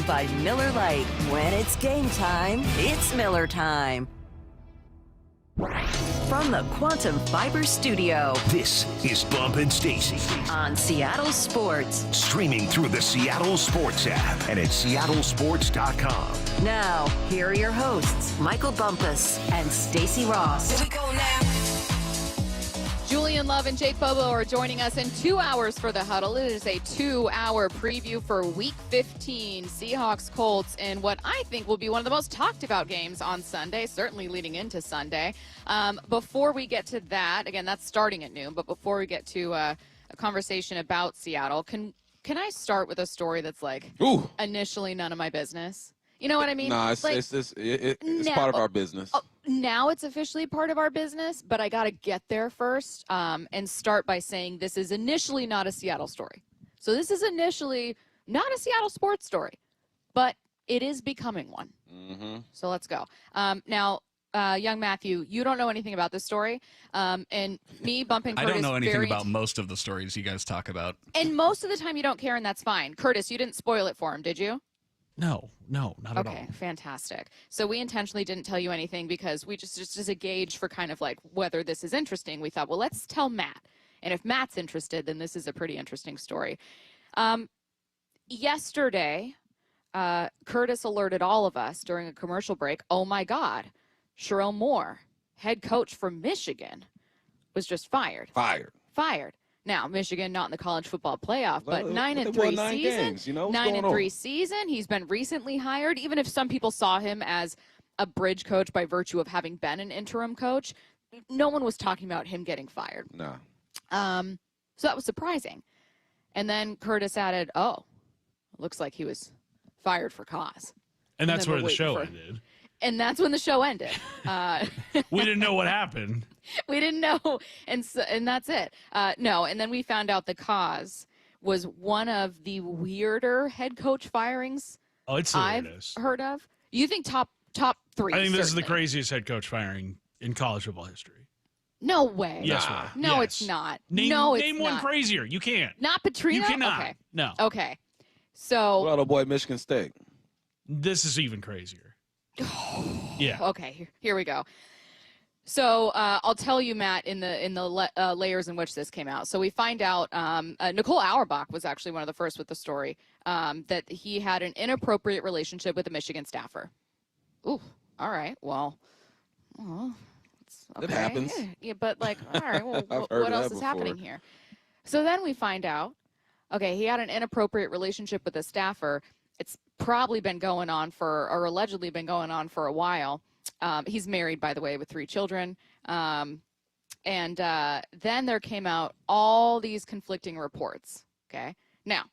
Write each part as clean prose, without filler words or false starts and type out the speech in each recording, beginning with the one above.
by Miller Lite. When it's game time, it's Miller time. From the Quantum Fiber Studio, this is Bump and Stacy on Seattle Sports. Streaming through the Seattle Sports app and at seattlesports.com. Now, here are your hosts, Michael Bumpus and Stacy Ross. Here we go now. Julian Love and Jake Bobo are joining us in 2 hours for the huddle. It is a 2-hour preview for Week 15, Seahawks Colts, and what I think will be one of the most talked about games on Sunday, certainly leading into Sunday. Before we get to that, again, that's starting at noon, but before we get to a conversation about Seattle, can I start with a story that's like initially none of my business? You know what I mean? Nah, it's part of our business. Now it's officially part of our business, but I got to get there first and start by saying this is initially not a Seattle story. So this is initially not a Seattle sports story, but it is becoming one. Mm-hmm. So let's go. Now, young Matthew, you don't know anything about this story. And me, bumping Curtis. I don't know anything about most of the stories you guys talk about. And most of the time you don't care, and that's fine. Curtis, you didn't spoil it for him, did you? No, not at all. Okay, fantastic. So we intentionally didn't tell you anything because we just as a gauge for kind of like whether this is interesting, we thought, well, let's tell Matt. And if Matt's interested, then this is a pretty interesting story. Yesterday, Curtis alerted all of us during a commercial break, oh my God, Sherrell Moore, head coach from Michigan, was just fired. Fired. Now, Michigan not in the college football playoff, but 9-3 season. 9-3 season. He's been recently hired. Even if some people saw him as a bridge coach by virtue of having been an interim coach, no one was talking about him getting fired. No. So that was surprising. And then Curtis added, looks like he was fired for cause. And that's where the show ended. And that's when the show ended. We didn't know what happened. We didn't know, and that's it. No, and then we found out the cause was one of the weirder head coach firings I've heard of. You think top three? I think this is the craziest head coach firing in college football history. No way. Yes. No, yes. It's not. Name one crazier. You can't. Not Petrino? You cannot. Okay. No. Okay. So. What about old boy Michigan State? This is even crazier. Yeah. Okay, here we go. So I'll tell you, Matt, in the layers in which this came out. So we find out Nicole Auerbach was actually one of the first with the story that he had an inappropriate relationship with a Michigan staffer. Ooh, all right. Well, it's okay. It happens. Yeah, but like, all right. Well, what else is happening here? So then we find out, okay, he had an inappropriate relationship with a staffer. It's probably been going on or allegedly been going on for a while. He's married, by the way, with 3 children. And then there came out all these conflicting reports. Okay. Now,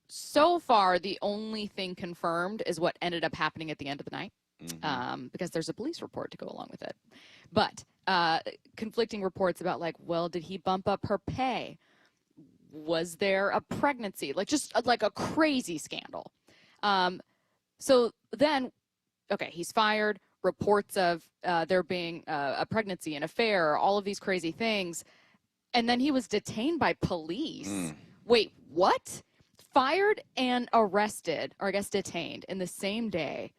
so far, the only thing confirmed is what ended up happening at the end of the night. Mm-hmm. Because there's a police report to go along with it. But conflicting reports about like, well, did he bump up her pay? Was there a pregnancy? Like just like a crazy scandal. So then, okay, he's fired, reports of there being a pregnancy, an affair, all of these crazy things. And then he was detained by police. Wait, what? Fired and arrested, or I guess detained in the same day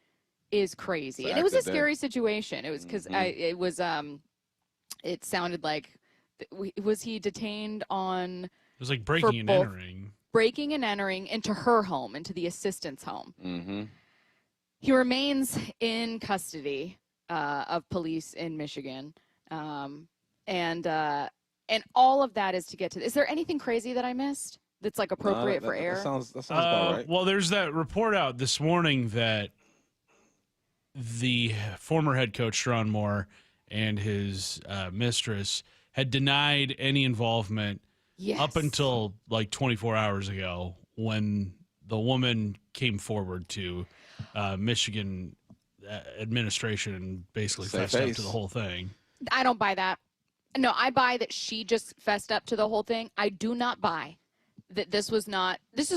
is crazy. And it was a scary situation. It was because it sounded like, was he detained on? It was like breaking and entering. Breaking and entering into her home, into the assistant's home. Mm-hmm. He remains in custody of police in Michigan. And all of that is to get to this. Is there anything crazy that I missed that's like appropriate for air? That sounds about right. Well, there's that report out this morning that the former head coach, Sherrell Moore, and his mistress had denied any involvement up until like 24 hours ago when the woman came forward to Michigan administration and basically fessed up to the whole thing. I don't buy that. No, I buy that she just fessed up to the whole thing. I do not buy that this was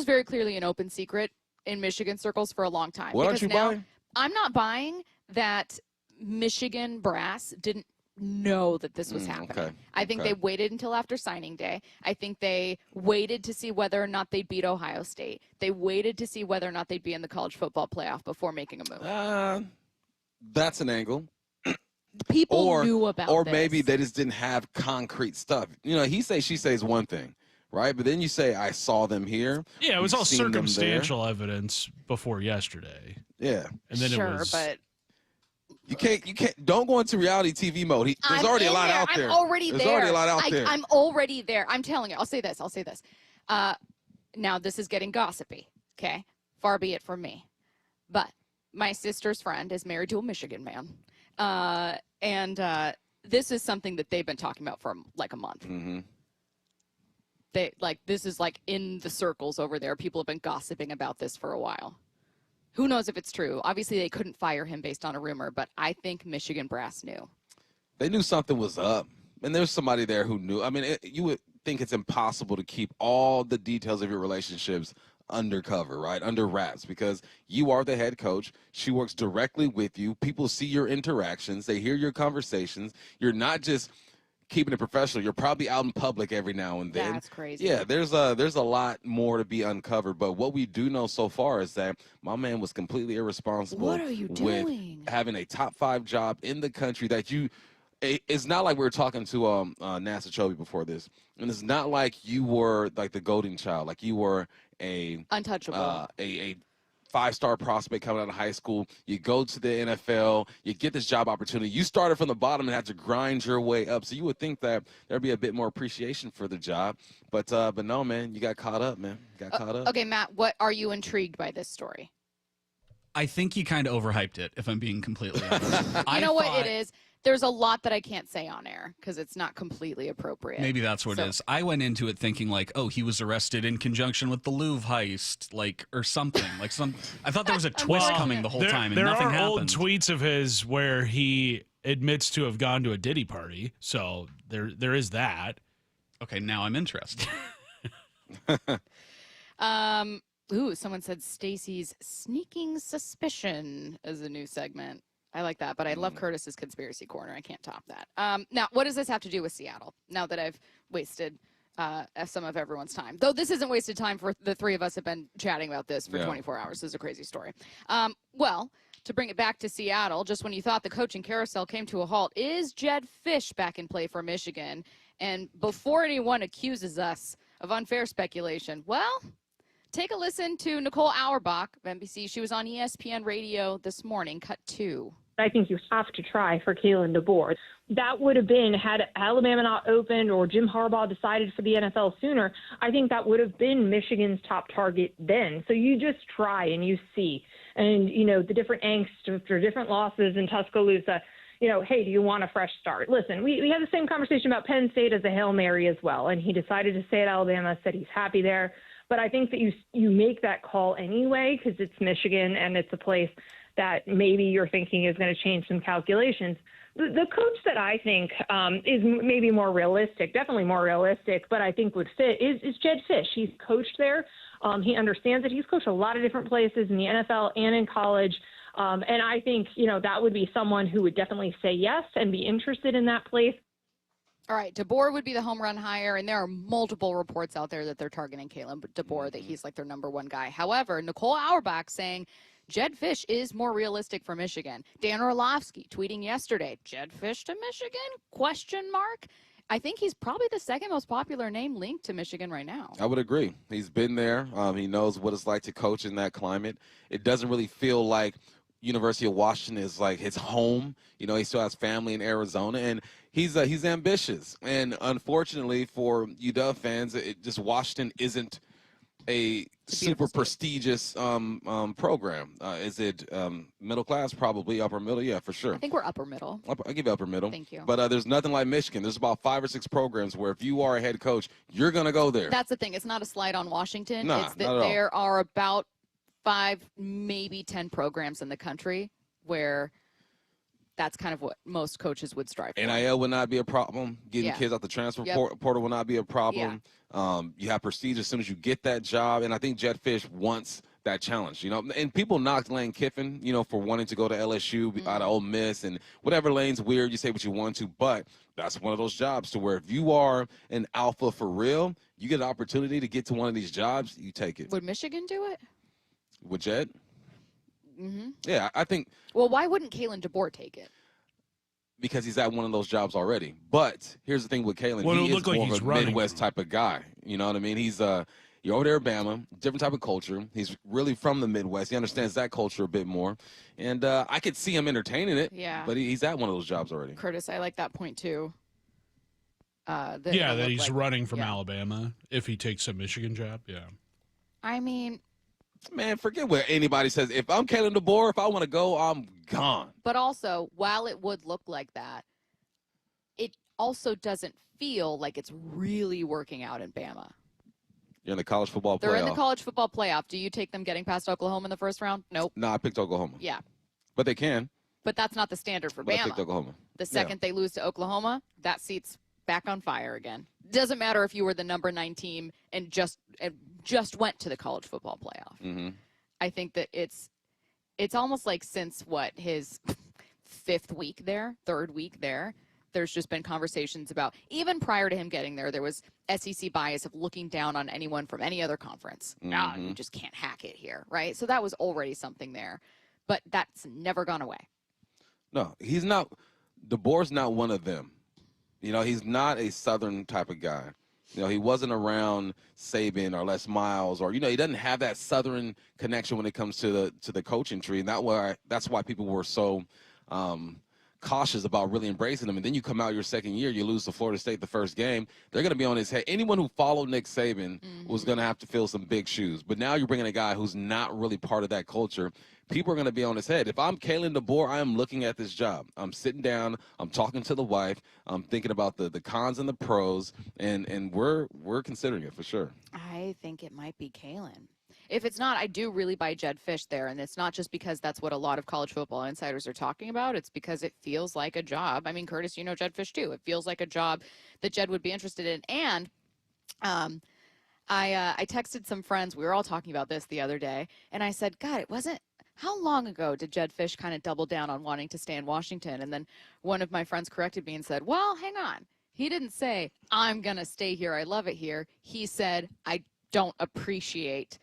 very clearly an open secret in Michigan circles for a long time. What aren't you buying? I'm not buying that Michigan brass didn't know that this was happening. Okay. I think they waited until after signing day. I think they waited to see whether or not they'd beat Ohio State. They waited to see whether or not they'd be in the college football playoff before making a move. That's an angle. People knew about or this. maybe they just didn't have concrete stuff. You know, he say, she says one thing, right? But then you say, I saw them here. Yeah, it was all seen them there. circumstantial evidence before yesterday. Yeah. And then sure, it was, but you can't, don't go into reality TV mode. There's already a lot out there. I'm already There's there. already a lot out there. I'm already there. I'm telling you. I'll say this. Now, this is getting gossipy, okay? Far be it from me. But my sister's friend is married to a Michigan man. And this is something that they've been talking about for like a month. Mm-hmm. This is like in the circles over there. People have been gossiping about this for a while. Who knows if it's true? Obviously, they couldn't fire him based on a rumor, but I think Michigan brass knew. They knew something was up. And there's somebody there who knew. I mean, you would think it's impossible to keep all the details of your relationships undercover, right? Under wraps, because you are the head coach. She works directly with you. People see your interactions. They hear your conversations. You're not just keeping it professional. You're probably out in public every now and then. That's crazy. Yeah, there's a lot more to be uncovered. But what we do know so far is that my man was completely irresponsible. What are you doing? With having a top 5 job in the country that you. It's not like we were talking to NASA Chobe before this, and it's not like you were like the golden child, like you were a untouchable, a 5-star prospect coming out of high school. You go to the NFL, you get this job opportunity. You started from the bottom and had to grind your way up. So you would think that there'd be a bit more appreciation for the job, but no, man, you got caught up, man. You got caught up. Okay, Matt, what are you intrigued by this story? I think you kind of overhyped it, if I'm being completely honest. You know what it is? There's a lot that I can't say on air because it's not completely appropriate. Maybe that's what it is. I went into it thinking like, oh, he was arrested in conjunction with the Louvre heist, like, or something. I thought there was a twist coming the whole time, and nothing happened. There are old tweets of his where he admits to have gone to a Diddy party, so there is that. Okay, now I'm interested. Someone said Stacy's sneaking suspicion as a new segment. I like that, but I love Curtis's conspiracy corner. I can't top that. Now, what does this have to do with Seattle? Now that I've wasted some of everyone's time, though this isn't wasted time for the three of us have been chatting about this for 24 hours. This is a crazy story. Well, to bring it back to Seattle, just when you thought the coaching carousel came to a halt, is Jedd Fisch back in play for Michigan? And before anyone accuses us of unfair speculation, well, take a listen to Nicole Auerbach of NBC. She was on ESPN Radio this morning, cut 2. I think you have to try for Kalen DeBoer. That would have been, had Alabama not opened or Jim Harbaugh decided for the NFL sooner, I think that would have been Michigan's top target then. So you just try and you see. And, you know, the different angst after different losses in Tuscaloosa, you know, hey, do you want a fresh start? Listen, we had the same conversation about Penn State as a Hail Mary as well. And he decided to stay at Alabama, said he's happy there. But I think that you make that call anyway because it's Michigan and it's a place that maybe you're thinking is going to change some calculations. The coach that I think is maybe more realistic, definitely more realistic, but I think would fit is Jedd Fisch. He's coached there. He understands it. He's coached a lot of different places in the NFL and in college. And I think, you know, that would be someone who would definitely say yes and be interested in that place. All right, DeBoer would be the home run hire, and there are multiple reports out there that they're targeting Kalen DeBoer, that he's like their number one guy. However, Nicole Auerbach saying Jedd Fisch is more realistic for Michigan. Dan Orlovsky tweeting yesterday, Jedd Fisch to Michigan? ? I think he's probably the second most popular name linked to Michigan right now. I would agree. He's been there. He knows what it's like to coach in that climate. It doesn't really feel like University of Washington is like his home. You know, he still has family in Arizona, and he's ambitious. And unfortunately for UW fans, Washington isn't a super prestigious program. Is it middle class? Probably upper middle. Yeah, for sure. I think we're upper middle. I give you upper middle. Thank you. But there's nothing like Michigan. There's about 5 or 6 programs where if you are a head coach, you're gonna go there. That's the thing. It's not a slight on Washington. Nah, it's that there are about 5, maybe 10 programs in the country where that's kind of what most coaches would strive for. NIL would not be a problem. Getting kids out the transfer portal will not be a problem. You have prestige as soon as you get that job. And I think Jedd Fisch wants that challenge, you know. And people knocked Lane Kiffin, you know, for wanting to go to LSU out of Ole Miss and whatever. Lane's weird. You say what you want to, but that's one of those jobs to where if you are an alpha for real, you get an opportunity to get to one of these jobs, you take it. Would Michigan do it? With Jedd? Mm-hmm. Yeah, I think. Well, why wouldn't Kalen DeBoer take it? Because he's at one of those jobs already. But here's the thing with Kalen. He is more of a Midwest type of guy. You know what I mean? He's you're over there at Bama, different type of culture. He's really from the Midwest. He understands that culture a bit more. And I could see him entertaining it. Yeah. But he's at one of those jobs already. Curtis, I like that point too. That he's running from Alabama if he takes a Michigan job. Yeah. I mean, man, forget what anybody says. If I'm Kalen DeBoer, if I want to go, I'm gone. But also, while it would look like that, it also doesn't feel like it's really working out in Bama. You're in the college football playoff. They're in the college football playoff. Do you take them getting past Oklahoma in the first round? Nope. No, I picked Oklahoma. Yeah. But they can. But that's not the standard for But Bama. I picked Oklahoma. The second they lose to Oklahoma, that seat's back on fire again. Doesn't matter if you were the number 9 team and just went to the college football playoff. Mm-hmm. I think that it's almost like since his 5th week there, 3rd week there, there's just been conversations about, even prior to him getting there, there was SEC bias of looking down on anyone from any other conference. Mm-hmm. You just can't hack it here, right? So that was already something there. But that's never gone away. No, he's not. DeBoer's not one of them. You know, he's not a Southern type of guy. You know, he wasn't around Saban or Les Miles, or, you know, he doesn't have that Southern connection when it comes to the coaching tree. And that's why people were so cautious about really embracing him. And then you come out your second year, you lose to Florida State the first game. They're going to be on his head. Anyone who followed Nick Saban was going to have to fill some big shoes. But now you're bringing a guy who's not really part of that culture. People are going to be on his head. If I'm Kalen DeBoer, I am looking at this job. I'm sitting down. I'm talking to the wife. I'm thinking about the cons and the pros, and we're considering it for sure. I think it might be Kalen. If it's not, I do really buy Jedd Fisch there, and it's not just because that's what a lot of college football insiders are talking about. It's because it feels like a job. I mean, Curtis, you know Jedd Fisch too. It feels like a job that Jedd would be interested in. And I texted some friends. We were all talking about this the other day, and I said, God, it wasn't. How long ago did Jedd Fisch kind of double down on wanting to stay in Washington? And then one of my friends corrected me and said, well, hang on. He didn't say, I'm going to stay here. I love it here. He said, I don't appreciate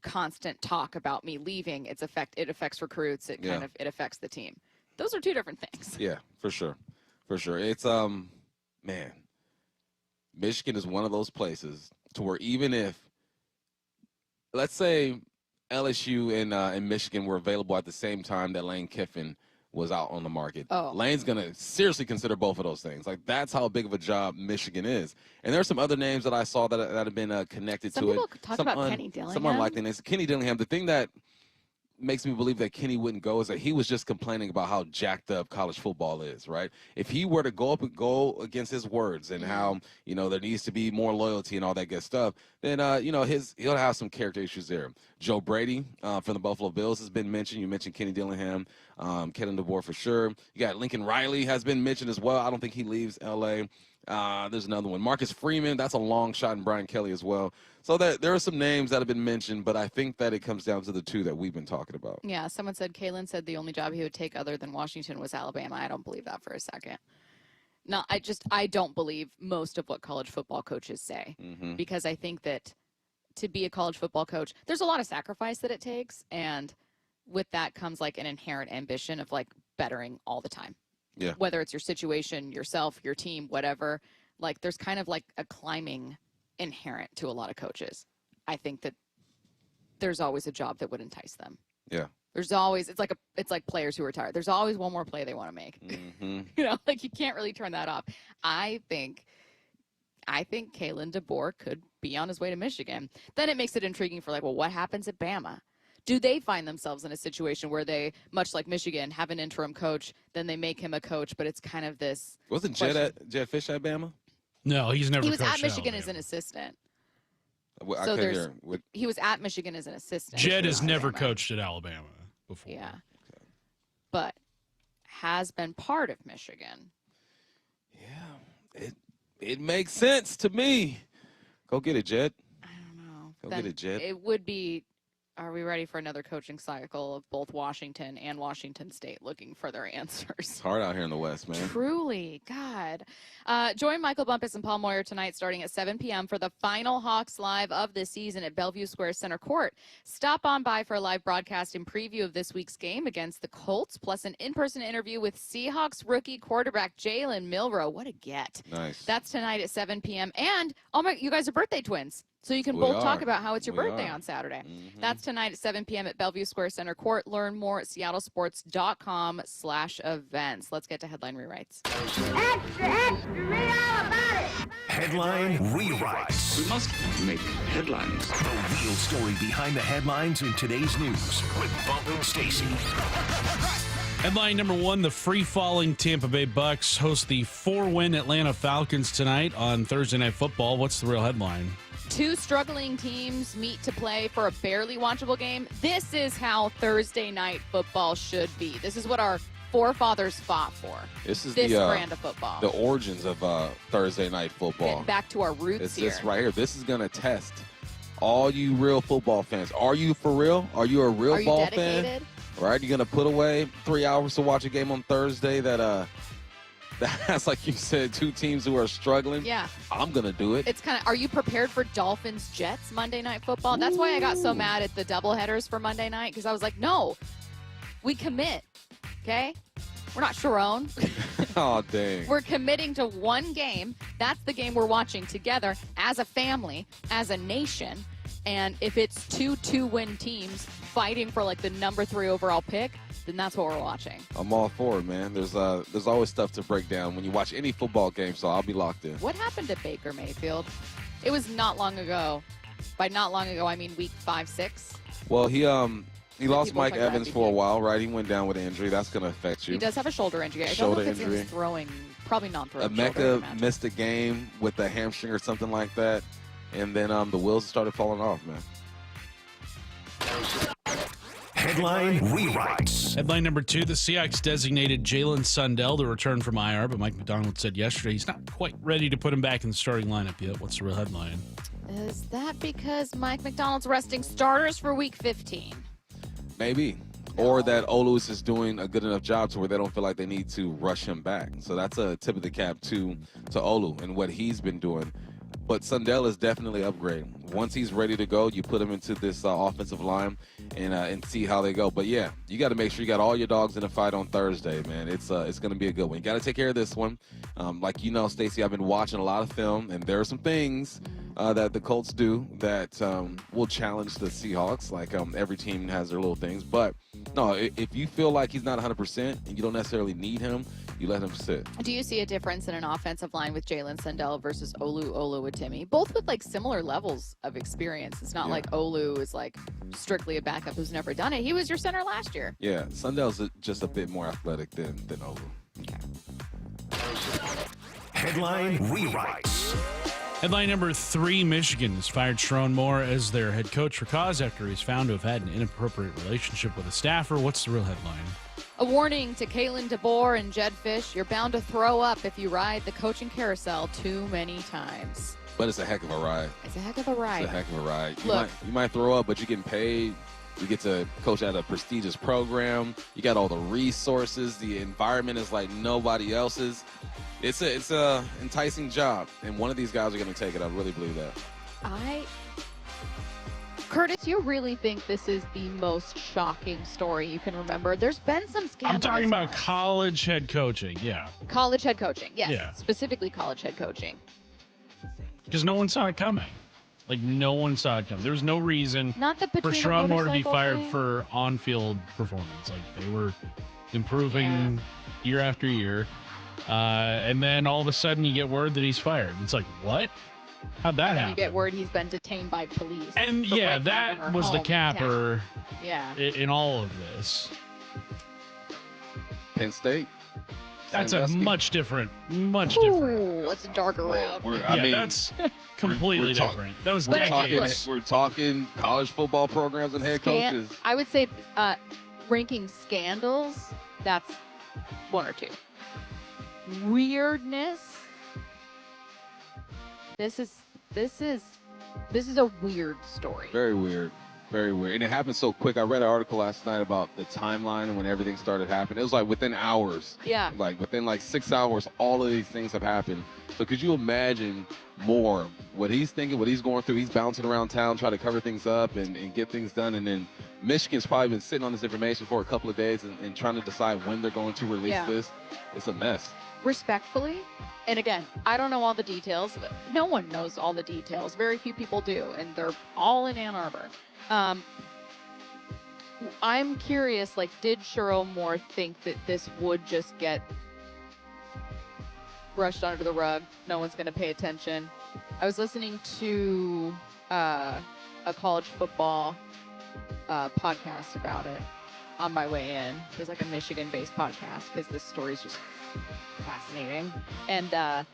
constant talk about me leaving. It affects recruits. It affects the team. Those are two different things. Yeah, for sure. For sure. It's, man, Michigan is one of those places to where even if, let's say, LSU and Michigan were available at the same time that Lane Kiffin was out on the market. Oh. Lane's going to seriously consider both of those things. Like, that's how big of a job Michigan is. And there's some other names that I saw that have been connected to it. Some people talk about Kenny Dillingham. Some unlikely names. Kenny Dillingham, the thing that makes me believe that Kenny wouldn't go is that he was just complaining about how jacked up college football is, right? If he were to go against his words and how, you know, there needs to be more loyalty and all that good stuff, then, you know, he'll have some character issues there. Joe Brady from the Buffalo Bills has been mentioned. You mentioned Kenny Dillingham, Kellen DeBoer for sure. You got Lincoln Riley has been mentioned as well. I don't think he leaves L.A. There's another one. Marcus Freeman, that's a long shot, and Brian Kelly as well. So there are some names that have been mentioned, but I think that it comes down to the two that we've been talking about. Yeah, someone said Kalen said the only job he would take other than Washington was Alabama. I don't believe that for a second. No, I don't believe most of what college football coaches say, because I think that to be a college football coach, there's a lot of sacrifice that it takes, and with that comes like an inherent ambition of like bettering all the time. Yeah. Whether it's your situation, yourself, your team, whatever, like there's kind of like a climbing inherent to a lot of coaches. I think that there's always a job that would entice them. Yeah. There's always, it's like players who retire. There's always one more play they want to make. You know, like you can't really turn that off. I think Kalen DeBoer could be on his way to Michigan. Then it makes it intriguing for like, well, what happens at Bama? Do they find themselves in a situation where they, much like Michigan, have an interim coach, then they make him a coach, but it's kind of this. Wasn't Jedd Fisch at Bama? No, he's never. He was coached at Michigan Alabama. as an assistant. So he was at Michigan as an assistant. Jedd has never coached at Alabama before. Yeah, but has been part of Michigan. Yeah, it makes sense to me. Go get it, Jedd. I don't know. Go get it, Jedd. It would be Are we ready for another coaching cycle of both Washington and Washington State looking for their answers? It's hard out here in the West, man. Truly, God. Join Michael Bumpus and Paul Moyer tonight starting at 7 p.m. for the final Hawks Live of the season at Bellevue Square Center Court. Stop on by for a live broadcast and preview of this week's game against the Colts, plus an in-person interview with Seahawks rookie quarterback Jalen Milroe. What a get. Nice. That's tonight at 7 p.m. And, you guys are birthday twins. So you can both talk about how it's your birthday on Saturday. Mm-hmm. That's tonight at 7 p.m. at Bellevue Square Center Court. Learn more at seattlesports.com/events. Let's get to headline rewrites. Extra, extra, read all about it. Headline rewrites. We must make headlines. The real story behind the headlines in today's news with Bobo and Stacy. Headline number 1, the free-falling Tampa Bay Bucks host the 4-win Atlanta Falcons tonight on Thursday Night Football. What's the real headline? 2 struggling teams meet to play for a barely watchable game. This is how Thursday Night Football should be. This is what our forefathers fought for. This is this the brand of football. The origins of Thursday Night Football. Getting back to our roots It's here. this right here. This is going to test all you real football fans. Are you for real? Are you a real ball dedicated? fan? Right? You're going to put away 3 hours to watch a game on Thursday that's like you said, 2 teams who are struggling. Yeah. I'm going to do it. It's kind of, are you prepared for Dolphins-Jets Monday Night Football? That's why I got so mad at the doubleheaders for Monday night, because I was like, no, we commit, okay? We're not Sharon. Oh, dang. We're committing to one game. That's the game we're watching together as a family, as a nation. And if it's 2 2-win teams fighting for like the number 3 overall pick, then that's what we're watching. I'm all for it, man. There's always stuff to break down when you watch any football game, so I'll be locked in. What happened to Baker Mayfield? It was not long ago. By not long ago, I mean week 5, 6. Well, he lost Mike talk about Evans for a MVP. while, right? He went down with an injury. That's going to affect you. He does have a shoulder injury. I Shoulder don't know if it's injury. his throwing, probably non-throwing. Emeka missed a game with a hamstring or something like that, and then the wheels started falling off, man. Headline rewrites. Headline number 2, the Seahawks designated Jalen Sundell to return from IR, but Mike McDonald said yesterday he's not quite ready to put him back in the starting lineup yet. What's the real headline? Is that because Mike McDonald's resting starters for week 15? Maybe. Or that Olu's is doing a good enough job to where they don't feel like they need to rush him back. So that's a tip of the cap to Olu and what he's been doing. But Sundell is definitely upgrading. Once he's ready to go, you put him into this offensive line and see how they go. But yeah, you got to make sure you got all your dogs in a fight on Thursday, man. It's going to be a good one. You got to take care of this one. Like you know, Stacy, I've been watching a lot of film, and there are some things that the Colts do that will challenge the Seahawks. Like every team has their little things. But no, if you feel like he's not 100% and you don't necessarily need him, you let him sit. Do you see a difference in an offensive line with Jalen Sundell versus Olu Timmy? Both with like similar levels of experience. It's not like Olu is like strictly a backup who's never done it. He was your center last year. Yeah, Sundell's just a bit more athletic than Olu. Okay. Headline rewrites. Headline number 3, Michigan has fired Sharon Moore as their head coach for cause after he's found to have had an inappropriate relationship with a staffer. What's the real headline? A warning to Kalen DeBoer and Jedd Fisch. You're bound to throw up if you ride the coaching carousel too many times. But it's a heck of a ride. It's a heck of a ride. It's a heck of a ride. Look. You might throw up, but you're getting paid. You get to coach at a prestigious program. You got all the resources. The environment is like nobody else's. It's a enticing job, and one of these guys are going to take it. I really believe that. Curtis, you really think this is the most shocking story you can remember? There's been some scandals. I'm talking about college head coaching, yeah. College head coaching, yes. Yeah. Specifically college head coaching. Because no one saw it coming. Like, no one saw it coming. There was no reason Not the for Petrino Sharon Moore to be motorcycle fired thing. for on-field performance. Like, they were improving year after year. And then all of a sudden you get word that he's fired. It's like, what? How'd that happen? You get word he's been detained by police. And for yeah, breaking that into her was the hometown. capper Yeah. in all of this. Penn State. That's a Sandusky. much different. Ooh, it's a darker route. That's completely we're talk- different. That was But decades. We're talking college football programs and head coaches. I would say ranking scandals, that's 1 or 2. Weirdness. This is a weird story. Very weird. Very weird. And it happened so quick. I read an article last night about the timeline and when everything started happening. It was like within hours. Yeah. Like within like 6 hours, all of these things have happened. So could you imagine more what he's thinking, what he's going through? He's bouncing around town, trying to cover things up and get things done. And then Michigan's probably been sitting on this information for a couple of days and trying to decide when they're going to release this. It's a mess. Respectfully, and again, I don't know all the details. No one knows all the details. Very few people do, and they're all in Ann Arbor. I'm curious, like, did Sherrone Moore think that this would just get brushed under the rug? No one's going to pay attention. I was listening to a college football podcast about it on my way in. It was like a Michigan-based podcast because this story's just fascinating. And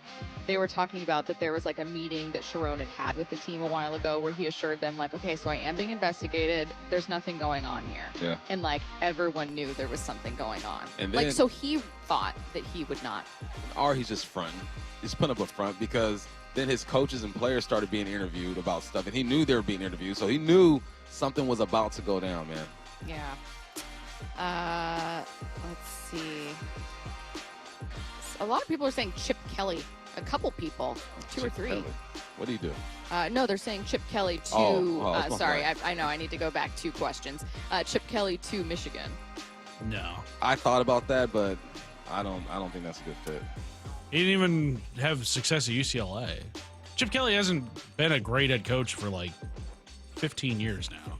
they were talking about that there was like a meeting that Sherrone had with the team a while ago where he assured them, like, okay, so I am being investigated. There's nothing going on here. Yeah. And like everyone knew there was something going on. And then, like, so he thought that he would not. Or he's just fronting. He's putting up a front because then his coaches and players started being interviewed about stuff, and he knew they were being interviewed, so he knew something was about to go down, man. Yeah. Let's see. A lot of people are saying Chip Kelly. A couple people, two or three. Kelly. What do you do? No, they're saying Chip Kelly to. Sorry, I know. I need to go back 2 questions. Chip Kelly to Michigan. No. I thought about that, but I don't think that's a good fit. He didn't even have success at UCLA. Chip Kelly hasn't been a great head coach for like 15 years now.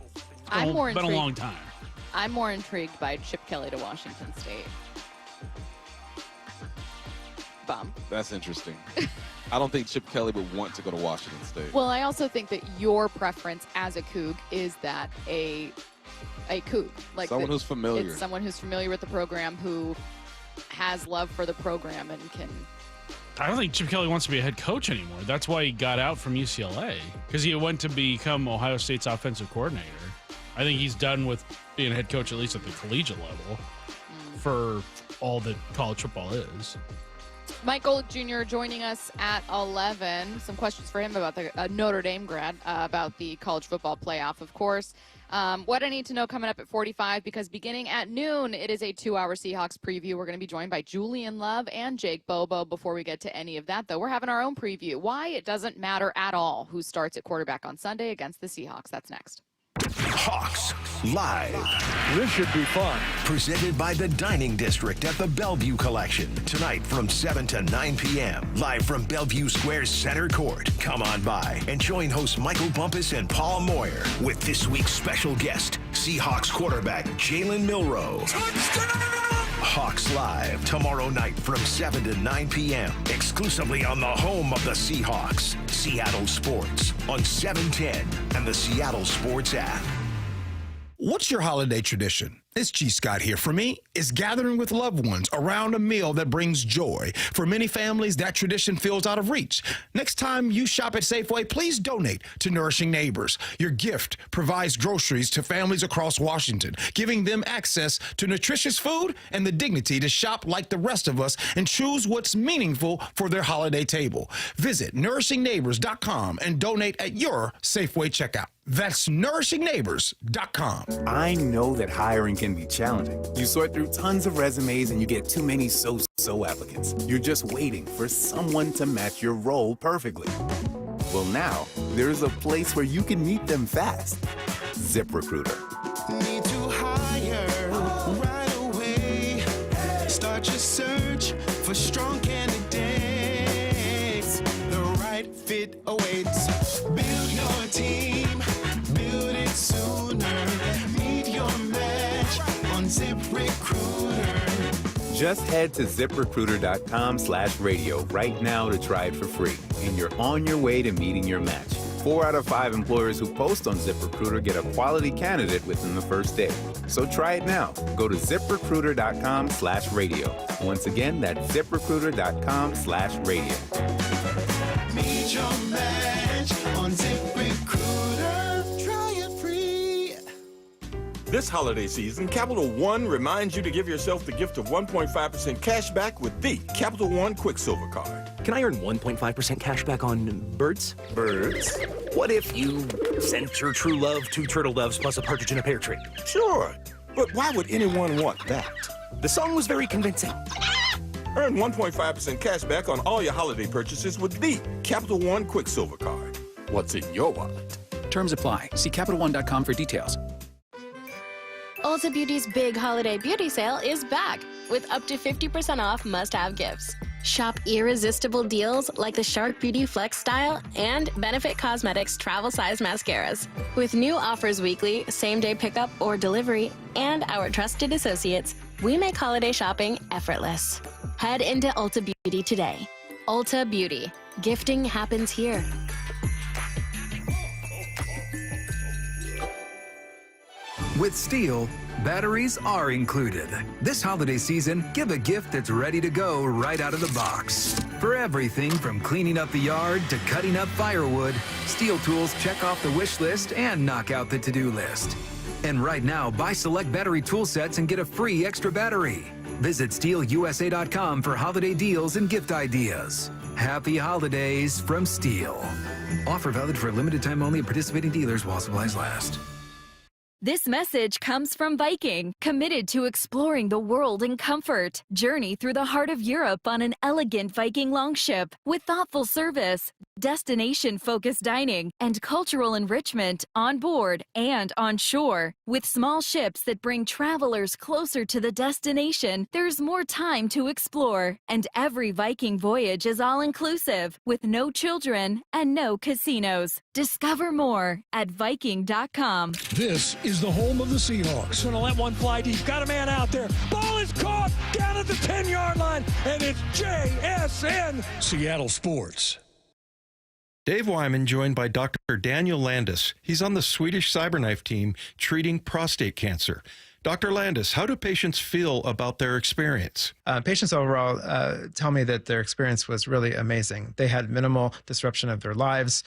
I'm more been intrigued. a long time. I'm more intrigued by Chip Kelly to Washington State. Bum. That's interesting. I don't think Chip Kelly would want to go to Washington State. Well, I also think that your preference as a Coug is that a Coug, like someone who's familiar. It's someone who's familiar with the program, who has love for the program and can. I don't think Chip Kelly wants to be a head coach anymore. That's why he got out from UCLA, because he went to become Ohio State's offensive coordinator. I think he's done with being a head coach, at least at the collegiate level, for all that college football is. Mike Golic Jr. joining us at 11. Some questions for him about the Notre Dame grad, about the college football playoff, of course. What I need to know coming up at 45, because beginning at noon, it is a 2-hour Seahawks preview. We're going to be joined by Julian Love and Jake Bobo. Before we get to any of that, though, we're having our own preview. Why it doesn't matter at all who starts at quarterback on Sunday against the Seahawks. That's next. Hawks Live. This should be fun. Presented by the Dining District at the Bellevue Collection. Tonight from 7 to 9 p.m. Live from Bellevue Square's Center Court. Come on by and join hosts Michael Bumpus and Paul Moyer with this week's special guest, Seahawks quarterback Jalen Milroe. Touchdown! Hawks Live tomorrow night from 7 to 9 p.m. exclusively on the home of the Seahawks, Seattle Sports on 710 and the Seattle Sports app. What's your holiday tradition? It's G. Scott here. For me, it's gathering with loved ones around a meal that brings joy. For many families, that tradition feels out of reach. Next time you shop at Safeway, please donate to Nourishing Neighbors. Your gift provides groceries to families across Washington, giving them access to nutritious food and the dignity to shop like the rest of us and choose what's meaningful for their holiday table. Visit nourishingneighbors.com and donate at your Safeway checkout. That's nourishingneighbors.com. I know that hiring can be challenging. You sort through tons of resumes and you get too many so-so applicants. You're just waiting for someone to match your role perfectly. Well, now there's a place where you can meet them fast. ZipRecruiter. Need to hire right away. Start your search for strong candidates. The right fit awaits. Build your team. Build it sooner. Meet your match on ZipRecruiter. Just head to ZipRecruiter.com/radio right now to try it for free. And you're on your way to meeting your match. 4 out of 5 employers who post on ZipRecruiter get a quality candidate within the first day. So try it now. Go to ZipRecruiter.com/radio. Once again, that's ZipRecruiter.com/radio. Meet your match on ZipRecruiter. Try it free. This holiday season, Capital One reminds you to give yourself the gift of 1.5% cash back with the Capital One Quicksilver Card. Can I earn 1.5% cash back on birds? Birds? What if you sent your true love 2 turtle doves plus a partridge in a pear tree? Sure, but why would anyone want that? The song was very convincing. Earn 1.5% cash back on all your holiday purchases with the Capital One Quicksilver Card. What's in your wallet? Terms apply. See CapitalOne.com for details. Ulta Beauty's big holiday beauty sale is back with up to 50% off must-have gifts. Shop irresistible deals like the Shark Beauty Flex Style and Benefit Cosmetics travel size mascaras. With new offers weekly, same-day pickup or delivery, and our trusted associates, we make holiday shopping effortless. Head into Ulta Beauty today. Ulta Beauty. Gifting happens here. With Steel, batteries are included. This holiday season, give a gift that's ready to go right out of the box. For everything from cleaning up the yard to cutting up firewood, Steel tools check off the wish list and knock out the to-do list. And right now, buy select battery tool sets and get a free extra battery. Visit SteelUSA.com for holiday deals and gift ideas. Happy holidays from Steel. Offer valid for a limited time only at participating dealers while supplies last. This message comes from Viking, committed to exploring the world in comfort. Journey through the heart of Europe on an elegant Viking longship with thoughtful service, destination-focused dining, and cultural enrichment on board and on shore. With small ships that bring travelers closer to the destination, there's more time to explore. And every Viking voyage is all-inclusive, with no children and no casinos. Discover more at Viking.com. This is the home of the Seahawks. Going to let one fly deep. Got a man out there. Ball is caught down at the 10-yard line, and it's JSN. Seattle Sports. Dave Wyman joined by Dr. Daniel Landis. He's on the Swedish CyberKnife team treating prostate cancer. Dr. Landis, how do patients feel about their experience? Patients overall tell me that their experience was really amazing. They had minimal disruption of their lives.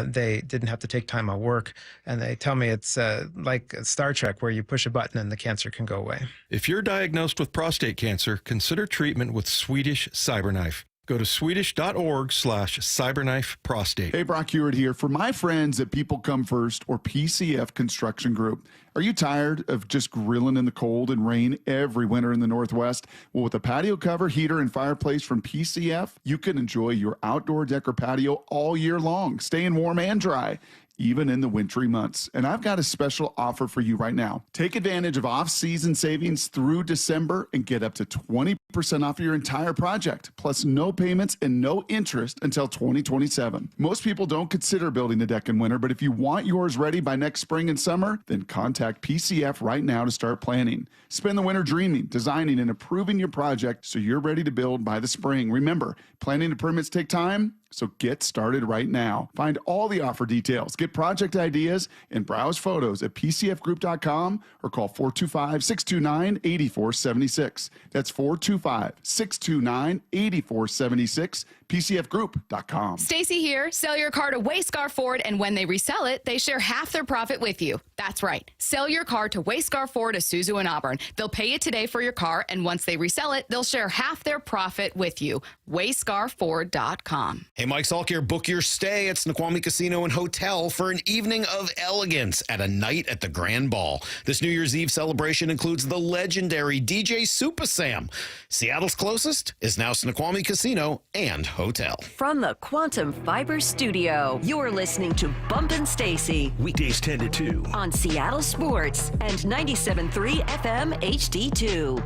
They didn't have to take time off work. And they tell me it's like Star Trek, where you push a button and the cancer can go away. If you're diagnosed with prostate cancer, consider treatment with Swedish CyberKnife. Go to swedish.org/cyberknifeprostate. Hey, Brock Heward here. For my friends at People Come First or PCF Construction Group, are you tired of just grilling in the cold and rain every winter in the Northwest? Well, with a patio cover, heater, and fireplace from PCF, you can enjoy your outdoor deck or patio all year long, staying warm and dry, even in the wintry months. And I've got a special offer for you right now. Take advantage of off-season savings through December and get up to 20% off your entire project, plus no payments and no interest until 2027. Most people don't consider building a deck in winter, but if you want yours ready by next spring and summer, then contact PCF right now to start planning. Spend the winter dreaming, designing, and approving your project so you're ready to build by the spring. Remember, planning and permits take time, so get started right now. Find all the offer details, get project ideas, and browse photos at pcfgroup.com or call 425-629-8476. That's 425-629-8476, pcfgroup.com. Stacy here. Sell your car to Wayscar Ford, and when they resell it, they share half their profit with you. That's right. Sell your car to Wayscar Ford, Isuzu, and Auburn. They'll pay you today for your car, and once they resell it, they'll share half their profit with you. WayscarFord.com. Hey, Mike Salk here. Book your stay at Snoqualmie Casino and Hotel for an evening of elegance at a night at the Grand Ball. This New Year's Eve celebration includes the legendary DJ Super Sam. Seattle's closest is now Snoqualmie Casino and Hotel. From the Quantum Fiber Studio, you're listening to Bumpin' Stacy. Weekdays 10 to 2. On Seattle Sports and 97.3 FM HD2.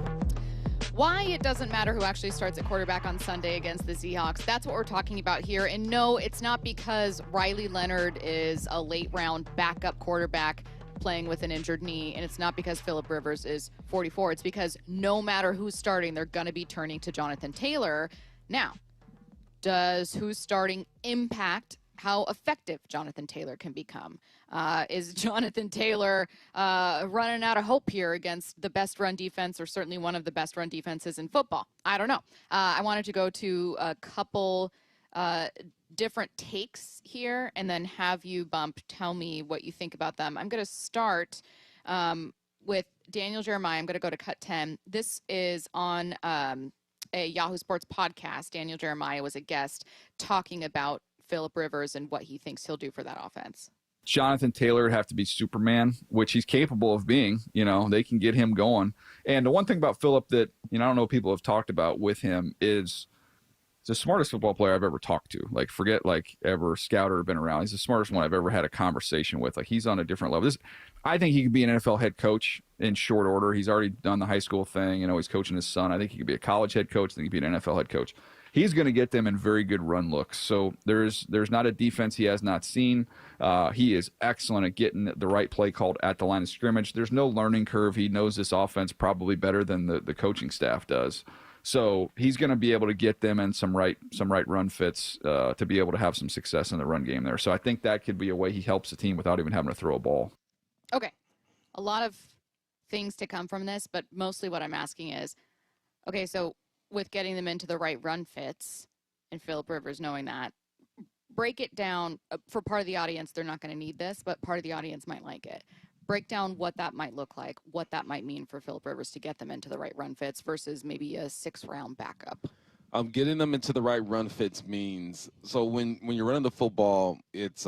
Why it doesn't matter who actually starts at quarterback on Sunday against the Seahawks. That's what we're talking about here. And no, it's not because Riley Leonard is a late-round backup quarterback playing with an injured knee, and it's not because Phillip Rivers is 44. It's because no matter who's starting, they're going to be turning to Jonathan Taylor. Now, does who's starting impact how effective Jonathan Taylor can become? Is Jonathan Taylor running out of hope here against the best run defense, or certainly one of the best run defenses in football? I don't know. I wanted to go to a couple different takes here and then have you, Bump, tell me what you think about them. I'm going to start with Daniel Jeremiah, I'm going to go to cut 10. This is on a Yahoo Sports podcast. Daniel Jeremiah was a guest talking about Phillip Rivers and what he thinks he'll do for that offense. Jonathan Taylor would have to be Superman, which he's capable of being. They can get him going. And the one thing about Phillip that, I don't know people have talked about with him is he's the smartest football player I've ever talked to. Like, forget ever scout or been around. He's the smartest one I've ever had a conversation with. Like, he's on a different level. I think he could be an NFL head coach in short order. He's already done the high school thing. He's coaching his son. I think he could be a college head coach. I think he could be an NFL head coach. He's going to get them in very good run looks. So there's not a defense he has not seen. He is excellent at getting the right play called at the line of scrimmage. There's no learning curve. He knows this offense probably better than the coaching staff does. So he's going to be able to get them in some right run fits to be able to have some success in the run game there. So I think that could be a way he helps the team without even having to throw a ball. Okay. A lot of things to come from this, but mostly what I'm asking is, okay, so with getting them into the right run fits and Phillip Rivers knowing that, break it down for part of the audience. They're not going to need this, but part of the audience might like it. Break down what that might look like, what that might mean for Phillip Rivers to get them into the right run fits versus maybe a 6th-round backup. Getting them into the right run fits means, so when you're running the football, it's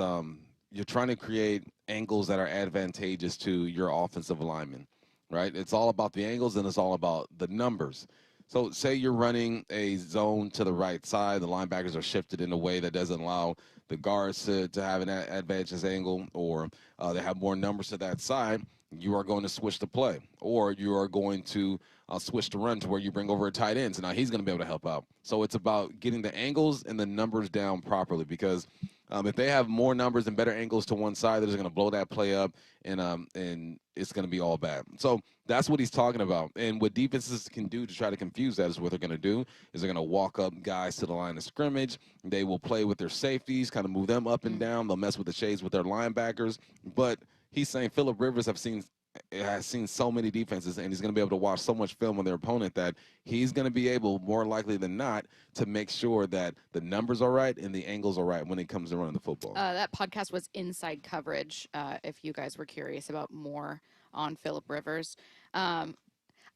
you're trying to create angles that are advantageous to your offensive lineman, right? It's all about the angles and it's all about the numbers. So say you're running a zone to the right side, the linebackers are shifted in a way that doesn't allow the guards to have an advantageous angle, or they have more numbers to that side, you are going to switch the play, or you are going to switch the run to where you bring over a tight end. So now he's going to be able to help out. So it's about getting the angles and the numbers down properly, because if they have more numbers and better angles to one side, they're just going to blow that play up, and it's going to be all bad. So that's what he's talking about. And what defenses can do to try to confuse that is what they're going to do is they're going to walk up guys to the line of scrimmage. They will play with their safeties, kind of move them up and down. They'll mess with the shades with their linebackers. But he's saying Phillip Rivers has seen so many defenses, and he's going to be able to watch so much film on their opponent that he's going to be able, more likely than not, to make sure that the numbers are right and the angles are right when it comes to running the football. That podcast was Inside Coverage, if you guys were curious about more on Phillip Rivers. I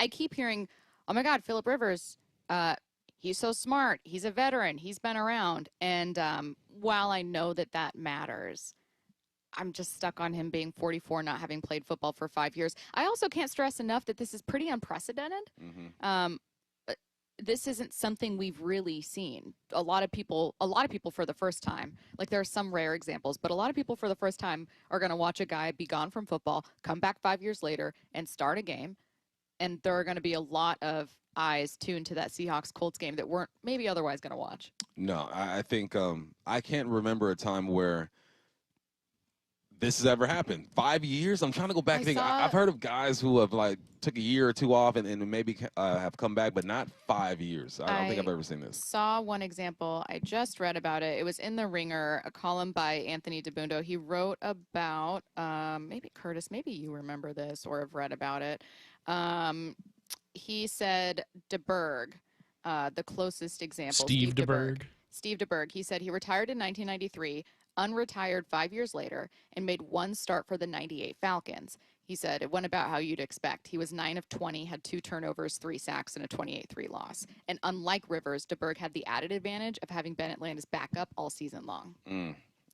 keep hearing, oh, my God, Phillip Rivers, he's so smart. He's a veteran. He's been around. And while I know that matters, I'm just stuck on him being 44, not having played football for 5 years. I also can't stress enough that this is pretty unprecedented. This isn't something we've really seen. A lot of people for the first time, like there are some rare examples, but a lot of people for the first time are going to watch a guy be gone from football, come back 5 years later and start a game. And there are going to be a lot of eyes tuned to that Seahawks-Colts game that weren't maybe otherwise going to watch. No, I think I can't remember a time where this has ever happened. 5 years? I'm trying to go back and think. I've heard of guys who have took a year or two off and maybe have come back, but not 5 years. I don't think I've ever seen this. Saw one example. I just read about it. It was in The Ringer, a column by Anthony DeBundo. He wrote about, maybe Curtis, maybe you remember this or have read about it. He said DeBerg, the closest example. Steve DeBerg. Steve DeBerg. He said he retired in 1993, unretired 5 years later, and made one start for the 98 Falcons. He said it went about how you'd expect. He was 9 of 20, had 2 turnovers, 3 sacks, and a 28-3 loss. And unlike Rivers, DeBerg had the added advantage of having Bennett land his backup all season long.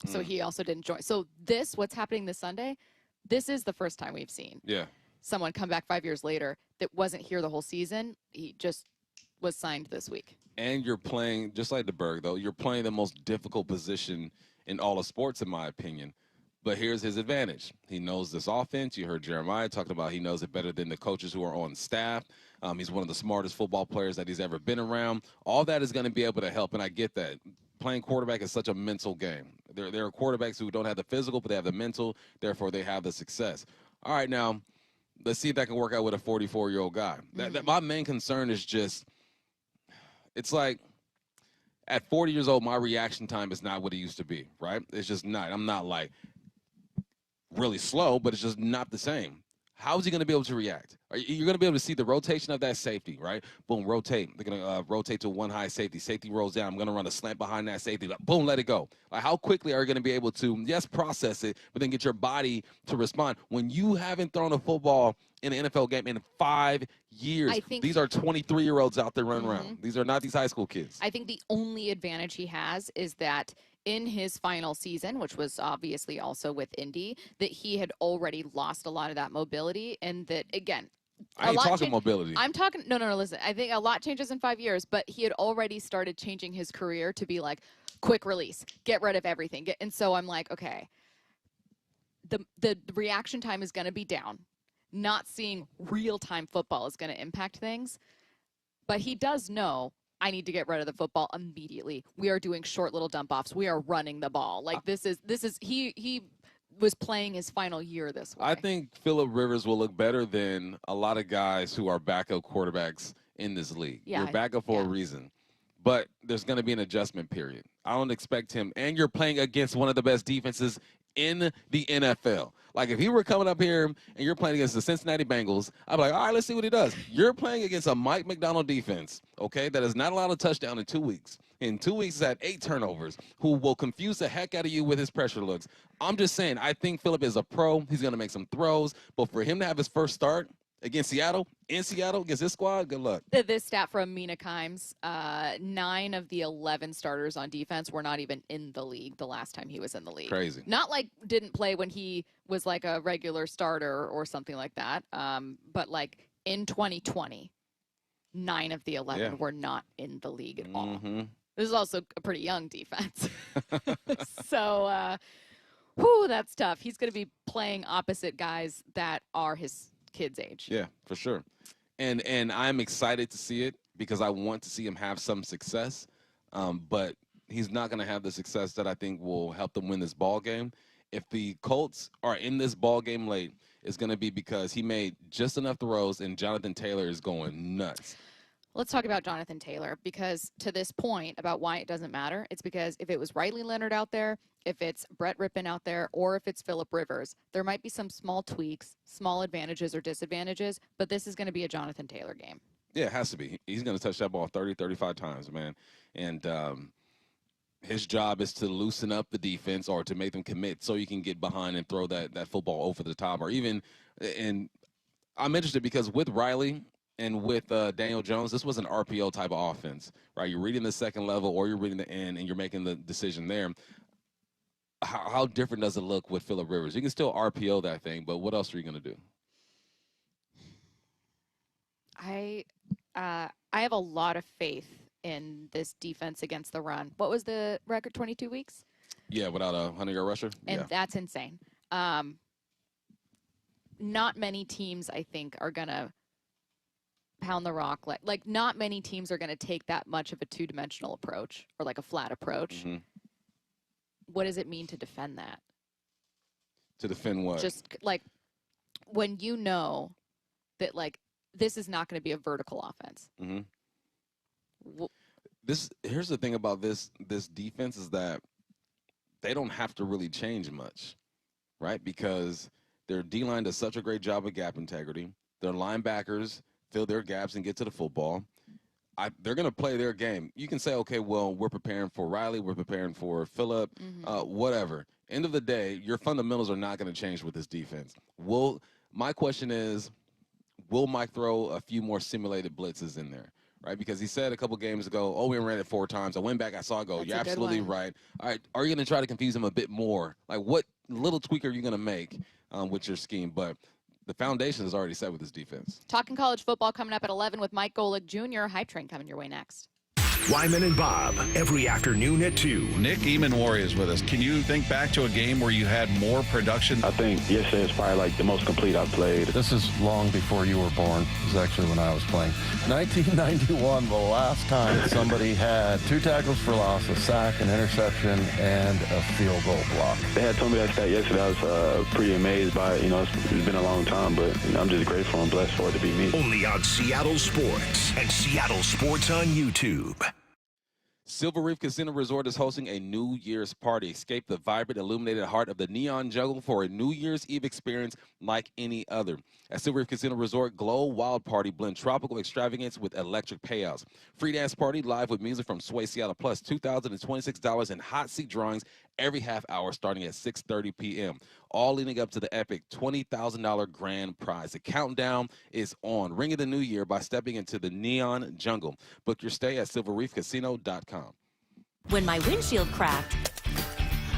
So he also didn't join. So what's happening this Sunday, this is the first time we've seen someone come back 5 years later that wasn't here the whole season. He just was signed this week. And you're playing, just like DeBerg, though, you're playing the most difficult position in all of sports, in my opinion. But here's his advantage. He knows this offense. You heard Jeremiah talking about he knows it better than the coaches who are on staff. He's one of the smartest football players that he's ever been around. All that is going to be able to help, and I get that. Playing quarterback is such a mental game. There are quarterbacks who don't have the physical, but they have the mental. Therefore, they have the success. All right, now, let's see if that can work out with a 44-year-old guy. My main concern is just, it's like, at 40 years old, my reaction time is not what it used to be, right? It's just not. I'm not, really slow, but it's just not the same. How is he going to be able to react? You're going to be able to see the rotation of that safety, right? Boom, rotate. They're going to rotate to one high safety. Safety rolls down. I'm going to run a slant behind that safety. Boom, let it go. Like, how quickly are you going to be able to, yes, process it, but then get your body to respond? When you haven't thrown a football in an NFL game in 5 years, these are 23-year-olds out there running around. These are not these high school kids. I think the only advantage he has is that in his final season, which was obviously also with Indy, that he had already lost a lot of that mobility, and that, again, I ain't talking mobility. I'm talking, no, listen, I think a lot changes in 5 years, but he had already started changing his career to be like, quick release, get rid of everything. And so I'm like, okay, the reaction time is going to be down. Not seeing real-time football is going to impact things, but he does know, I need to get rid of the football immediately. We are doing short little dump offs. We are running the ball. Like he was playing his final year this way. I think Phillip Rivers will look better than a lot of guys who are backup quarterbacks in this league. Yeah, you're backup for a reason, but there's going to be an adjustment period. I don't expect him, and you're playing against one of the best defenses in the NFL. Like, if he were coming up here and you're playing against the Cincinnati Bengals, I'd be like, all right, let's see what he does. You're playing against a Mike McDonald defense, okay, that has not allowed a touchdown in 2 weeks. In 2 weeks, he's had 8 turnovers, who will confuse the heck out of you with his pressure looks. I'm just saying, I think Phillip is a pro. He's going to make some throws. But for him to have his first start against Seattle, in Seattle, against this squad, good luck. This stat from Mina Kimes, 9 of the 11 starters on defense were not even in the league the last time he was in the league. Crazy. Not like didn't play when he was like a regular starter or something like that, but like in 2020, 9 of the 11 were not in the league at all. This is also a pretty young defense. So, that's tough. He's going to be playing opposite guys that are his kids' age. Yeah, for sure. And I'm excited to see it because I want to see him have some success. But he's not going to have the success that I think will help them win this ball game. If the Colts are in this ball game late, it's going to be because he made just enough throws and Jonathan Taylor is going nuts. Let's talk about Jonathan Taylor, because to this point about why it doesn't matter, it's because if it was Riley Leonard out there, if it's Brett Rippon out there, or if it's Phillip Rivers, there might be some small tweaks, small advantages or disadvantages, but this is going to be a Jonathan Taylor game. Yeah, it has to be. He's going to touch that ball 30, 35 times, man. And his job is to loosen up the defense or to make them commit so you can get behind and throw that football over the top. Or even, and I'm interested because with Riley and with Daniel Jones, this was an RPO type of offense, right? You're reading the second level or you're reading the end and you're making the decision there. How different does it look with Phillip Rivers? You can still RPO that thing, but what else are you going to do? I have a lot of faith in this defense against the run. What was the record, 22 weeks? Yeah, without a 100-yard rusher. And that's insane. Not many teams, I think, are going to pound the rock. Like not many teams are going to take that much of a two-dimensional approach or like a flat approach. What does it mean to defend that? To defend what? Just like when you know that like this is not going to be a vertical offense. Here's the thing about this defense is that they don't have to really change much, right? Because their D-line does such a great job of gap integrity. Their linebackers fill their gaps and get to the football. They're going to play their game. You can say, okay, well, we're preparing for Riley, we're preparing for Phillip, whatever. End of the day, your fundamentals are not going to change with this defense. My question is, will Mike throw a few more simulated blitzes in there, right? Because he said a couple games ago, oh, we ran it 4 times. I went back, I saw it go. That's You're absolutely right. All right, are you going to try to confuse him a bit more? Like, what little tweak are you going to make with your scheme? But the foundation is already set with this defense. Talking college football coming up at 11 with Mike Golic Jr. Hype Train coming your way next. Wyman and Bob, every afternoon at 2. Nick Eamon-Wari is with us. Can you think back to a game where you had more production? I think yesterday is probably like the most complete I've played. This is long before you were born. This is actually when I was playing. 1991, the last time somebody had 2 tackles for loss, a sack, an interception, and a field goal block. They had told me that stat yesterday. I was pretty amazed by it. You know, it's been a long time, but I'm just grateful and blessed for it to be me. Only on Seattle Sports and Seattle Sports on YouTube. Silver Reef Casino Resort is hosting a New Year's party. Escape the vibrant, illuminated heart of the neon jungle for a New Year's Eve experience like any other. At Silver Reef Casino Resort, Glow Wild Party blend tropical extravagance with electric payouts. Free dance party live with music from Sway Seattle Plus, $2,026 in hot seat drawings every half hour starting at 6:30 p.m. All leading up to the epic $20,000 grand prize. The countdown is on. Ring of the new year by stepping into the neon jungle. Book your stay at silverreefcasino.com. When my windshield cracked,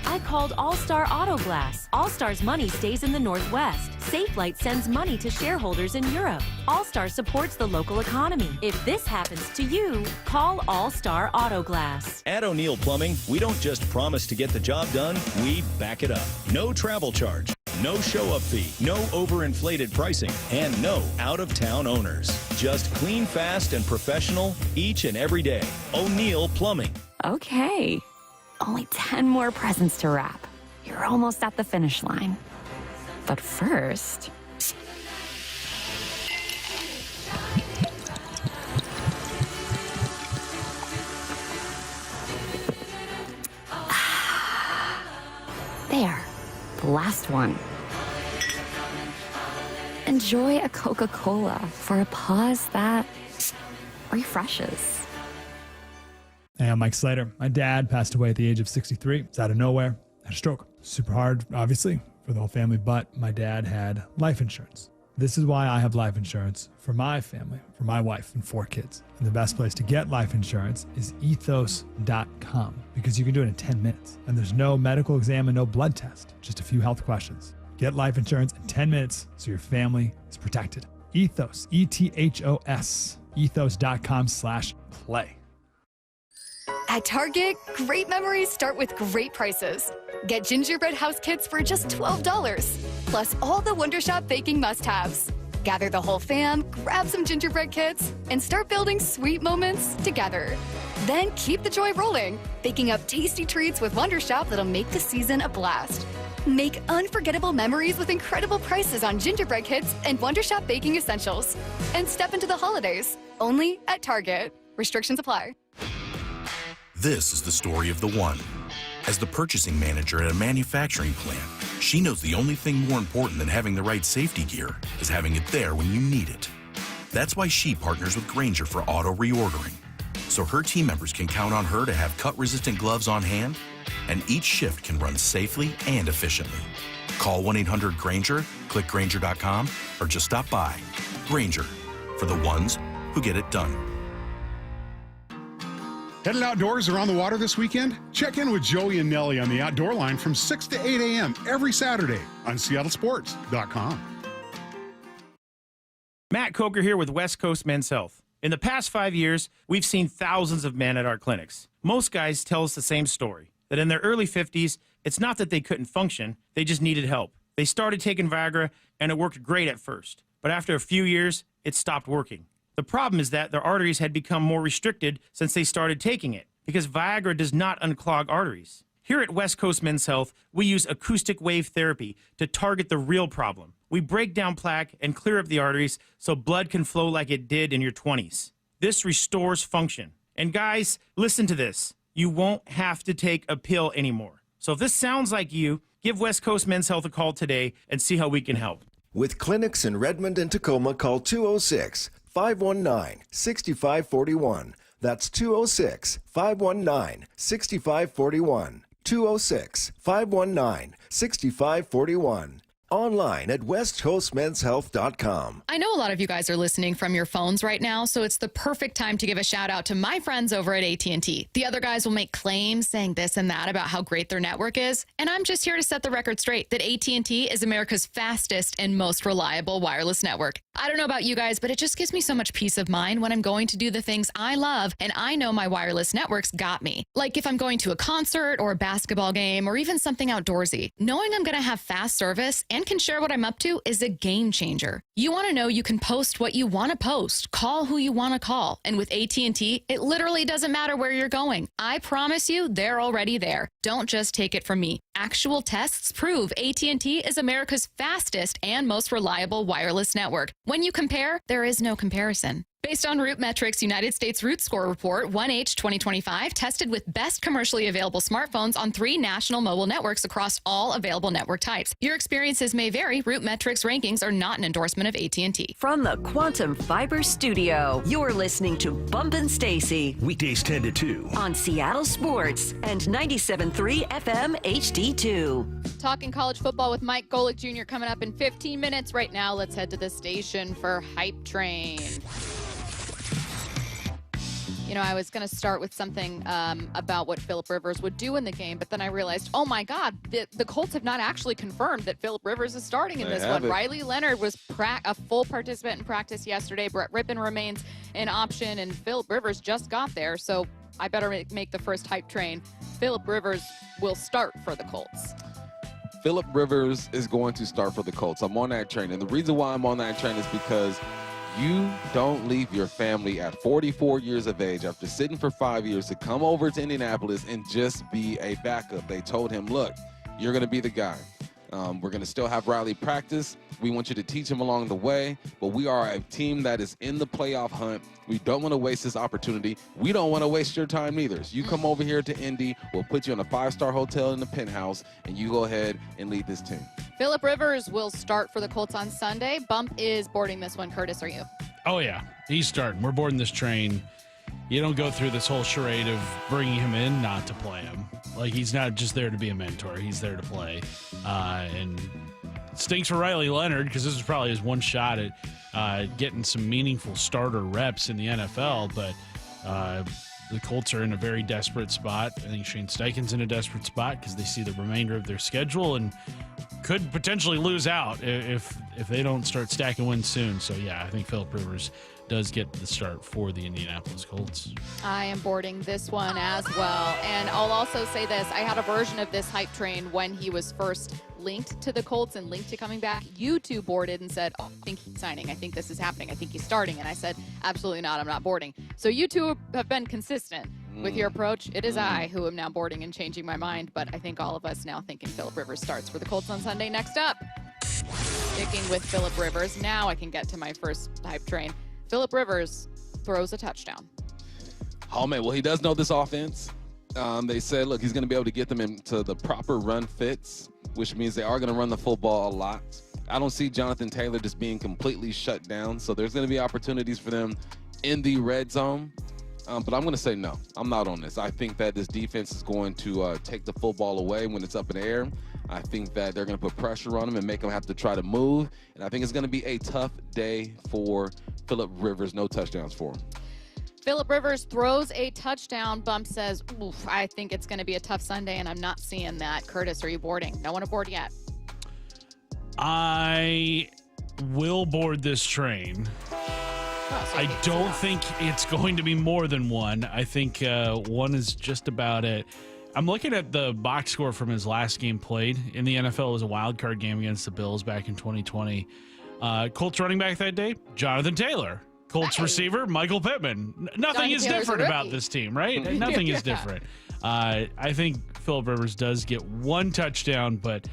I called All-Star Auto Glass. All-Star's money stays in the Northwest. SafeLight sends money to shareholders in Europe. All-Star supports the local economy. If this happens to you, call All-Star Auto Glass. At O'Neill Plumbing, we don't just promise to get the job done, we back it up. No travel charge, no show-up fee, no overinflated pricing, and no out-of-town owners. Just clean, fast, and professional each and every day. O'Neill Plumbing. Okay. Only 10 more presents to wrap. You're almost at the finish line. But first... There. The last one. Enjoy a Coca-Cola for a pause that refreshes. Hey, I'm Mike Slater. My dad passed away at the age of 63. It's out of nowhere. Had a stroke. Super hard, obviously, for the whole family, but my dad had life insurance. This is why I have life insurance for my family, for my wife and 4 kids. And the best place to get life insurance is ethos.com because you can do it in 10 minutes. And there's no medical exam and no blood test, just a few health questions. Get life insurance in 10 minutes so your family is protected. Ethos, E-T-H-O-S, ethos.com/play. At Target, great memories start with great prices. Get gingerbread house kits for just $12, plus all the Wondershop baking must-haves. Gather the whole fam, grab some gingerbread kits, and start building sweet moments together. Then keep the joy rolling, baking up tasty treats with Wondershop that'll make the season a blast. Make unforgettable memories with incredible prices on gingerbread kits and Wondershop baking essentials. And step into the holidays, only at Target. Restrictions apply. This is the story of the one. As the purchasing manager at a manufacturing plant, she knows the only thing more important than having the right safety gear is having it there when you need it. That's why she partners with Grainger for auto reordering, so her team members can count on her to have cut-resistant gloves on hand, and each shift can run safely and efficiently. Call 1-800-GRAINGER, click Grainger.com, or just stop by. Grainger, for the ones who get it done. Headed outdoors or on the water this weekend? Check in with Joey and Nelly on the Outdoor Line from 6 to 8 a.m. every Saturday on SeattleSports.com. Matt Coker here with West Coast Men's Health. In the past 5 years, we've seen thousands of men at our clinics. Most guys tell us the same story, that in their early 50s, it's not that they couldn't function, they just needed help. They started taking Viagra, and it worked great at first. But after a few years, it stopped working. The problem is that their arteries had become more restricted since they started taking it, because Viagra does not unclog arteries. Here at West Coast Men's Health, we use acoustic wave therapy to target the real problem. We break down plaque and clear up the arteries so blood can flow like it did in your 20s. This restores function. And guys, listen to this. You won't have to take a pill anymore. So if this sounds like you, give West Coast Men's Health a call today and see how we can help. With clinics in Redmond and Tacoma, call 206-519-6541. That's 206-519-6541. 206-519-6541. Online at westcoastmenshealth.com. I know a lot of you guys are listening from your phones right now, so it's the perfect time to give a shout out to my friends over at AT&T. The other guys will make claims saying this and that about how great their network is, and I'm just here to set the record straight that AT&T is America's fastest and most reliable wireless network. I don't know about you guys, but it just gives me so much peace of mind when I'm going to do the things I love, and I know my wireless network's got me. Like if I'm going to a concert or a basketball game or even something outdoorsy, knowing I'm going to have fast service and can share what I'm up to is a game changer. You want to know you can post what you want to post, call who you want to call. And with AT&T, it literally doesn't matter where you're going. I promise you, they're already there. Don't just take it from me. Actual tests prove AT&T is America's fastest and most reliable wireless network. When you compare, there is no comparison. Based on Root Metrics' United States Root Score Report, 1H 2025 tested with best commercially available smartphones on 3 national mobile networks across all available network types. Your experiences may vary. Root Metrics rankings are not an endorsement of AT&T. From the Quantum Fiber Studio, you're listening to Bumpin' Stacy. Weekdays 10 to 2. On Seattle Sports and 97.3 FM HD2. Talking college football with Mike Golic Jr. coming up in 15 minutes. Right now, let's head to the station for Hype Train. You know, I was going to start with something about what Phillip Rivers would do in the game, but then I realized, oh my God, the Colts have not actually confirmed that Phillip Rivers is starting in this one. Riley Leonard was a full participant in practice yesterday. Brett Rippon remains an option, and Phillip Rivers just got there, so I better make the first hype train. Phillip Rivers will start for the Colts. Phillip Rivers is going to start for the Colts. I'm on that train, and the reason why I'm on that train is because you don't leave your family at 44 years of age after sitting for 5 years to come over to Indianapolis and just be a backup. They told him, look, you're going to be the guy. We're going to still have Riley practice. We want you to teach him along the way, but we are a team that is in the playoff hunt. We don't want to waste this opportunity. We don't want to waste your time either. So you come over here to Indy, we'll put you in a 5-star hotel in the penthouse, and you go ahead and lead this team. Phillip Rivers will start for the Colts on Sunday. Bump is boarding this one. Curtis, are you? Oh, yeah. He's starting. We're boarding this train. You don't go through this whole charade of bringing him in not to play him. Like, he's not just there to be a mentor. He's there to play. And it stinks for Riley Leonard because this is probably his one shot at getting some meaningful starter reps in the NFL. But the Colts are in a very desperate spot. I think Shane Steichen's in a desperate spot because they see the remainder of their schedule and could potentially lose out if they don't start stacking wins soon. So, yeah, I think Phillip Rivers does get the start for the Indianapolis Colts. I am boarding this one as well. And I'll also say this. I had a version of this hype train when he was first linked to the Colts and linked to coming back. You two boarded and said, oh, I think he's signing. I think this is happening. I think he's starting. And I said, absolutely not. I'm not boarding. So you two have been consistent with your approach. It is I who am now boarding and changing my mind. But I think all of us now thinking Phillip Rivers starts for the Colts on Sunday. Next up, sticking with Phillip Rivers. Now I can get to my first hype train. Phillip Rivers throws a touchdown. Oh, man. Well, he does know this offense. They said, look, he's going to be able to get them into the proper run fits, which means they are going to run the football a lot. I don't see Jonathan Taylor just being completely shut down, so there's going to be opportunities for them in the red zone. But I'm going to say no. I'm not on this. I think that this defense is going to take the football away when it's up in the air. I think that they're going to put pressure on him and make him have to try to move. And I think it's going to be a tough day for Phillip Rivers. No touchdowns for him. Phillip Rivers throws a touchdown. Bump says, oof, I think it's going to be a tough Sunday, and I'm not seeing that. Curtis, are you boarding? No one aboard yet. I will board this train. I don't think it's going to be more than one. I think one is just about it. I'm looking at the box score from his last game played in the NFL. It was a wild card game against the Bills back in 2020. Colts running back that day, Jonathan Taylor. Colts receiver, Michael Pittman. Nothing is different about this team, right? Nothing is different. I think Phillip Rivers does get one touchdown, but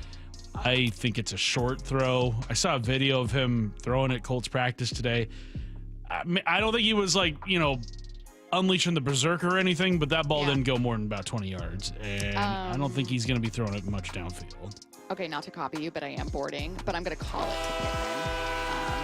I think it's a short throw. I saw a video of him throwing at Colts practice today. I don't think he was unleashing the berserker or anything, but that ball didn't go more than about 20 yards. And I don't think he's going to be throwing it much downfield. Okay, not to copy you, but I am boarding. But I'm going to call it to Pittman.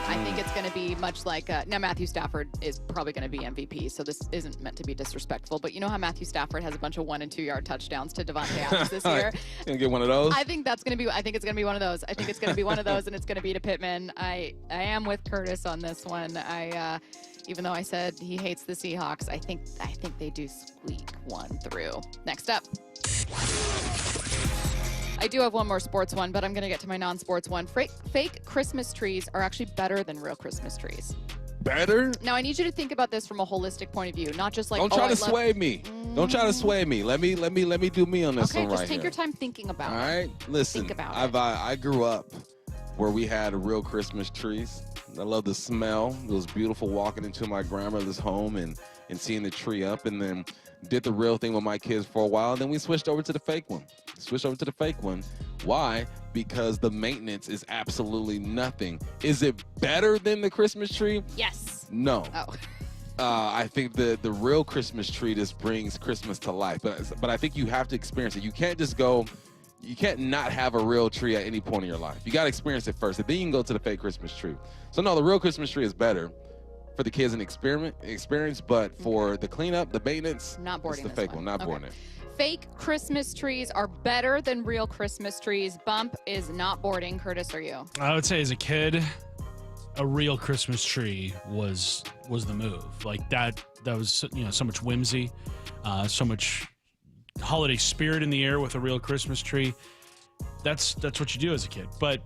I think it's going to be much like now Matthew Stafford is probably going to be MVP, so this isn't meant to be disrespectful. But you know how Matthew Stafford has a bunch of 1- and 2-yard touchdowns to Devontae Adams this year? Gonna get one of those? I think it's going to be one of those. I think it's going to be one of those, and it's going to be to Pittman. I am with Curtis on this one. Even though I said he hates the Seahawks, I think they do squeak one through. Next up. I do have one more sports one, but I'm going to get to my non-sports one. Fake Christmas trees are actually better than real Christmas trees. Better? Now, I need you to think about this from a holistic point of view, not just like, Don't try to sway me. Don't try to sway me. Let me do me on this one right here. Okay, just take your time thinking about it. All right? Listen, think about I grew up where we had real Christmas trees. I love the smell. It was beautiful walking into my grandmother's home and seeing the tree up, and then did the real thing with my kids for a while. Then we switched over to the fake one. Why? Because the maintenance is absolutely nothing. Is it better than the Christmas tree? Yes. No. Oh. I think the real Christmas tree just brings Christmas to life. But I think you have to experience it. You can't just go, you can't not have a real tree at any point in your life. You got to experience it first, and then you can go to the fake Christmas tree. So no, the real Christmas tree is better for the kids and experience, but for the cleanup, the maintenance, not boarding it's the fake one. Not boarding it. Fake Christmas trees are better than real Christmas trees. Bump is not boarding. Curtis, are you? I would say as a kid, a real Christmas tree was the move. Like that was, you know, so much whimsy, so much holiday spirit in the air with a real Christmas tree. That's what you do as a kid. But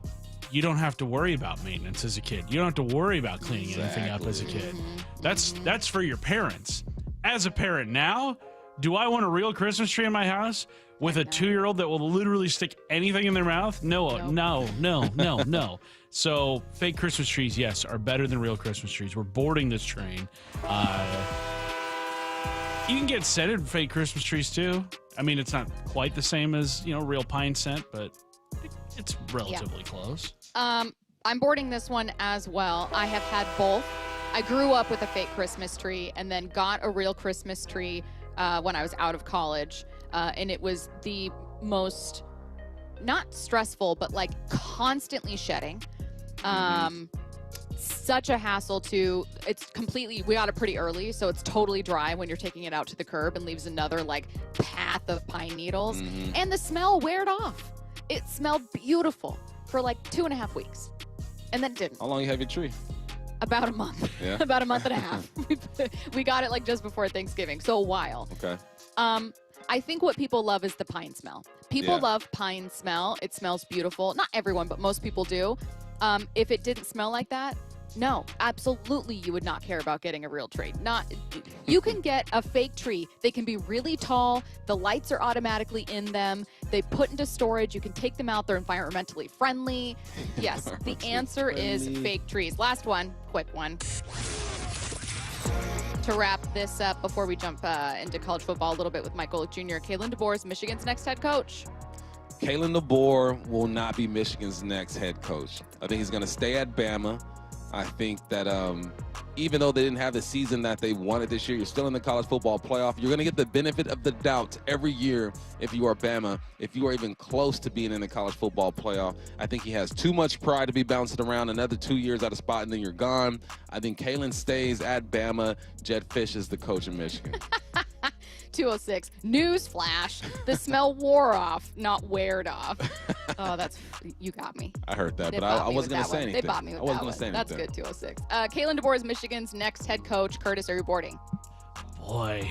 you don't have to worry about maintenance as a kid. You don't have to worry about cleaning anything up as a kid. That's for your parents. As a parent now, do I want a real Christmas tree in my house with a 2-year-old that will literally stick anything in their mouth? No. So fake Christmas trees, yes, are better than real Christmas trees. We're boarding this train. You can get scented fake Christmas trees too. I mean, it's not quite the same as, you know, real pine scent, but it's relatively close. I'm boarding this one as well. I have had both. I grew up with a fake Christmas tree and then got a real Christmas tree when I was out of college. And it was the most, not stressful, but like constantly shedding. Such a hassle to, it's completely, we got it pretty early, so it's totally dry when you're taking it out to the curb and leaves another like path of pine needles. And the smell weared off. It smelled beautiful for like 2.5 weeks. And then it didn't. How long you have your tree? About a month. Yeah. About a month and a half. We got it like just before Thanksgiving, so a while. Okay. I think what people love is the pine smell. People love pine smell. It smells beautiful. Not everyone, but most people do. If it didn't smell like that, no, absolutely you would not care about getting a real tree. You can get a fake tree. They can be really tall. The lights are automatically in them. They put into storage. You can take them out. They're environmentally friendly. Yes, the answer is fake trees. Last one, quick one. To wrap this up before we jump into college football a little bit with Mike Golic Jr., Kalen DeBoer is Michigan's next head coach. Kalen DeBoer will not be Michigan's next head coach. I think he's going to stay at Bama. I think that even though they didn't have the season that they wanted this year, you're still in the college football playoff. You're going to get the benefit of the doubt every year if you are Bama, if you are even close to being in the college football playoff. I think he has too much pride to be bouncing around another 2 years at a spot and then you're gone. I think Kalen stays at Bama. Jedd Fisch is the coach in Michigan. 206. News flash. The smell wore off, not weared off. Oh, you got me. I heard that, but I wasn't going to say anything. They bought me with that one. That's good, 206. Kalen DeBoer is Michigan's next head coach. Curtis, are you boarding? Boy,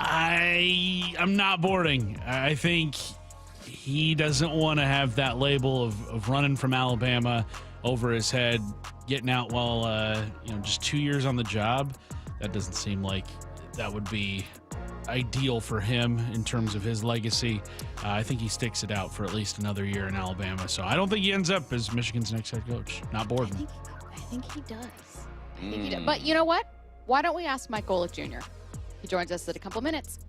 I'm not boarding. I think he doesn't want to have that label of running from Alabama over his head, getting out while, just 2 years on the job. That doesn't seem like that would be ideal for him in terms of his legacy. I think he sticks it out for at least another year in Alabama. So I don't think he ends up as Michigan's next head coach. Not boarding. I think he does. But you know what? Why don't we ask Mike Golic Jr.? He joins us in a couple minutes.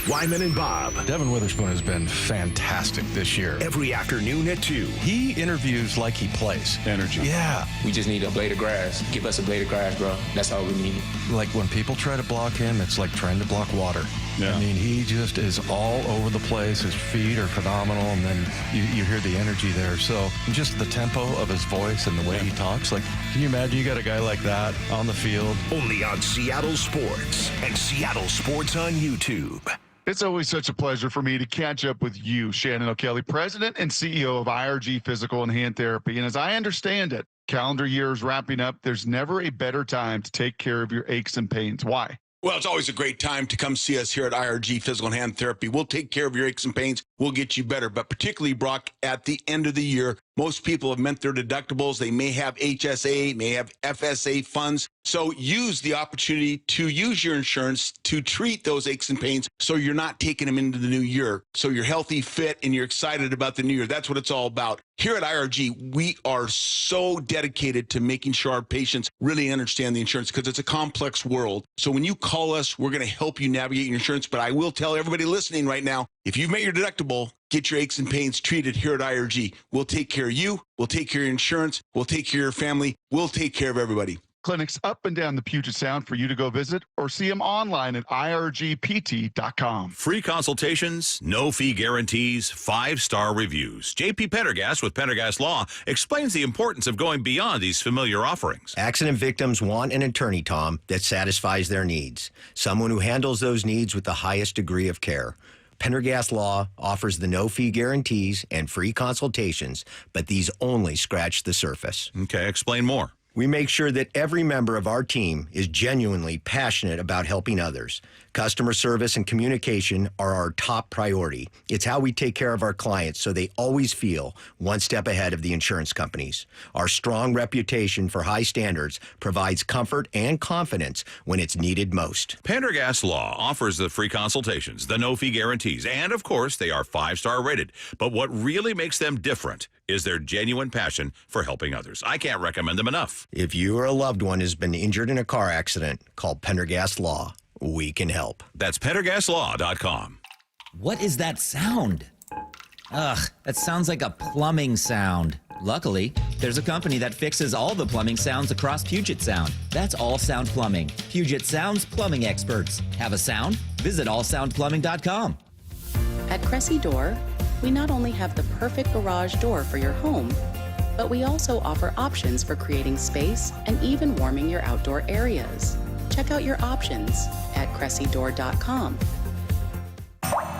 Wyman and Bob. Devin Witherspoon has been fantastic this year. Every afternoon at 2. He interviews like he plays. Energy. Yeah. We just need a blade of grass. Give us a blade of grass, bro. That's all we need. Like when people try to block him, it's like trying to block water. Yeah. I mean, he just is all over the place. His feet are phenomenal, and then you hear the energy there. So just the tempo of his voice and the way he talks, like, can you imagine you got a guy like that on the field? Only on Seattle Sports and Seattle Sports on YouTube. It's always such a pleasure for me to catch up with you, Shannon O'Kelly, President and CEO of IRG Physical and Hand Therapy. And as I understand it, calendar year is wrapping up. There's never a better time to take care of your aches and pains. Why? Well, it's always a great time to come see us here at IRG Physical and Hand Therapy. We'll take care of your aches and pains will get you better. But particularly, Brock, at the end of the year, most people have met their deductibles. They may have HSA, may have FSA funds. So use the opportunity to use your insurance to treat those aches and pains so you're not taking them into the new year. So you're healthy, fit, and you're excited about the new year. That's what it's all about. Here at IRG, we are so dedicated to making sure our patients really understand the insurance because it's a complex world. So when you call us, we're going to help you navigate your insurance. But I will tell everybody listening right now, if you've met your deductible, get your aches and pains treated here at IRG. We'll take care of you. We'll take care of your insurance. We'll take care of your family. We'll take care of everybody. Clinics up and down the Puget Sound for you to go visit or see them online at irgpt.com. Free consultations, no fee guarantees, 5-star reviews. JP Pendergast with Pendergast Law explains the importance of going beyond these familiar offerings. Accident victims want an attorney, Tom, that satisfies their needs. Someone who handles those needs with the highest degree of care. Pendergast Law offers the no-fee guarantees and free consultations, but these only scratch the surface. Okay, explain more. We make sure that every member of our team is genuinely passionate about helping others. Customer service and communication are our top priority. It's how we take care of our clients so they always feel one step ahead of the insurance companies. Our strong reputation for high standards provides comfort and confidence when it's needed most. Pendergast Law offers the free consultations, the no-fee guarantees, and of course, they are 5-star rated. But what really makes them different is their genuine passion for helping others. I can't recommend them enough. If you or a loved one has been injured in a car accident, call Pendergast Law. We can help. That's PendergastLaw.com. What is that sound? Ugh, that sounds like a plumbing sound. Luckily, there's a company that fixes all the plumbing sounds across Puget Sound. That's All Sound Plumbing. Puget Sound's plumbing experts. Have a sound? Visit allsoundplumbing.com. At Cressy Door, we not only have the perfect garage door for your home, but we also offer options for creating space and even warming your outdoor areas. Check out your options at cressydoor.com.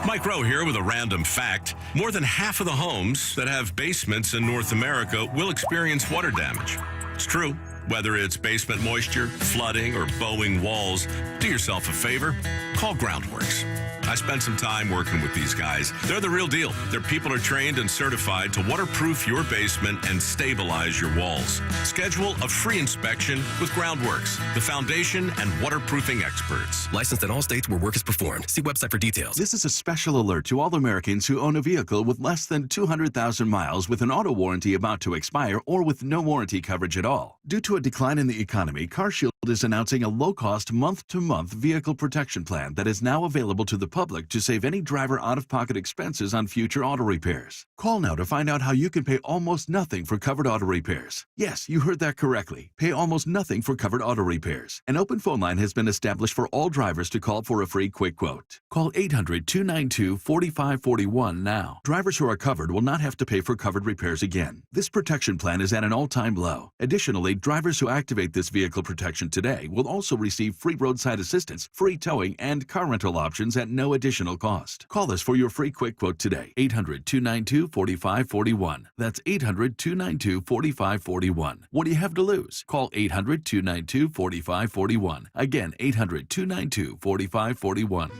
Mike Rowe here with a random fact. More than half of the homes that have basements in North America will experience water damage. It's true. Whether it's basement moisture, flooding, or bowing walls, do yourself a favor. Call Groundworks. I spent some time working with these guys. They're the real deal. Their people are trained and certified to waterproof your basement and stabilize your walls. Schedule a free inspection with Groundworks, the foundation and waterproofing experts. Licensed in all states where work is performed. See website for details. This is a special alert to all Americans who own a vehicle with less than 200,000 miles with an auto warranty about to expire or with no warranty coverage at all. Due to a decline in the economy, CarShield is announcing a low-cost month-to-month vehicle protection plan that is now available to the public to save any driver out-of-pocket expenses on future auto repairs. Call now to find out how you can pay almost nothing for covered auto repairs. Yes, you heard that correctly. Pay almost nothing for covered auto repairs. An open phone line has been established for all drivers to call for a free quick quote. Call 800-292-4541 now. Drivers who are covered will not have to pay for covered repairs again. This protection plan is at an all-time low. Additionally, drivers who activate this vehicle protection today will also receive free roadside assistance, free towing, and car rental options at no additional cost. Call us for your free quick quote today. 800-292-4541. That's 800-292-4541. What do you have to lose? Call 800-292-4541. Again, 800-292-4541.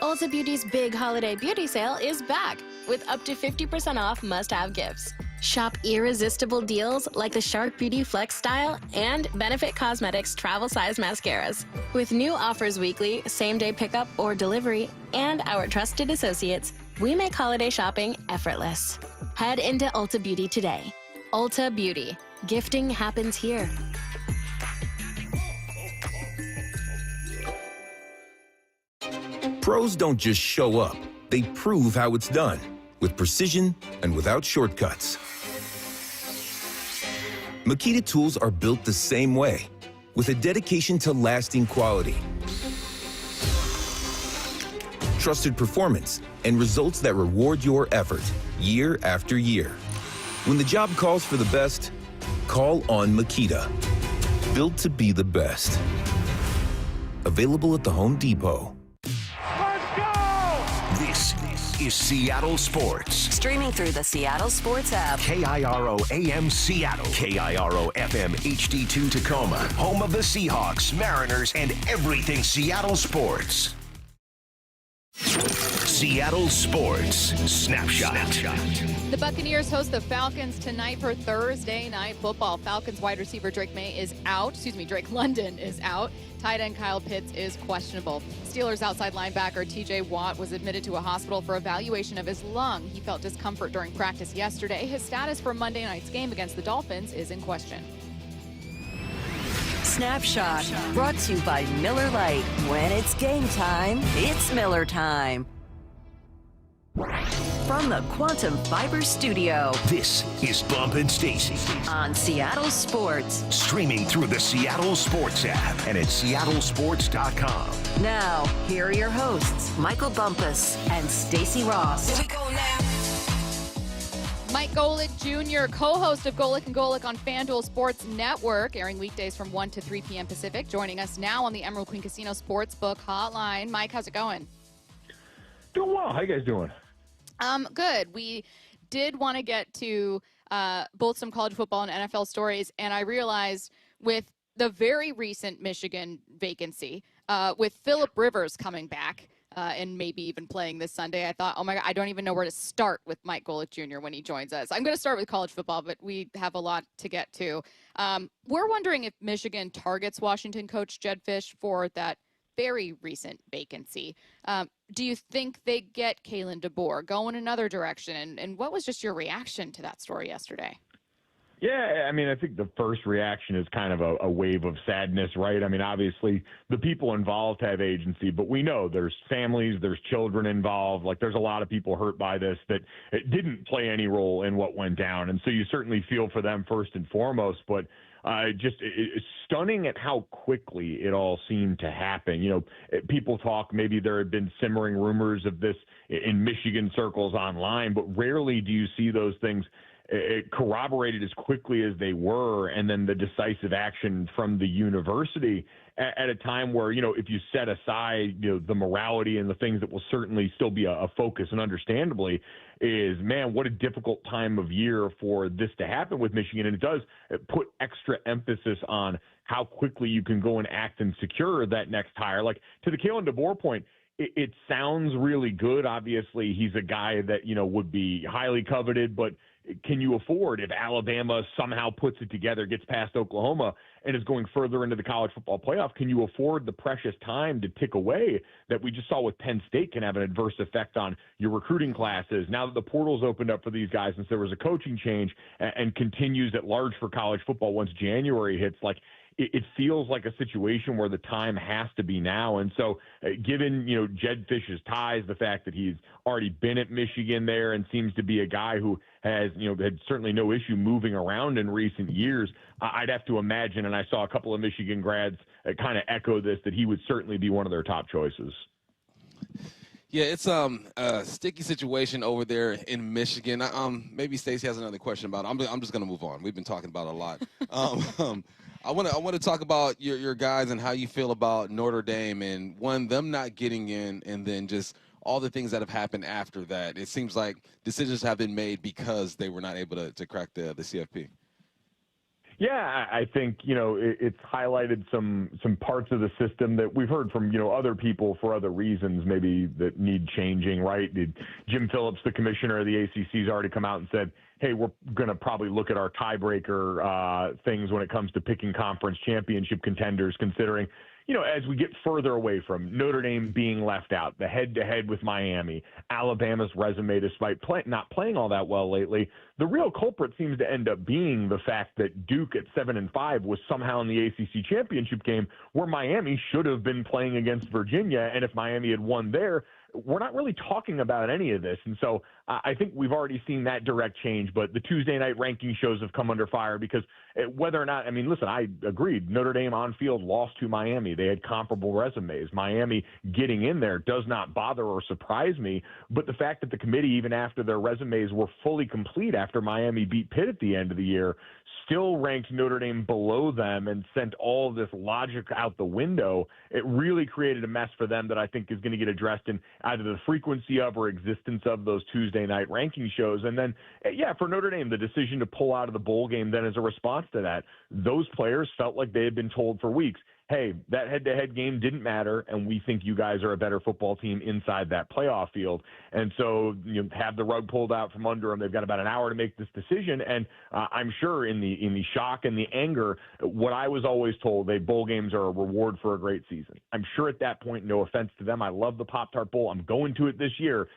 Ulta Beauty's big holiday beauty sale is back with up to 50% off must-have gifts. Shop irresistible deals like the Shark Beauty Flex Style and Benefit Cosmetics travel size mascaras. With new offers weekly, same-day pickup or delivery, and our trusted associates, we make holiday shopping effortless. Head into Ulta Beauty today. Ulta Beauty. Gifting happens here. Pros don't just show up, they prove how it's done, with precision and without shortcuts. Makita tools are built the same way, with a dedication to lasting quality, trusted performance, and results that reward your effort year after year. When the job calls for the best, call on Makita. Built to be the best. Available at the Home Depot. This is Seattle Sports. Streaming through the Seattle Sports app. KIRO AM Seattle. KIRO FM HD2 Tacoma. Home of the Seahawks, Mariners, and everything Seattle sports. Seattle Sports Snapshot. The Buccaneers host the Falcons tonight for Thursday night football. Falcons wide receiver Drake London is out. Tight end Kyle Pitts is questionable. Steelers outside linebacker TJ Watt was admitted to a hospital for evaluation of his lung. He felt discomfort during practice yesterday. His status for Monday night's game against the Dolphins is in question. Snapshot, brought to you by Miller Lite. When it's game time, it's Miller time. From the Quantum Fiber Studio, this is Bump and Stacy on Seattle Sports. Streaming through the Seattle Sports app and at seattlesports.com. Now, here are your hosts, Michael Bumpus and Stacy Ross. Here we go now. Mike Golic Jr., co-host of Golic and Golic on FanDuel Sports Network, airing weekdays from 1 to 3 p.m. Pacific, joining us now on the Emerald Queen Casino Sportsbook Hotline. Mike, how's it going? Doing well. How you guys doing? Good. We did want to get to both some college football and NFL stories, and I realized with the very recent Michigan vacancy, with Phillip Rivers coming back and maybe even playing this Sunday, I thought, oh my God, I don't even know where to start with Mike Golic Jr. when he joins us. I'm going to start with college football, but we have a lot to get to. We're wondering if Michigan targets Washington coach Jedd Fisch for that very recent vacancy. Do you think they get Kalen DeBoer, go in another direction? And what was just your reaction to that story yesterday? Yeah, I mean, I think the first reaction is kind of a wave of sadness, right? I mean, obviously, the people involved have agency, but we know there's families, there's children involved. Like, there's a lot of people hurt by this that it didn't play any role in what went down. And so you certainly feel for them first and foremost, but it's stunning at how quickly it all seemed to happen. You know, people talk, maybe there had been simmering rumors of this in Michigan circles online, but rarely do you see those things corroborated as quickly as they were, and then the decisive action from the university at a time where, you know, if you set aside, you know, the morality and the things that will certainly still be a focus, and understandably, is, man, what a difficult time of year for this to happen with Michigan. And it does put extra emphasis on how quickly you can go and act and secure that next hire. Like, to the Kalen DeBoer point, it sounds really good. Obviously, he's a guy that, you know, would be highly coveted, but can you afford, if Alabama somehow puts it together, gets past Oklahoma, and is going further into the college football playoff, can you afford the precious time to tick away that we just saw with Penn State can have an adverse effect on your recruiting classes? Now that the portal's opened up for these guys since there was a coaching change and continues at large for college football once January hits, like, it feels like a situation where the time has to be now. And so given, you know, Jedd Fisch's ties, the fact that he's already been at Michigan there and seems to be a guy who has, you know, had certainly no issue moving around in recent years, I'd have to imagine, and I saw a couple of Michigan grads kind of echo this, that he would certainly be one of their top choices. Yeah, it's a sticky situation over there in Michigan. Maybe Stacy has another question about it. I'm just going to move on. We've been talking about it a lot. I want to talk about your guys and how you feel about Notre Dame and, one, them not getting in, and then just all the things that have happened after that. It seems like decisions have been made because they were not able to crack the CFP. Yeah, I think, you know, it's highlighted some parts of the system that we've heard from, you know, other people for other reasons maybe that need changing, right? Jim Phillips, the commissioner of the ACC, has already come out and said, hey, we're going to probably look at our tiebreaker things when it comes to picking conference championship contenders, considering, you know, as we get further away from Notre Dame being left out, the head-to-head with Miami, Alabama's resume, despite not playing all that well lately, the real culprit seems to end up being the fact that Duke at 7-5 was somehow in the ACC championship game where Miami should have been playing against Virginia, and if Miami had won there, we're not really talking about any of this. And so I think we've already seen that direct change, but the Tuesday night ranking shows have come under fire because whether or not, I mean, listen, I agreed. Notre Dame on field lost to Miami. They had comparable resumes. Miami getting in there does not bother or surprise me, but the fact that the committee, even after their resumes were fully complete after Miami beat Pitt at the end of the year, still ranked Notre Dame below them and sent all of this logic out the window, it really created a mess for them that I think is going to get addressed in either the frequency of or existence of those Tuesday night ranking shows. And then, yeah, for Notre Dame, the decision to pull out of the bowl game then as a response to that, those players felt like they had been told for weeks, hey, that head-to-head game didn't matter, and we think you guys are a better football team inside that playoff field. And so have the rug pulled out from under them. They've got about an hour to make this decision, and I'm sure in the shock and the anger, what I was always told, bowl games are a reward for a great season. I'm sure at that point, no offense to them, I love the Pop-Tart Bowl. I'm going to it this year,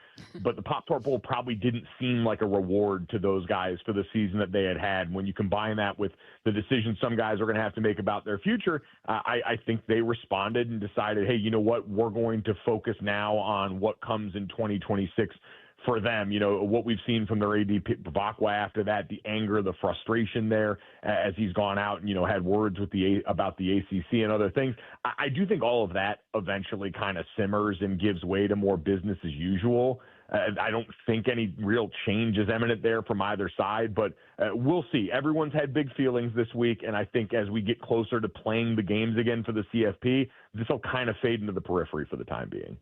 but the Pop-Tart Bowl probably didn't seem like a reward to those guys for the season that they had. When you combine that with the decisions some guys are going to have to make about their future, I think they responded and decided, hey, you know what? We're going to focus now on what comes in 2026 for them. What we've seen from their AD Bavakwa after that, the anger, the frustration there as he's gone out and, had words with about the ACC and other things. I do think all of that eventually kind of simmers and gives way to more business as usual. I don't think any real change is imminent there from either side, but we'll see. Everyone's had big feelings this week, and I think as we get closer to playing the games again for the CFP, this will kind of fade into the periphery for the time being.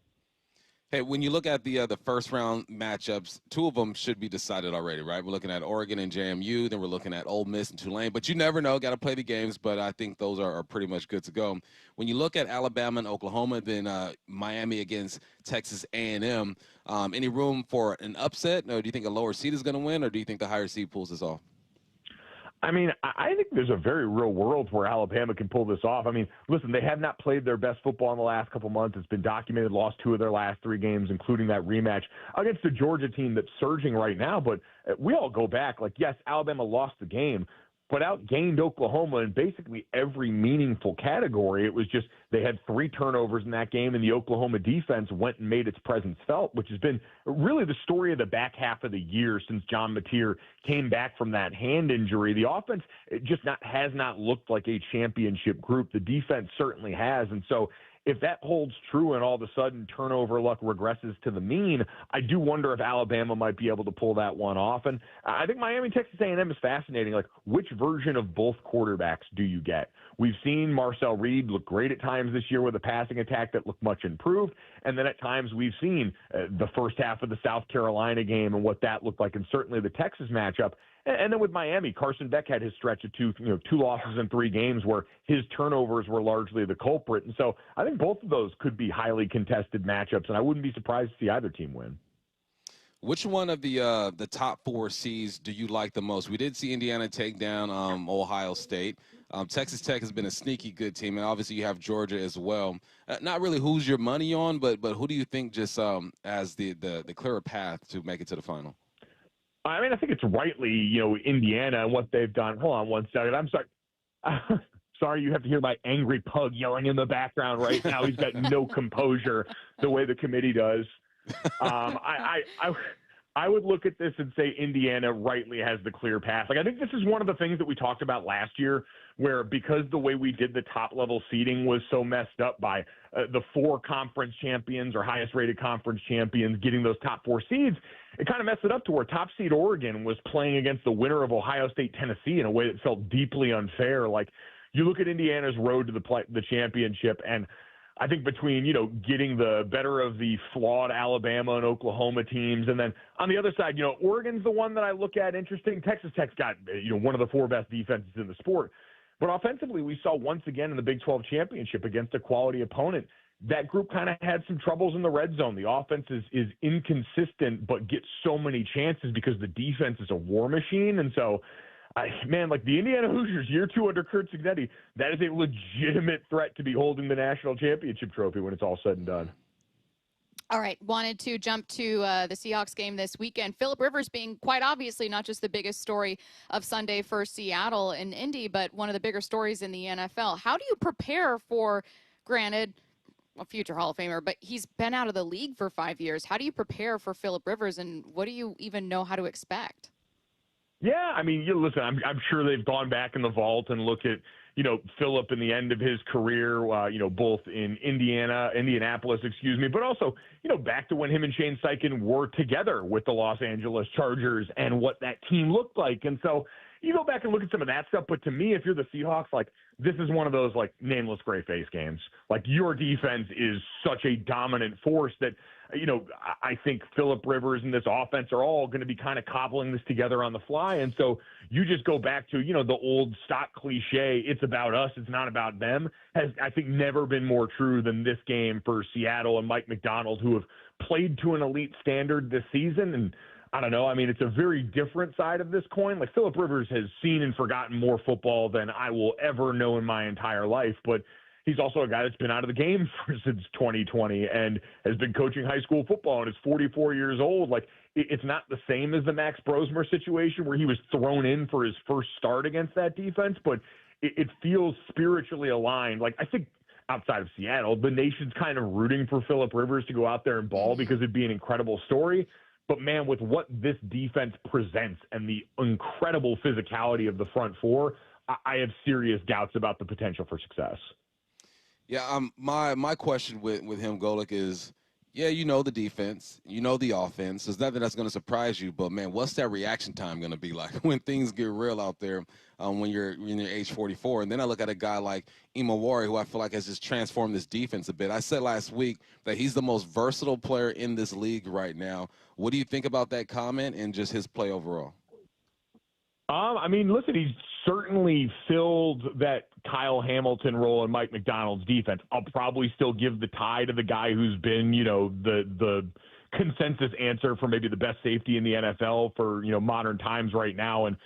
Hey, when you look at the first round matchups, two of them should be decided already, right? We're looking at Oregon and JMU, then we're looking at Ole Miss and Tulane. But you never know, got to play the games, but I think those are pretty much good to go. When you look at Alabama and Oklahoma, then Miami against Texas A&M, any room for an upset? Or do you think a lower seed is going to win, or do you think the higher seed pulls this off? I mean, I think there's a very real world where Alabama can pull this off. I mean, listen, they have not played their best football in the last couple months. It's been documented, lost 2 of their last 3 games, including that rematch against the Georgia team that's surging right now. But we all go back, yes, Alabama lost the game, but outgained Oklahoma in basically every meaningful category. It was just they had 3 turnovers in that game, and the Oklahoma defense went and made its presence felt, which has been really the story of the back half of the year since John Mateer came back from that hand injury. The offense has not looked like a championship group. The defense certainly has, and so if that holds true and all of a sudden turnover luck regresses to the mean, I do wonder if Alabama might be able to pull that one off. And I think Miami, Texas A&M is fascinating. Which version of both quarterbacks do you get? We've seen Marcel Reed look great at times this year with a passing attack that looked much improved. And then at times we've seen the first half of the South Carolina game and what that looked like, and certainly the Texas matchup. And then with Miami, Carson Beck had his stretch of 2 losses in 3 games where his turnovers were largely the culprit. And so I think both of those could be highly contested matchups, and I wouldn't be surprised to see either team win. Which one of the top 4 seeds do you like the most? We did see Indiana take down Ohio State. Texas Tech has been a sneaky good team, and obviously you have Georgia as well. Not really who's your money on, but who do you think just as the clearer path to make it to the final? I mean, I think it's rightly, Indiana and what they've done. Hold on one second. I'm sorry. Sorry, you have to hear my angry pug yelling in the background right now. He's got no composure the way the committee does. I would look at this and say Indiana rightly has the clear path. I think this is one of the things that we talked about last year, where because the way we did the top-level seeding was so messed up by the 4 conference champions or highest-rated conference champions getting those top 4 seeds, it kind of messed it up to where top seed Oregon was playing against the winner of Ohio State, Tennessee in a way that felt deeply unfair. You look at Indiana's road to the championship, and I think between, getting the better of the flawed Alabama and Oklahoma teams, and then on the other side, Oregon's the one that I look at interesting. Texas Tech's got, one of the 4 best defenses in the sport. But offensively, we saw once again in the Big 12 championship against a quality opponent, that group kind of had some troubles in the red zone. The offense is inconsistent, but gets so many chances because the defense is a war machine. And so, the Indiana Hoosiers, year 2 under Kurt Cignetti, that is a legitimate threat to be holding the national championship trophy when it's all said and done. All right, wanted to jump to the Seahawks game this weekend. Phillip Rivers being quite obviously not just the biggest story of Sunday for Seattle and Indy, but one of the bigger stories in the NFL. How do you prepare for, granted, a future Hall of Famer, but he's been out of the league for 5 years. How do you prepare for Phillip Rivers, and what do you even know how to expect? Yeah, I mean, listen, I'm sure they've gone back in the vault and looked at, Phillip in the end of his career, both in Indianapolis, but also, back to when him and Shane Steichen were together with the Los Angeles Chargers and what that team looked like. And so you go back and look at some of that stuff. But to me, if you're the Seahawks, this is one of those, nameless gray face games. Your defense is such a dominant force that I think Phillip Rivers and this offense are all going to be kind of cobbling this together on the fly. And so you just go back to, the old stock cliche, it's about us, it's not about them, has, I think, never been more true than this game for Seattle and Mike McDonald, who have played to an elite standard this season. And I don't know, it's a very different side of this coin. Like, Phillip Rivers has seen and forgotten more football than I will ever know in my entire life, but he's also a guy that's been out of the game since 2020 and has been coaching high school football and is 44 years old. Like, it's not the same as the Max Brosmer situation where he was thrown in for his first start against that defense, but it feels spiritually aligned. Like, I think outside of Seattle, the nation's kind of rooting for Phillip Rivers to go out there and ball because it'd be an incredible story. But, man, with what this defense presents and the incredible physicality of the front four, I have serious doubts about the potential for success. Yeah, my question with him, Golic, is, the defense, the offense. There's nothing that's going to surprise you, but, man, what's that reaction time going to be like when things get real out there when you're in your age 44? And then I look at a guy like Imawari, who I feel like has just transformed this defense a bit. I said last week that he's the most versatile player in this league right now. What do you think about that comment and just his play overall? Listen, he's certainly filled that Kyle Hamilton role in Mike McDonald's defense. I'll probably still give the tie to the guy who's been, the consensus answer for maybe the best safety in the NFL for, modern times right now. And,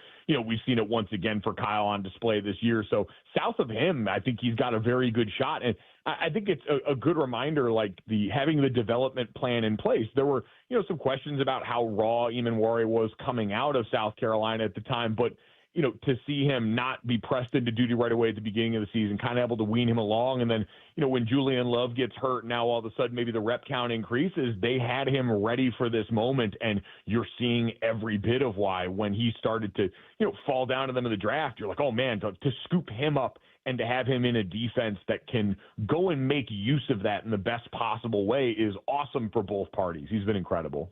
we've seen it once again for Kyle on display this year. So south of him, I think he's got a very good shot. And I think it's a good reminder, like having the development plan in place. There were, some questions about how raw Imawari was coming out of South Carolina at the time, but to see him not be pressed into duty right away at the beginning of the season, kind of able to wean him along. And then, when Julian Love gets hurt, now all of a sudden maybe the rep count increases. They had him ready for this moment, and you're seeing every bit of why when he started to, fall down to them in the draft. You're like, oh, man, to scoop him up and to have him in a defense that can go and make use of that in the best possible way is awesome for both parties. He's been incredible.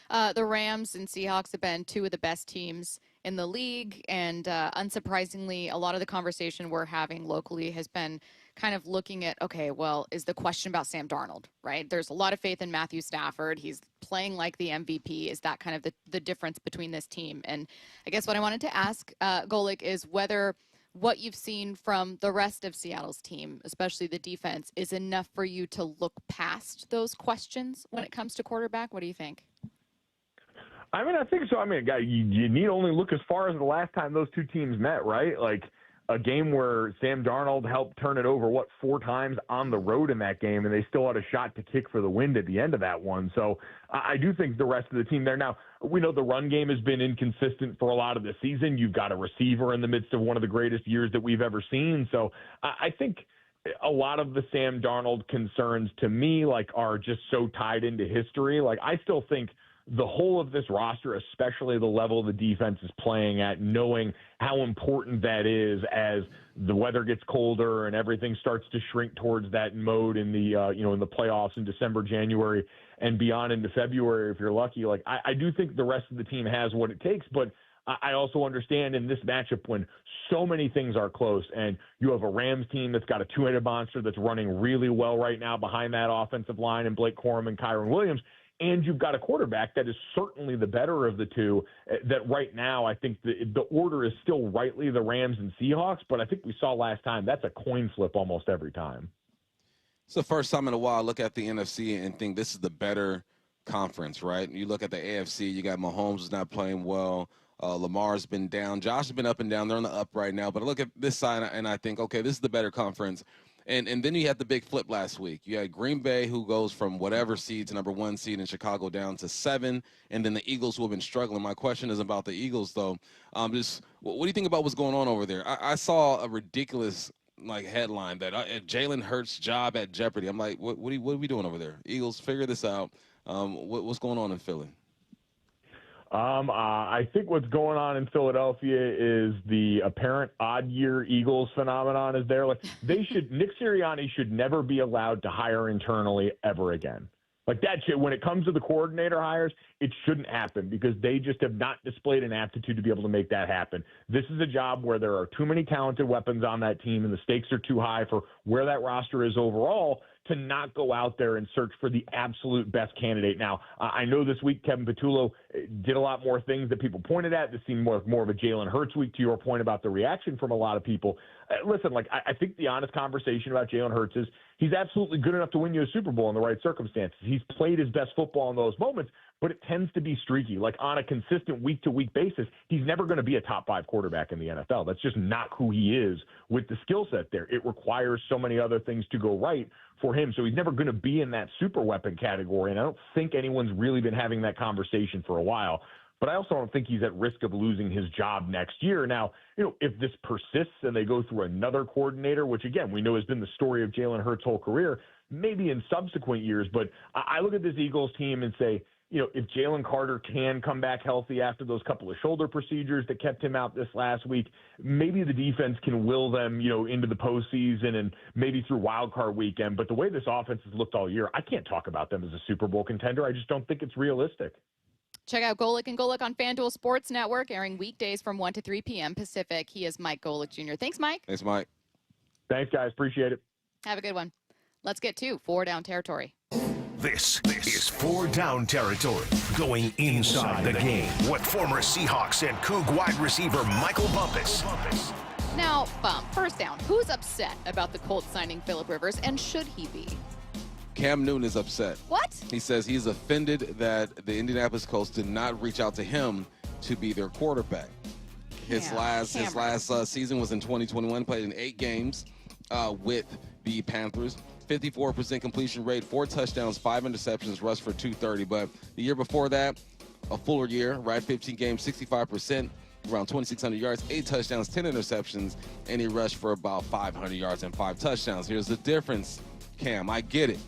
The Rams and Seahawks have been two of the best teams in the league, and unsurprisingly, a lot of the conversation we're having locally has been kind of looking at, okay, well, is the question about Sam Darnold, right? There's a lot of faith in Matthew Stafford. He's playing like the MVP. Is that kind of the difference between this team? And I guess what I wanted to ask, Golic, is whether what you've seen from the rest of Seattle's team, especially the defense, is enough for you to look past those questions when it comes to quarterback. What do you think? I think so. You need only look as far as the last time those two teams met, right? Like a game where Sam Darnold helped turn it over, 4 times on the road in that game, and they still had a shot to kick for the win at the end of that one. So I do think the rest of the team there. Now, we know the run game has been inconsistent for a lot of the season. You've got a receiver in the midst of one of the greatest years that we've ever seen. So I think a lot of the Sam Darnold concerns to me, are just so tied into history. I still think the whole of this roster, especially the level the defense is playing at, knowing how important that is as the weather gets colder and everything starts to shrink towards that mode in the, in the playoffs in December, January, and beyond into February, if you're lucky. I do think the rest of the team has what it takes, but I also understand in this matchup when so many things are close and you have a Rams team that's got a two-headed monster that's running really well right now behind that offensive line and Blake Corum and Kyron Williams, and you've got a quarterback that is certainly the better of the two, that right now I think the order is still rightly the Rams and Seahawks, but I think we saw last time that's a coin flip almost every time. It's the first time in a while I look at the NFC and think this is the better conference, right? You look at the AFC, you got Mahomes is not playing well. Lamar's been down. Josh has been up and down. They're on the up right now. But I look at this side and I think, okay, this is the better conference. And then you had the big flip last week. You had Green Bay, who goes from whatever seed to number 1 seed in Chicago down to 7, and then the Eagles, who have been struggling. My question is about the Eagles, though. Just what do you think about what's going on over there? I saw a ridiculous headline that Jalen Hurts' job at jeopardy. I'm like, what are we doing over there? Eagles, figure this out. What's going on in Philly? I think what's going on in Philadelphia is the apparent odd year Eagles phenomenon is there. Nick Sirianni should never be allowed to hire internally ever again. That shit, when it comes to the coordinator hires, it shouldn't happen because they just have not displayed an aptitude to be able to make that happen. This is a job where there are too many talented weapons on that team and the stakes are too high for where that roster is overall to not go out there and search for the absolute best candidate. Now, I know this week Kevin Patullo did a lot more things that people pointed at. This seemed more of a Jalen Hurts week, to your point about the reaction from a lot of people. Listen, I think the honest conversation about Jalen Hurts is he's absolutely good enough to win you a Super Bowl in the right circumstances. He's played his best football in those moments, but it tends to be streaky. Like on a consistent week-to-week basis, he's never going to be a top 5 quarterback in the NFL. That's just not who he is with the skill set there. It requires so many other things to go right for him. So he's never going to be in that super weapon category. And I don't think anyone's really been having that conversation for a while. But I also don't think he's at risk of losing his job next year. Now, if this persists and they go through another coordinator, which again, we know has been the story of Jalen Hurts' whole career, maybe in subsequent years. But I look at this Eagles team and say, if Jalen Carter can come back healthy after those couple of shoulder procedures that kept him out this last week, maybe the defense can will them, into the postseason and maybe through wild card weekend. But the way this offense has looked all year, I can't talk about them as a Super Bowl contender. I just don't think it's realistic. Check out Golic and Golic on FanDuel Sports Network, airing weekdays from 1 to 3 p.m. Pacific. He is Mike Golic Jr. Thanks, Mike. Thanks, Mike. Thanks, guys. Appreciate it. Have a good one. Let's get to 4 Down territory. This is 4 Down territory, going inside the game with former Seahawks and Coug wide receiver Michael Bumpus. Now, first down, who's upset about the Colts signing Phillip Rivers, and should he be? Cam Newton is upset. What? He says he's offended that the Indianapolis Colts did not reach out to him to be their quarterback. His last season was in 2021, played in 8 games with the Panthers. 54% completion rate, 4 touchdowns, 5 interceptions, rushed for 230. But the year before that, a fuller year, right? 15 games, 65%, around 2,600 yards, 8 touchdowns, 10 interceptions, and he rushed for about 500 yards and 5 touchdowns. Here's the difference, Cam. I get it.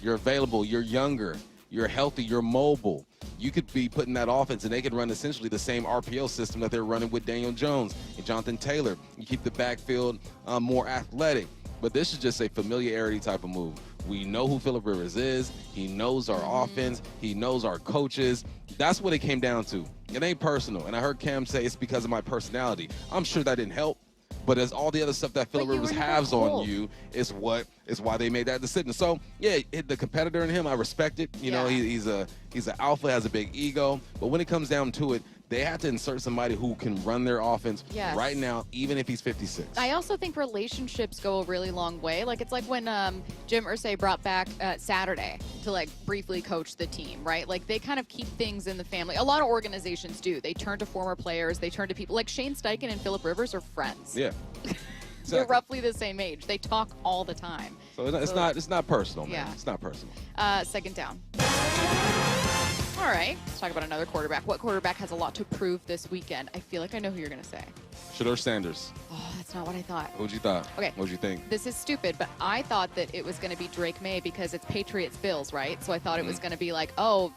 You're available. You're younger. You're healthy. You're mobile. You could be put in that offense, and they could run essentially the same RPO system that they're running with Daniel Jones and Jonathan Taylor. You keep the backfield more athletic. But this is just a familiarity type of move. We know who Phillip Rivers is. He knows our offense. He knows our coaches. That's what it came down to. It ain't personal. And I heard Cam say it's because of my personality. I'm sure that didn't help. But as all the other stuff that Phillip Rivers has on you is why they made that decision. So yeah, the competitor in him, I respect it. You know, he's an alpha, has a big ego. But when it comes down to it, they have to insert somebody who can run their offense right now, even if he's 56. I also think relationships go a really long way. Like, it's like when Jim Irsay brought back Saturday to, briefly coach the team, right? Like, they kind of keep things in the family. A lot of organizations do. They turn to former players. They turn to people. Like, Shane Steichen and Phillip Rivers are friends. Yeah. They're roughly the same age. They talk all the time. So it's not personal, man. Yeah. It's not personal. Second down. All right, let's talk about another quarterback. What quarterback has a lot to prove this weekend? I feel like I know who you're going to say. Shedeur Sanders. Oh, that's not what I thought. Who'd you thought? Okay. What'd you think? This is stupid, but I thought that it was going to be Drake May because it's Patriots-Bills, right? So I thought it was going to be like, oh,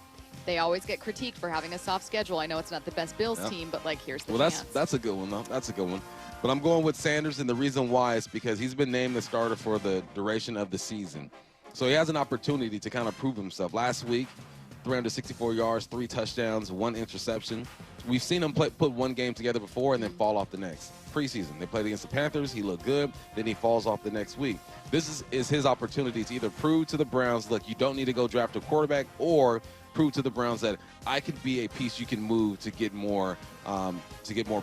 they always get critiqued for having a soft schedule. I know it's not the best Bills team, but, here's the chance. That's a good one, though. That's a good one. But I'm going with Sanders, and the reason why is because he's been named the starter for the duration of the season. So he has an opportunity to kind of prove himself. Last week, 364 yards, 3 touchdowns, 1 interception. We've seen him put one game together before and then fall off the next. Preseason, they played against the Panthers. He looked good. Then he falls off the next week. This is his opportunity to either prove to the Browns, look, you don't need to go draft a quarterback, or prove to the Browns that I could be a piece you can move to get more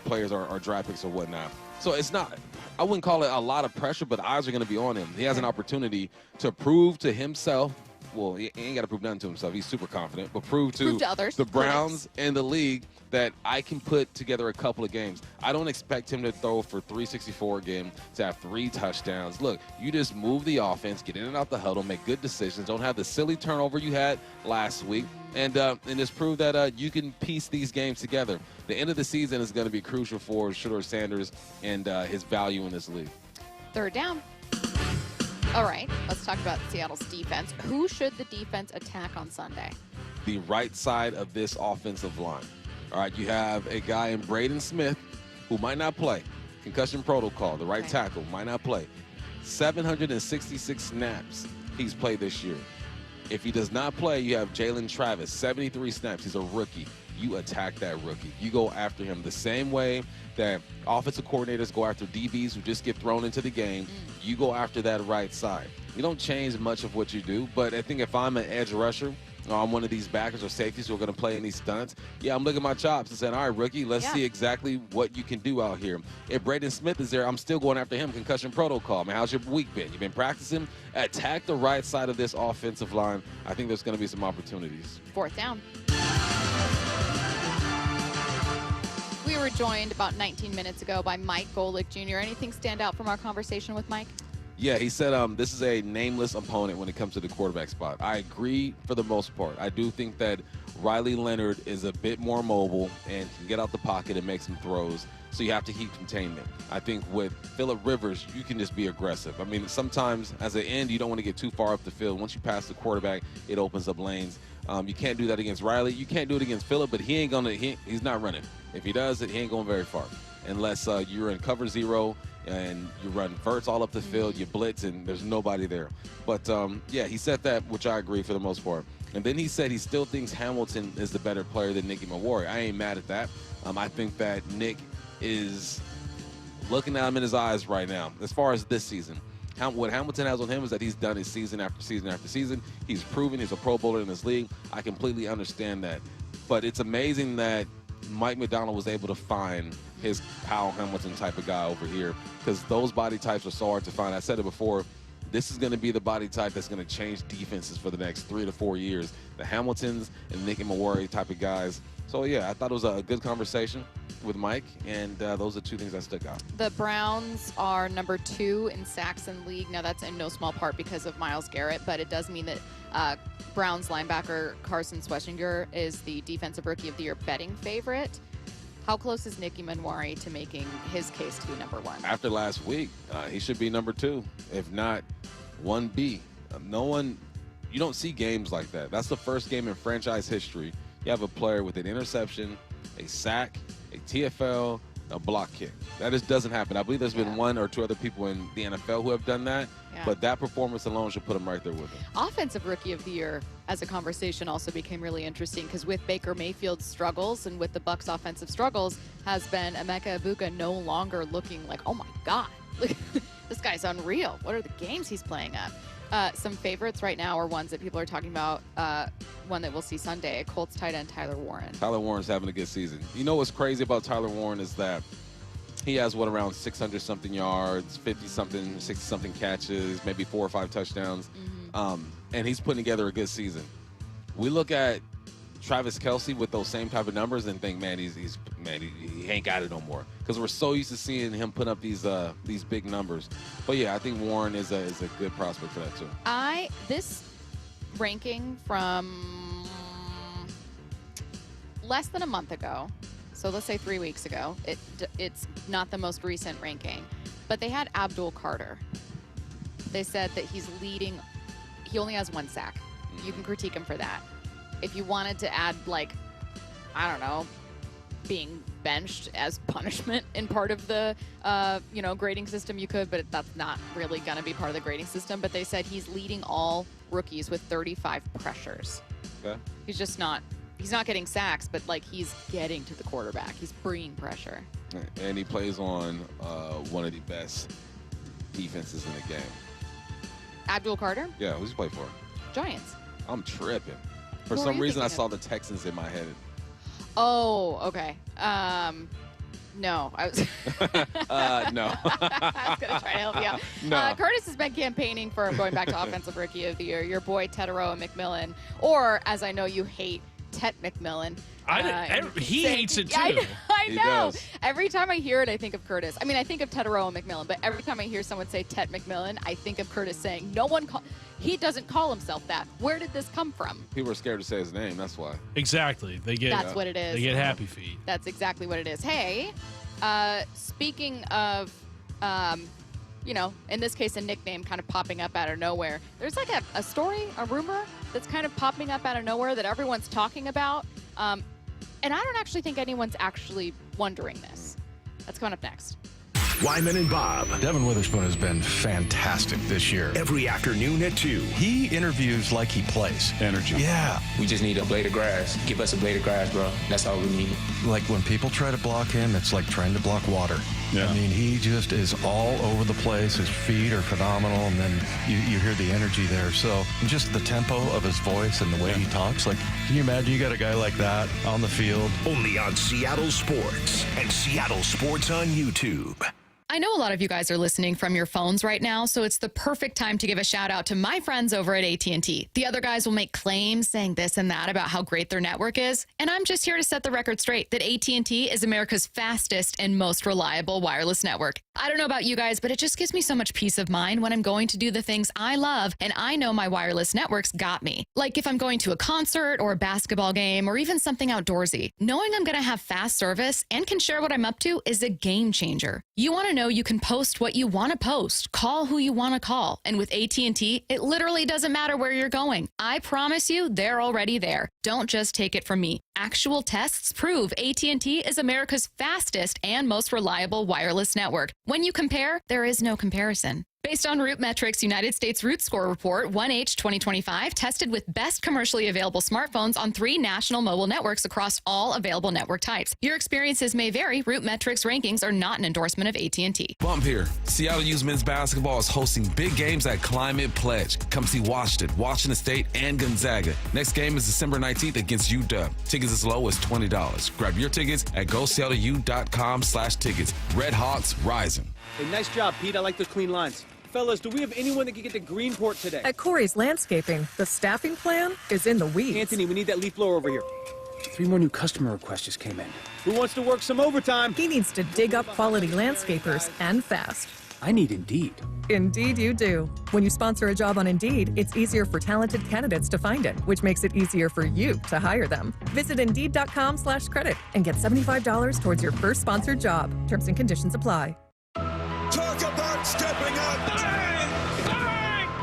players or draft picks or whatnot. So it's not, I wouldn't call it a lot of pressure, but eyes are going to be on him. He has an opportunity to prove to himself. Well, he ain't got to prove nothing to himself. He's super confident. But prove to others, the Browns and the league that I can put together a couple of games. I don't expect him to throw for 364 again, to have 3 touchdowns. Look, you just move the offense, get in and out the huddle, make good decisions. Don't have the silly turnover you had last week. And just prove that you can piece these games together. The end of the season is going to be crucial for Shedeur Sanders and his value in this league. Third down. All right, let's talk about Seattle's defense. Who should the defense attack on Sunday? The right side of this offensive line. All right, you have a guy in Braden Smith who might not play. Concussion protocol, the right tackle, might not play. 766 snaps he's played this year. If he does not play, you have Jalen Travis, 73 snaps. He's a rookie. You attack that rookie. You go after him the same way that offensive coordinators go after DBs who just get thrown into the game. You go after that right side. You don't change much of what you do. But I think if I'm an edge rusher, or I'm one of these backers or safeties who are going to play in these stunts, I'm looking at my chops and saying, all right, rookie, let's see exactly what you can do out here. If Braden Smith is there, I'm still going after him, concussion protocol. Man, how's your week been? You've been practicing? Attack the right side of this offensive line. I think there's going to be some opportunities. 4th down. We were joined about 19 minutes ago by Mike Golic Jr. Anything stand out from our conversation with Mike? Yeah, he said this is a nameless opponent when it comes to the quarterback spot. I agree for the most part. I do think that Riley Leonard is a bit more mobile and can get out the pocket and make some throws, so you have to keep containment. I think with Phillip Rivers, you can just be aggressive. I mean, sometimes as an end, you don't want to get too far up the field. Once you pass the quarterback, it opens up lanes. You can't do that against Riley. You can't do it against Phillip, but he's not running. If he does it, he ain't going very far unless you're in cover 0 and you run verts all up the field, you blitz, and there's nobody there. But, he said that, which I agree for the most part. And then he said he still thinks Hamilton is the better player than Nicky Mawarre. I ain't mad at that. I think that Nick is looking at him in his eyes right now as far as this season. What Hamilton has on him is that he's done it season after season after season. He's proven he's a Pro Bowler in this league. I completely understand that. But it's amazing that Mike McDonald was able to find his Kyle Hamilton type of guy over here, because those body types are so hard to find. I said it before, this is going to be the body type that's going to change defenses for the next 3 to 4 years. The Hamiltons and Nicky Mawarre type of guys. So, I thought it was a good conversation with Mike, and those are 2 things that stuck out. The Browns are number 2 in sacks in the league. Now, that's in no small part because of Myles Garrett, but it does mean that Browns linebacker Carson Schwetzinger is the Defensive Rookie of the Year betting favorite. How close is Nicky Mawarre to making his case to be number 1? After last week, he should be number 2, if not 1B. You don't see games like that. That's the first game in franchise history. You have a player with an interception, a sack, a TFL, a block kick. That just doesn't happen. I believe there's been 1 or 2 other people in the NFL who have done that, but that performance alone should put him right there with him. Offensive Rookie of the Year as a conversation also became really interesting, because with Baker Mayfield's struggles and with the Bucs' offensive struggles has been Emeka Egbuka no longer looking like, oh my God, this guy's unreal. What are the games he's playing at? Some favorites right now are ones that people are talking about. One that we'll see Sunday, Colts tight end Tyler Warren. Tyler Warren's having a good season. You know what's crazy about Tyler Warren is that he has, around 600-something yards, 50-something, 60-something catches, maybe 4 or 5 touchdowns, and he's putting together a good season. We look at Travis Kelce with those same type of numbers and think, man, he ain't got it no more, because we're so used to seeing him put up these big numbers. But I think Warren is a good prospect for that too. This ranking from less than a month ago, so let's say 3 weeks ago. It's not the most recent ranking, but they had Abdul Carter. They said that he's leading. He only has 1 sack. You can critique him for that. If you wanted to add, I don't know, being benched as punishment in part of the, grading system, you could, but that's not really going to be part of the grading system. But they said he's leading all rookies with 35 pressures. Okay. He's just not. He's not getting sacks, but he's getting to the quarterback. He's bringing pressure. And he plays on one of the best defenses in the game. Abdul Carter? Yeah, who's he play for? Giants. I'm tripping. For some reason, I saw the Texans in my head. Oh, okay. No, I was. No. I was gonna try to help you out. No. Curtis has been campaigning for going back to Offensive Rookie of the Year. Your boy Teteroa McMillan, or as I know you hate, Tet McMillan. He hates it too. I know. Every time I hear it, I think of Curtis. I mean, I think of Teteroa McMillan, but every time I hear someone say Tet McMillan, I think of Curtis saying, he doesn't call himself that. Where did this come from? People are scared to say his name. That's why. Exactly. That's what it is. They get happy feet. That's exactly what it is. Hey, speaking of, in this case, a nickname kind of popping up out of nowhere. There's a story, a rumor that's kind of popping up out of nowhere that everyone's talking about. And I don't actually think anyone's actually wondering this. That's coming up next. Wyman and Bob. Devin Witherspoon has been fantastic this year. Every afternoon at 2. He interviews like he plays. Energy. Yeah. We just need a blade of grass. Give us a blade of grass, bro. That's all we need. Like when people try to block him, it's like trying to block water. Yeah. I mean, he just is all over the place. His feet are phenomenal, and then you hear the energy there. So just the tempo of his voice and the way he talks. Like, can you imagine you got a guy like that on the field? Only on Seattle Sports and Seattle Sports on YouTube. I know a lot of you guys are listening from your phones right now, so it's the perfect time to give a shout out to my friends over at AT&T. The other guys will make claims saying this and that about how great their network is, and I'm just here to set the record straight that AT&T is America's fastest and most reliable wireless network. I don't know about you guys, but it just gives me so much peace of mind when I'm going to do the things I love, and I know my wireless network's got me. Like if I'm going to a concert or a basketball game or even something outdoorsy. Knowing I'm going to have fast service and can share what I'm up to is a game changer. You want to know you can post what you want to post, call who you want to call. And with AT&T, it literally doesn't matter where you're going. I promise you, they're already there. Don't just take it from me. Actual tests prove AT&T is America's fastest and most reliable wireless network. When you compare, there is no comparison. Based on RootMetrics' United States Root Score Report, 1H 2025 tested with best commercially available smartphones on 3 national mobile networks across all available network types. Your experiences may vary. RootMetrics rankings are not an endorsement of AT&T. Bump here. Seattle U's men's basketball is hosting big games at Climate Pledge. Come see Washington State, and Gonzaga. Next game is December 19th against UW. Tickets as low as $20. Grab your tickets at GoSeattleU.com/tickets. Red Hawks rising. Hey, nice job, Pete. I like those clean lines. Fellas, do we have anyone that can get to Greenport today? At Corey's Landscaping, the staffing plan is in the weeds. Anthony, we need that leaf blower over here. 3 more new customer requests just came in. Who wants to work some overtime? He needs to dig up quality landscapers and fast. I need Indeed. Indeed you do. When you sponsor a job on Indeed, it's easier for talented candidates to find it, which makes it easier for you to hire them. Visit Indeed.com/credit and get $75 towards your first sponsored job. Terms and conditions apply. Talk about stepping up.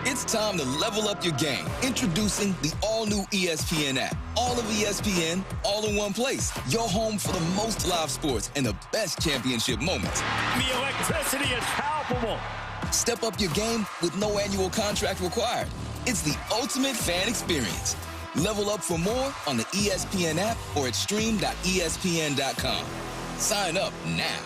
It's time to level up your game. Introducing the all-new ESPN app. All of ESPN, all in one place. Your home for the most live sports and the best championship moments. The electricity is palpable. Step up your game with no annual contract required. It's the ultimate fan experience. Level up for more on the ESPN app or at stream.espn.com. Sign up now.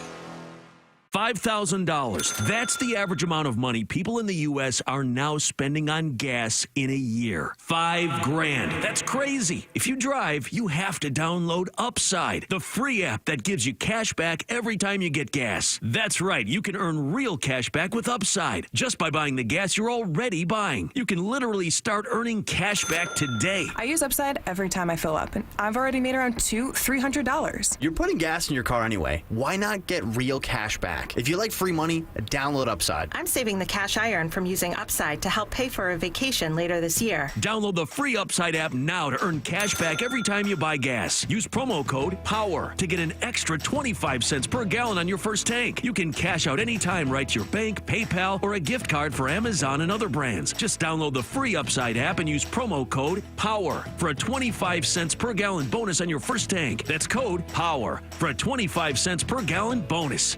$5,000. That's the average amount of money people in the U.S. are now spending on gas in a year. $5,000. That's crazy. If you drive, you have to download Upside, the free app that gives you cash back every time you get gas. That's right. You can earn real cash back with Upside just by buying the gas you're already buying. You can literally start earning cash back today. I use Upside every time I fill up, and I've already made around $300. You're putting gas in your car anyway. Why not get real cash back? If you like free money, download Upside. I'm saving the cash I earn from using Upside to help pay for a vacation later this year. Download the free Upside app now to earn cash back every time you buy gas. Use promo code POWER to get an extra 25 cents per gallon on your first tank. You can cash out anytime right to your bank, PayPal, or a gift card for Amazon and other brands. Just download the free Upside app and use promo code POWER for a 25 cents per gallon bonus on your first tank. That's code POWER for a 25 cents per gallon bonus.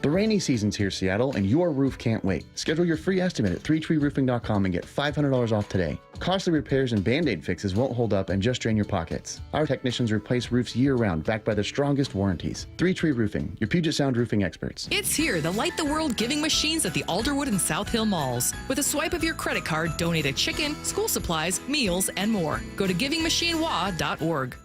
The rainy season's here, Seattle, and your roof can't wait. Schedule your free estimate at 3treeroofing.com and get $500 off today. Costly repairs and Band-Aid fixes won't hold up and just drain your pockets. Our technicians replace roofs year-round, backed by the strongest warranties. 3 Tree Roofing, your Puget Sound roofing experts. It's here, the Light the World giving machines at the Alderwood and South Hill malls. With a swipe of your credit card, donate a chicken, school supplies, meals, and more. Go to givingmachinewa.org.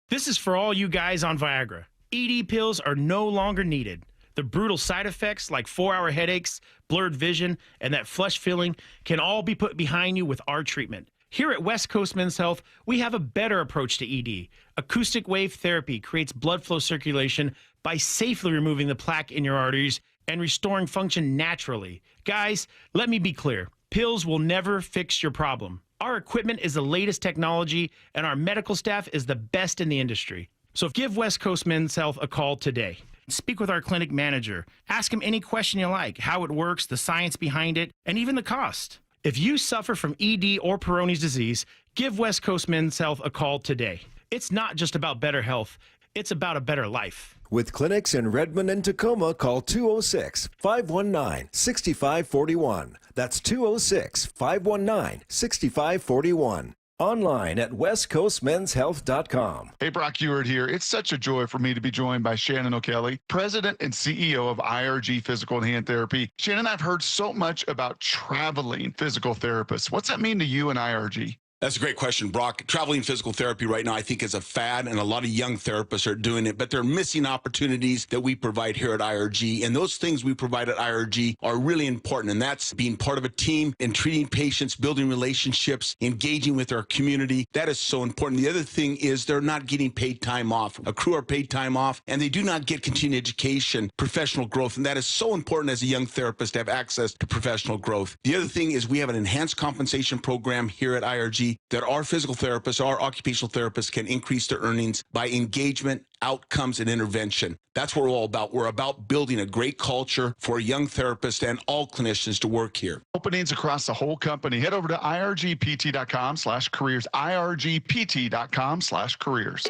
This is for all you guys on Viagra. ED pills are no longer needed. The brutal side effects like 4-hour headaches, blurred vision, and that flush feeling can all be put behind you with our treatment. Here at West Coast Men's Health, we have a better approach to ED. Acoustic wave therapy creates blood flow circulation by safely removing the plaque in your arteries and restoring function naturally. Guys, let me be clear. Pills will never fix your problem. Our equipment is the latest technology, and our medical staff is the best in the industry. So give West Coast Men's Health a call today. Speak with our clinic manager. Ask him any question you like, how it works, the science behind it, and even the cost. If you suffer from ED or Peyronie's disease, give West Coast Men's Health a call today. It's not just about better health. It's about a better life. With clinics in Redmond and Tacoma, call 206-519-6541. That's 206-519-6541. Online at westcoastmenshealth.com. Hey, Brock Ewart here. It's such a joy for me to be joined by Shannon O'Kelly, President and CEO of IRG Physical and Hand Therapy. Shannon, I've heard so much about traveling physical therapists. What's that mean to you and IRG? That's a great question, Brock. Traveling physical therapy right now, I think, is a fad, and a lot of young therapists are doing it, but they're missing opportunities that we provide here at IRG. And those things we provide at IRG are really important, and that's being part of a team and treating patients, building relationships, engaging with our community. That is so important. The other thing is they're not getting paid time off. A crew are paid time off, and they do not get continuing education, professional growth, and that is so important as a young therapist to have access to professional growth. The other thing is we have an enhanced compensation program here at IRG that our physical therapists, our occupational therapists can increase their earnings by engagement, outcomes, and intervention. That's what we're all about. We're about building a great culture for young therapists and all clinicians to work here. Openings across the whole company. Head over to irgpt.com/careers, irgpt.com/careers.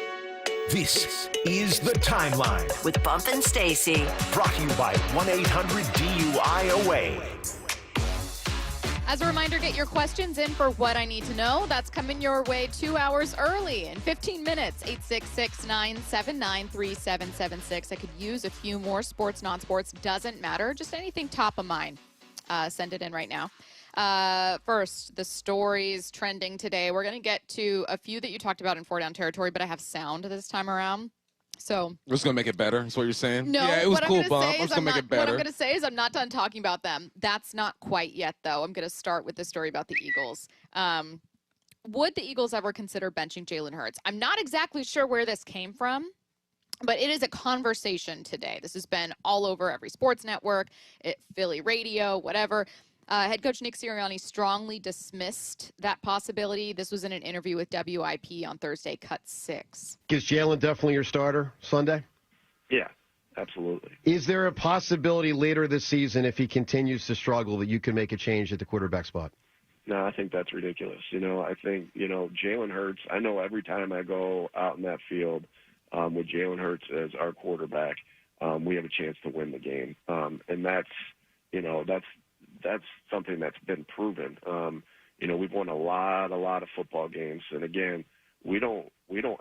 This is The Timeline with Bump and Stacy. Brought to you by 1-800-DUI-AWAY. As a reminder, get your questions in for What I Need to Know. That's coming your way 2 hours early in 15 minutes. 866-979-3776. I could use a few more. Sports, non-sports, doesn't matter. Just anything top of mind. Send it in right now. First, the stories trending today. We're going to get to a few that you talked about in Four Down territory, but I have sound this time around. So we're just going to make it better. That's what you're saying? No, yeah, it was cool, Bump. I'm just going to make it better. What I'm going to say is I'm not done talking about them. That's not quite yet, though. I'm going to start with the story about the Eagles. Would the Eagles ever consider benching Jalen Hurts? I'm not exactly sure where this came from, but it is a conversation today. This has been all over every sports network, Philly radio, whatever. Head coach Nick Sirianni strongly dismissed that possibility. This was in an interview with WIP on Thursday, cut 6. Is Jalen definitely your starter Sunday? Yeah, absolutely. Is there a possibility later this season, if he continues to struggle, that you can make a change at the quarterback spot? No, I think that's ridiculous. I think, Jalen Hurts, I know every time I go out in that field with Jalen Hurts as our quarterback, we have a chance to win the game. And that's something that's been proven. We've won a lot of football games, and again, we don't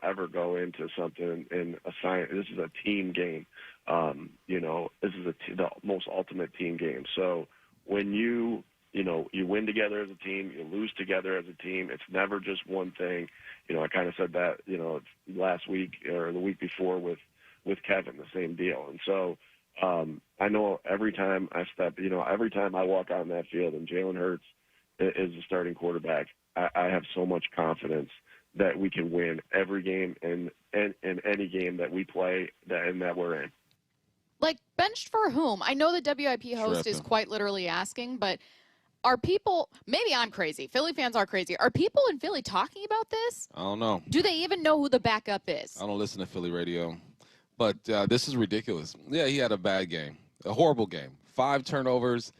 ever go into something and assign. This is a team game. This is the most ultimate team game. So when you win together as a team, you lose together as a team. It's never just one thing. I kind of said that last week or the week before with Kevin, the same deal, and so. I know every time I every time I walk out on that field and Jalen Hurts is the starting quarterback, I have so much confidence that we can win every game and any game that we play and that we're in. Like, benched for whom? I know the WIP host is quite literally asking, but are people, maybe I'm crazy, Philly fans are crazy, are people in Philly talking about this? I don't know. Do they even know who the backup is? I don't listen to Philly radio. But this is ridiculous. Yeah, he had a bad game, a horrible game. 5 turnovers,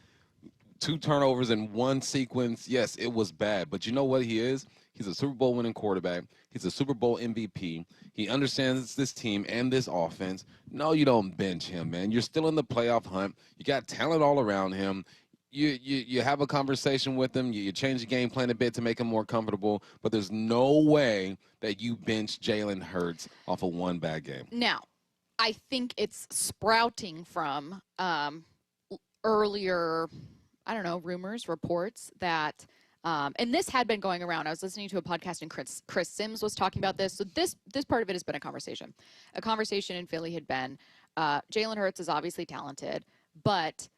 2 turnovers in one sequence. Yes, it was bad. But you know what he is? He's a Super Bowl winning quarterback. He's a Super Bowl MVP. He understands this team and this offense. No, you don't bench him, man. You're still in the playoff hunt. You got talent all around him. You have a conversation with him. You change the game plan a bit to make him more comfortable. But there's no way that you bench Jalen Hurts off of one bad game. Now, I think it's sprouting from earlier, rumors, reports that, and this had been going around. I was listening to a podcast and Chris Sims was talking about this. So this part of it has been a conversation. A conversation in Philly had been, Jalen Hurts is obviously talented, but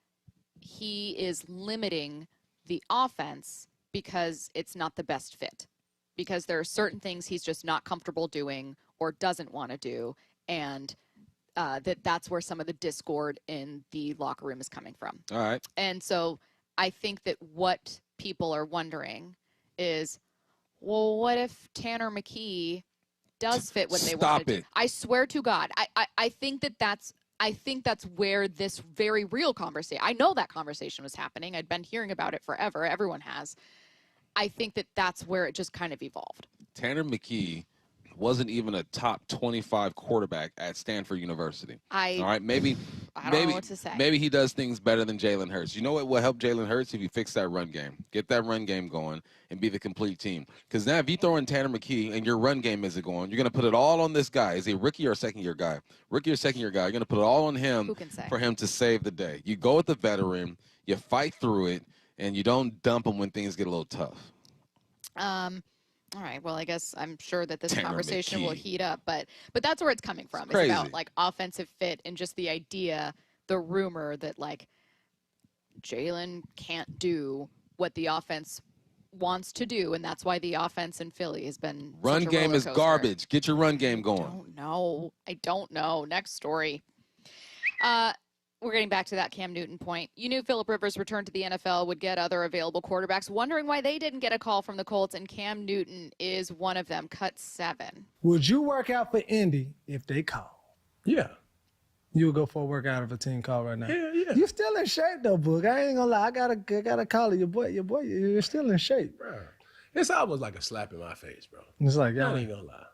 he is limiting the offense because it's not the best fit. Because there are certain things he's just not comfortable doing or doesn't want to do, and that's where some of the discord in the locker room is coming from. All right. And so I think that what people are wondering is, well, what if Tanner McKee does fit what they want to do? I swear to God, I think that's where this very real conversation, I know that conversation was happening. I'd been hearing about it forever. Everyone has. I think that's where it just kind of evolved. Tanner McKee wasn't even a top 25 quarterback at Stanford University. All right, maybe I don't know what to say. Maybe he does things better than Jalen Hurts. You know what will help Jalen Hurts? If you fix that run game. Get that run game going and be the complete team. Because now if you throw in Tanner McKee and your run game isn't going, you're going to put it all on this guy. Is he a rookie or a second-year guy? Rookie or second-year guy. You're going to put it all on him for him to save the day. You go with the veteran, you fight through it, and you don't dump him when things get a little tough. All right. Well, I guess I'm sure that this Tanner conversation will McKee. heat up, but that's where it's coming from. It's crazy. about like offensive fit and just the idea, the rumor that like Jalen can't do what the offense wants to do, and that's why the offense in Philly has been Run such a game roller is coaster. garbage. Get your run game going. I don't know. Next story. We're getting back to that Cam Newton point. You knew Phillip Rivers' return to the NFL would get other available quarterbacks, wondering why they didn't get a call from the Colts, and Cam Newton is one of them. Cut 7. Would you work out for Indy if they call? Yeah. You would go for a workout if a team call right now? Yeah. You still in shape though, Boog. I ain't gonna lie. I gotta call it. Your boy, you're still in shape. Bro. It's almost like a slap in my face, bro. It's like, I ain't gonna lie.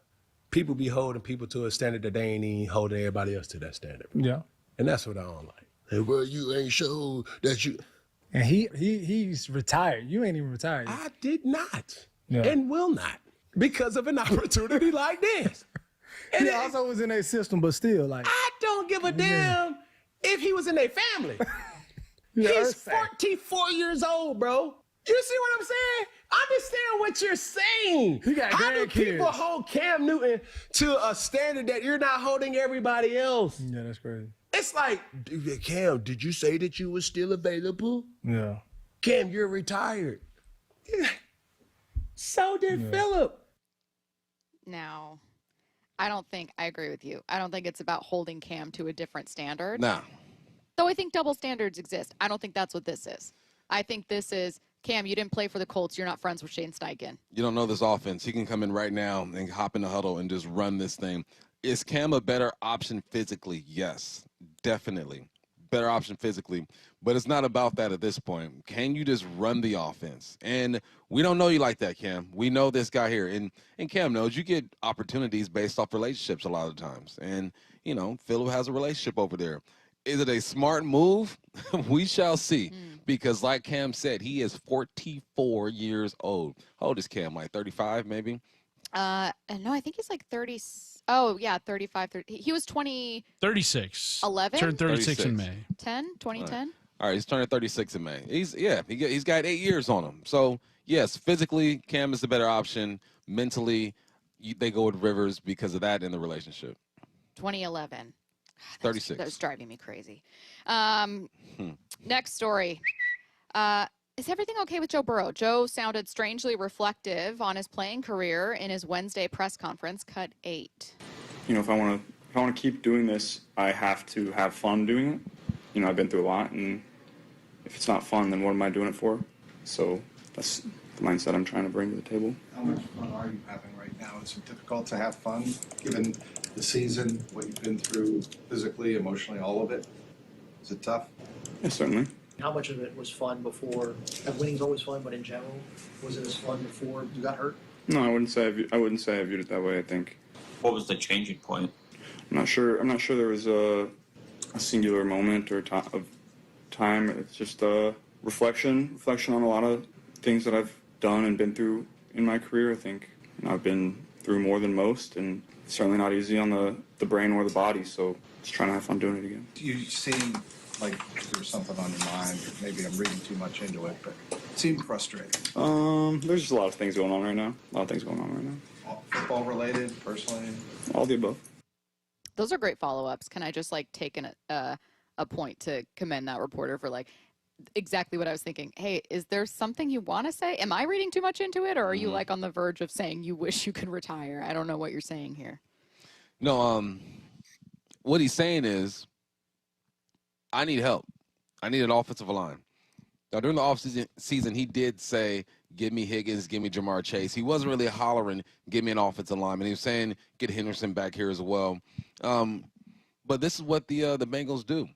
People be holding people to a standard that they ain't even holding everybody else to that standard. Bro. Yeah. And that's what I don't like. Hey, well, you ain't showed that you... And he's retired. You ain't even retired yet. I did not. Yeah. And will not. Because of an opportunity like this. And he also was in their system, but still, like... I don't give a damn if he was in their family. He's 44 years old, bro. You see what I'm saying? Understand what you're saying. He got How do grandkids. people hold Cam Newton to a standard that you're not holding everybody else? Yeah, that's crazy. It's like, Cam, did you say that you were still available? Yeah. Cam, you're retired. So did Phillip. Now, I agree with you. I don't think it's about holding Cam to a different standard. Nah. Though I think double standards exist. I don't think that's what this is. I think this is, Cam, you didn't play for the Colts. You're not friends with Shane Steichen. You don't know this offense. He can come in right now and hop in the huddle and just run this thing. Is Cam a better option physically? Yes, definitely. Better option physically. But it's not about that at this point. Can you just run the offense? And we don't know you like that, Cam. We know this guy here. And Cam knows you get opportunities based off relationships a lot of times. And, you know, Phillip has a relationship over there. Is it a smart move? We shall see. Because like Cam said, he is 44 years old. How old is Cam? Like 35 maybe? No, I think he's like 30. Oh, yeah, 35. 30. He was 36. 11? Turned 36 in May. 2010? All right, he's turning 36 in May. He's got 8 years on him. So, yes, physically, Cam is the better option. Mentally, they go with Rivers because of that in the relationship. 2011. 36. That was driving me crazy. Next story. Is everything okay with Joe Burrow? Joe sounded strangely reflective on his playing career in his Wednesday press conference. Cut 8. You know, if I want to keep doing this, I have to have fun doing it. You know, I've been through a lot, and if it's not fun, then what am I doing it for? So that's the mindset I'm trying to bring to the table. How much fun are you having right now? Is it difficult to have fun, given the season, what you've been through physically, emotionally, all of it? Is it tough? Yeah, certainly. How much of it was fun before? Winning's always fun, but in general, was it as fun before you got hurt? No, I wouldn't say I viewed it that way. I think. What was the changing point? I'm not sure there was a singular moment or of time. It's just a reflection on a lot of things that I've done and been through in my career. I think I've been through more than most, and it's certainly not easy on the brain or the body. So just trying to have fun doing it again. You seem like there's something on your mind. Maybe I'm reading too much into it, but it seemed frustrating. There's just a lot of things going on right now. Football related, personally? All the above. Those are great follow-ups. Can I just take a point to commend that reporter for exactly what I was thinking? Hey, is there something you want to say? Am I reading too much into it, or are you on the verge of saying you wish you could retire? I don't know what you're saying here. No, what he's saying is, I need help. I need an offensive line. Now, during the offseason, he did say, give me Higgins, give me Jamar Chase. He wasn't really hollering, give me an offensive lineman. He was saying, get Henderson back here as well. But this is what the Bengals do.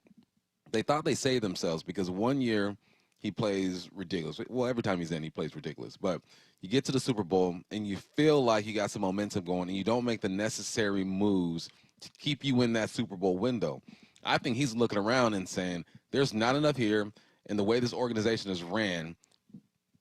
They thought they saved themselves because 1 year he plays ridiculous. Well, every time he's in, he plays ridiculous. But you get to the Super Bowl, and you feel like you got some momentum going, and you don't make the necessary moves to keep you in that Super Bowl window. I think he's looking around and saying, there's not enough here, and the way this organization is ran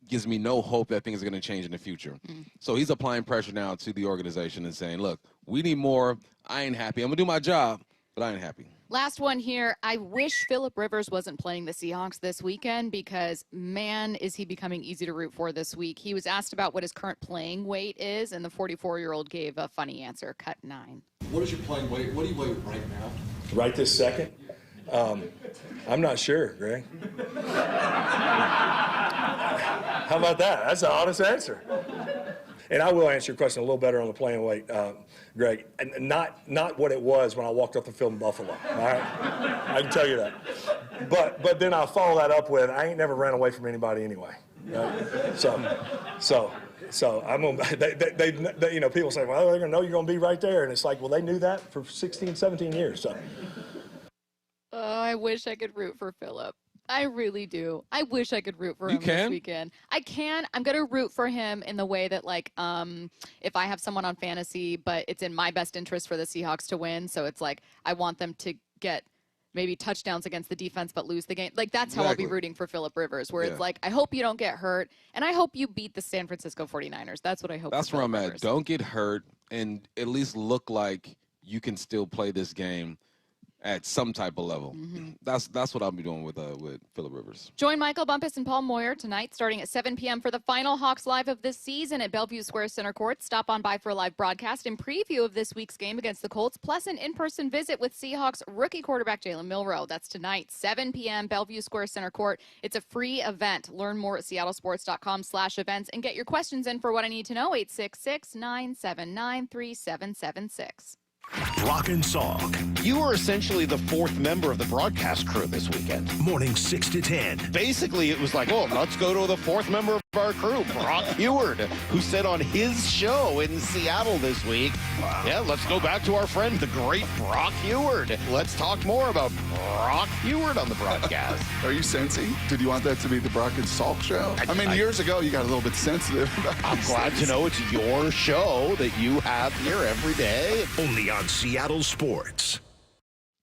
gives me no hope that things are going to change in the future. So he's applying pressure now to the organization and saying, look, we need more. I ain't happy. I'm going to do my job, but I ain't happy. Last one here. I wish Phillip Rivers wasn't playing the Seahawks this weekend because, man, is he becoming easy to root for this week. He was asked about what his current playing weight is, and the 44-year-old gave a funny answer, cut 9. What is your playing weight? What do you weigh right now? Right this second? I'm not sure, Greg. How about that? That's an honest answer. And I will answer your question a little better on the playing weight, Greg. And not what it was when I walked off the field in Buffalo. All right, I can tell you that. But then I'll follow that up with I ain't never ran away from anybody anyway. Right? So I'm gonna. They you know, people say, well, they're gonna know you're gonna be right there, and it's like, well, they knew that for 16, 17 years. So. Oh, I wish I could root for Phillip. I really do. I wish I could root for him this weekend. I can. I'm going to root for him in the way that, like, if I have someone on fantasy, but it's in my best interest for the Seahawks to win. So it's like I want them to get maybe touchdowns against the defense but lose the game. Like, that's how I'll be rooting for Phillip Rivers, where it's like, I hope you don't get hurt, and I hope you beat the San Francisco 49ers. That's what I hope. That's where I'm at. Don't get hurt and at least look like you can still play this game at some type of level. That's what I'll be doing with Phillip Rivers. Join Michael Bumpus and Paul Moyer tonight starting at 7 p.m. for the final Hawks Live of this season at Bellevue Square Center Court. Stop on by for a live broadcast and preview of this week's game against the Colts, plus an in-person visit with Seahawks rookie quarterback Jalen Milroe. That's tonight, 7 p.m., Bellevue Square Center Court. It's a free event. Learn more at seattlesports.com/events and get your questions in for What I Need to Know, 866-979-3776. Brock and Salk. You were essentially the fourth member of the broadcast crew this weekend. Morning 6 to 10. Basically, it was like, oh, let's go to the fourth member of our crew, Brock Huard, who said on his show in Seattle this week, yeah, let's go back to our friend, the great Brock Huard. Let's talk more about Brock Huard on the broadcast. Are you sensing? Did you want that to be the Brock and Salk show? I mean, years ago, you got a little bit sensitive. I'm glad to know it's your show that you have here every day. Only on Seattle Sports.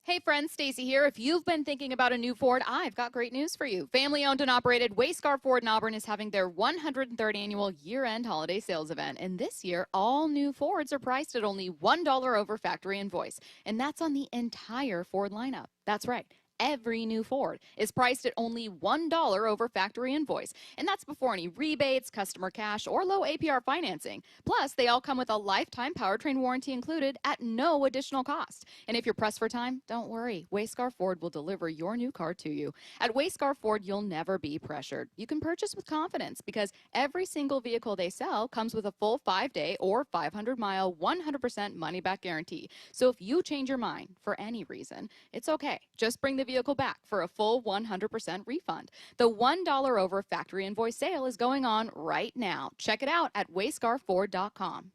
Hey friends, Stacy here. If you've been thinking about a new Ford, I've got great news for you. Family-owned and operated Wayscar Ford in Auburn is having their 103rd annual year-end holiday sales event. And this year, all new Fords are priced at only $1 over factory invoice. And that's on the entire Ford lineup. That's right. Every new Ford is priced at only $1 over factory invoice. And that's before any rebates, customer cash, or low APR financing. Plus, they all come with a lifetime powertrain warranty included at no additional cost. And if you're pressed for time, don't worry. Wayscar Ford will deliver your new car to you. At Wayscar Ford, you'll never be pressured. You can purchase with confidence because every single vehicle they sell comes with a full 5-day or 500-mile, 100% money-back guarantee. So if you change your mind for any reason, it's okay. Just bring the vehicle back for a full 100% refund. The $1 over factory invoice sale is going on right now. Check it out at wayscarford.com.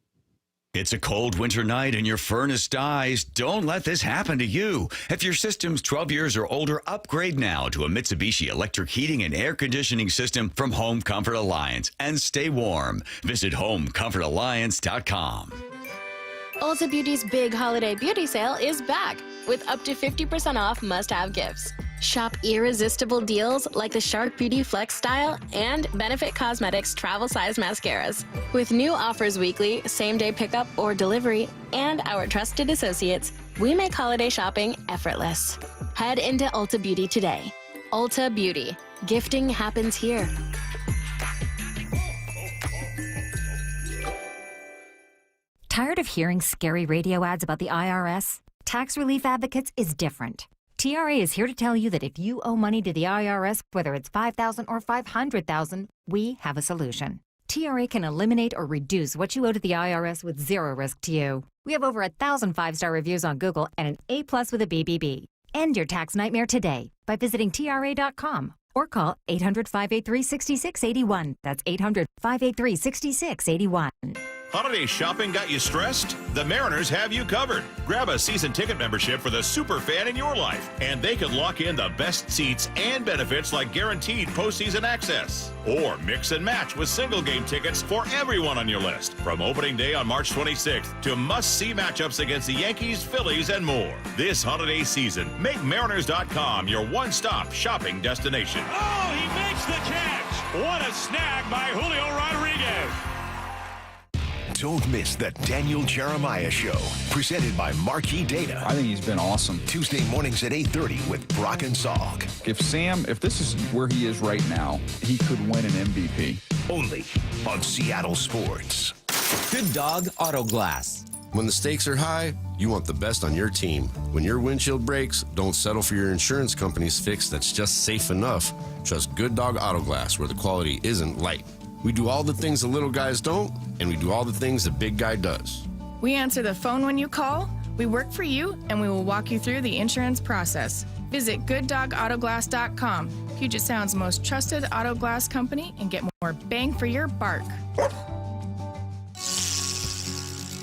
It's a cold winter night and your furnace dies. Don't let this happen to you. If your system's 12 years or older, upgrade now to a Mitsubishi electric heating and air conditioning system from Home Comfort Alliance and stay warm. Visit homecomfortalliance.com. Ulta Beauty's big holiday beauty sale is back with up to 50% off must-have gifts. Shop irresistible deals like the Shark Beauty Flex Style and Benefit Cosmetics travel size mascaras. With new offers weekly, same-day pickup or delivery, and our trusted associates, we make holiday shopping effortless. Head into Ulta Beauty today. Ulta Beauty. Gifting happens here. Tired of hearing scary radio ads about the IRS? Tax Relief Advocates is different. TRA is here to tell you that if you owe money to the IRS, whether it's $5,000 or $500,000, we have a solution. TRA can eliminate or reduce what you owe to the IRS with zero risk to you. We have over 1,000 5-star reviews on Google and an A+ with a BBB. End your tax nightmare today by visiting TRA.com or call 800-583-6681. That's 800-583-6681. Holiday shopping got you stressed? The Mariners have you covered. Grab a season ticket membership for the super fan in your life, and they can lock in the best seats and benefits like guaranteed postseason access. Or mix and match with single game tickets for everyone on your list, from opening day on March 26th to must-see matchups against the Yankees, Phillies, and more. This holiday season, make Mariners.com your one-stop shopping destination. Oh, he makes the catch! What a snag by Julio Rodriguez! Don't miss the Daniel Jeremiah Show, presented by Marquee Data. I think he's been awesome. Tuesday mornings at 8:30 with Brock and Salk. If this is where he is right now, he could win an MVP. Only on Seattle Sports. Good Dog Auto Glass. When the stakes are high, you want the best on your team. When your windshield breaks, don't settle for your insurance company's fix that's just safe enough. Trust Good Dog Auto Glass, where the quality isn't light. We do all the things the little guys don't, and we do all the things the big guy does. We answer the phone when you call, we work for you, and we will walk you through the insurance process. Visit GoodDogAutoGlass.com, Puget Sound's most trusted auto glass company, and get more bang for your bark.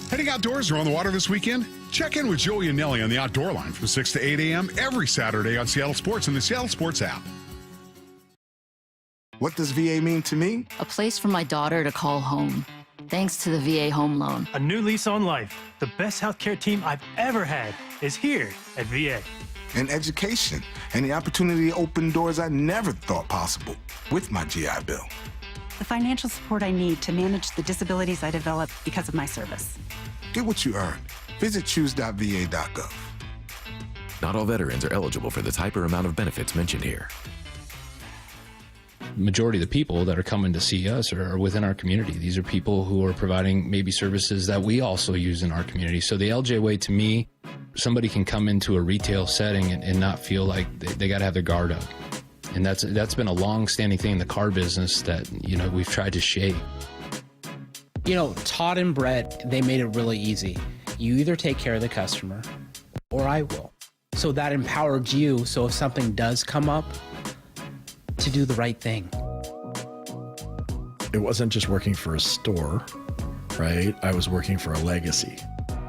Heading outdoors or on the water this weekend? Check in with Joey and Nelly on the Outdoor Line from 6 to 8 a.m. every Saturday on Seattle Sports and the Seattle Sports app. What does VA mean to me? A place for my daughter to call home, thanks to the VA Home Loan. A new lease on life. The best healthcare team I've ever had is here at VA. And education, and the opportunity to open doors I never thought possible with my GI Bill. The financial support I need to manage the disabilities I developed because of my service. Get what you earn. Visit choose.va.gov. Not all veterans are eligible for the type or amount of benefits mentioned here. Majority of the people that are coming to see us are within our community. These are people who are providing maybe services that we also use in our community. So the LJ way, to me, somebody can come into a retail setting and not feel like they got to have their guard up. And that's been a long-standing thing in the car business that, we've tried to shape. Todd and Brett, they made it really easy. You either take care of the customer or I will. So that empowered you. So if something does come up, to do the right thing. It wasn't just working for a store, right? I was working for a legacy.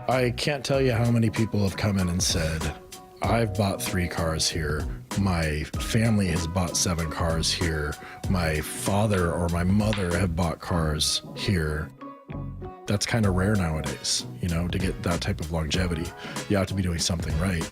I can't tell you how many people have come in and said, I've bought 3 cars here. My family has bought 7 cars here. My father or my mother have bought cars here. That's kind of rare nowadays, to get that type of longevity. You have to be doing something right.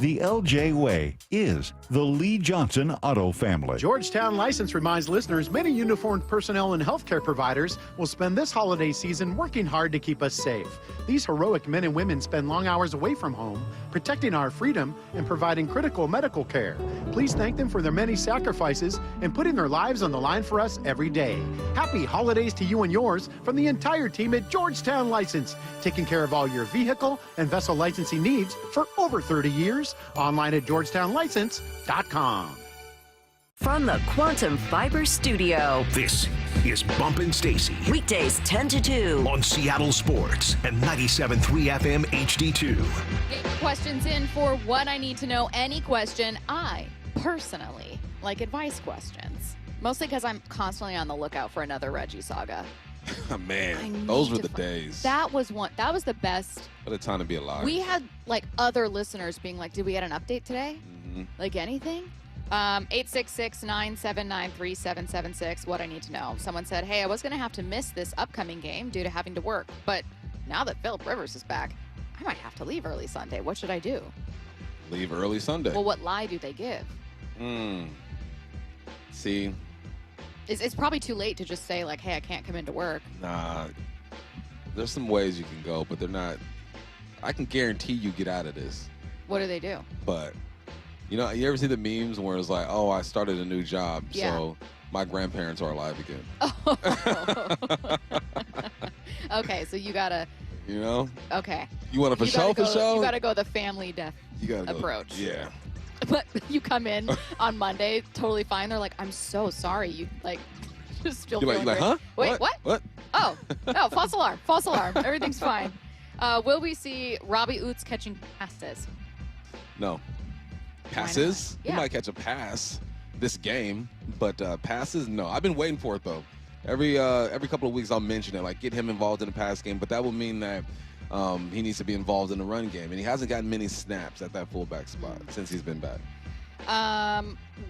The LJ Way is the Lee Johnson Auto family. Georgetown License reminds listeners many uniformed personnel and healthcare providers will spend this holiday season working hard to keep us safe. These heroic men and women spend long hours away from home, protecting our freedom and providing critical medical care. Please thank them for their many sacrifices and putting their lives on the line for us every day. Happy holidays to you and yours from the entire team at Georgetown License, taking care of all your vehicle and vessel licensing needs for over 30 years. Online at GeorgetownLicense.com. From the Quantum Fiber Studio, this is Bumpin' Stacy. Weekdays 10 to 2 on Seattle Sports and 97.3 FM HD2. Get questions in for what I need to know. Any question. I personally like advice questions, mostly because I'm constantly on the lookout for another Reggie saga. Man, those were the days. That was the best. What a time to be alive. We had other listeners being like, did we get an update today? Like anything? 866-979-3776. What I need to know. Someone said, hey, I was going to have to miss this upcoming game due to having to work. But now that Phillip Rivers is back, I might have to leave early Sunday. What should I do? Leave early Sunday. Well, what lie do they give? See? It's probably too late to just say, hey, I can't come into work. Nah. There's some ways you can go, but they're not. I can guarantee you get out of this. What do they do? But, you ever see the memes where it's like, oh, I started a new job, so my grandparents are alive again. Okay, so you got to. Okay. You want to for show? You got to go the family death approach. Yeah. But you come in on Monday, totally fine. They're like, I'm so sorry. You just still feeling like, huh? Wait, what? Oh, no, false alarm. Everything's fine. Will we see Robbie Oots catching passes? No. Passes? Yeah. He might catch a pass this game, but passes, no. I've been waiting for it, though. Every couple of weeks I'll mention it, like get him involved in the pass game, but that will mean that he needs to be involved in the run game, and he hasn't gotten many snaps at that fullback spot since he's been back.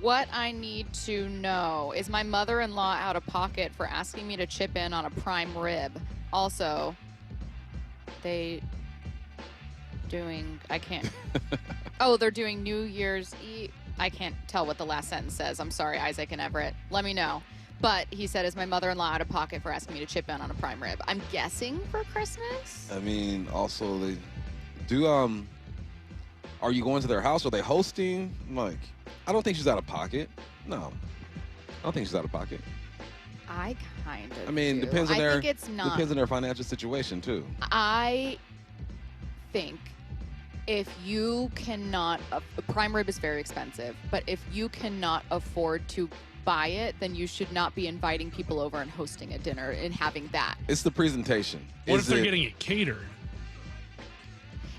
What I need to know is my mother-in-law out of pocket for asking me to chip in on a prime rib. Also, they're doing New Year's Eve. I can't tell what the last sentence says. I'm sorry, Isaac and Everett. Let me know. But he said, is my mother-in-law out of pocket for asking me to chip in on a prime rib? I'm guessing for Christmas? I mean, also, they do, are you going to their house? Are they hosting? Like, I don't think she's out of pocket. No. I don't think she's out of pocket. I kind of I mean, do. depends on Depends on their financial situation, too. I think if you cannot, prime rib is very expensive, but if you cannot afford to buy it, then you should not be inviting people over and hosting a dinner and having that. It's the presentation. What if they're getting it catered?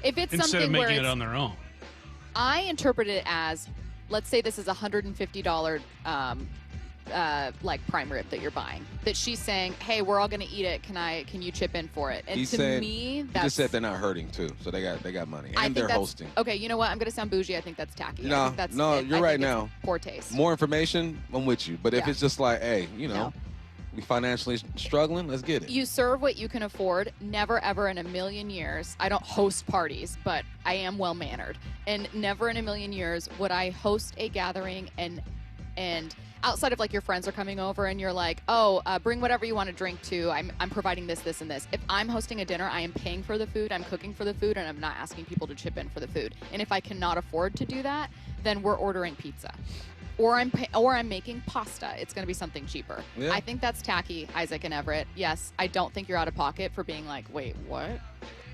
If it's instead something of where making it on their own. I interpret it as, let's say this is $150 like prime rib that you're buying, that she's saying, hey, we're all going to eat it. Can you chip in for it? And He's to saying, me, he that's, just said they're not hurting too, so they got money I and think they're that's- hosting. Okay, you know what? I'm going to sound bougie. I think that's tacky. I think that's No, it. you're I right think it's now. Poor taste. More information, I'm with you. But if Yeah. it's just like, hey, No. we financially struggling, let's get it. You serve what you can afford. Never, ever in a million years. I don't host parties, but I am well-mannered. And never in a million years would I host a gathering and outside of like your friends are coming over and you're like, bring whatever you want to drink to. I'm providing this, this, and this. If I'm hosting a dinner, I am paying for the food, I'm cooking for the food, and I'm not asking people to chip in for the food. And if I cannot afford to do that, then we're ordering pizza. Or I'm making pasta. It's going to be something cheaper. Yeah. I think that's tacky, Isaac and Everett. Yes, I don't think you're out of pocket for being like, wait, what?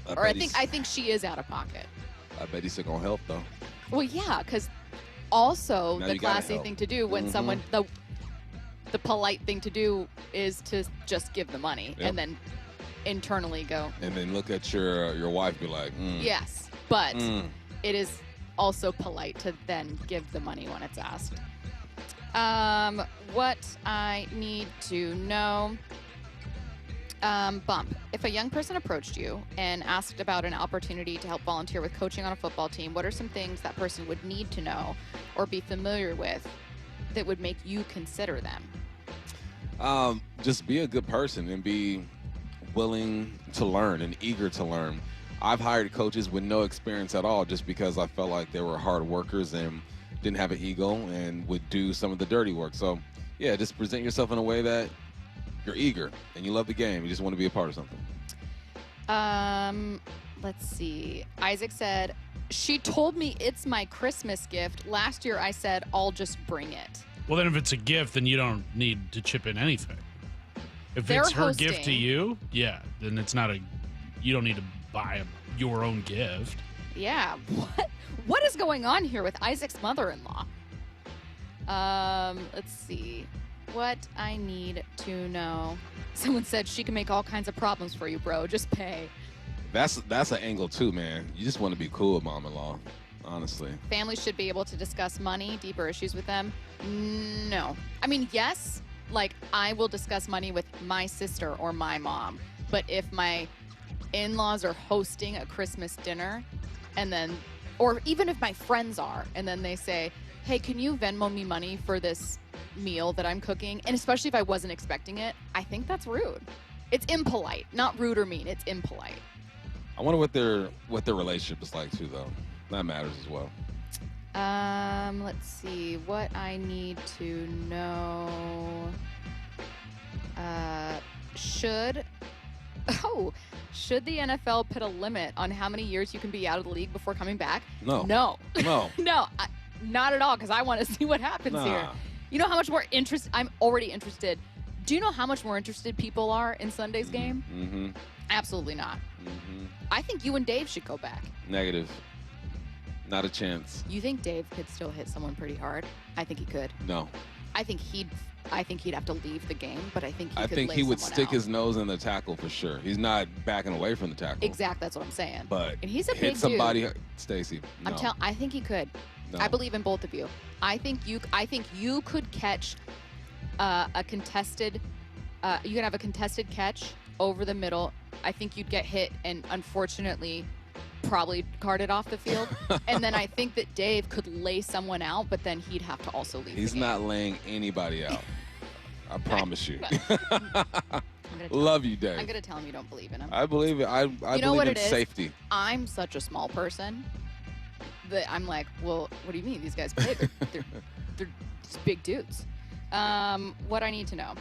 I think she is out of pocket. I bet he's still gonna help though. Well, yeah, because also Now the you gotta classy help. thing to do when someone the polite thing to do is to just give the money Yep. and then internally go. And then look at your wife, be like, Yes, but it is also polite to then give the money when it's asked. What I need to know. Bump. If a young person approached you and asked about an opportunity to help volunteer with coaching on a football team, what are some things that person would need to know or be familiar with that would make you consider them? Just be a good person and be willing to learn and eager to learn. I've hired coaches with no experience at all just because I felt like they were hard workers and didn't have an ego and would do some of the dirty work. So, yeah, just present yourself in a way that you're eager and you love the game. You just want to be a part of something. Let's see. Isaac said, she told me it's my Christmas gift. Last year I said, I'll just bring it. Well, then if it's a gift, then you don't need to chip in anything. If They're it's her hosting. gift to you, yeah, then it's not you don't need to buy your own gift. Yeah. What is going on here with Isaac's mother-in-law? Let's see. What I need to know. Someone said she can make all kinds of problems for you, bro. Just pay. That's an angle too, man. You just want to be cool with mom-in-law, honestly. Families should be able to discuss money, deeper issues with them. No. I mean, yes, like I will discuss money with my sister or my mom. But if my in-laws are hosting a Christmas dinner and then, or even if my friends are, and then they say, hey, can you Venmo me money for this meal that I'm cooking? And especially if I wasn't expecting it, I think that's rude. It's impolite, not rude or mean. It's impolite. I wonder what their relationship is like too, though. That matters as well. Let's see what I need to know. Should the NFL put a limit on how many years you can be out of the league before coming back? No. No. No. No, not at all, because I want to see what happens here. You know how much more interest? I'm already interested. Do you know how much more interested people are in Sunday's game? Mm-hmm. Absolutely not. Mm-hmm. I think you and Dave should go back. Negative. Not a chance. You think Dave could still hit someone pretty hard? I think he could. No. I think he'd have to leave the game, but I think he would stick out. his nose in the tackle for sure. He's not backing away from the tackle. Exactly, that's what I'm saying. But and he's a hit big somebody, dude. Stacy. No. I think he could. No. I believe in both of you. I think you could catch a contested You can have a contested catch over the middle. I think you'd get hit and unfortunately probably carted off the field. And then I think that Dave could lay someone out, but then he'd have to also leave. He's not laying anybody out. I promise you. Love you, Dave. I'm going to tell him you don't believe in him. I believe it. I believe in safety. I'm such a small person that I'm like, well, what do you mean? These guys play. They're just big dudes. What I need to know.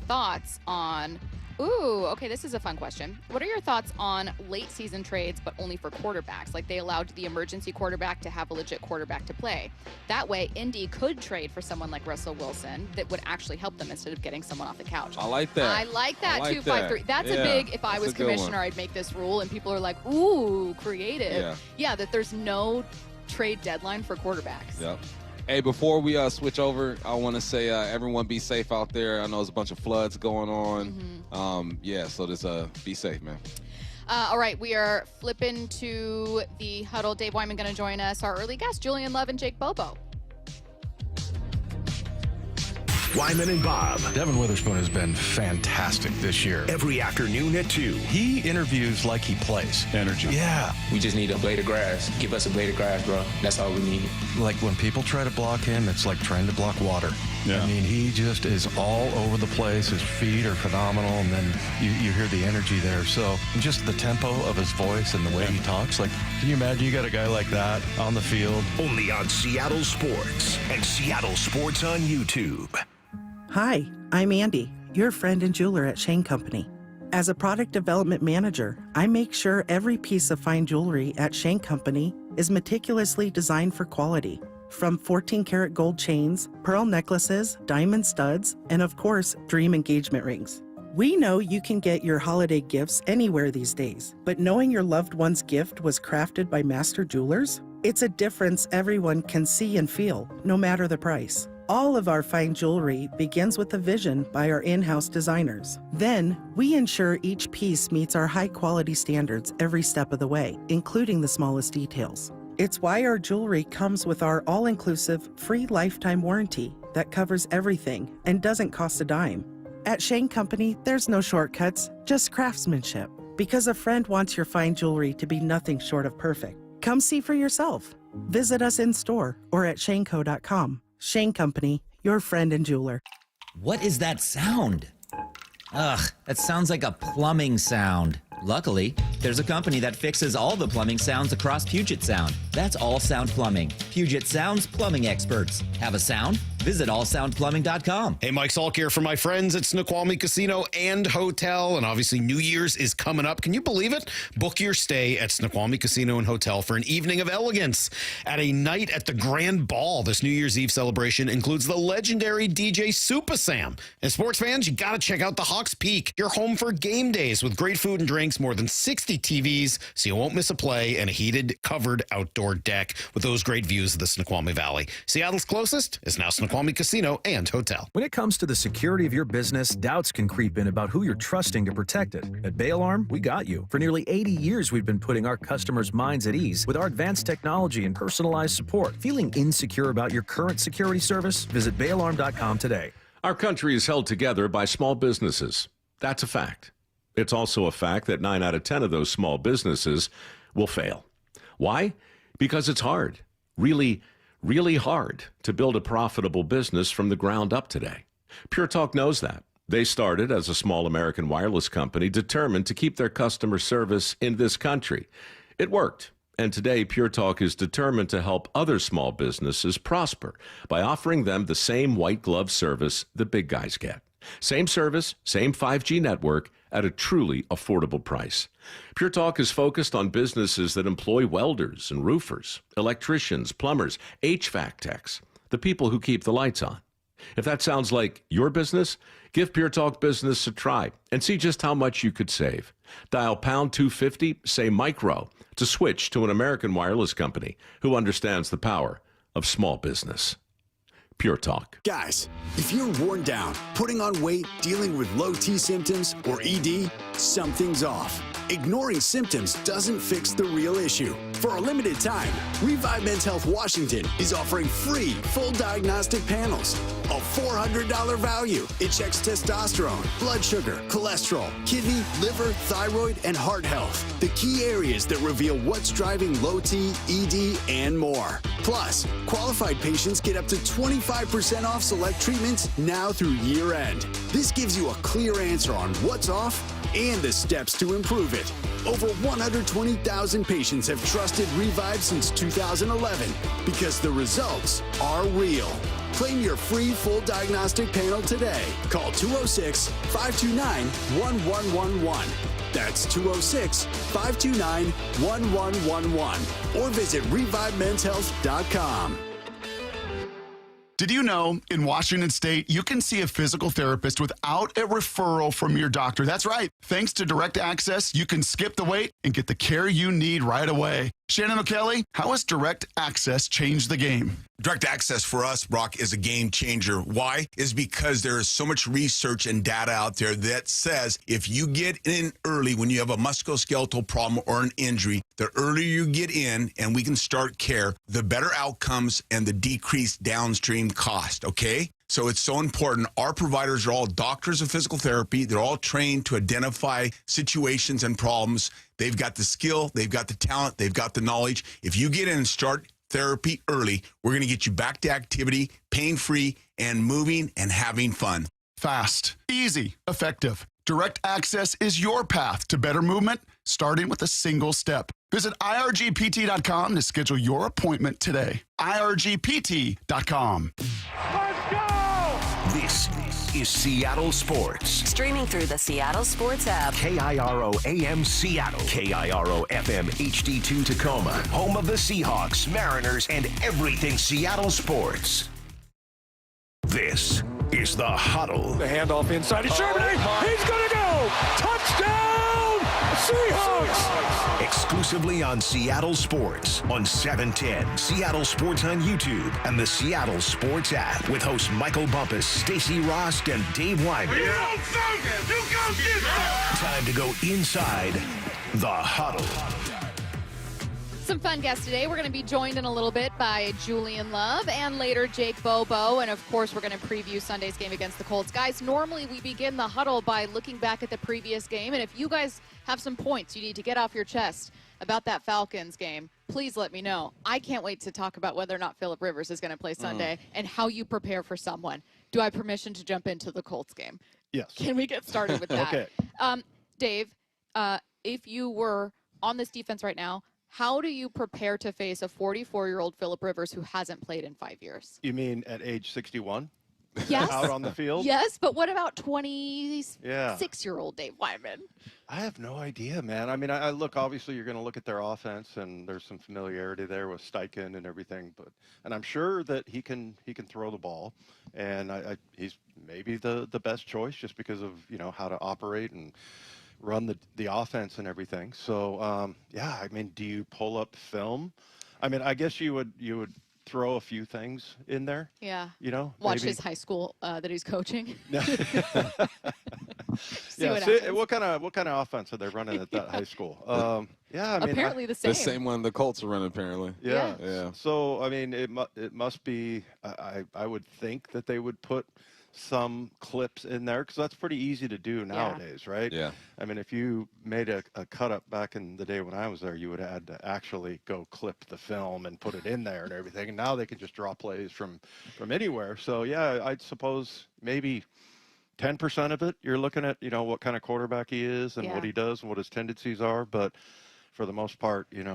Thoughts on... Ooh, okay, this is a fun question. What are your thoughts on late season trades, but only for quarterbacks? Like they allowed the emergency quarterback to have a legit quarterback to play. That way, Indy could trade for someone like Russell Wilson that would actually help them instead of getting someone off the couch. I like that. I like that, 253. That's yeah, a big, if I was commissioner, I'd make this rule, and people are like, ooh, creative. Yeah, that there's no trade deadline for quarterbacks. Yep. Hey, before we switch over, I want to say everyone be safe out there. I know there's a bunch of floods going on. So just be safe, man. All right, we are flipping to the huddle. Dave Wyman going to join us. Our early guests, Julian Love and Jake Bobo. Wyman and Bob. Devin Witherspoon has been fantastic this year. Every afternoon at 2. He interviews like he plays. Energy. Yeah. We just need a blade of grass. Give us a blade of grass, bro. That's all we need. Like when people try to block him, it's like trying to block water. Yeah. I mean, he just is all over the place. His feet are phenomenal, and then you hear the energy there. So just the tempo of his voice and the way he talks. Like, can you imagine you got a guy like that on the field? Only on Seattle Sports and Seattle Sports on YouTube. Hi, I'm Andy, your friend and jeweler at Shane Company. As a product development manager, I make sure every piece of fine jewelry at Shane Company is meticulously designed for quality. From 14-karat gold chains, pearl necklaces, diamond studs, and of course, dream engagement rings. We know you can get your holiday gifts anywhere these days, but knowing your loved one's gift was crafted by master jewelers? It's a difference everyone can see and feel, no matter the price. All of our fine jewelry begins with a vision by our in-house designers. Then, we ensure each piece meets our high-quality standards every step of the way, including the smallest details. It's why our jewelry comes with our all-inclusive, free lifetime warranty that covers everything and doesn't cost a dime. At Shane Company, there's no shortcuts, just craftsmanship. Because a friend wants your fine jewelry to be nothing short of perfect. Come see for yourself. Visit us in-store or at shaneco.com. Shane Company, your friend and jeweler. What is that sound? Ugh, that sounds like a plumbing sound. Luckily, there's a company that fixes all the plumbing sounds across Puget Sound. That's All Sound Plumbing. Puget Sound's plumbing experts. Have a sound? Visit allsoundplumbing.com. Hey, Mike Salk here for my friends at Snoqualmie Casino and Hotel. And obviously, New Year's is coming up. Can you believe it? Book your stay at Snoqualmie Casino and Hotel for an evening of elegance at a night at the Grand Ball. This New Year's Eve celebration includes the legendary DJ Super Sam. And sports fans, you got to check out the Hawks Peak. You're home for game days with great food and drinks, more than 60 TVs, so you won't miss a play, and a heated, covered outdoor deck with those great views of the Snoqualmie Valley. Seattle's closest is now Snoqualmie Casino and Hotel. When it comes to the security of your business, doubts can creep in about who you're trusting to protect it. At Bay Alarm, we got you. For nearly 80 years, we've been putting our customers' minds at ease with our advanced technology and personalized support. Feeling insecure about your current security service? Visit bayalarm.com today. Our country is held together by small businesses. That's a fact. It's also a fact that 9 out of 10 of those small businesses will fail. Why? Because it's hard. Really hard to build a profitable business from the ground up today. Pure Talk knows that. They started as a small American wireless company determined to keep their customer service in this country. It worked. And today, Pure Talk is determined to help other small businesses prosper by offering them the same white glove service the big guys get. Same service, same 5G network at a truly affordable price. Pure Talk is focused on businesses that employ welders and roofers, electricians, plumbers, HVAC techs, the people who keep the lights on. If that sounds like your business, give Pure Talk Business a try and see just how much you could save. Dial pound 250, say micro, to switch to an American wireless company who understands the power of small business. Pure Talk. Guys, if you're worn down, putting on weight, dealing with low T symptoms, or ED, something's off. ignoring symptoms doesn't fix the real issue. For a limited time, Revive Men's Health Washington is offering free full diagnostic panels. A $400 value. It checks testosterone, blood sugar, cholesterol, kidney, liver, thyroid, and heart health. The key areas that reveal what's driving low T, ED, and more. Plus, qualified patients get up to 25% off select treatments now through year end. This gives you a clear answer on what's off and the steps to improve it. Over 120,000 patients have trusted Revive since 2011 because the results are real. Claim your free full diagnostic panel today. Call 206-529-1111. That's 206-529-1111. Or visit ReviveMen'sHealth.com. Did you know in Washington State, you can see a physical therapist without a referral from your doctor? That's right. Thanks to Direct Access, you can skip the wait and get the care you need right away. Shannon O'Kelly, how has Direct Access changed the game? Direct Access for us, Brock, is a game changer. Why? Is because there is so much research and data out there that says if you get in early when you have a musculoskeletal problem or an injury, the earlier you get in and we can start care, the better outcomes and the decreased downstream cost, okay? So it's so important. Our providers are all doctors of physical therapy. They're all trained to identify situations and problems. They've got the skill, they've got the talent, they've got the knowledge. If you get in and start therapy early, we're going to get you back to activity, pain-free, and moving and having fun. Fast, easy, effective. Direct Access is your path to better movement, starting with a single step. Visit irgpt.com to schedule your appointment today. irgpt.com. Let's go! This is Seattle Sports. Streaming through the Seattle Sports app. KIRO AM Seattle. KIRO FM HD2 Tacoma. Home of the Seahawks, Mariners, and everything Seattle sports. This is The Huddle. The handoff inside. He's Sherman. He's going to go. Touchdown, Seahawks. Exclusively on Seattle Sports on 710. Seattle Sports on YouTube and the Seattle Sports app with hosts Michael Bumpus, Stacy Rost, and Dave Weimer. Time to go inside The Huddle. Some fun guests today. We're going to be joined in a little bit by Julian Love and later Jake Bobo. And of course, we're going to preview Sunday's game against the Colts. Guys, normally we begin the huddle by looking back at the previous game. And if you guys have some points you need to get off your chest about that Falcons game, please let me know. I can't wait to talk about whether or not Phillip Rivers is going to play Sunday and how you prepare for someone. Do I have permission to jump into the Colts game? Yes. Can we get started with that? Okay. Dave, if you were on this defense right now, how do you prepare to face a 44-year-old Phillip Rivers who hasn't played in 5 years? You mean at age 61? Yes. Out on the field? Yes, but what about 26-year-old Dave Wyman? I have no idea, man. I mean, I look, obviously you're going to look at their offense, and there's some familiarity there with Steichen and everything, and I'm sure that he can throw the ball, and he's maybe the best choice just because of, how to operate and run the offense and everything. So, yeah, I mean, do you pull up film? I mean, I guess you would throw a few things in there. Yeah. maybe. Watch his high school that he's coaching. What kind of offense are they running at that high school? Yeah, I mean, apparently the same. The same one the Colts are running, apparently. Yeah. So, I mean, it must be. I would think that they would put some clips in there because that's pretty easy to do nowadays, right? Yeah. I mean, if you made a cut up back in the day when I was there, you would have had to actually go clip the film and put it in there and everything. And now they can just draw plays from anywhere. So yeah, I'd suppose maybe 10% of it you're looking at, what kind of quarterback he is and what he does and what his tendencies are, but for the most part, you're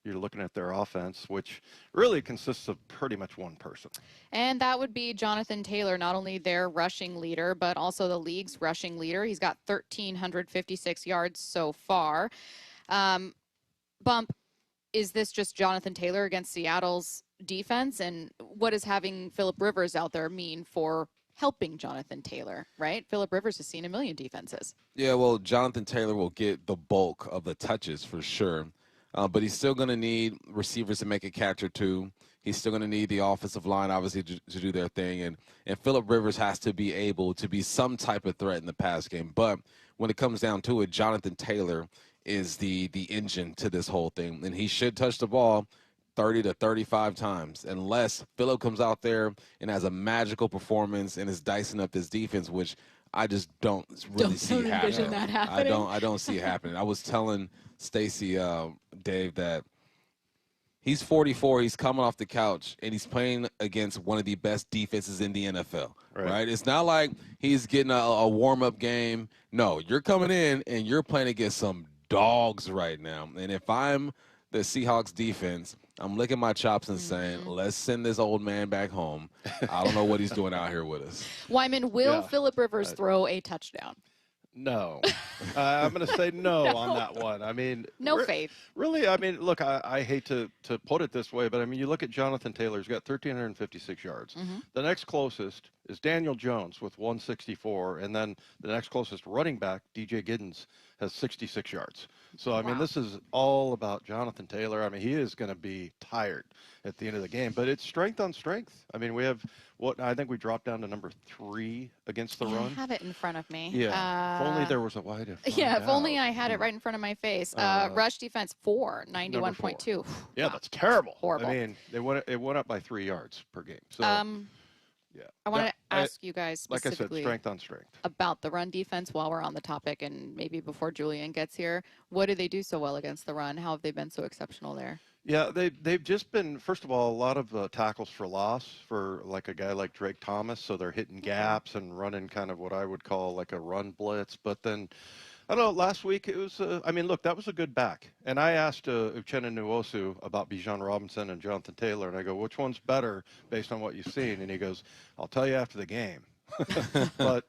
looking at their offense, which really consists of pretty much one person. And that would be Jonathan Taylor, not only their rushing leader, but also the league's rushing leader. He's got 1,356 yards so far. Bump, is this just Jonathan Taylor against Seattle's defense? And what does having Phillip Rivers out there mean for helping Jonathan Taylor, right? Phillip Rivers has seen a million defenses. Yeah, well, Jonathan Taylor will get the bulk of the touches for sure. But he's still going to need receivers to make a catch or two. He's still going to need the offensive line, obviously, to do their thing. And Phillip Rivers has to be able to be some type of threat in the pass game. But when it comes down to it, Jonathan Taylor is the engine to this whole thing, and he should touch the ball 30 to 35 times, unless Phillip comes out there and has a magical performance and is dicing up this defense, which I just don't really see happening. I don't see it happening. I was telling Stacy, Dave, that he's 44. He's coming off the couch, and he's playing against one of the best defenses in the NFL, right? It's not like he's getting a warm-up game. No, you're coming in, and you're playing against some dogs right now. And if I'm the Seahawks defense, I'm licking my chops and saying, let's send this old man back home. I don't know what he's doing out here with us. Wyman, will Phillip Rivers throw a touchdown? No. I'm going to say no on that one. I mean, no faith. Really, I mean, look, I hate to put it this way, but I mean, you look at Jonathan Taylor, he's got 1,356 yards. The next closest is Daniel Jones with 164, and then the next closest running back, DJ Giddens, has 66 yards. So, I mean, this is all about Jonathan Taylor. I mean, he is going to be tired at the end of the game, but it's strength on strength. I mean, we have I think we dropped down to number 3 against the run. I have it in front of me. Yeah. If only there was a way to find if out. only I had it right in front of my face. Rush defense 4, 91.2. Yeah, that's terrible. Horrible. I mean, it went up by 3 yards per game. So, yeah. I want to ask you guys like I said, specifically strength on strength about the run defense while we're on the topic, and maybe before Julian gets here. What do they do so well against the run? How have they been so exceptional there? Yeah, they've just been, first of all, a lot of tackles for loss for like a guy like Drake Thomas. So they're hitting gaps and running kind of what I would call like a run blitz. But then, I don't know, last week it was, I mean, look, that was a good back. And I asked Uchenna Nwosu about Bijan Robinson and Jonathan Taylor. And I go, which one's better based on what you've seen? And he goes, I'll tell you after the game. But,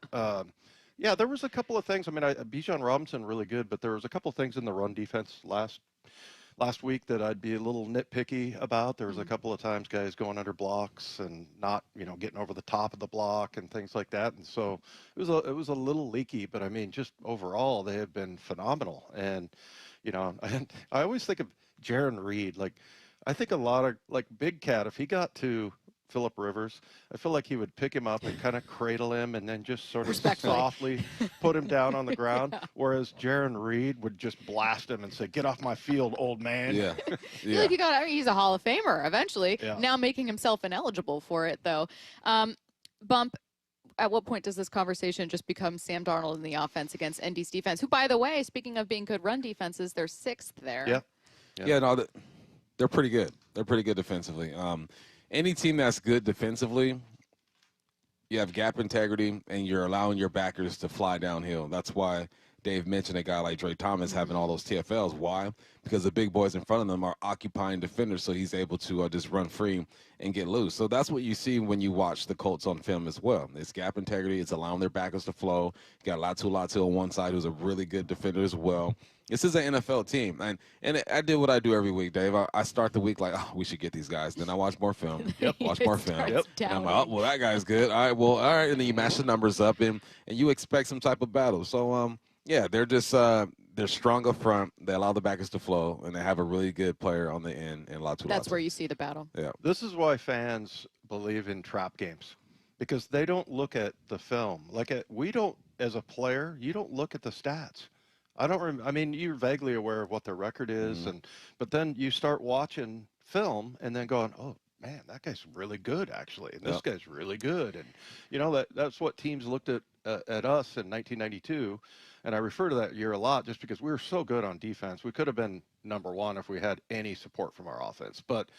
yeah, there was a couple of things. I mean, Bijan Robinson really good, but there was a couple of things in the run defense last week that I'd be a little nitpicky about. There was a couple of times guys going under blocks and not, getting over the top of the block and things like that. And so it was a little leaky, but I mean, just overall, they have been phenomenal. And, I always think of Jaron Reed. Like, I think a lot of, like, Big Cat, if he got to Phillip Rivers, I feel like he would pick him up and kind of cradle him and then just sort of softly put him down on the ground. Whereas Jaron Reed would just blast him and say, "Get off my field, old man." Yeah. He's a Hall of Famer eventually. Yeah. Now making himself ineligible for it, though. Bump, at what point does this conversation just become Sam Darnold in the offense against Indy's defense, who, by the way, speaking of being good run defenses, they're 6th there. Yeah, no, they're pretty good. They're pretty good defensively. Any team that's good defensively, you have gap integrity, and you're allowing your backers to fly downhill. That's why Dave mentioned a guy like Drake Thomas having all those TFLs. Why? Because the big boys in front of them are occupying defenders, so he's able to just run free and get loose. So that's what you see when you watch the Colts on film as well. It's gap integrity. It's allowing their backers to flow. You got Latu on one side, who's a really good defender as well. This is an NFL team, and I do what I do every week, Dave. I start the week like, we should get these guys. Then I watch more film. Watch more film. And I'm like, well, that guy's good. All right. And then you match the numbers up, and you expect some type of battle. So, yeah, they're just they're strong up front. They allow the backers to flow, and they have a really good player on the end in Latu. That's where you see the battle. Yeah. This is why fans believe in trap games, because they don't look at the film. We don't, as a player, you don't look at the stats. I mean, you're vaguely aware of what their record is, but then you start watching film and then going, oh, man, that guy's really good, actually. And this guy's really good. And, that's what teams looked at us in 1992. And I refer to that year a lot just because we were so good on defense. We could have been number 1 if we had any support from our offense. But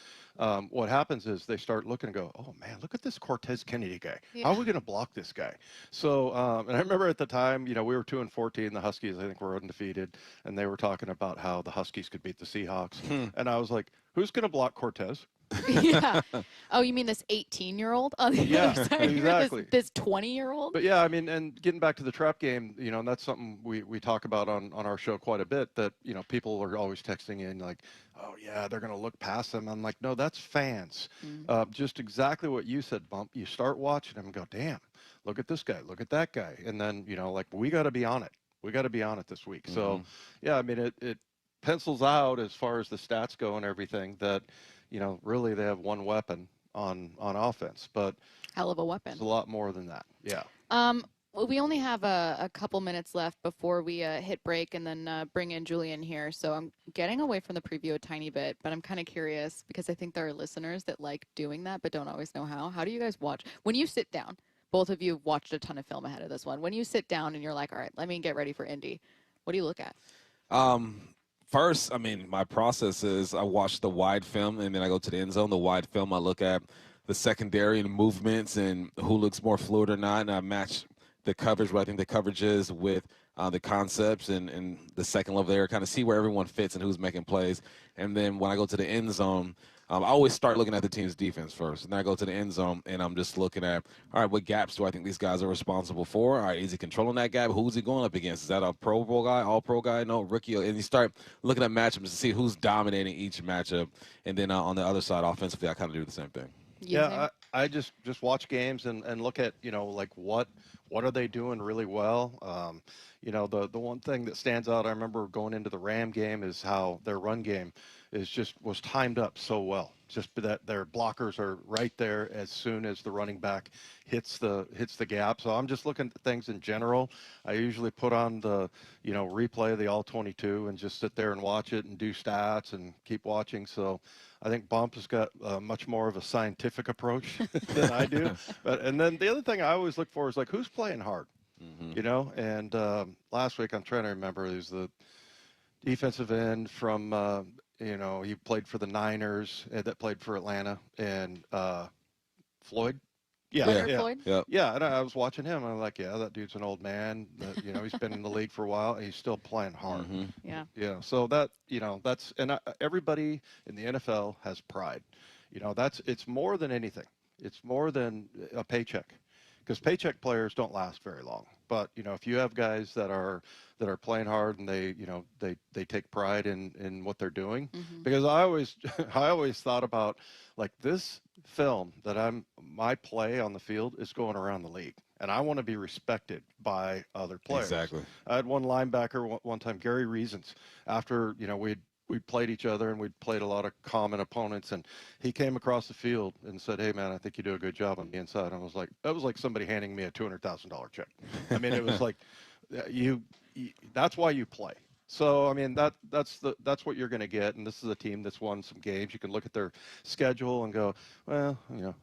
what happens is they start looking and go, oh, man, look at this Cortez Kennedy guy. Yeah. How are we going to block this guy? So, and I remember at the time, we were 2-14. The Huskies, I think, were undefeated. And they were talking about how the Huskies could beat the Seahawks. And I was like, who's going to block Cortez? Yeah. Oh, you mean this 18-year-old on the other side? Exactly. This 20-year-old? But yeah, I mean, and getting back to the trap game, and that's something we talk about on our show quite a bit, that, people are always texting in like, oh yeah, they're going to look past them. I'm like, no, that's fans. Just exactly what you said, Bump. You start watching them and go, damn, look at this guy, look at that guy. And then, we got to be on it. We got to be on it this week. So yeah, I mean, it pencils out as far as the stats go and everything that, really they have one weapon on offense, but hell of a weapon. It's a lot more than that. Yeah. Well, we only have a couple minutes left before we hit break and then bring in Julian here. So I'm getting away from the preview a tiny bit, but I'm kind of curious because I think there are listeners that like doing that but don't always know how. How do you guys watch? When you sit down, both of you have watched a ton of film ahead of this one. When you sit down and you're like, all right, let me get ready for Indy, what do you look at? First, I mean, my process is I watch the wide film, and then I go to the end zone. The wide film, I look at the secondary and movements and who looks more fluid or not, and I match the coverage, what I think the coverage is, with the concepts and the second level there, kind of see where everyone fits and who's making plays. And then when I go to the end zone, I always start looking at the team's defense first. And then I go to the end zone, and I'm just looking at, all right, what gaps do I think these guys are responsible for? All right, is he controlling that gap? Who's he going up against? Is that a Pro Bowl guy, all-pro guy? No, rookie? And you start looking at matchups to see who's dominating each matchup. And then on the other side, offensively, I kind of do the same thing. Yeah, I just watch games and look at, like what are they doing really well. The one thing that stands out, I remember going into the Ram game, is how their run game was timed up so well. Just that their blockers are right there as soon as the running back hits the gap. So I'm just looking at things in general. I usually put on the replay of the all 22 and just sit there and watch it and do stats and keep watching. So I think Bump has got much more of a scientific approach than I do. And then the other thing I always look for is like, who's playing hard, And last week, I'm trying to remember, there's the defensive end from, he played for the Niners that played for Atlanta, and Floyd. Floyd? Yeah, and I was watching him. I'm like, yeah, that dude's an old man. He's been in the league for a while. And he's still playing hard. Yeah. Yeah. So that's everybody in the NFL has pride. It's more than anything. It's more than a paycheck, because paycheck players don't last very long. But if you have guys that are playing hard and they take pride in what they're doing, because I always thought about, like, this film that my play on the field is going around the league, and I want to be respected by other players. Exactly. I had one linebacker one time, Gary Reasons, after we played each other and we'd played a lot of common opponents, and he came across the field and said, "Hey man, I think you do a good job on the inside." And I was like, that was like somebody handing me a $200,000 check. I mean, it was like, that's why you play. So I mean, that's what you're going to get. And this is a team that's won some games. You can look at their schedule and go, well,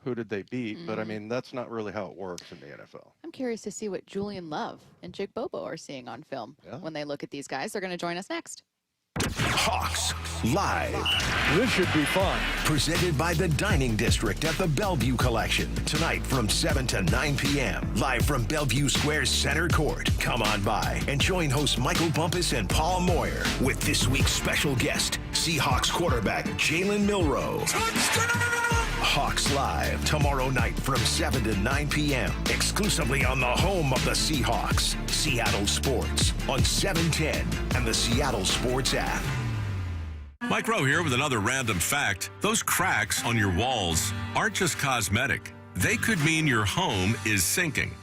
who did they beat? But I mean, that's not really how it works in the NFL. I'm curious to see what Julian Love and Jake Bobo are seeing on film when they look at these guys. They're going to join us next. Hawks Live. This should be fun. Presented by the Dining District at the Bellevue Collection. Tonight from 7 to 9 p.m. Live from Bellevue Square's center court. Come on by and join hosts Michael Bumpus and Paul Moyer with this week's special guest, Seahawks quarterback Jalen Milroe. Touchdown! Hawks Live tomorrow night from 7 to 9 p.m. exclusively on the home of the Seahawks, Seattle Sports, on 710 and the Seattle Sports app. Mike Rowe here with another random fact. Those cracks on your walls aren't just cosmetic. They could mean your home is sinking.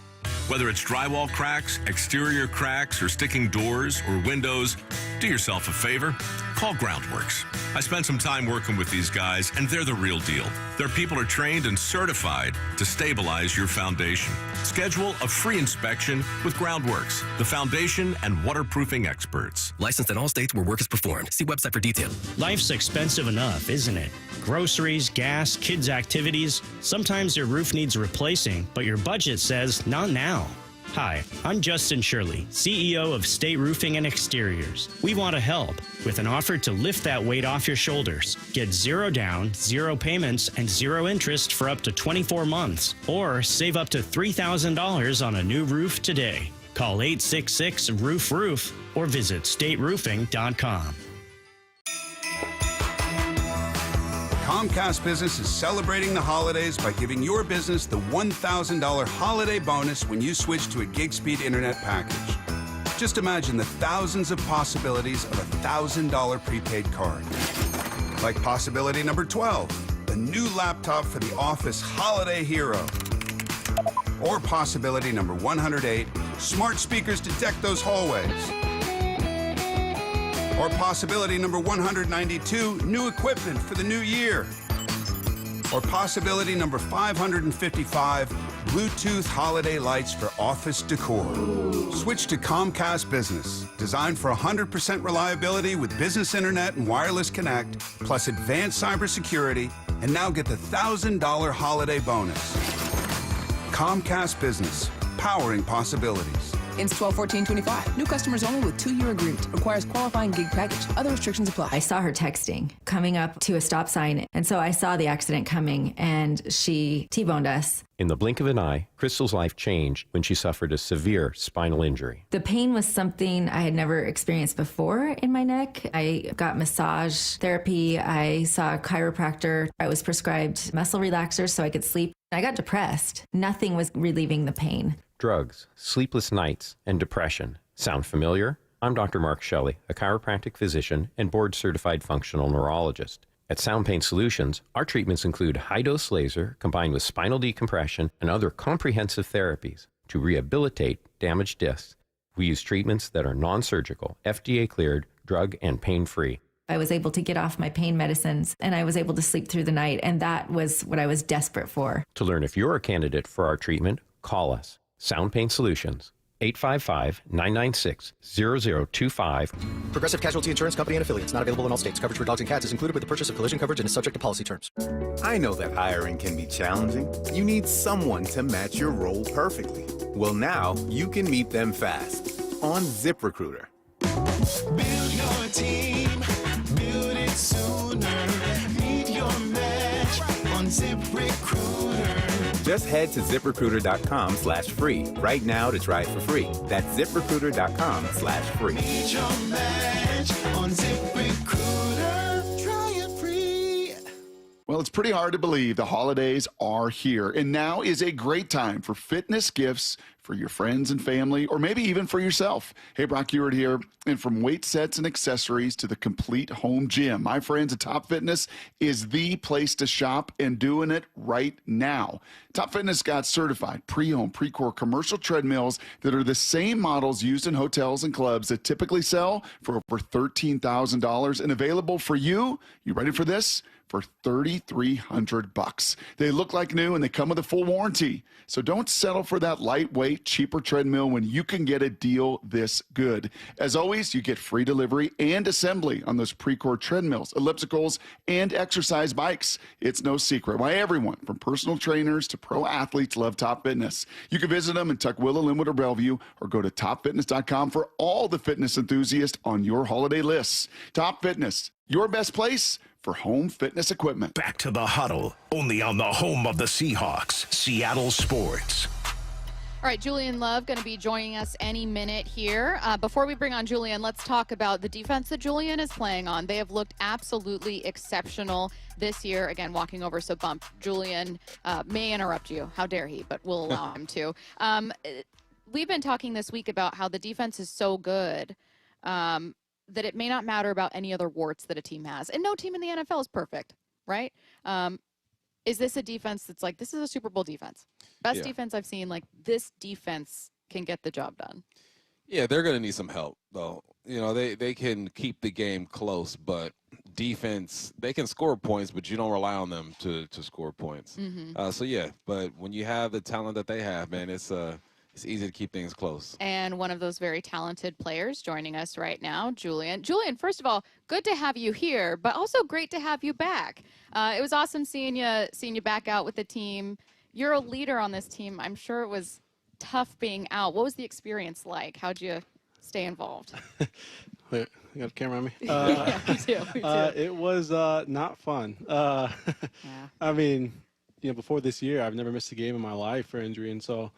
Whether it's drywall cracks, exterior cracks, or sticking doors or windows, do yourself a favor. Call Groundworks. I spent some time working with these guys, and they're the real deal. Their people are trained and certified to stabilize your foundation. Schedule a free inspection with Groundworks, the foundation and waterproofing experts. Licensed in all states where work is performed. See website for detail. Life's expensive enough, isn't it? Groceries, gas, kids' activities. Sometimes your roof needs replacing, but your budget says not now. Hi, I'm Justin Shirley, CEO of State Roofing and Exteriors. We want to help with an offer to lift that weight off your shoulders. Get 0 down, 0 payments, and 0 interest for up to 24 months. Or save up to $3,000 on a new roof today. Call 866-ROOF-ROOF or visit stateroofing.com. Comcast Business is celebrating the holidays by giving your business the $1,000 holiday bonus when you switch to a gig speed internet package. Just imagine the thousands of possibilities of a $1,000 prepaid card. Like possibility number 12, a new laptop for the office holiday hero. Or possibility number 108, smart speakers to deck those hallways. Or possibility number 192, new equipment for the new year. Or possibility number 555, Bluetooth holiday lights for office decor. Switch to Comcast Business, designed for 100% reliability with business internet and wireless connect, plus advanced cybersecurity, and now get the $1,000 holiday bonus. Comcast Business, powering possibilities. Ends 12/14/25. New customers only with 2-year agreement. Requires qualifying gig package. Other restrictions apply. I saw her texting coming up to a stop sign, and so I saw the accident coming, and she T-boned us. In the blink of an eye, Crystal's life changed when she suffered a severe spinal injury. The pain was something I had never experienced before in my neck. I got massage therapy. I saw a chiropractor. I was prescribed muscle relaxers so I could sleep. I got depressed. Nothing was relieving the pain. Drugs, sleepless nights, and depression. Sound familiar? I'm Dr. Mark Shelley, a chiropractic physician and board-certified functional neurologist. At Sound Pain Solutions, our treatments include high-dose laser combined with spinal decompression and other comprehensive therapies to rehabilitate damaged discs. We use treatments that are non-surgical, FDA-cleared, drug and pain-free. I was able to get off my pain medicines, and I was able to sleep through the night, and that was what I was desperate for. To learn if you're a candidate for our treatment, call us. Sound Pain Solutions, 855-996-0025. Progressive Casualty Insurance Company and Affiliates. Not available in all states. Coverage for dogs and cats is included with the purchase of collision coverage and is subject to policy terms. I know that hiring can be challenging. You need someone to match your role perfectly. Well, now you can meet them fast on ZipRecruiter. Build your team, build it sooner. Meet your match on ZipRecruiter. Just head to ZipRecruiter.com/free right now to try it for free. That's ZipRecruiter.com/free. Meet your match on ZipRecruiter. Try it free. Well, it's pretty hard to believe the holidays are here, and now is a great time for fitness gifts for your friends and family, or maybe even for yourself. Hey, Brock Ewart here, and from weight sets and accessories to the complete home gym, my friends at Top Fitness is the place to shop, and doing it right now. Top Fitness got certified pre-owned, pre-core commercial treadmills that are the same models used in hotels and clubs that typically sell for over $13,000 and available for you. You ready for this? For $3,300. They look like new and they come with a full warranty. So don't settle for that lightweight, cheaper treadmill when you can get a deal this good. As always, you get free delivery and assembly on those Precor treadmills, ellipticals, and exercise bikes. It's no secret why everyone, from personal trainers to pro athletes, love Top Fitness. You can visit them in Tukwila, Linwood, or Bellevue, or go to topfitness.com for all the fitness enthusiasts on your holiday lists. Top Fitness, your best place for home fitness equipment. Back to the huddle, only on the home of the Seahawks, Seattle Sports. All right, Julian Love going to be joining us any minute here. Before we bring on Julian, let's talk about the defense that Julian is playing on. They have looked absolutely exceptional this year. Again, walking over, so bump. Julian may interrupt you. How dare he, but we'll allow him to. We've been talking this week about how the defense is so good that it may not matter about any other warts that a team has. And no team in the NFL is perfect, right? Is this a defense that's like, this is a Super Bowl defense? Best defense I've seen, like this defense can get the job done. Yeah, they're going to need some help, though. You know, they can keep the game close, but defense, they can score points, but you don't rely on them to score points. So, yeah, but when you have the talent that they have, man, it's easy to keep things close. And one of those very talented players joining us right now, Julian. Julian, first of all, good to have you here, but also great to have you back. It was awesome seeing you back out with the team. You're a leader on this team. I'm sure it was tough being out. What was the experience like? How'd you stay involved? Wait, you got a camera on me? Yeah, me too. It was not fun. Yeah. I mean, you know, before this year, I've never missed a game in my life for injury, and so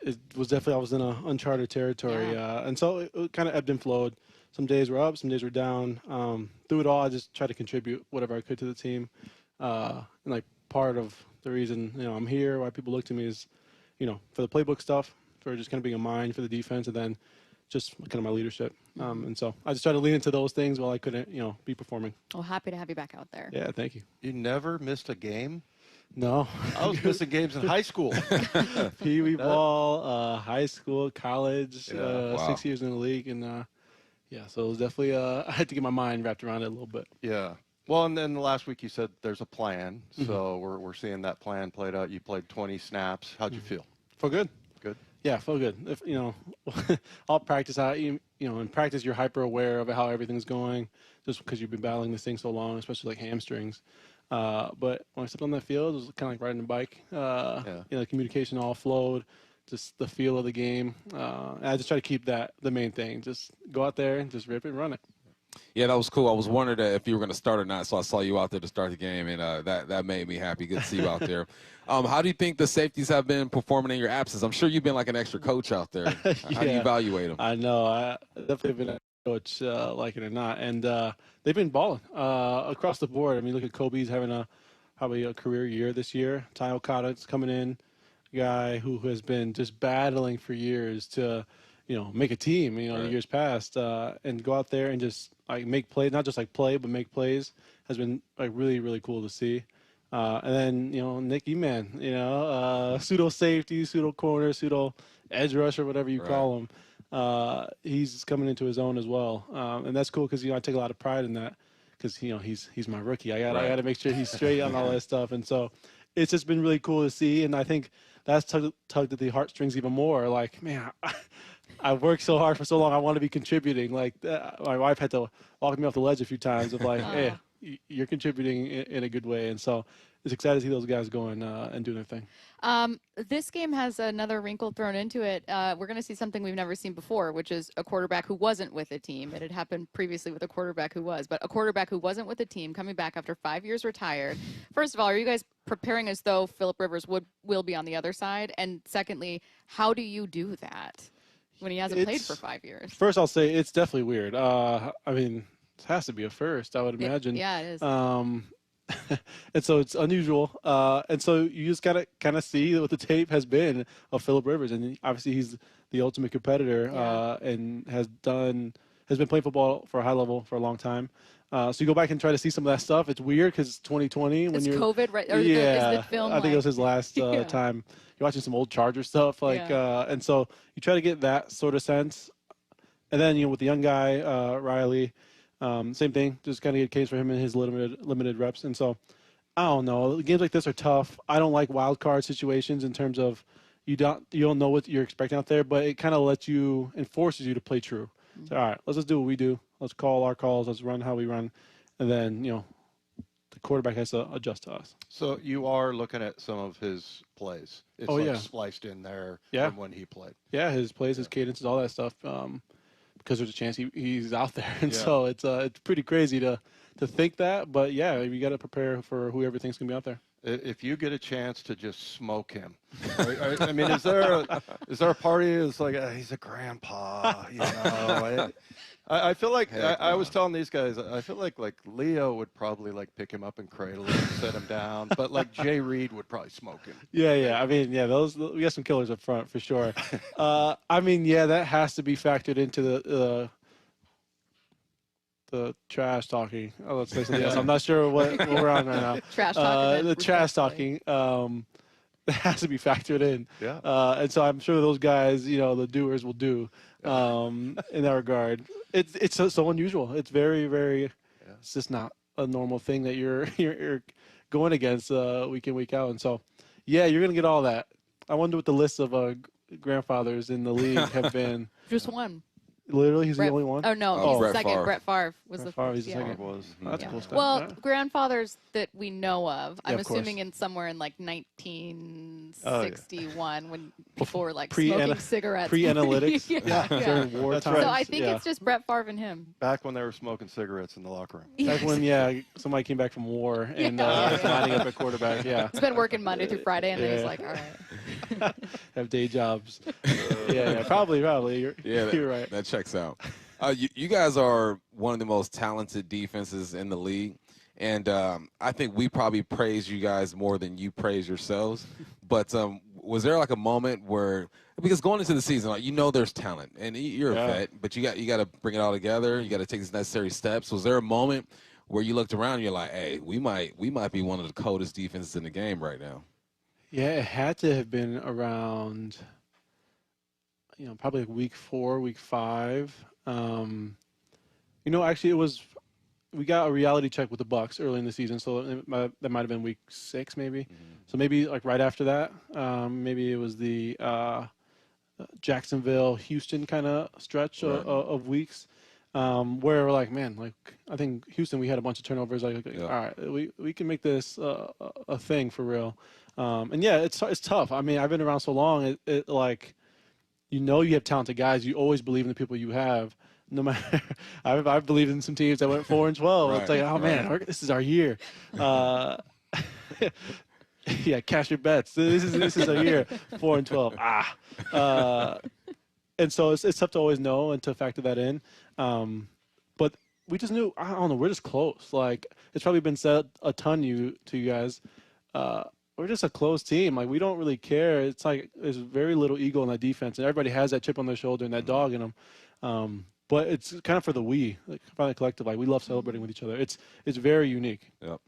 it was definitely, I was in uncharted territory. And so it kind of ebbed and flowed. Some days were up, some days were down. Through it all, I just tried to contribute whatever I could to the team. And like part of the reason, you know, I'm here, why people look to me is, you know, for the playbook stuff, for just kind of being a mind for the defense, and then just kind of my leadership. And so I just try to lean into those things while I couldn't, you know, be performing. Well, happy to have you back out there. Yeah, thank you. You never missed a game? No. I was missing games in high school. Pee wee ball, high school, college, wow. 6 years in the league. And, yeah, so it was definitely, I had to get my mind wrapped around it a little bit. Yeah. Well, and then last week you said there's a plan, so we're seeing that plan played out. You played 20 snaps. How'd you feel? Feel good. Good. Yeah, feel good. If all practice out. In practice you're hyper aware of how everything's going, just because you've been battling this thing so long, especially like hamstrings. But when I stepped on that field, it was kind of like riding a bike. The communication all flowed, just the feel of the game. And I just try to keep that the main thing. Just go out there and just rip it and run it. Yeah, that was cool. I was wondering if you were going to start or not, so I saw you out there to start the game, and that made me happy. Good to see you out there. How do you think the safeties have been performing in your absence? I'm sure you've been like an extra coach out there. How do you evaluate them? I know. I definitely been a coach, like it or not. And they've been balling across the board. I mean, look at Kobe's having probably a career year this year. Ty Okada's coming in, a guy who has been just battling for years to – make a team, the years past, and go out there and just like make plays, not just like play, but make plays has been like really, really cool to see. And then, Nick E-Man, pseudo safety, pseudo corner, pseudo edge rusher, whatever you call him. He's coming into his own as well. And that's cool because, I take a lot of pride in that because, he's my rookie. I got to make sure he's straight on all that stuff. And so it's just been really cool to see. And I think that's tugged at the heartstrings even more. Like, man, I've worked so hard for so long. I want to be contributing. Like my wife had to walk me off the ledge a few times of like, hey, you're contributing in a good way. And so it's exciting to see those guys going and doing their thing. This game has another wrinkle thrown into it. We're going to see something we've never seen before, which is a quarterback who wasn't with a team. It had happened previously with a quarterback who was, but a quarterback who wasn't with a team coming back after 5 years retired. First of all, are you guys preparing as though Phillip Rivers will be on the other side? And secondly, how do you do that when he hasn't played for 5 years? First, I'll say it's definitely weird. I mean, it has to be a first, I would imagine. Yeah, it is. And so it's unusual. And so you just got to kind of see what the tape has been of Phillip Rivers. And obviously he's the ultimate competitor and has been playing football for a high level for a long time. So you go back and try to see some of that stuff. It's weird because it's 2020. It's COVID, right? Or yeah, is the film I think it was his last time. You're watching some old Charger stuff. And so you try to get that sort of sense. And then, with the young guy, Riley, same thing. Just kind of get a case for him in his limited reps. And so, I don't know. Games like this are tough. I don't like wild card situations in terms of you don't know what you're expecting out there, but it kind of forces you to play true. So, all right, let's just do what we do. Let's call our calls. Let's run how we run. And then, the quarterback has to adjust to us. So you are looking at some of his plays. It's spliced in there from when he played. Yeah, his plays, his cadences, all that stuff. Because there's a chance he's out there. And so it's pretty crazy to think that. But, yeah, you got to prepare for whoever thinks going to be out there. If you get a chance to just smoke him, I mean, is there a party that's like, he's a grandpa, I feel like I was telling these guys, I feel like Leo would probably pick him up and cradle him and set him down, but Jay Reed would probably smoke him. Yeah. I mean, we got some killers up front for sure. I mean, that has to be factored into the trash talking. Oh, let's say something else. I'm not sure what we're on right now. Trash talking. The trash talking. That has to be factored in. Yeah. And so I'm sure those guys, the doers will do in that regard. It's so unusual. It's very, very. It's just not a normal thing that you're going against week in, week out. And so, you're gonna get all that. I wonder what the list of grandfathers in the league have been. Just one. Literally, he's the only one? Oh, no, he's second. Brett Favre was the first. He's the second. That's cool stuff. Well, grandfathers that we know of, I'm of assuming in somewhere in 1961 when people were smoking cigarettes. Pre-analytics. During wartime. So I think it's just Brett Favre and him. Back when they were smoking cigarettes in the locker room. Back when, somebody came back from war and lining up at quarterback. Yeah. He's been working Monday through Friday, and then he's like, all right. Have day jobs. Probably. You're right. That checks out. You guys are one of the most talented defenses in the league, and I think we probably praise you guys more than you praise yourselves. But was there a moment where, because going into the season, there's talent, and you're a vet, but you got to bring it all together. You got to take these necessary steps. Was there a moment where you looked around and you're like, hey, we might be one of the coldest defenses in the game right now? Yeah, it had to have been around, probably week 4, week 5. Actually, it was we got a reality check with the Bucs early in the season, so that might have been week 6 maybe. So maybe like right after that, maybe it was the Jacksonville, Houston kind of stretch of weeks. Where we're like, man, like I think Houston, we had a bunch of turnovers. Like, all right, we can make this a thing for real. And yeah, it's tough. I mean, I've been around so long. It like, you have talented guys. You always believe in the people you have. No matter, I've believed in some teams that went 4-12. It's like, oh man, this is our year. Yeah, cash your bets. This is our year. 4-12. And so it's tough to always know and to factor that in. But we just knew, I don't know, we're just close. Like, it's probably been said a ton to you guys. We're just a close team. Like, we don't really care. It's like there's very little ego in that defense, and everybody has that chip on their shoulder and that dog in them. But it's kind of for the like probably collective. Like, we love celebrating with each other. It's very unique. Yep.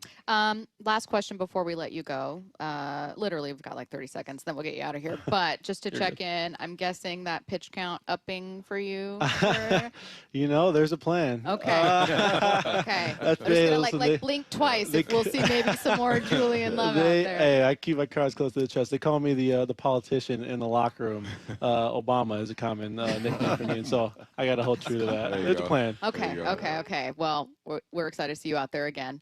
Last question before we let you go. Literally, we've got like 30 seconds, then we'll get you out of here. But just to check in, I'm guessing that pitch count upping for you. There's a plan. Okay. Okay. I'm just gonna blink twice if we'll see maybe some more Julian Love out there. Hey, I keep my cards close to the chest. They call me the politician in the locker room. Obama is a common nickname for me, and so I got to hold true to that. There's a plan. Okay. Well, we're excited to see you out there again.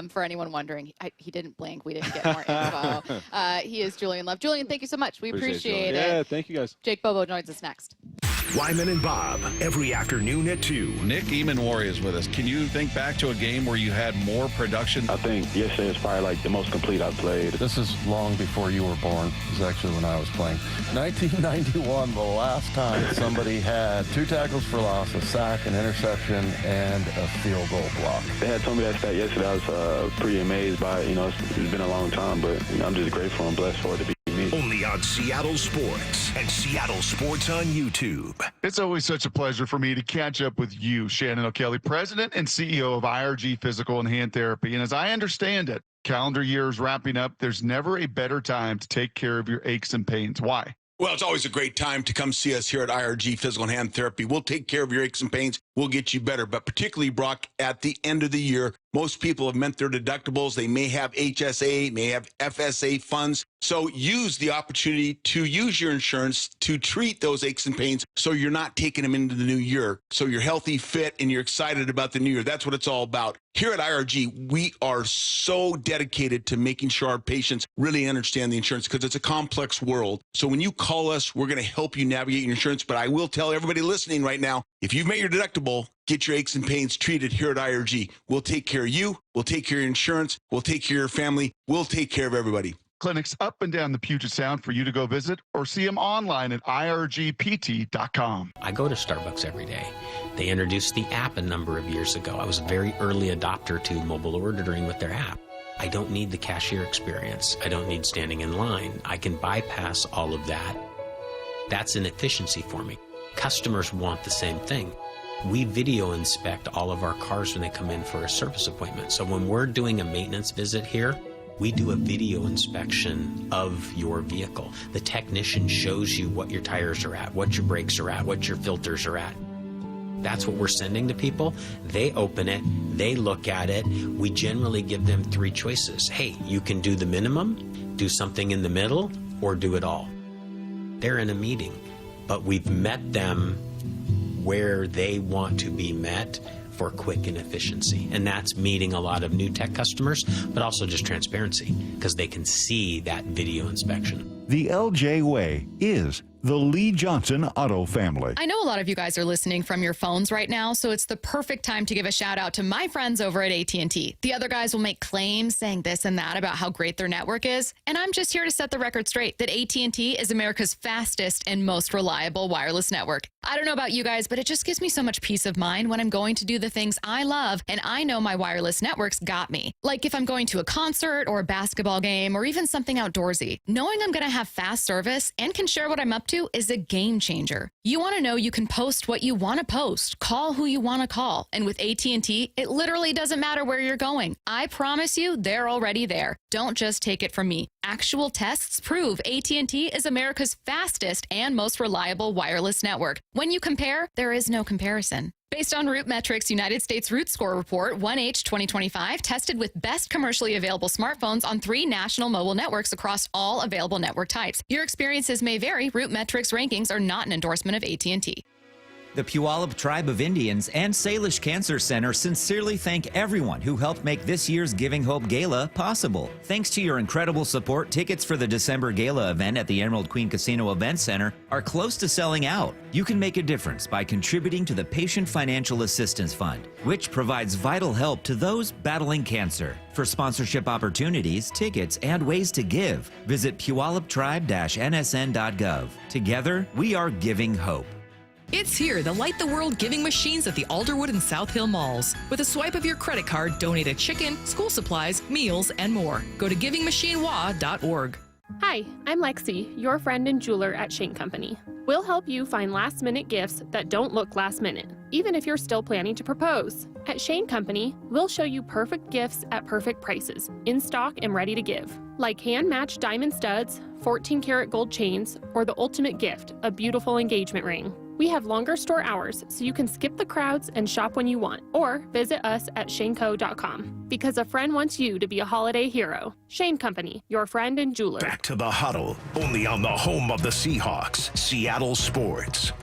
For anyone wondering, he didn't blink. We didn't get more info. He is Julian Love. Julian, thank you so much. We appreciate it. Yeah, thank you guys. Jake Bobo joins us next. Wyman and Bob, every afternoon at 2. Nick Eamon-Wari is with us. Can you think back to a game where you had more production? I think yesterday was probably like the most complete I've played. This is long before you were born. This is actually when I was playing. 1991, the last time somebody had 2 tackles for loss, a sack, an interception, and a field goal block. They had told me that stat yesterday. I was pretty amazed by it. It's been a long time, but I'm just grateful and blessed for it to be me. Only on Seattle Sports and Seattle Sports on YouTube. It's always such a pleasure for me to catch up with you, Shannon O'Kelly, President and CEO of IRG Physical and Hand Therapy. And as I understand it, calendar year is wrapping up. There's never a better time to take care of your aches and pains. Why? Well, it's always a great time to come see us here at IRG Physical and Hand Therapy. We'll take care of your aches and pains. We'll get you better. But particularly, Brock, at the end of the year, most people have met their deductibles. They may have HSA, may have FSA funds. So use the opportunity to use your insurance to treat those aches and pains so you're not taking them into the new year. So you're healthy, fit, and you're excited about the new year. That's what it's all about. Here at IRG, we are so dedicated to making sure our patients really understand the insurance because it's a complex world. So when you call us, we're going to help you navigate your insurance. But I will tell everybody listening right now, if you've met your deductible, get your aches and pains treated here at IRG. We'll take care of you. We'll take care of your insurance. We'll take care of your family. We'll take care of everybody. Clinics up and down the Puget Sound for you to go visit or see them online at irgpt.com. I go to Starbucks every day. They introduced the app a number of years ago. I was a very early adopter to mobile ordering with their app. I don't need the cashier experience. I don't need standing in line. I can bypass all of that. That's an efficiency for me. Customers want the same thing. We video inspect all of our cars when they come in for a service appointment. So when we're doing a maintenance visit here, we do a video inspection of your vehicle. The technician shows you what your tires are at, what your brakes are at, what your filters are at. That's what we're sending to people. They open it, they look at it. We generally give them 3 choices. Hey, you can do the minimum, do something in the middle, or do it all. They're in a meeting, but we've met them where they want to be met for quick and efficiency. And that's meeting a lot of new tech customers, but also just transparency because they can see that video inspection. The LJ Way is the Lee Johnson Auto family. I know a lot of you guys are listening from your phones right now, so it's the perfect time to give a shout out to my friends over at AT&T. The other guys will make claims saying this and that about how great their network is, and I'm just here to set the record straight that AT&T is America's fastest and most reliable wireless network. I don't know about you guys, but it just gives me so much peace of mind when I'm going to do the things I love, and I know my wireless network's got me. Like if I'm going to a concert or a basketball game or even something outdoorsy, knowing I'm going to have fast service and can share what I'm up to is a game changer. You want to know you can post what you want to post, call who you want to call, and with AT&T, it literally doesn't matter where you're going. I promise you, they're already there. Don't just take it from me. Actual tests prove AT&T is America's fastest and most reliable wireless network. When you compare, there is no comparison. Based on Root Metrics' United States Root Score Report, 1H 2025 tested with best commercially available smartphones on 3 national mobile networks across all available network types. Your experiences may vary. Root Metrics rankings are not an endorsement of AT&T. The Puyallup Tribe of Indians and Salish Cancer Center sincerely thank everyone who helped make this year's Giving Hope Gala possible. Thanks to your incredible support, tickets for the December Gala event at the Emerald Queen Casino Event Center are close to selling out. You can make a difference by contributing to the Patient Financial Assistance Fund, which provides vital help to those battling cancer. For sponsorship opportunities, tickets, and ways to give, visit puyalluptribe-nsn.gov. Together, we are giving hope. It's here, the Light the World giving machines at the Alderwood and South Hill malls. With a swipe of your credit card, donate a chicken, school supplies, meals, and more. Go to givingmachinewa.org. Hi, I'm Lexi, your friend and jeweler at Shane Company. We'll help you find last-minute gifts that don't look last-minute, even if you're still planning to propose. At Shane Company, we'll show you perfect gifts at perfect prices, in stock and ready to give. Like hand-matched diamond studs, 14-karat gold chains, or the ultimate gift, a beautiful engagement ring. We have longer store hours, so you can skip the crowds and shop when you want, or visit us at shaneco.com. Because a friend wants you to be a holiday hero. Shane Company, your friend and jeweler. Back to the huddle, only on the home of the Seahawks, Seattle Sports.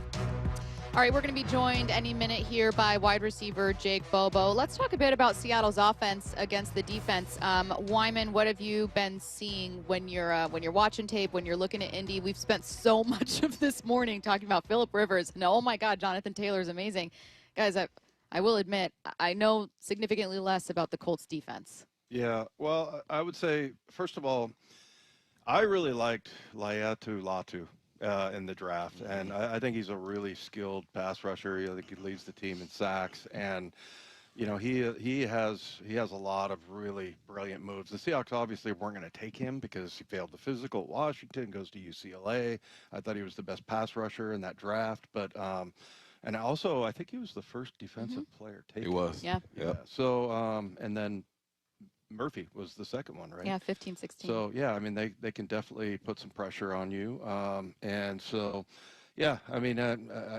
All right, we're going to be joined any minute here by wide receiver Jake Bobo. Let's talk a bit about Seattle's offense against the defense. Wyman, what have you been seeing when you're watching tape, when you're looking at Indy? We've spent so much of this morning talking about Phillip Rivers. And oh my God, Jonathan Taylor's amazing. Guys, I will admit, I know significantly less about the Colts defense. Yeah, well, I would say, first of all, I really liked Laiatu Latu in the draft, and I think he's a really skilled pass rusher. I think he leads the team in sacks, and you know he has a lot of really brilliant moves. The Seahawks obviously weren't going to take him because he failed the physical at Washington, goes to UCLA. I thought he was the best pass rusher in that draft, but and also I think he was the first defensive player taken. He was. Yeah. So and then Murphy was the second one, right? Yeah, 15, 16. So, yeah, I mean, they can definitely put some pressure on you. And so, yeah, I mean,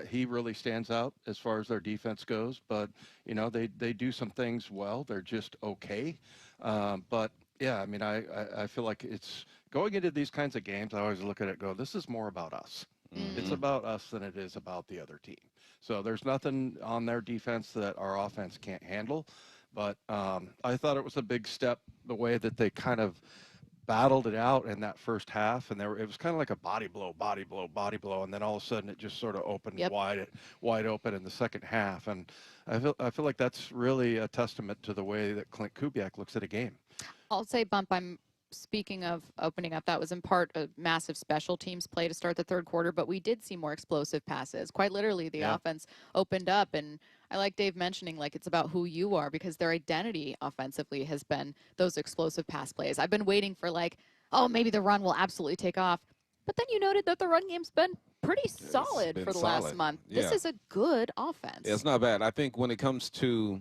he really stands out as far as their defense goes. But, you know, they do some things well. They're just okay. But, yeah, I mean, I feel like it's going into these kinds of games, I always look at it and go, this is more about us. Mm-hmm. It's about us than it is about the other team. So there's nothing on their defense that our offense can't handle. But I thought it was a big step, the way that they kind of battled it out in that first half. And it was kind of like a body blow. And then all of a sudden it just sort of opened wide open in the second half. And I feel like that's really a testament to the way that Clint Kubiak looks at a game. I'll say, Bump, speaking of opening up, that was in part a massive special teams play to start the third quarter, but we did see more explosive passes. Quite literally, the offense opened up, and I like Dave mentioning, like, it's about who you are, because their identity offensively has been those explosive pass plays. I've been waiting for, like, oh, maybe the run will absolutely take off. But then you noted that the run game's been pretty solid for the last month. Yeah. This is a good offense. Yeah, it's not bad. I think when it comes to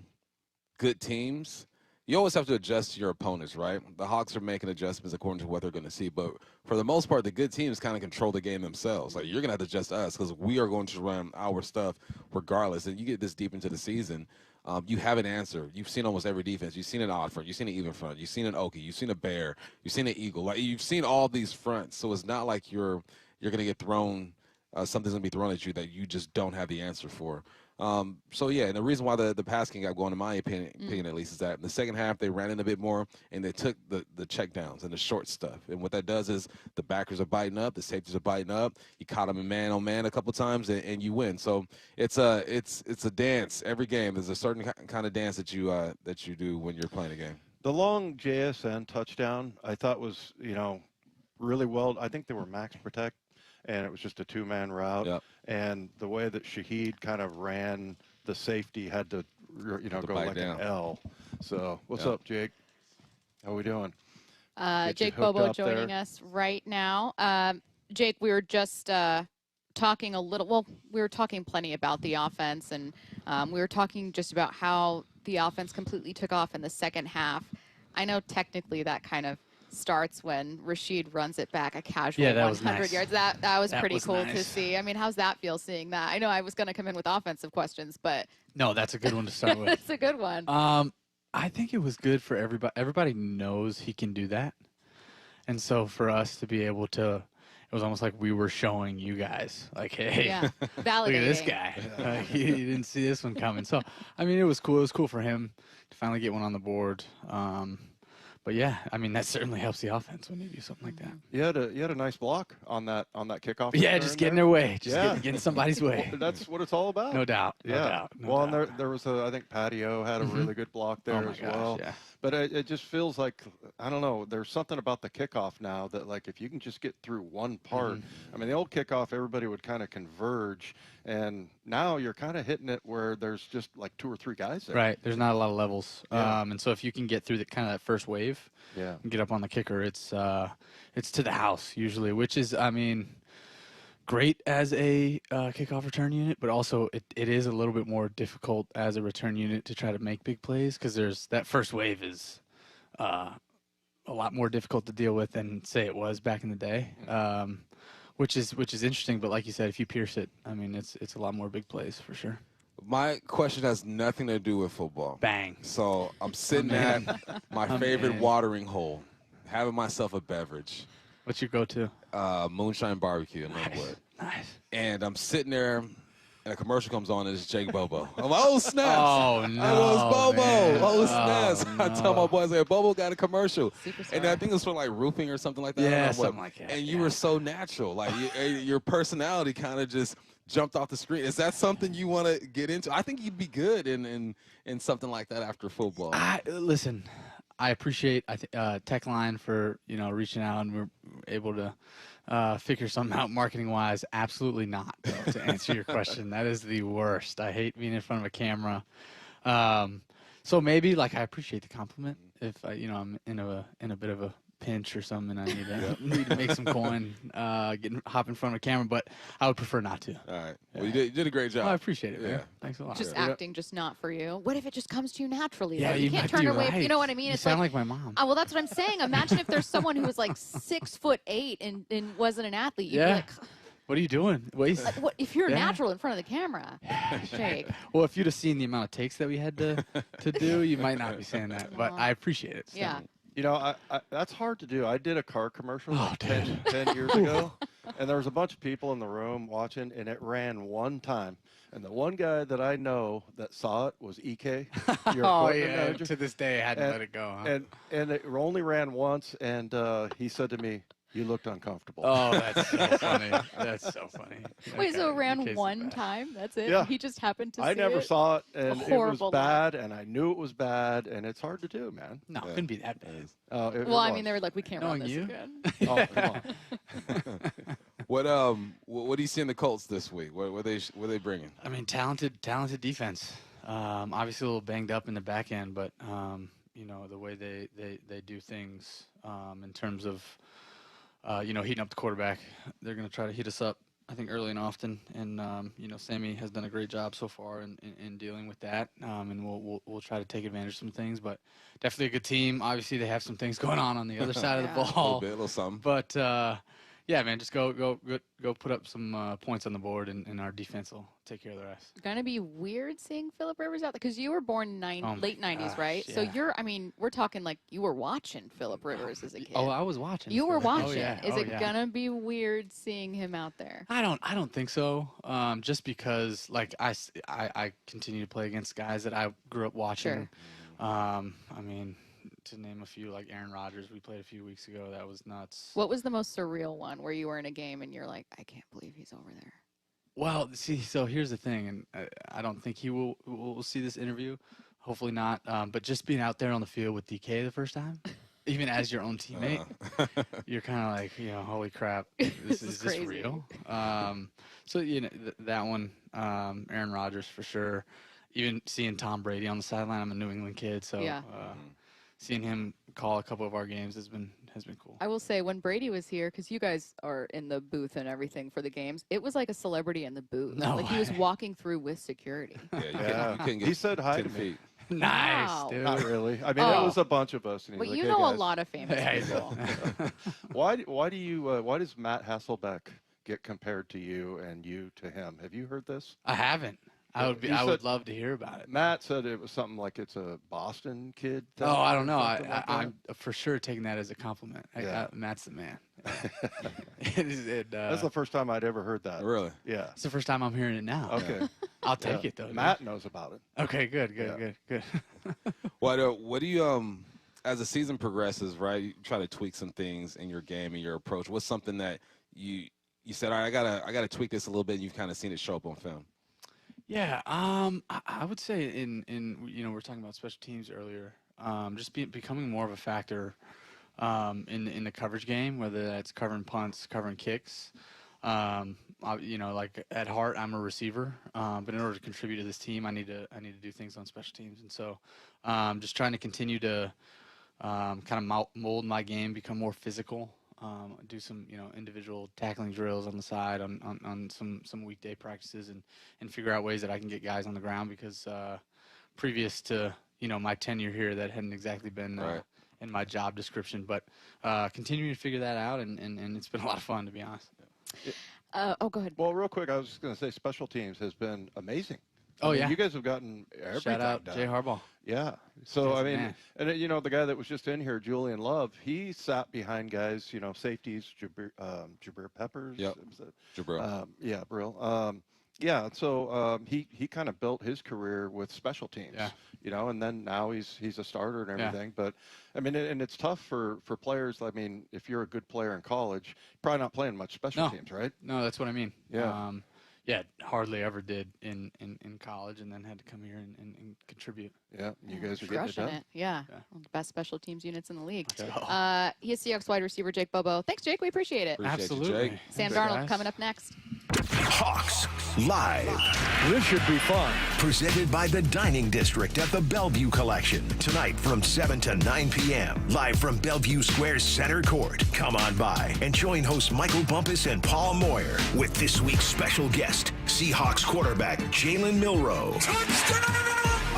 good teams, you always have to adjust to your opponents, right? The Hawks are making adjustments according to what they're going to see. But for the most part, the good teams kind of control the game themselves. Like, you're going to have to adjust to us because we are going to run our stuff regardless. And you get this deep into the season, you have an answer. You've seen almost every defense. You've seen an odd front. You've seen an even front. You've seen an Okie. You've seen a Bear. You've seen an Eagle. Like, you've seen all these fronts. So it's not like you're going to get thrown, something's going to be thrown at you that you just don't have the answer for. So, yeah, and the reason why the pass game got going, in my opinion at least, is that in the second half they ran in a bit more and they took the check downs and the short stuff. And what that does is the backers are biting up, the safeties are biting up. You caught them in man-on-man a couple times and you win. So it's a dance every game. There's a certain kind of dance that you do when you're playing a game. The long JSN touchdown I thought was, you know, really well. I think they were max protect. And it was just a two-man route. Yep. And the way that Shaheed kind of ran, the safety had to, you know, go like down. An L. So what's up, Jake? How we doing? Jake Bobo joining us right now. Jake, we were just talking a little, well, we were talking plenty about the offense, and we were talking just about how the offense completely took off in the second half. I know technically that kind of starts when Rashid runs it back a casual Yeah, that 100 was nice. yards. That was pretty cool to nice. see. I mean, how's that feel seeing that? I know I was going to come in with offensive questions, but No, that's a good one to start with. it's a good one. I think it was good for everybody. Everybody knows he can do that. And so for us to be able to, it was almost like we were showing you guys, like, hey, look at this guy. He didn't see this one coming. So, I mean, it was cool. It was cool for him to finally get one on the board. But yeah, I mean, that certainly helps the offense when you do something like that. You had a nice block on that kickoff. Yeah, just getting their way, just getting somebody's way. That's what it's all about. No doubt. No No doubt. doubt. And there was I think Patio had a really good block there as well. Yeah. But it just feels like, I don't know, there's something about the kickoff now that, like, if you can just get through one part. I mean, the old kickoff, everybody would kind of converge, and now you're kind of hitting it where there's just like 2 or 3 guys there. Right. There's not a lot of levels. Yeah. And so if you can get through the kind of that first wave and get up on the kicker, it's to the house usually, which is, I mean, great as a kickoff return unit, but also it is a little bit more difficult as a return unit to try to make big plays because there's that first wave is a lot more difficult to deal with than say it was back in the day, which is interesting. But like you said, if you pierce it, I mean, it's a lot more big plays for sure. My question has nothing to do with football. Bang. So I'm sitting at my favorite watering hole, having myself a beverage. What's your go-to? Moonshine barbecue in Linwood. Nice. And I'm sitting there, and a commercial comes on, and it's Jake Bobo. I'm like, oh, snaps. Oh, no, I was Bobo. man. Oh, snaps. Oh, I tell my boys, like, Bobo got a commercial. Superstar. And I think it was for, like, roofing or something like that. I don't Yeah, know what. something like that. And you were so natural. Like, your personality kind of just jumped off the screen. Is that something you want to get into? I think you'd be good in something like that after football. Listen, I appreciate Tech Line for reaching out, and we're able to figure something out marketing wise. Absolutely not, though, to answer your question. That is the worst. I hate being in front of a camera. So maybe I appreciate the compliment if I'm in a bit of a pinch or something. I need to make some coin, hop in front of a camera, but I would prefer not to. All right. Well, you did a great job. I appreciate it. Yeah. Man. Thanks a lot. Just acting, just not for you. What if it just comes to you naturally? Yeah, though? You can't might turn be away. right. You know what I mean? You It's sound like my mom. Well, that's what I'm saying. Imagine if there's someone who was like 6'8" and wasn't an athlete. You'd be like, what are you doing? What if you're natural in front of the camera, Jake. Well, if you'd have seen the amount of takes that we had to do, you might not be saying that. But I appreciate it. Still. Yeah. You know, I that's hard to do. I did a car commercial 10 years ago, and there was a bunch of people in the room watching, and it ran one time. And the one guy that I know that saw it was EK. Your Oh, equipment yeah. manager. To this day, I hadn't let it go. Huh? And it only ran once, and he said to me, "You looked uncomfortable." Oh, that's so funny. That's so funny. Wait, so it Okay, ran in case one time? That's it? Yeah. He just happened to see I never it? saw it, and it was Horrible bad, and I knew it was bad, and it's hard to do, man. No, it couldn't be that bad. Well, I mean, they were like, we can't run this again. Oh, come on. What do you see in the Colts this week? What they bringing? I mean, talented defense. Obviously a little banged up in the back end, but the way they do things in terms of heating up the quarterback, they're going to try to heat us up, I think, early and often. And Sammy has done a great job so far in dealing with that. And we'll try to take advantage of some things, but definitely a good team. Obviously, they have some things going on the other side of the ball. A little something. But yeah, man, just go put up some points on the board, and our defense will take care of the rest. It's going to be weird seeing Phillip Rivers out there because you were born late 90s, right? yeah. So we're talking like you were watching Phillip Rivers as a kid. Oh, I was watching. You were watching. Oh, yeah. Is it going to be weird seeing him out there? I don't think so. Just because I continue to play against guys that I grew up watching. Sure. I mean, to name a few, like Aaron Rodgers, we played a few weeks ago. That was nuts. What was the most surreal one where you were in a game and you're like, I can't believe he's over there? Well, see, so here's the thing, and I don't think he will see this interview. Hopefully not. But just being out there on the field with DK the first time, even as your own teammate, you're kind of like, holy crap, is this real? So that one, Aaron Rodgers for sure. Even seeing Tom Brady on the sideline, I'm a New England kid, so seeing him call a couple of our games has been cool. I will say, when Brady was here, because you guys are in the booth and everything for the games, it was like a celebrity in the booth. No he was walking through with security. Yeah, you couldn't get He said hi 10 to me. feet. Nice, Wow. dude. Not really. I mean, it was a bunch of us. And he's Well, like, you "Hey, know a guys." lot of famous people. Why does Matt Hasselbeck get compared to you and you to him? Have you heard this? I haven't. I would love to hear about it. Matt said it was something like it's a Boston kid thing. Oh, I don't or know. something like that. I'm for sure taking that as a compliment. Yeah. Matt's the man. That's the first time I'd ever heard that. Really? Yeah. It's the first time I'm hearing it now. Okay. I'll take it though. Matt knows about it. Okay, good. What do you as the season progresses, right? You try to tweak some things in your game and your approach. What's something that you said, all right, I gotta tweak this a little bit, and you've kind of seen it show up on film? Yeah, I would say in we're talking about special teams earlier. Just becoming more of a factor in the coverage game, whether that's covering punts, covering kicks. Like at heart, I'm a receiver, but in order to contribute to this team, I need to do things on special teams, and so just trying to continue to kind of mold my game, become more physical. Do some individual tackling drills on the side on some weekday practices and figure out ways that I can get guys on the ground, because previous to my tenure here, that hadn't exactly been in my job description, but continuing to figure that out, and it's been a lot of fun, to be honest. Go ahead. Well, real quick, I was just going to say special teams has been amazing. Oh, yeah. You guys have gotten everything Shout out done. Jay Harbaugh. Yeah. So, Yes, I mean, man. and the guy that was just in here, Julian Love, he sat behind guys, safeties, Jabril Peppers. Yep. Jabril. Yeah, Brill. Yeah, so he kind of built his career with special teams. Yeah. And then now he's a starter and Yeah. everything. But I mean, and it's tough for players. I mean, if you're a good player in college, you're probably not playing much special teams, right? No, that's what I mean. Yeah. Yeah, hardly ever did in college, and then had to come here and contribute. Yeah, you guys are getting it Crushing done. it. Yeah. One of the best special teams units in the league. He is Seahawks wide receiver Jake Bobo. Thanks, Jake. We appreciate it. Absolutely. Jake. Sam Thanks, Darnold guys. coming up next. Hawks Live. This should be fun. Presented by the Dining District at the Bellevue Collection. Tonight from 7 to 9 p.m. Live from Bellevue Square's Center Court. Come on by and join hosts Michael Bumpus and Paul Moyer with this week's special guest, Seahawks quarterback Jalen Milroe.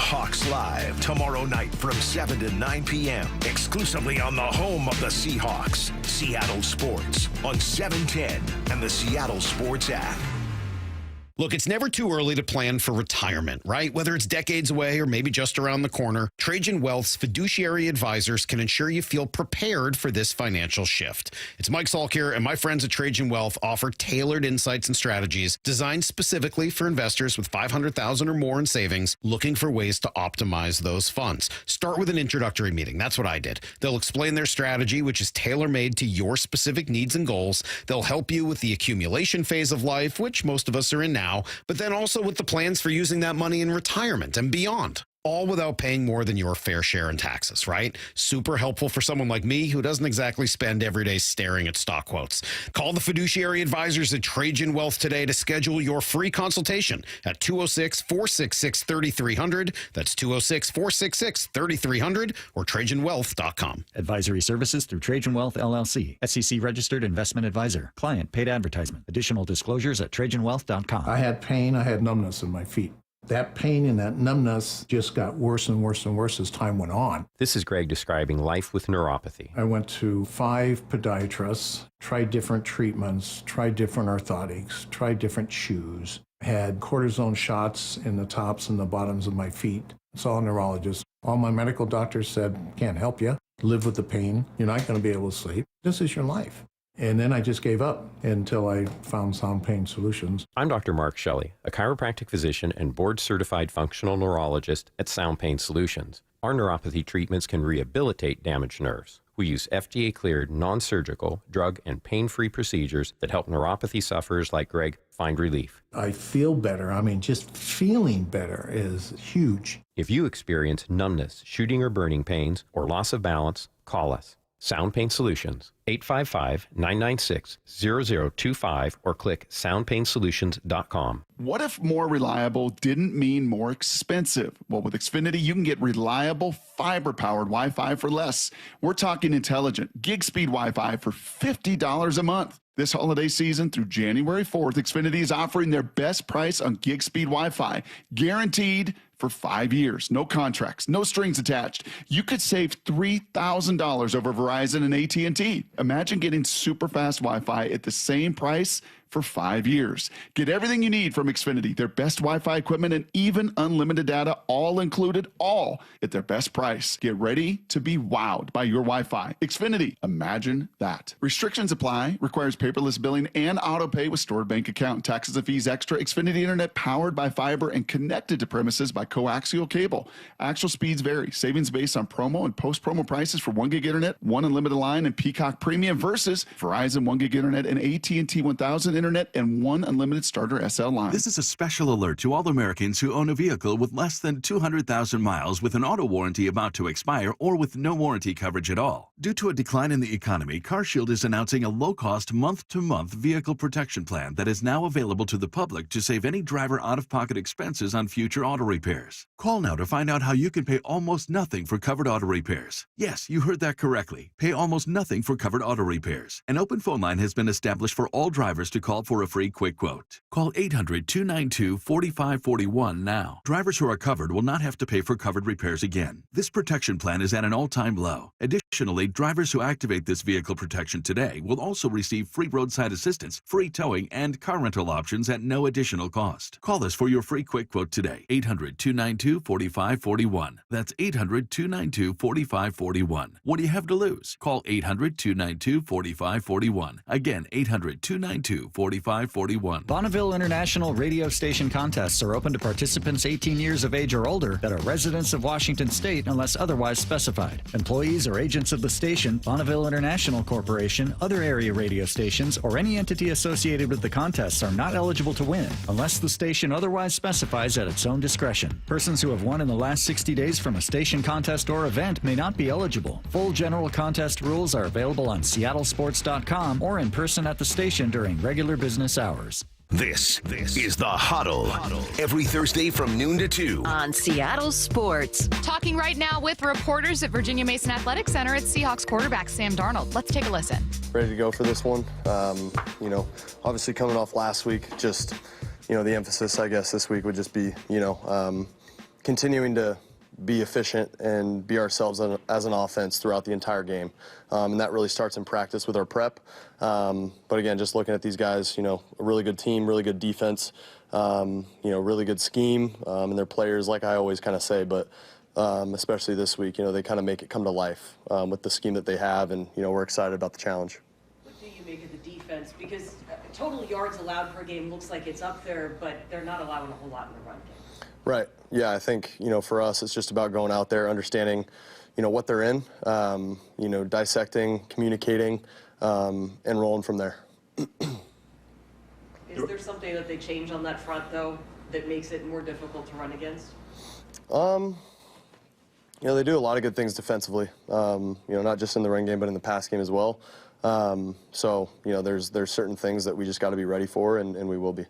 Hawks Live tomorrow night from 7 to 9 p.m. exclusively on the home of the Seahawks, Seattle Sports, on 710 and the Seattle Sports app. Look, it's never too early to plan for retirement, right? Whether it's decades away or maybe just around the corner, Trajan Wealth's fiduciary advisors can ensure you feel prepared for this financial shift. It's Mike Salk here, and my friends at Trajan Wealth offer tailored insights and strategies designed specifically for investors with $500,000 or more in savings looking for ways to optimize those funds. Start with an introductory meeting. That's what I did. They'll explain their strategy, which is tailor-made to your specific needs and goals. They'll help you with the accumulation phase of life, which most of us are in now, but then also with the plans for using that money in retirement and beyond. All without paying more than your fair share in taxes, right? Super helpful for someone like me who doesn't exactly spend every day staring at stock quotes. Call the fiduciary advisors at Trajan Wealth today to schedule your free consultation at 206-466-3300. That's 206-466-3300 or TrajanWealth.com. Advisory services through Trajan Wealth, LLC. SEC registered investment advisor. Client paid advertisement. Additional disclosures at TrajanWealth.com. I had pain. I had numbness in my feet. That pain and that numbness just got worse and worse and worse as time went on. This is Greg describing life with neuropathy. I went to 5 podiatrists, tried different treatments, tried different orthotics, tried different shoes, had cortisone shots in the tops and the bottoms of my feet. Saw a neurologist. All my medical doctors said, can't help you. Live with the pain. You're not going to be able to sleep. This is your life. And then I just gave up until I found Sound Pain Solutions. I'm Dr. Mark Shelley, a chiropractic physician and board-certified functional neurologist at Sound Pain Solutions. Our neuropathy treatments can rehabilitate damaged nerves. We use FDA-cleared, non-surgical, drug and pain-free procedures that help neuropathy sufferers like Greg find relief. I feel better. I mean, just feeling better is huge. If you experience numbness, shooting or burning pains, or loss of balance, call us. Sound Pain Solutions, 855-996-0025, or click soundpainsolutions.com. What if more reliable didn't mean more expensive? Well, with Xfinity, you can get reliable fiber-powered Wi-Fi for less. We're talking intelligent gig-speed Wi-Fi for $50 a month. This holiday season through January 4th, Xfinity is offering their best price on gig-speed Wi-Fi. Guaranteed for 5 years. No contracts, no strings attached. You could save $3,000 over Verizon and AT&T. Imagine getting super fast Wi-Fi at the same price for 5 years. Get everything you need from Xfinity, their best Wi-Fi equipment, and even unlimited data, all included, all at their best price. Get ready to be wowed by your Wi-Fi. Xfinity, imagine that. Restrictions apply, requires paperless billing and auto pay with stored bank account. Taxes and fees extra. Xfinity Internet powered by fiber and connected to premises by coaxial cable. Actual speeds vary. Savings based on promo and post-promo prices for 1 gig internet, 1 unlimited line, and Peacock Premium versus Verizon 1 gig internet and AT&T 1000 internet and 1 unlimited starter SL line. This is a special alert to all Americans who own a vehicle with less than 200,000 miles with an auto warranty about to expire or with no warranty coverage at all. Due to a decline in the economy, CarShield is announcing a low-cost month-to-month vehicle protection plan that is now available to the public to save any driver out-of-pocket expenses on future auto repairs. Call now to find out how you can pay almost nothing for covered auto repairs. Yes, you heard that correctly. Pay almost nothing for covered auto repairs. An open phone line has been established for all drivers to call for a free quick quote. Call 800-292-4541 now. Drivers who are covered will not have to pay for covered repairs again. This protection plan is at an all-time low. Additionally, drivers who activate this vehicle protection today will also receive free roadside assistance, free towing, and car rental options at no additional cost. Call us for your free quick quote today. 800-292-4541. That's 800-292-4541. What do you have to lose? Call 800-292-4541. Again, 800-292-4541. Bonneville International radio station contests are open to participants 18 years of age or older that are residents of Washington State unless otherwise specified. Employees or agents of the station, Bonneville International Corporation, other area radio stations, or any entity associated with the contests are not eligible to win unless the station otherwise specifies at its own discretion. Persons who have won in the last 60 days from a station contest or event may not be eligible. Full general contest rules are available on seattlesports.com or in person at the station during regular business hours. This is The Huddle. Every Thursday from noon to 2. On Seattle Sports. Talking right now with reporters at Virginia Mason Athletic Center at Seahawks quarterback Sam Darnold. Let's take a listen. Ready to go for this one. Obviously coming off last week, just, the emphasis, I guess, this week would just be, continuing to be efficient and be ourselves as an offense throughout the entire game. And that really starts in practice with our prep. But again, just looking at these guys, a really good team, really good defense, really good scheme, and their players, like I always kind of say, but especially this week, they kind of make it come to life with the scheme that they have, and, we're excited about the challenge. What do you make of the defense? Because total yards allowed per game looks like it's up there, but they're not allowing a whole lot in the run game. Right. Yeah, I think, for us, it's just about going out there, understanding, what they're in, dissecting, communicating, and rolling from there. Is there something that they change on that front, though, that makes it more difficult to run against? They do a lot of good things defensively, not just in the run game, but in the pass game as well. There's certain things that we just got to be ready for, and we will be.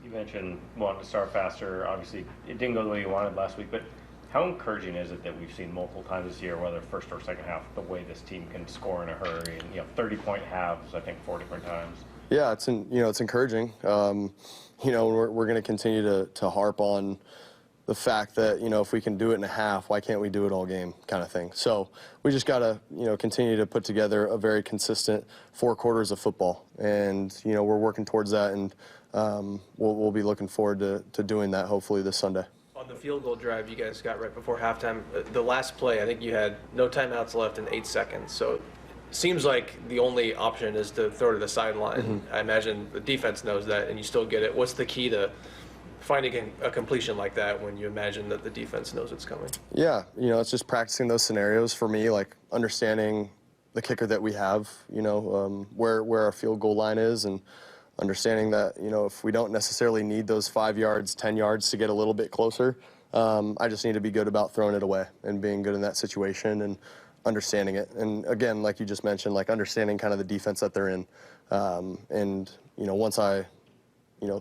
You mentioned wanting to start faster. Obviously, it didn't go the way you wanted last week, but how encouraging is it that we've seen multiple times this year, whether first or second half, the way this team can score in a hurry, and 30-point halves, I think 4 different times. Yeah, it's encouraging. We're going to continue to harp on the fact that if we can do it in a half, why can't we do it all game, kind of thing. So we just got to continue to put together a very consistent 4 quarters of football, and we're working towards that, and we'll be looking forward to doing that hopefully this Sunday. On the field goal drive you guys got right before halftime, the last play, I think you had no timeouts left in 8 seconds. So it seems like the only option is to throw to the sideline. Mm-hmm. I imagine the defense knows that, and you still get it. What's the key to finding a completion like that when you imagine that the defense knows it's coming? Yeah, it's just practicing those scenarios for me, like understanding the kicker that we have, where our field goal line is, and understanding that, if we don't necessarily need those 5 yards, 10 yards to get a little bit closer, I just need to be good about throwing it away and being good in that situation and understanding it. And again, like you just mentioned, like understanding kind of the defense that they're in. Once I,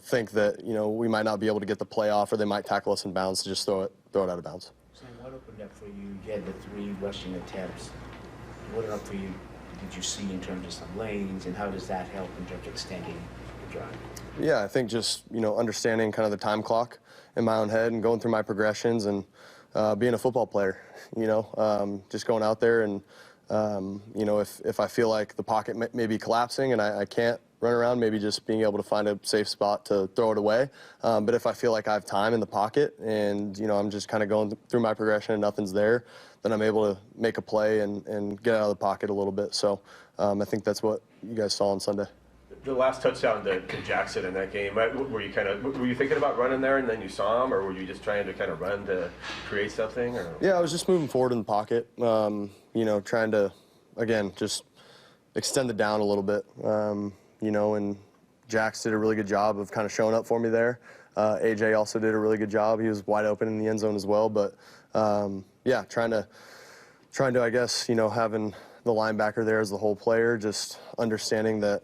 think that, we might not be able to get the play off or they might tackle us in bounds, to just throw it out of bounds. So what opened up for you? You had the 3 rushing attempts. What opened up for you did you see in terms of some lanes, and how does that help in terms of extending the drive? Yeah, I think just, understanding kind of the time clock in my own head and going through my progressions and being a football player, just going out there and, if I feel like the pocket may be collapsing and I can't run around, maybe just being able to find a safe spot to throw it away. But if I feel like I have time in the pocket and, I'm just kind of going through my progression and nothing's there, then I'm able to make a play and get out of the pocket a little bit. So I think that's what you guys saw on Sunday. The last touchdown to Jackson in that game, were you thinking about running there and then you saw him, or were you just trying to kind of run to create something? Or? Yeah, I was just moving forward in the pocket, trying to, again, just extend it down a little bit, and Jax did a really good job of kind of showing up for me there. AJ also did a really good job. He was wide open in the end zone as well, but yeah, trying to, I guess, having the linebacker there as the whole player, just understanding that,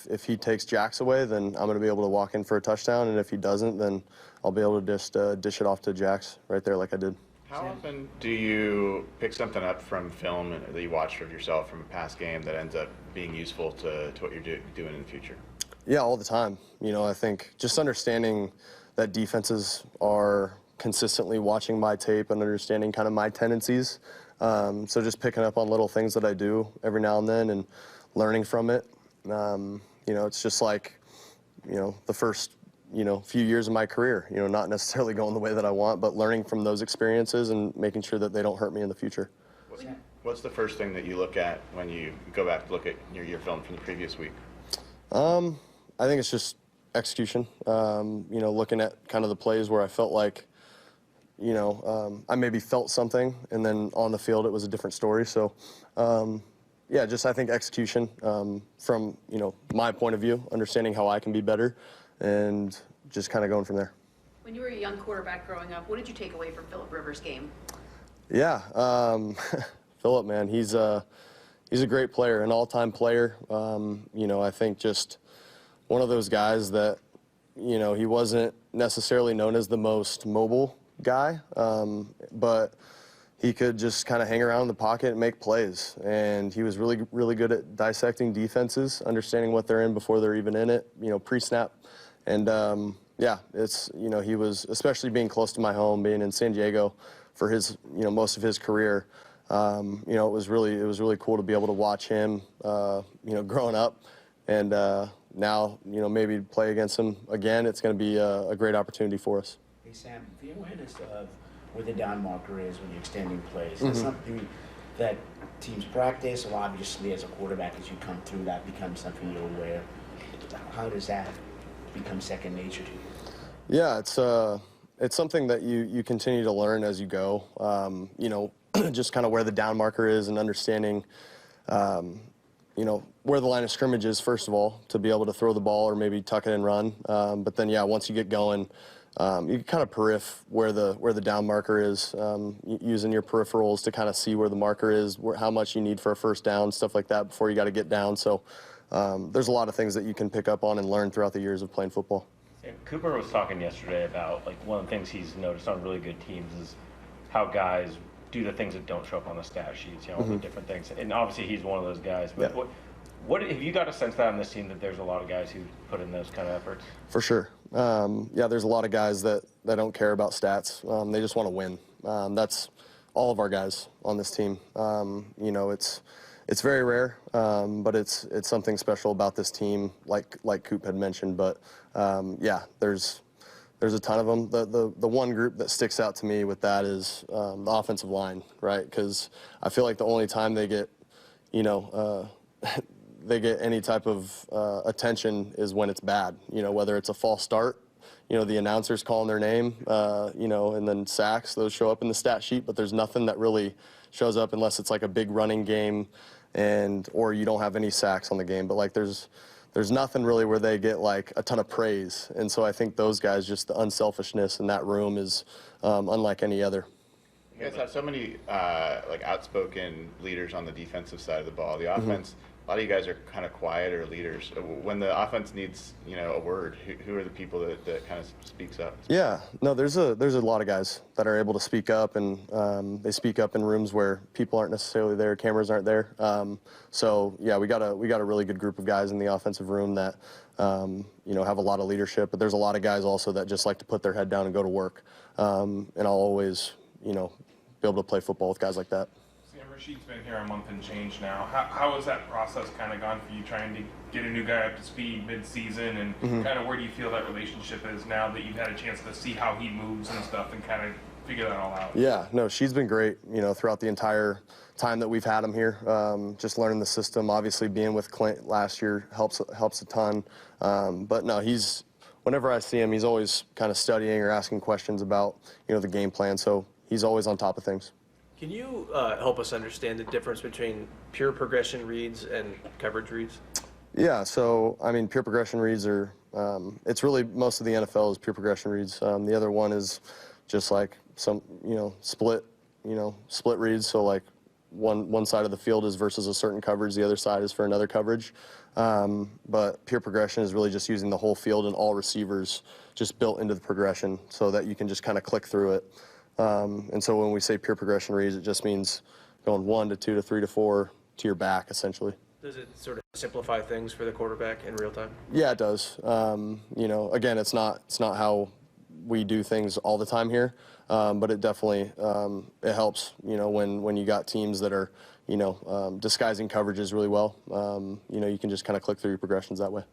if he takes Jax away, then I'm going to be able to walk in for a touchdown, and if he doesn't, then I'll be able to just dish it off to Jax right there like I did. How often do you pick something up from film that you watch of yourself from a past game that ends up being useful to what you're doing in the future? Yeah, all the time. I think just understanding that defenses are consistently watching my tape and understanding kind of my tendencies. So just picking up on little things that I do every now and then and learning from it. It's just like, the first, few years of my career, not necessarily going the way that I want, but learning from those experiences and making sure that they don't hurt me in the future. What's the first thing that you look at when you go back to look at your film from the previous week? I think it's just execution. Looking at kind of the plays where I felt like, I maybe felt something, and then on the field it was a different story. So, yeah, just I think execution from, my point of view, understanding how I can be better, and just kind of going from there. When you were a young quarterback growing up, what did you take away from Phillip Rivers' game? Yeah, Phillip, man, he's a great player, an all-time player. I think just one of those guys that, he wasn't necessarily known as the most mobile guy, but he could just kind of hang around in the pocket and make plays. And he was really, really good at dissecting defenses, understanding what they're in before they're even in it, pre-snap. And yeah, it's, he was, especially being close to my home, being in San Diego for his, most of his career, it was really cool to be able to watch him, growing up. And now, maybe play against him again. It's going to be a great opportunity for us. Hey, Sam, the awareness of where the down marker is when you're extending plays, that's something that teams practice, or obviously as a quarterback, as you come through, that becomes something you're aware. How does that become second nature to you? Yeah, it's something that you continue to learn as you go. Just kind of where the down marker is and understanding, where the line of scrimmage is, first of all, to be able to throw the ball or maybe tuck it and run. But then, yeah, once you get going, you can kind of periph where the down marker is, using your peripherals to kind of see where the marker is, how much you need for a first down, stuff like that before you got to get down. So there's a lot of things that you can pick up on and learn throughout the years of playing football. Cooper was talking yesterday about, like, one of the things he's noticed on really good teams is how guys do the things that don't show up on the stat sheets, all the different things. And obviously he's one of those guys. But Yeah. What have you got a sense that on this team that there's a lot of guys who put in those kind of efforts? For sure. Yeah, there's a lot of guys that don't care about stats. They just want to win. That's all of our guys on this team. It's very rare, but it's something special about this team, like Coop had mentioned. But yeah, there's a ton of them. The one group that sticks out to me with that is the offensive line, right? Because I feel like the only time they get, they get any type of attention is when it's bad. Whether it's a false start, the announcers calling their name, and then sacks, those show up in the stat sheet, but there's nothing that really shows up unless it's like a big running game or you don't have any sacks on the game. But like there's nothing really where they get like a ton of praise. And so I think those guys, just the unselfishness in that room is unlike any other. You guys have so many like outspoken leaders on the defensive side of the ball. The offense, a lot of you guys are kind of quieter leaders. When the offense needs, a word, who are the people that kind of speaks up? Yeah, no, there's a lot of guys that are able to speak up, and they speak up in rooms where people aren't necessarily there, cameras aren't there. So yeah, we got a really good group of guys in the offensive room that have a lot of leadership. But there's a lot of guys also that just like to put their head down and go to work. And I'll always, be able to play football with guys like that. Rashid's been here a month and change now. How has that process kind of gone for you, trying to get a new guy up to speed mid-season, and kind of where do you feel that relationship is now that you've had a chance to see how he moves and stuff and kind of figure that all out? Yeah, no, she's been great, throughout the entire time that we've had him here. Just learning the system, obviously being with Clint last year helps a ton. But no, whenever I see him, he's always kind of studying or asking questions about, the game plan. So he's always on top of things. Can you help us understand the difference between pure progression reads and coverage reads? Yeah, so, pure progression reads are, it's really, most of the NFL is pure progression reads. The other one is just like some, split reads. So like one side of the field is versus a certain coverage, the other side is for another coverage. But pure progression is really just using the whole field and all receivers just built into the progression so that you can just kind of click through it. And so when we say pure progression reads, it just means going 1 to 2 to 3 to 4 to your back, essentially. Does it sort of simplify things for the quarterback in real time? Yeah, it does. Again, it's not how we do things all the time here, but it definitely it helps. When you got teams that are disguising coverages really well, you can just kind of click through your progressions that way.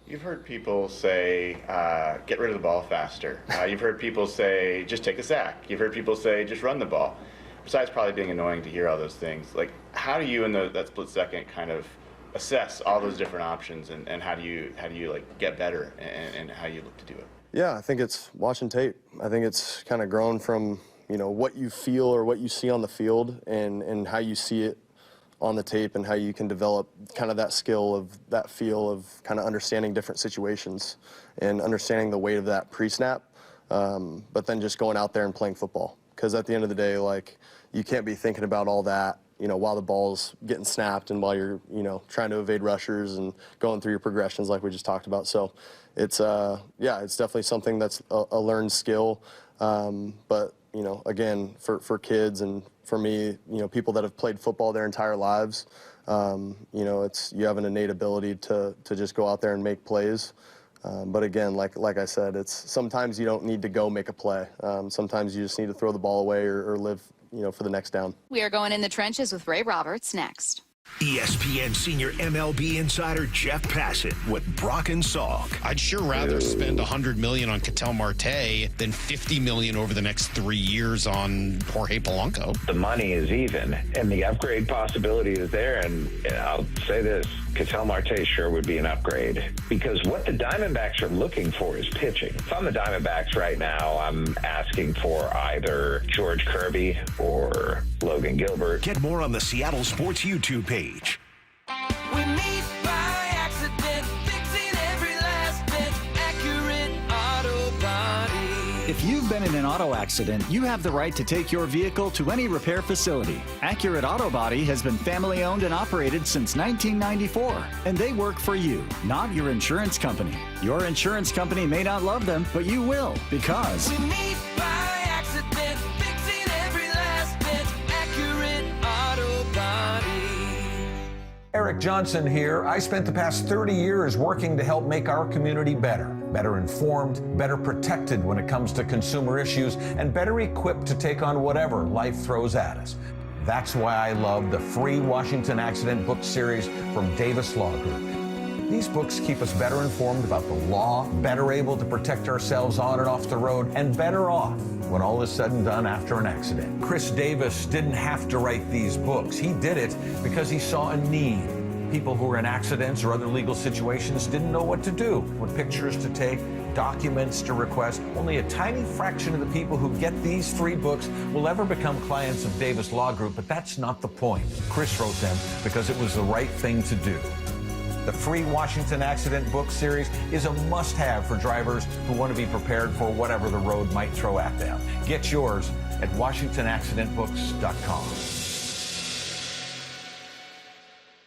You've heard people say, get rid of the ball faster. You've heard people say, just take a sack. You've heard people say, just run the ball. Besides probably being annoying to hear all those things, like, how do you in that split second kind of assess all those different options, and how do you like get better, and how you look to do it? Yeah, I think it's watching tape. I think it's kind of grown from, what you feel or what you see on the field, and how you see it on the tape, and how you can develop kind of that skill of that feel of kind of understanding different situations and understanding the weight of that pre-snap, but then just going out there and playing football. Because at the end of the day, like, you can't be thinking about all that, while the ball's getting snapped and while you're, trying to evade rushers and going through your progressions like we just talked about. So it's, it's definitely something that's a learned skill. But, again, for kids and for me, people that have played football their entire lives, you have an innate ability to just go out there and make plays. But again, like I said, it's sometimes you don't need to go make a play. Sometimes you just need to throw the ball away or live, for the next down. We are going in the trenches with Ray Roberts next. ESPN senior MLB insider Jeff Passan with Brock and Salk. I'd sure rather spend $100 million on Ketel Marte than $50 million over the next 3 years on Jorge Polanco. The money is even, and the upgrade possibility is there. And I'll say this, Ketel Marte sure would be an upgrade, because what the Diamondbacks are looking for is pitching. If I'm the Diamondbacks right now, I'm asking for either George Kirby or Logan Gilbert. Get more on the Seattle Sports YouTube page. We meet by accident, fixing every last bit, accurate auto body. If you've been in an auto accident, you have the right to take your vehicle to any repair facility. Accurate Auto Body has been family owned and operated since 1994, and they work for you, not your insurance company. Your insurance company may not love them, but you will, because We meet by accident, fixing every last bit, accurate auto body. Eric Johnson here. I spent the past 30 years working to help make our community better informed, better protected when it comes to consumer issues, and better equipped to take on whatever life throws at us. That's why I love the free Washington Accident book series from Davis Law Group. These books keep us better informed about the law, better able to protect ourselves on and off the road, and better off when all is said and done after an accident. Chris Davis didn't have to write these books. He did it because he saw a need. People who were in accidents or other legal situations didn't know what to do, what pictures to take, documents to request. Only a tiny fraction of the people who get these free books will ever become clients of Davis Law Group, but that's not the point. Chris wrote them because it was the right thing to do. The free Washington Accident book series is a must-have for drivers who want to be prepared for whatever the road might throw at them. Get yours at WashingtonAccidentBooks.com.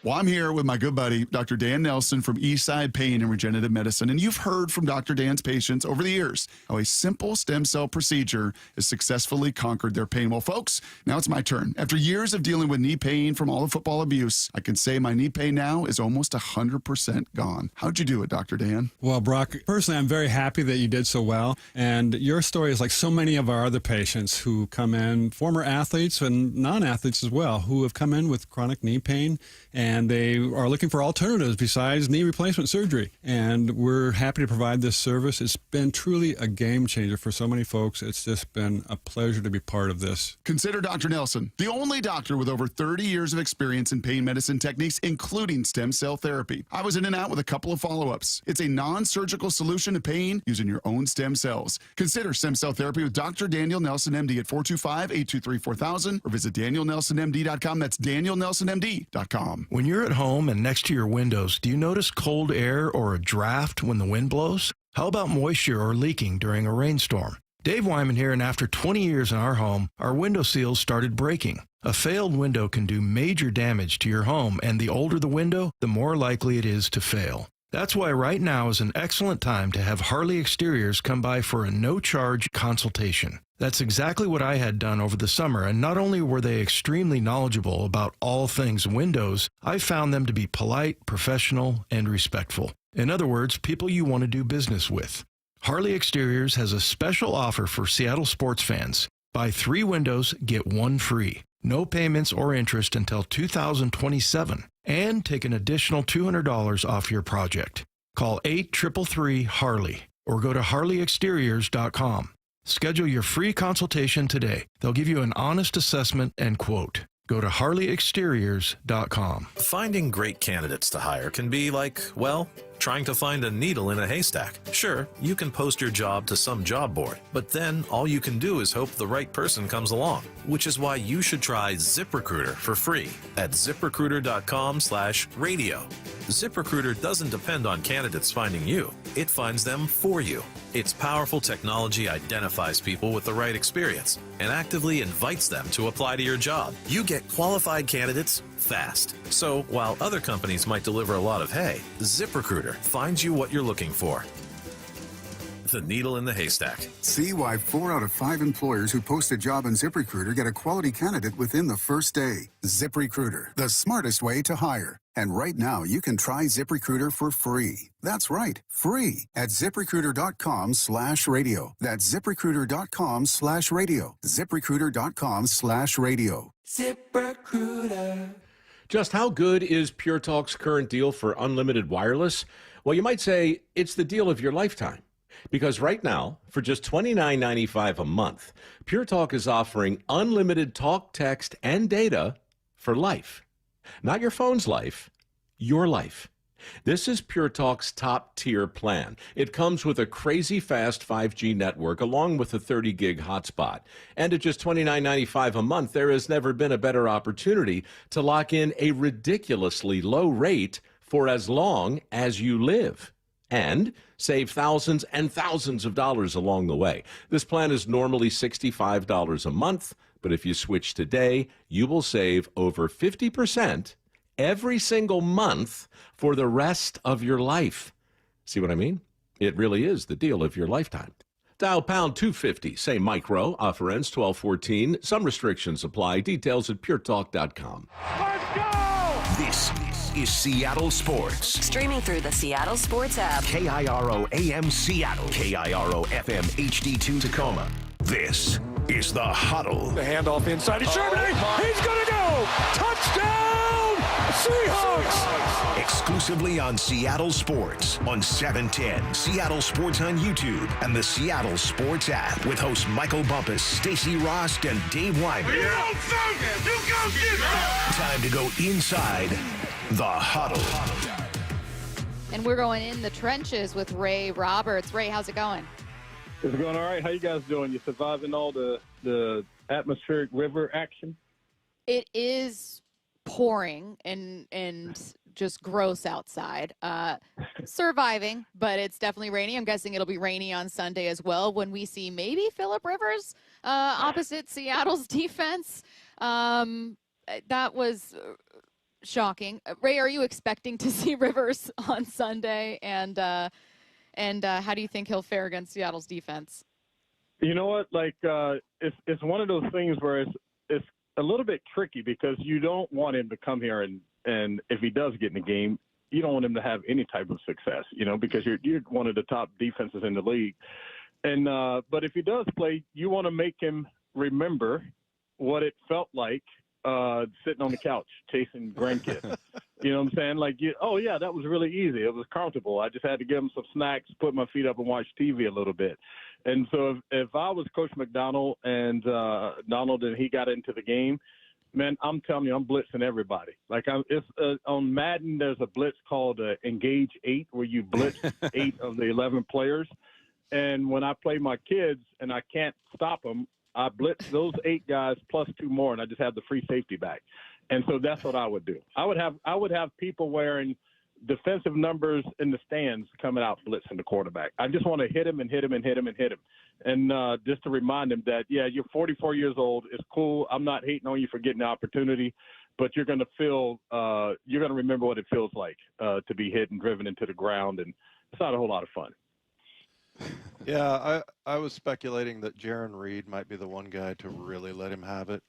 Well, I'm here with my good buddy, Dr. Dan Nelson from Eastside Pain and Regenerative Medicine. And you've heard from Dr. Dan's patients over the years how a simple stem cell procedure has successfully conquered their pain. Well, folks, now it's my turn. After years of dealing with knee pain from all the football abuse, I can say my knee pain now is almost 100% gone. How'd you do it, Dr. Dan? Well, Brock, personally, I'm very happy that you did so well. And your story is like so many of our other patients who come in, former athletes and non-athletes as well, who have come in with chronic knee pain, and they are looking for alternatives besides knee replacement surgery. And we're happy to provide this service. It's been truly a game changer for so many folks. It's just been a pleasure to be part of this. Consider Dr. Nelson, the only doctor with over 30 years of experience in pain medicine techniques, including stem cell therapy. I was in and out with a couple of follow-ups. It's a non-surgical solution to pain using your own stem cells. Consider stem cell therapy with Dr. Daniel Nelson, MD at 425-823-4000 or visit danielnelsonmd.com. That's danielnelsonmd.com. When you're at home and next to your windows, do you notice cold air or a draft when the wind blows? How about moisture or leaking during a rainstorm? Dave Wyman here, and after 20 years in our home, our window seals started breaking. A failed window can do major damage to your home, and the older the window, the more likely it is to fail. That's why right now is an excellent time to have Harley Exteriors come by for a no-charge consultation. That's exactly what I had done over the summer, and not only were they extremely knowledgeable about all things windows, I found them to be polite, professional, and respectful. In other words, people you want to do business with. Harley Exteriors has a special offer for Seattle sports fans. Buy 3 windows, get 1 free. No payments or interest until 2027. And take an additional $200 off your project. Call 833-HARLEY or go to harleyexteriors.com. Schedule your free consultation today. They'll give you an honest assessment and quote. Go to harleyexteriors.com. Finding great candidates to hire can be like, well, trying to find a needle in a haystack. Sure, you can post your job to some job board, but then all you can do is hope the right person comes along, which is why you should try ZipRecruiter for free at ziprecruiter.com/radio. ZipRecruiter doesn't depend on candidates finding you. It finds them for you. Its powerful technology identifies people with the right experience and actively invites them to apply to your job. You get qualified candidates fast. So while other companies might deliver a lot of hay, ZipRecruiter finds you what you're looking for. The needle in the haystack. See why 4 out of 5 employers who post a job on ZipRecruiter get a quality candidate within the first day. ZipRecruiter, the smartest way to hire. And right now, you can try ZipRecruiter for free. That's right, free at ZipRecruiter.com/radio. That's ZipRecruiter.com/radio. ZipRecruiter.com/radio. ZipRecruiter. Just how good is Pure Talk's current deal for unlimited wireless? Well, you might say it's the deal of your lifetime. Because right now, for just $29.95 a month, Pure Talk is offering unlimited talk, text, and data for life. Not your phone's life, your life. This is Pure Talk's top-tier plan. It comes with a crazy fast 5G network along with a 30-gig hotspot. And at just $29.95 a month, there has never been a better opportunity to lock in a ridiculously low rate for as long as you live. And save thousands and thousands of dollars along the way. This plan is normally $65 a month, but if you switch today, you will save over 50% every single month for the rest of your life. See what I mean? It really is the deal of your lifetime. Dial pound 250, say micro, offer ends 12/14. Some restrictions apply. Details at puretalk.com. Let's go! This is Seattle Sports. Streaming through the Seattle Sports app. KIRO AM Seattle. KIRO FM HD2 Tacoma. This is The Huddle. The handoff inside to Sherman. He's going to go! Touchdown! Seahawks! Exclusively on Seattle Sports on 710, Seattle Sports on YouTube, and the Seattle Sports app with hosts Michael Bumpus, Stacy Rost, and Dave Wyman. Time to go inside The Huddle. And we're going in the trenches with Ray Roberts. Ray, how's it going? It's going all right. How you guys doing? You surviving all the atmospheric river action? It is pouring and just gross outside. Surviving, but it's definitely rainy. I'm guessing it'll be rainy on Sunday as well when we see maybe Phillip Rivers opposite Seattle's defense. That was shocking. Ray, are you expecting to see Rivers on Sunday? And how do you think he'll fare against Seattle's defense? You know what? Like, it's one of those things where it's a little bit tricky because you don't want him to come here and if he does get in the game, you don't want him to have any type of success, because you're one of the top defenses in the league. And but if he does play, you want to make him remember what it felt like sitting on the couch chasing grandkids. You know what I'm saying? Like, oh yeah, that was really easy. It was comfortable. I just had to give him some snacks, put my feet up, and watch TV a little bit. And so if I was Coach McDonald and Darnold and he got into the game, man, I'm telling you, I'm blitzing everybody. Like, on Madden, there's a blitz called Engage 8, where you blitz 8 of the 11 players. And when I play my kids and I can't stop them, I blitz those 8 guys plus 2 more, and I just have the free safety back. And so that's what I would do. I would have people wearing defensive numbers in the stands coming out blitzing the quarterback. I just want to hit him and hit him and hit him and hit him. And just to remind him that, yeah, you're 44 years old. It's cool. I'm not hating on you for getting the opportunity, but you're going to remember what it feels like to be hit and driven into the ground. And it's not a whole lot of fun. Yeah, I was speculating that Jaron Reed might be the one guy to really let him have it.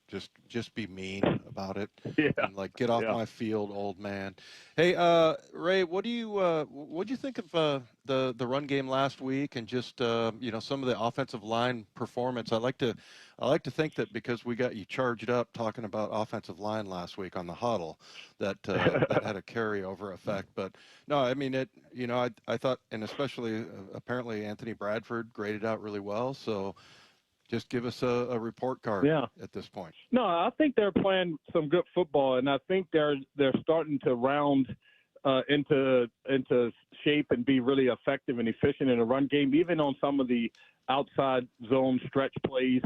Just be mean about it. Yeah. And get off my field, old man. Hey, Ray, what'd you think of the run game last week and just some of the offensive line performance? I like to think that because we got you charged up talking about offensive line last week on the huddle, that that had a carryover effect. But no, I mean I thought, and especially apparently Anthony Bradford graded out really well. So just give us a report card at this point. No, I think they're playing some good football, and I think they're starting to round into shape and be really effective and efficient in a run game, even on some of the outside zone stretch plays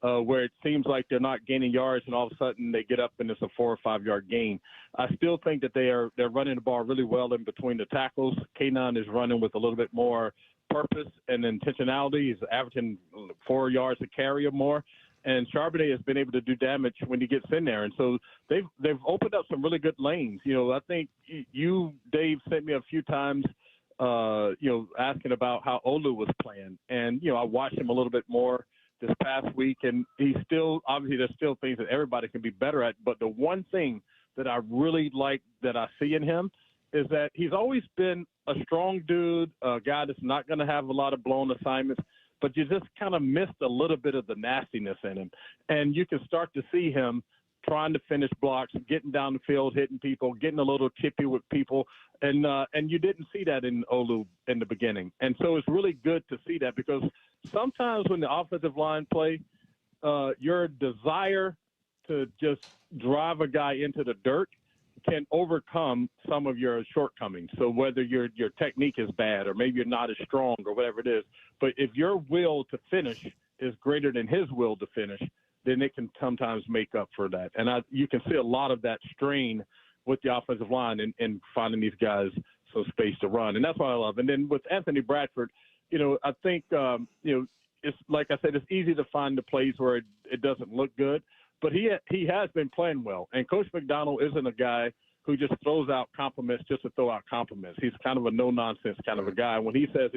where it seems like they're not gaining yards, and all of a sudden they get up and it's a 4 or 5 yard gain. I still think that they're running the ball really well in between the tackles. K9 is running with a little bit more purpose and intentionality. He's averaging 4 yards a carry or more. And Charbonnet has been able to do damage when he gets in there. And so they've opened up some really good lanes. I think you, Dave, sent me a few times, asking about how Olu was playing. And, I watched him a little bit more this past week, and he's still, obviously there's still things that everybody can be better at. But the one thing that I really like that I see in him is that he's always been a strong dude, a guy that's not going to have a lot of blown assignments, but you just kind of missed a little bit of the nastiness in him. And you can start to see him trying to finish blocks, getting down the field, hitting people, getting a little chippy with people. And you didn't see that in Olu in the beginning. And so it's really good to see that, because sometimes when the offensive line play, your desire to just drive a guy into the dirt can overcome some of your shortcomings. So whether your technique is bad or maybe you're not as strong or whatever it is, but if your will to finish is greater than his will to finish, then it can sometimes make up for that. And you can see a lot of that strain with the offensive line and finding these guys some space to run. And that's what I love. And then with Anthony Bradford, I think, it's like I said, it's easy to find the plays where it doesn't look good. But he has been playing well. And Coach McDonald isn't a guy who just throws out compliments just to throw out compliments. He's kind of a no-nonsense kind of a guy. When he says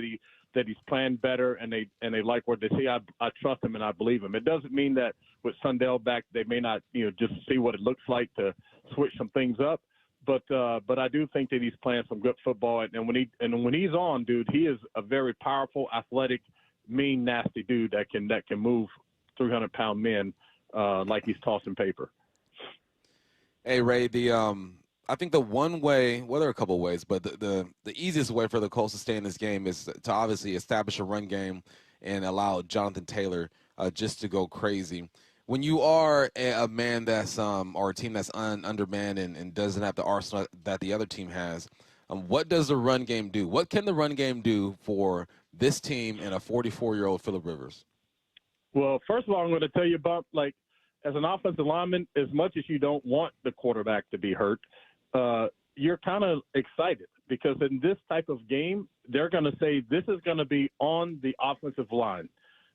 that he's playing better and they like what they see, I trust him and I believe him. It doesn't mean that with Sundell back they may not just see what it looks like to switch some things up. But I do think that he's playing some good football. And when he's on, dude, he is a very powerful, athletic, mean, nasty dude that can move 300-pound men like he's tossing paper. Hey, Ray, I think the one way, well, there are a couple of ways, but the easiest way for the Colts to stay in this game is to obviously establish a run game and allow Jonathan Taylor just to go crazy. When you are a man that's or a team that's undermanned and doesn't have the arsenal that the other team has, what does the run game do? What can the run game do for this team and a 44-year-old Phillip Rivers? Well, first of all, I'm going to tell you about, as an offensive lineman, as much as you don't want the quarterback to be hurt, you're kind of excited because in this type of game, they're going to say this is going to be on the offensive line.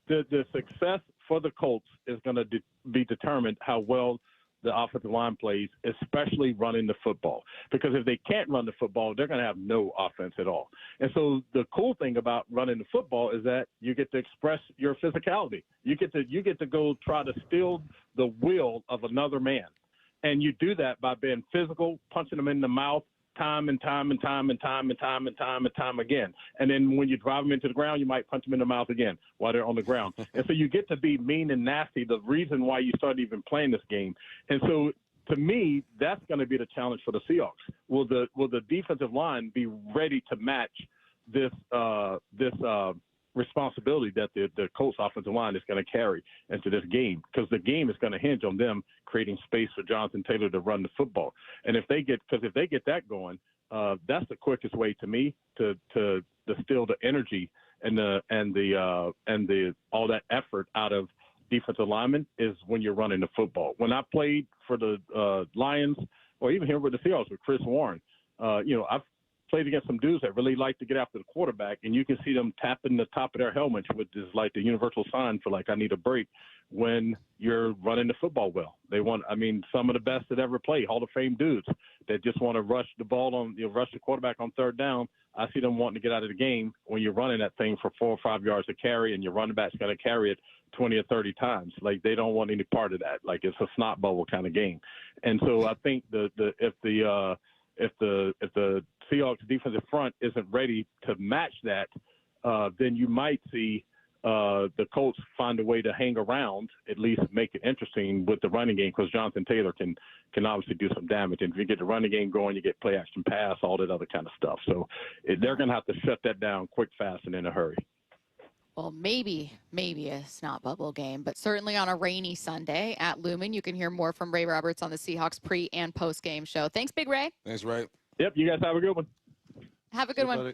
The success for the Colts is going to be determined how well the offensive line plays, especially running the football. Because if they can't run the football, they're going to have no offense at all. And so the cool thing about running the football is that you get to express your physicality. You get to go try to steal the will of another man. And you do that by being physical, punching them in the mouth, time and time again. And then when you drive them into the ground, you might punch them in the mouth again while they're on the ground. And so you get to be mean and nasty, the reason why you started even playing this game. And so to me, that's going to be the challenge for the Seahawks. Will the defensive line be ready to match this responsibility that the Colts offensive line is going to carry into this game? Because the game is going to hinge on them creating space for Jonathan Taylor to run the football. And if they get that going, that's the quickest way to me to distill the energy and all that effort out of defensive linemen is when you're running the football. When I played for the Lions, or even here with the Seahawks with Chris Warren, I've played against some dudes that really like to get after the quarterback, and you can see them tapping the top of their helmets, which is like the universal sign for like, I need a break, when you're running the football well. Some of the best that ever played, Hall of Fame dudes that just want to rush the ball rush the quarterback on third down. I see them wanting to get out of the game when you're running that thing for 4 or 5 yards to carry, and your running back's going to carry it 20 or 30 times. Like, they don't want any part of that. Like, it's a snot bubble kind of game. And so I think if the Seahawks defensive front isn't ready to match that, then you might see the Colts find a way to hang around, at least make it interesting with the running game, because Jonathan Taylor can obviously do some damage. And if you get the running game going, you get play action pass, all that other kind of stuff. So they're going to have to shut that down quick, fast, and in a hurry. Well, maybe a snot bubble game, but certainly on a rainy Sunday at Lumen. You can hear more from Ray Roberts on the Seahawks pre- and post-game show. Thanks, Big Ray. Thanks, Ray. Yep, you guys have a good one. Have a good one.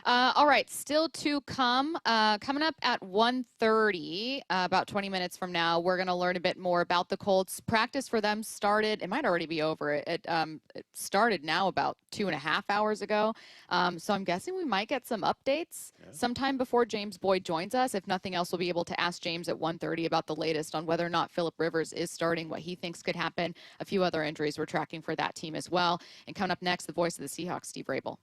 All right, still to come. Coming up at 1:30, about 20 minutes from now, we're going to learn a bit more about the Colts. Practice for them started. It might already be over. It started now about 2.5 hours ago. So I'm guessing we might get some updates sometime before James Boyd joins us. If nothing else, we'll be able to ask James at 1:30 about the latest on whether or not Phillip Rivers is starting, what he thinks could happen. A few other injuries we're tracking for that team as well. And coming up next, the voice of the Seahawks, Steve Raible.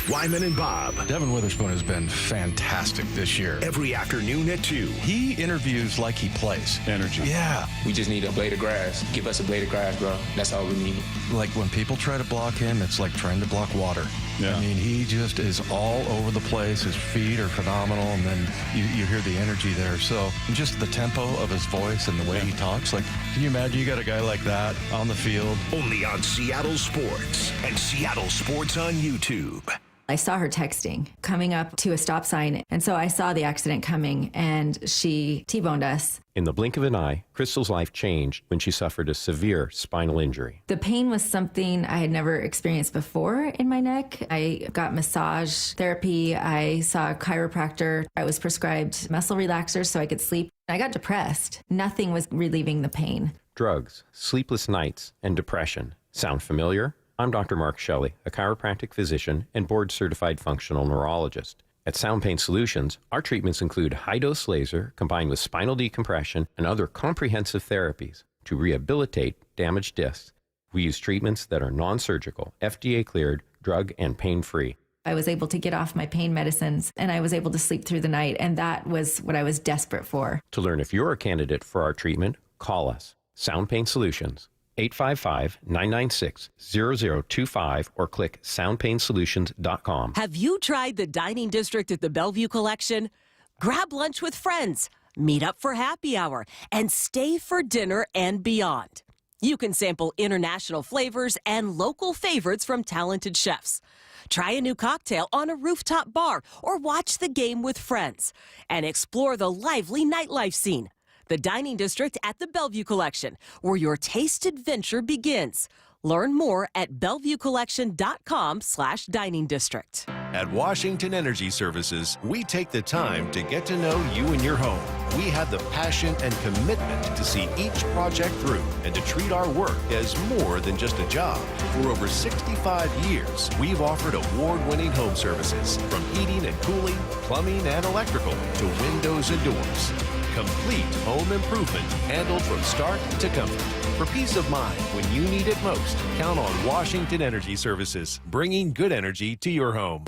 Wyman and Bob. Devin Witherspoon has been fantastic this year. Every afternoon at 2. He interviews like he plays. Energy. Yeah. We just need a blade of grass. Give us a blade of grass, bro. That's all we need. Like when people try to block him, it's like trying to block water. Yeah. I mean, he just is all over the place. His feet are phenomenal, and then you hear the energy there. So just the tempo of his voice and the way he talks. Like, can you imagine you got a guy like that on the field? Only on Seattle Sports and Seattle Sports on YouTube. I saw her texting, coming up to a stop sign, and so I saw the accident coming, and she T-boned us. In the blink of an eye, Crystal's life changed when she suffered a severe spinal injury. The pain was something I had never experienced before in my neck. I got massage therapy. I saw a chiropractor. I was prescribed muscle relaxers so I could sleep. I got depressed. Nothing was relieving the pain. Drugs, sleepless nights, and depression. Sound familiar? I'm Dr. Mark Shelley, a chiropractic physician and board-certified functional neurologist. At Sound Pain Solutions, our treatments include high-dose laser combined with spinal decompression and other comprehensive therapies to rehabilitate damaged discs. We use treatments that are non-surgical, FDA-cleared, drug and pain-free. I was able to get off my pain medicines, and I was able to sleep through the night, and that was what I was desperate for. To learn if you're a candidate for our treatment, call us. Sound Pain Solutions. 855-996-0025 or click soundpainsolutions.com. Have you tried the dining district at the Bellevue Collection? Grab lunch with friends, meet up for happy hour, and stay for dinner and beyond. You can sample international flavors and local favorites from talented chefs. Try a new cocktail on a rooftop bar or watch the game with friends and explore the lively nightlife scene. The Dining District at the Bellevue Collection, where your taste adventure begins. Learn more at bellevuecollection.com/dining district. At Washington Energy Services, we take the time to get to know you and your home. We have the passion and commitment to see each project through and to treat our work as more than just a job. For over 65 years, we've offered award-winning home services, from heating and cooling, plumbing and electrical, to windows and doors. Complete home improvement handled from start to comfort. For peace of mind when you need it most, count on Washington Energy Services, bringing good energy to your home.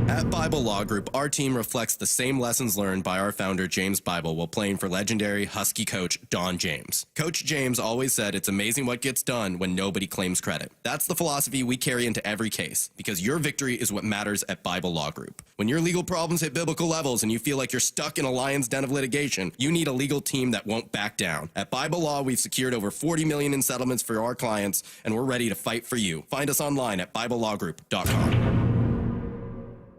At Bible Law Group, our team reflects the same lessons learned by our founder, James Bible, while playing for legendary Husky coach Don James. Coach James always said it's amazing what gets done when nobody claims credit. That's the philosophy we carry into every case, because your victory is what matters at Bible Law Group. When your legal problems hit biblical levels and you feel like you're stuck in a lion's den of litigation, you need a legal team that won't back down. At Bible Law, we've secured over $40 million in settlements for our clients, and we're ready to fight for you. Find us online at BibleLawGroup.com.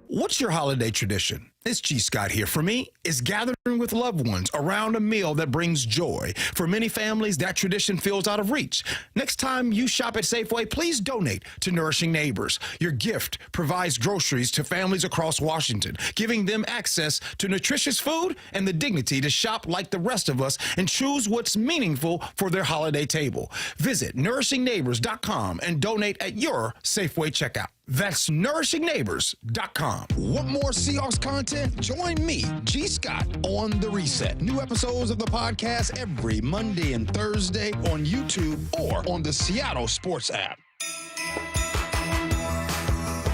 What's your holiday tradition? It's G. Scott here. For me, it's gathering with loved ones around a meal that brings joy. For many families, that tradition feels out of reach. Next time you shop at Safeway, please donate to Nourishing Neighbors. Your gift provides groceries to families across Washington, giving them access to nutritious food and the dignity to shop like the rest of us and choose what's meaningful for their holiday table. Visit nourishingneighbors.com and donate at your Safeway checkout. That's nourishingneighbors.com. Want more Seahawks content? Join me, G. Scott, on The Reset. New episodes of the podcast every Monday and Thursday on YouTube or on the Seattle Sports app.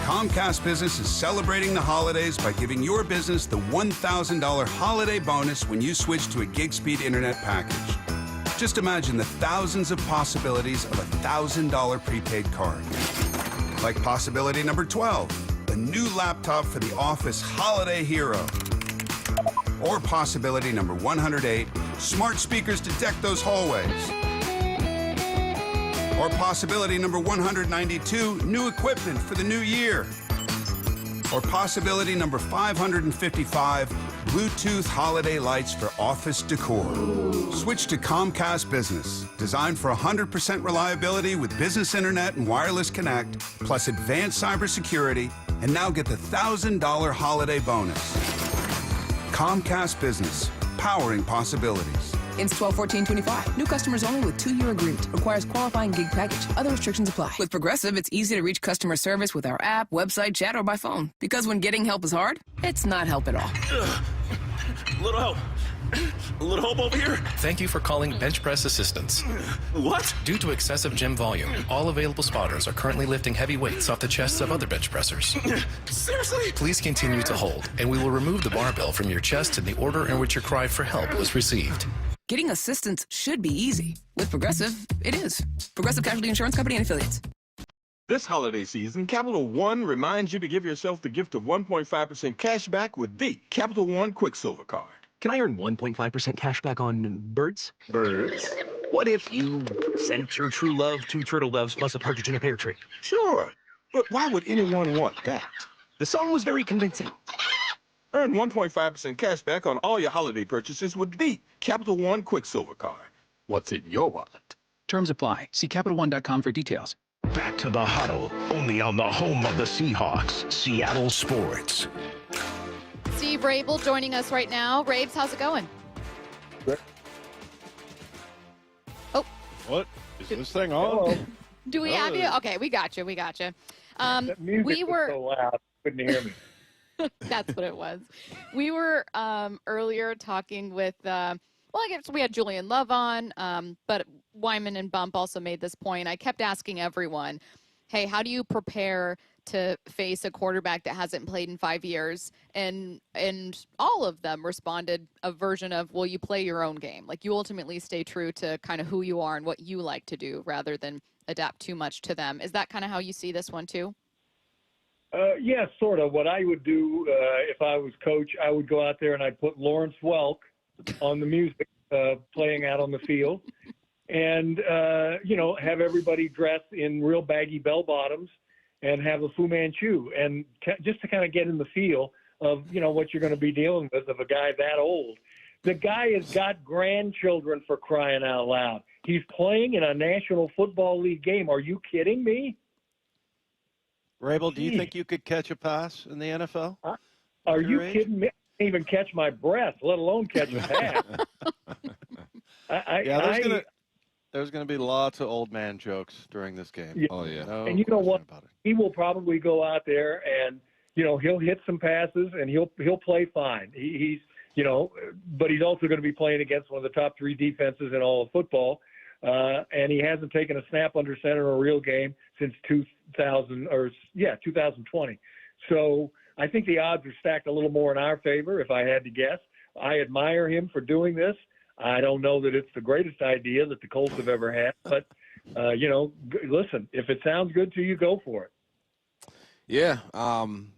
Comcast Business is celebrating the holidays by giving your business the $1,000 holiday bonus when you switch to a gig speed internet package. Just imagine the thousands of possibilities of a $1,000 prepaid card. Like possibility number 12, a new laptop for the office holiday hero. Or possibility number 108, smart speakers to deck those hallways. Or possibility number 192, new equipment for the new year. Or possibility number 555, Bluetooth holiday lights for office decor. Switch to Comcast Business, designed for 100% reliability with business internet and wireless connect, plus advanced cybersecurity, and now get the $1,000 holiday bonus. Comcast Business, powering possibilities. Ends 12/14/25. New customers only with 2-year agreement. Requires qualifying gig package. Other restrictions apply. With Progressive, it's easy to reach customer service with our app, website, chat, or by phone. Because when getting help is hard, it's not help at all. Little help. A little help over here. Thank you for calling Bench Press Assistance. What? Due to excessive gym volume, all available spotters are currently lifting heavy weights off the chests of other bench pressers. Seriously? Please continue to hold, and we will remove the barbell from your chest in the order in which your cry for help was received. Getting assistance should be easy. With Progressive, it is. Progressive Casualty Insurance Company and Affiliates. This holiday season, Capital One reminds you to give yourself the gift of 1.5% cash back with the Capital One Quicksilver Card. Can I earn 1.5% cash back on birds? Birds? What if you sent your true love 2 turtle doves plus a partridge in a pear tree? Sure, but why would anyone want that? The song was very convincing. Earn 1.5% cash back on all your holiday purchases with the Capital One Quicksilver Card. What's in your wallet? Terms apply. See CapitalOne.com for details. Back to the huddle, only on the home of the Seahawks, Seattle Sports. Steve Raible joining us right now. Rabes, how's it going? Oh. What? Is this thing on? Do we have you? Okay, we got you. We were so loud, couldn't hear me. That's what it was. We were earlier talking with, I guess we had Julian Love on, but Wyman and Bump also made this point. I kept asking everyone, hey, how do you prepare to face a quarterback that hasn't played in 5 years? And all of them responded a version of, well, you play your own game. Like, you ultimately stay true to kind of who you are and what you like to do rather than adapt too much to them. Is that kind of how you see this one too? Yeah, sort of. What I would do if I was coach, I would go out there and I'd put Lawrence Welk on the music, playing out on the field, and have everybody dressed in real baggy bell bottoms and have a Fu Manchu, and just to kind of get in the feel of what you're going to be dealing with of a guy that old. The guy has got grandchildren, for crying out loud. He's playing in a National Football League game. Are you kidding me? Raible, do you think you could catch a pass in the NFL? Are you kidding me? I can't even catch my breath, let alone catch a pass. There's going to be lots of old man jokes during this game. Yeah. Oh, yeah. No and you know what? He will probably go out there and, he'll hit some passes and he'll play fine. He's but he's also going to be playing against one of the top 3 defenses in all of football. and he hasn't taken a snap under center in a real game since 2020. So I think the odds are stacked a little more in our favor, if I had to guess. I admire him for doing this. I don't know that it's the greatest idea that the Colts have ever had, but, listen, if it sounds good to you, go for it. Yeah,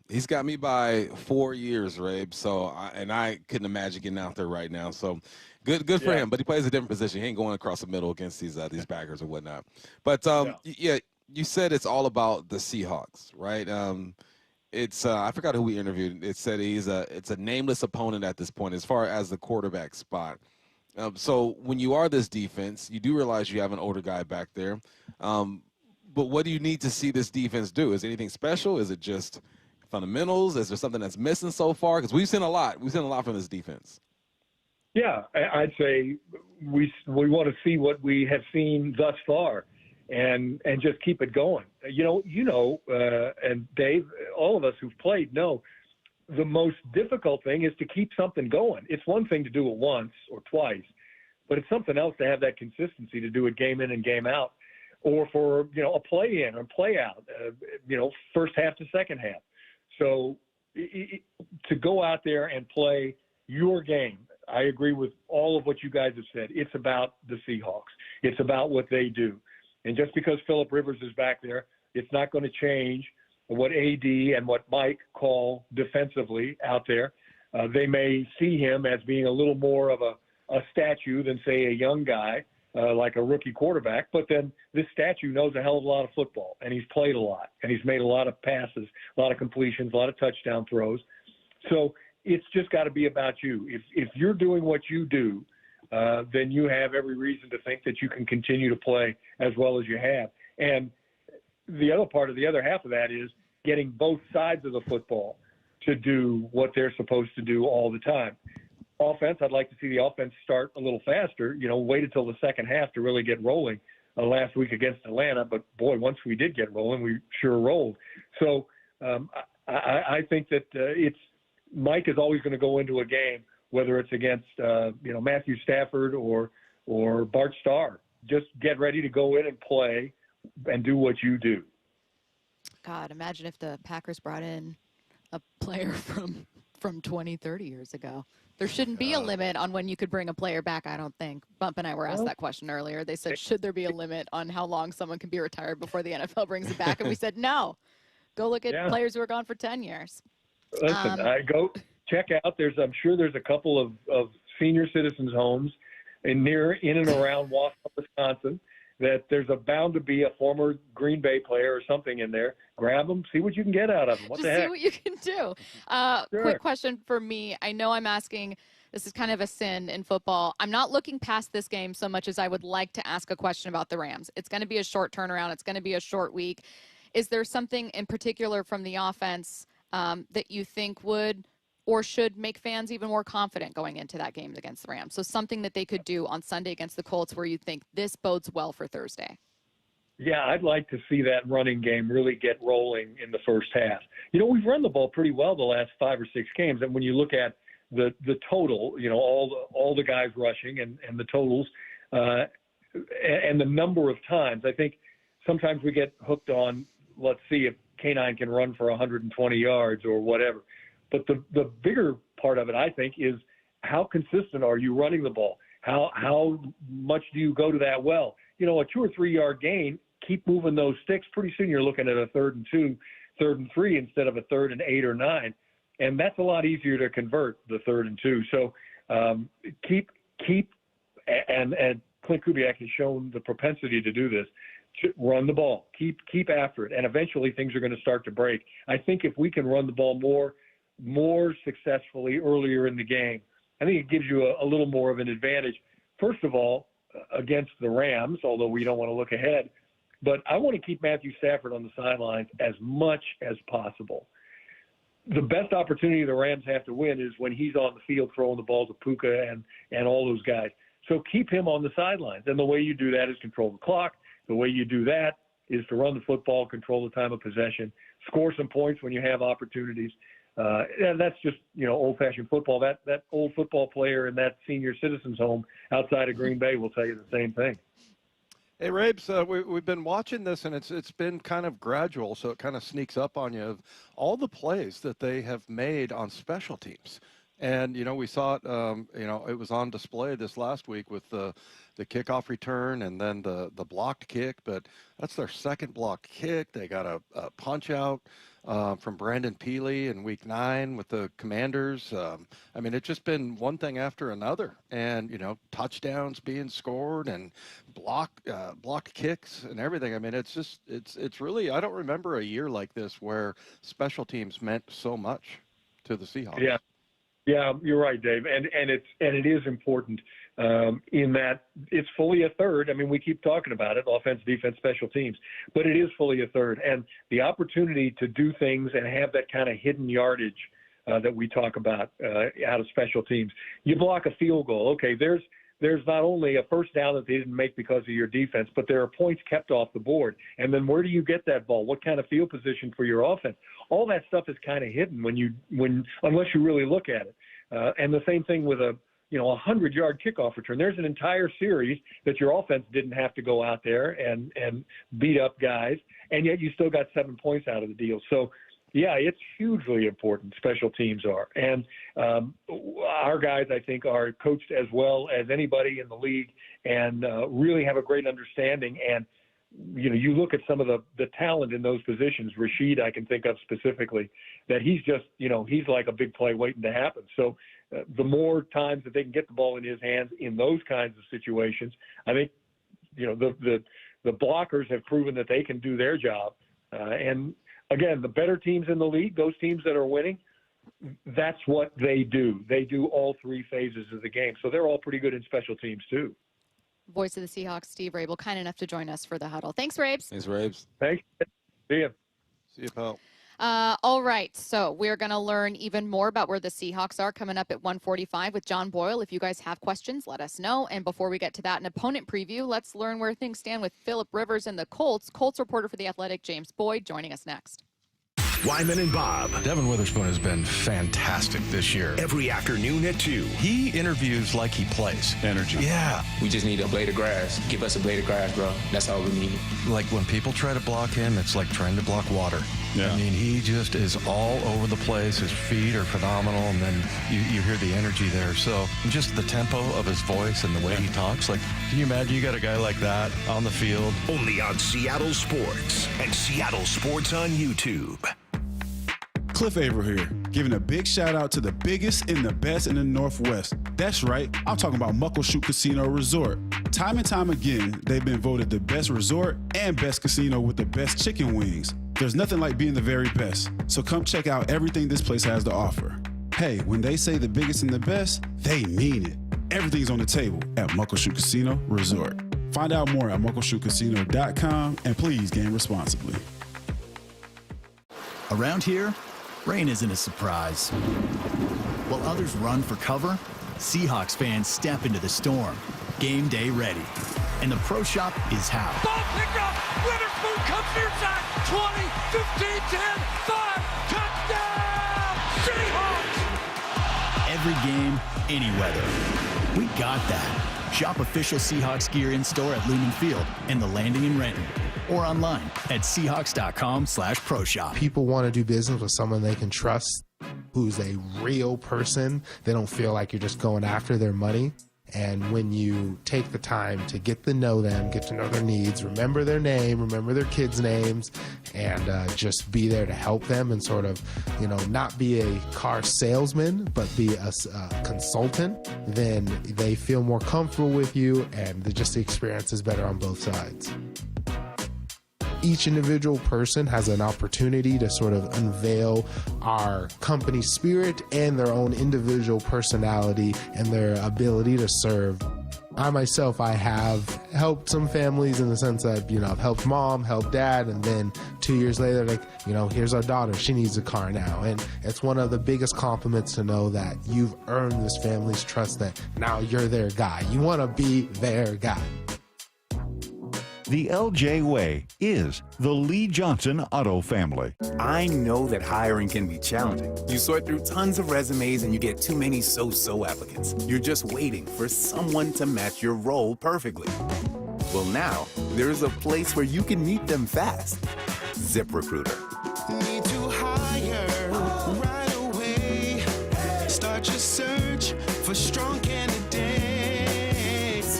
he's got me by 4 years, Rabe. So, I couldn't imagine getting out there right now. So, good for him. But he plays a different position. He ain't going across the middle against these Packers or whatnot. But yeah, you said it's all about the Seahawks, right? It's I forgot who we interviewed. It said it's a nameless opponent at this point as far as the quarterback spot. So when you are this defense, you do realize you have an older guy back there. But what do you need to see this defense do? Is anything special? Is it just fundamentals? Is there something that's missing so far? Because we've seen a lot. We've seen a lot from this defense. Yeah, I'd say we want to see what we have seen thus far, and just keep it going. And Dave, all of us who've played know the most difficult thing is to keep something going. It's one thing to do it once or twice, but it's something else to have that consistency to do it game in and game out, or for a play in or play out. First half to second half. So to go out there and play your game. I agree with all of what you guys have said. It's about the Seahawks. It's about what they do. And just because Phillip Rivers is back there, it's not going to change what AD and what Mike call defensively out there. They may see him as being a little more of a statue than, say, a young guy, like a rookie quarterback. But then this statue knows a hell of a lot of football, and he's played a lot, and he's made a lot of passes, a lot of completions, a lot of touchdown throws. So it's just got to be about you. If you're doing what you do, then you have every reason to think that you can continue to play as well as you have. And the other half of that is getting both sides of the football to do what they're supposed to do all the time. Offense, I'd like to see the offense start a little faster, wait until the second half to really get rolling last week against Atlanta. But, boy, once we did get rolling, we sure rolled. So I think that Mike is always going to go into a game, whether it's against, Matthew Stafford or Bart Starr. Just get ready to go in and play and do what you do. God, imagine if the Packers brought in a player from 20, 30 years ago. There shouldn't be a limit on when you could bring a player back, I don't think. Bump and I were asked that question earlier. They said, should there be a limit on how long someone can be retired before the NFL brings it back? And we said, no. Go look at players who are gone for 10 years. Listen, I go check out. I'm sure there's a couple of senior citizens' homes in and around Wausau, Wisconsin, that there's bound to be a former Green Bay player or something in there. Grab them, see what you can get out of them. What the heck? See what you can do. Sure. Quick question for me. I know I'm asking, this is kind of a sin in football. I'm not looking past this game so much as I would like to ask a question about the Rams. It's going to be a short turnaround. It's going to be a short week. Is there something in particular from the offense that you think would or should make fans even more confident going into that game against the Rams? So something that they could do on Sunday against the Colts where you think this bodes well for Thursday. Yeah, I'd like to see that running game really get rolling in the first half. We've run the ball pretty well the last 5 or 6 games, and when you look at the total, all the guys rushing and the totals and the number of times, I think sometimes we get hooked on, let's see if K9 can run for 120 yards or whatever. But the bigger part of it, I think, is how consistent are you running the ball? How much do you go to that well? A 2 or 3 yard gain, keep moving those sticks. Pretty soon you're looking at a 3rd and 2, 3rd and 3 instead of a 3rd and 8 or 9. And that's a lot easier to convert, the 3rd and 2. So keep and Clint Kubiak has shown the propensity to do this. To run the ball, keep after it, and eventually things are going to start to break. I think if we can run the ball more successfully earlier in the game, I think it gives you a little more of an advantage. First of all, against the Rams, although we don't want to look ahead, but I want to keep Matthew Stafford on the sidelines as much as possible. The best opportunity the Rams have to win is when he's on the field throwing the ball to Puka and all those guys. So keep him on the sidelines, and the way you do that is control the clock. The way you do that is to run the football, control the time of possession, score some points when you have opportunities. And that's just, old-fashioned football. That old football player in that senior citizens home outside of Green Bay will tell you the same thing. Hey, Rabes, we've been watching this, and it's been kind of gradual, so it kind of sneaks up on you of all the plays that they have made on special teams. And, we saw it, it was on display this last week with the kickoff return and then the blocked kick, but that's their second blocked kick. They got a punch out from Brandon Peely in week 9 with the Commanders. It's just been one thing after another, and, touchdowns being scored and blocked kicks and everything. It's really, I don't remember a year like this where special teams meant so much to the Seahawks. Yeah, you're right, Dave, and it is important in that it's fully a third. We keep talking about it: offense, defense, special teams, but it is fully a third, and the opportunity to do things and have that kind of hidden yardage that we talk about out of special teams. You block a field goal, okay? There's not only a first down that they didn't make because of your defense, but there are points kept off the board. And then where do you get that ball? What kind of field position for your offense? All that stuff is kind of hidden unless you really look at it. And the same thing with a 100-yard kickoff return. There's an entire series that your offense didn't have to go out there and beat up guys, and yet you still got 7 points out of the deal. So, yeah, it's hugely important, special teams are. And our guys, I think, are coached as well as anybody in the league and really have a great understanding. And, you look at some of the talent in those positions. Rashid, I can think of specifically, that he's just, he's like a big play waiting to happen. So the more times that they can get the ball in his hands in those kinds of situations, I think, the blockers have proven that they can do their job. And, again, the better teams in the league, those teams that are winning, that's what they do. They do all three phases of the game. So they're all pretty good in special teams, too. Voice of the Seahawks, Steve Raible, kind enough to join us for the huddle. Thanks, Rabes. Thanks, Rabes. Thanks. See you. See you, pal. All right, so we're going to learn even more about where the Seahawks are coming up at 1:45 with John Boyle. If you guys have questions, let us know. And before we get to that, an opponent preview, let's learn where things stand with Phillip Rivers and the Colts. Colts reporter for The Athletic, James Boyd, joining us next. Wyman and Bob. Devin Witherspoon has been fantastic this year. Every afternoon at 2. He interviews like he plays. Energy. Yeah. We just need a blade of grass. Give us a blade of grass, bro. That's all we need. Like when people try to block him, it's like trying to block water. Yeah. He just is all over the place. His feet are phenomenal, and then you hear the energy there. So just the tempo of his voice and the way he talks. Like, can you imagine you got a guy like that on the field? Only on Seattle Sports and Seattle Sports on YouTube. Cliff Averill here, giving a big shout out to the biggest and the best in the Northwest. That's right, I'm talking about Muckleshoot Casino Resort. Time and time again, they've been voted the best resort and best casino with the best chicken wings. There's nothing like being the very best, so come check out everything this place has to offer. Hey, when they say the biggest and the best, they mean it. Everything's on the table at Muckleshoot Casino Resort. Find out more at muckleshootcasino.com and please game responsibly. Around here, rain isn't a surprise. While others run for cover, Seahawks fans step into the storm, game day ready. And the Pro Shop is how. Ball picked up, Witherspoon comes near side, 20, 15, 10, 5, touchdown, Seahawks! Every game, any weather. We got that. Shop official Seahawks gear in-store at Lumen Field and the Landing in Renton. Or online at Seahawks.com/ProShop. People want to do business with someone they can trust, who's a real person. They don't feel like you're just going after their money. And when you take the time to get to know them, get to know their needs, remember their name, remember their kids' names, and just be there to help them and sort of, not be a car salesman, but be a consultant, then they feel more comfortable with you, and the experience is better on both sides. Each individual person has an opportunity to sort of unveil our company spirit and their own individual personality and their ability to serve. I myself, I have helped some families in the sense that, I've helped mom, helped dad, and then 2 years later, here's our daughter, she needs a car now. And it's one of the biggest compliments to know that you've earned this family's trust, that now you're their guy. You want to be their guy. The LJ Way is the Lee Johnson Auto family. I know that hiring can be challenging. You sort through tons of resumes and you get too many so-so applicants. You're just waiting for someone to match your role perfectly. Well, now there's a place where you can meet them fast. ZipRecruiter. Need to hire right away. Start your search for strong candidates.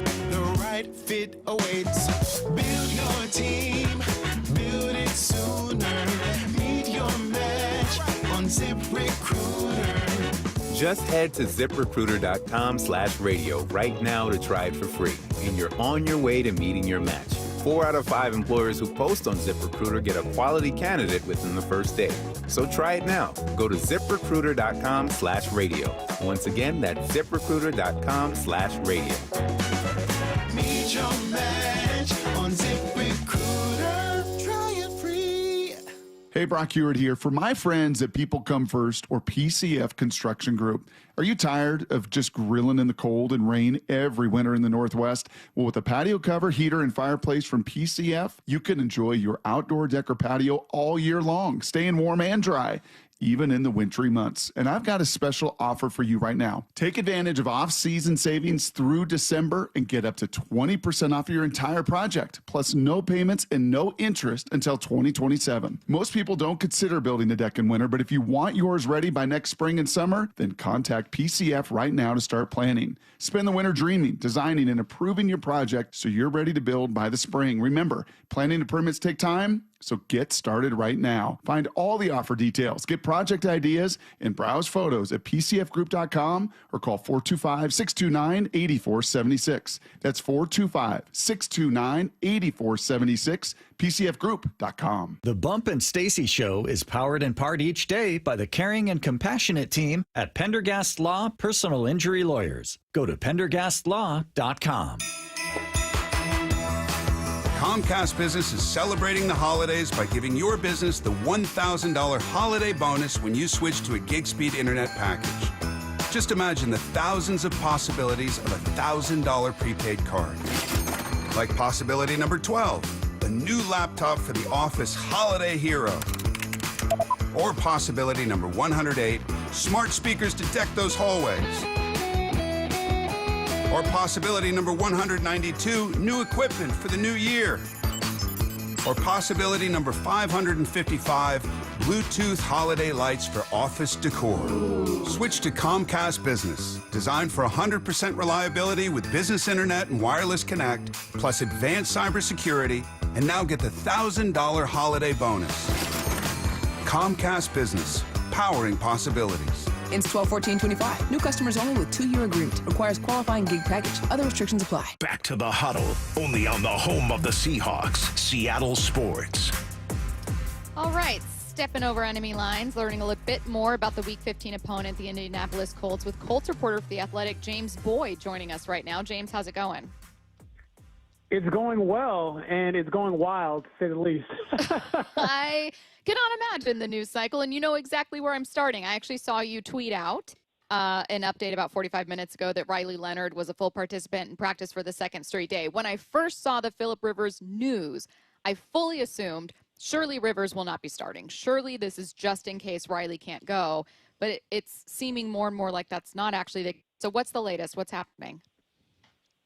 The right fit awaits. Build your team, build it sooner. Meet your match on ZipRecruiter. Just head to ZipRecruiter.com/radio right now to try it for free, and you're on your way to meeting your match. 4 out of 5 employers who post on ZipRecruiter get a quality candidate within the first day. So try it now. Go to ZipRecruiter.com/radio. Once again, that's ZipRecruiter.com/radio. Meet your match on ZipRecruiter. Try it free. Hey, Brock Hewitt here. For my friends at People Come First or PCF Construction Group, are you tired of just grilling in the cold and rain every winter in the Northwest? Well, with a patio cover, heater, and fireplace from PCF, you can enjoy your outdoor deck or patio all year long, staying warm and dry, even in the wintry months. And I've got a special offer for you right now. Take advantage of off-season savings through December and get up to 20% off your entire project, plus no payments and no interest until 2027. Most people don't consider building a deck in winter, but if you want yours ready by next spring and summer, then contact PCF right now to start planning. Spend the winter dreaming, designing, and approving your project so you're ready to build by the spring. Remember, planning and permits take time, so get started right now. Find all the offer details, get project ideas, and browse photos at pcfgroup.com or call 425-629-8476. That's 425-629-8476, pcfgroup.com. The Bump and Stacy Show is powered in part each day by the caring and compassionate team at Pendergast Law Personal Injury Lawyers. Go to pendergastlaw.com. Comcast Business is celebrating the holidays by giving your business the $1,000 holiday bonus when you switch to a gig speed internet package. Just imagine the thousands of possibilities of a $1,000 prepaid card. Like possibility number 12, a new laptop for the office holiday hero. Or possibility number 108, smart speakers to deck those hallways. Or possibility number 192, new equipment for the new year. Or possibility number 555, Bluetooth holiday lights for office decor. Switch to Comcast Business, designed for 100% reliability with business internet and wireless connect, plus advanced cybersecurity, and now get the $1,000 holiday bonus. Comcast Business, powering possibilities. Ends 12/14/25. New customers only with 2-year agreement. Requires qualifying gig package. Other restrictions apply. Back to the huddle, only on the home of the Seahawks, Seattle Sports. All right, stepping over enemy lines, learning a little bit more about the Week 15 opponent, the Indianapolis Colts, with Colts reporter for The Athletic, James Boyd, joining us right now. James, how's it going? It's going well, and it's going wild, to say the least. I cannot imagine the news cycle, and you know exactly where I'm starting. I actually saw you tweet out an update about 45 minutes ago that Riley Leonard was a full participant in practice for the second straight day. When I first saw the Phillip Rivers news, I fully assumed surely Rivers will not be starting. Surely this is just in case Riley can't go, but it's seeming more and more like that's not actually the case. So what's the latest? What's happening?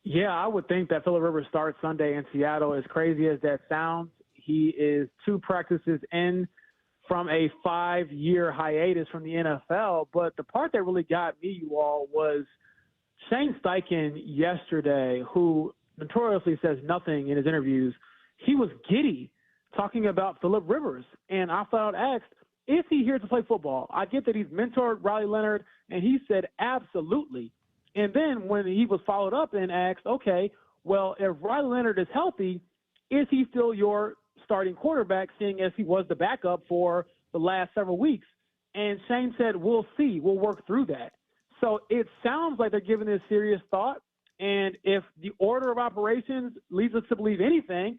Yeah, I would think that Phillip Rivers starts Sunday in Seattle. As crazy as that sounds, he is 2 practices in from a 5-year hiatus from the NFL. But the part that really got me, you all, was Shane Steichen yesterday, who notoriously says nothing in his interviews. He was giddy talking about Phillip Rivers. And I flat out asked, is he here to play football? I get that he's mentored Riley Leonard, and he said absolutely. And then when he was followed up and asked, okay, well, if Riley Leonard is healthy, is he still your starting quarterback, seeing as he was the backup for the last several weeks? And Shane said, we'll see. We'll work through that. So it sounds like they're giving this serious thought. And if the order of operations leads us to believe anything,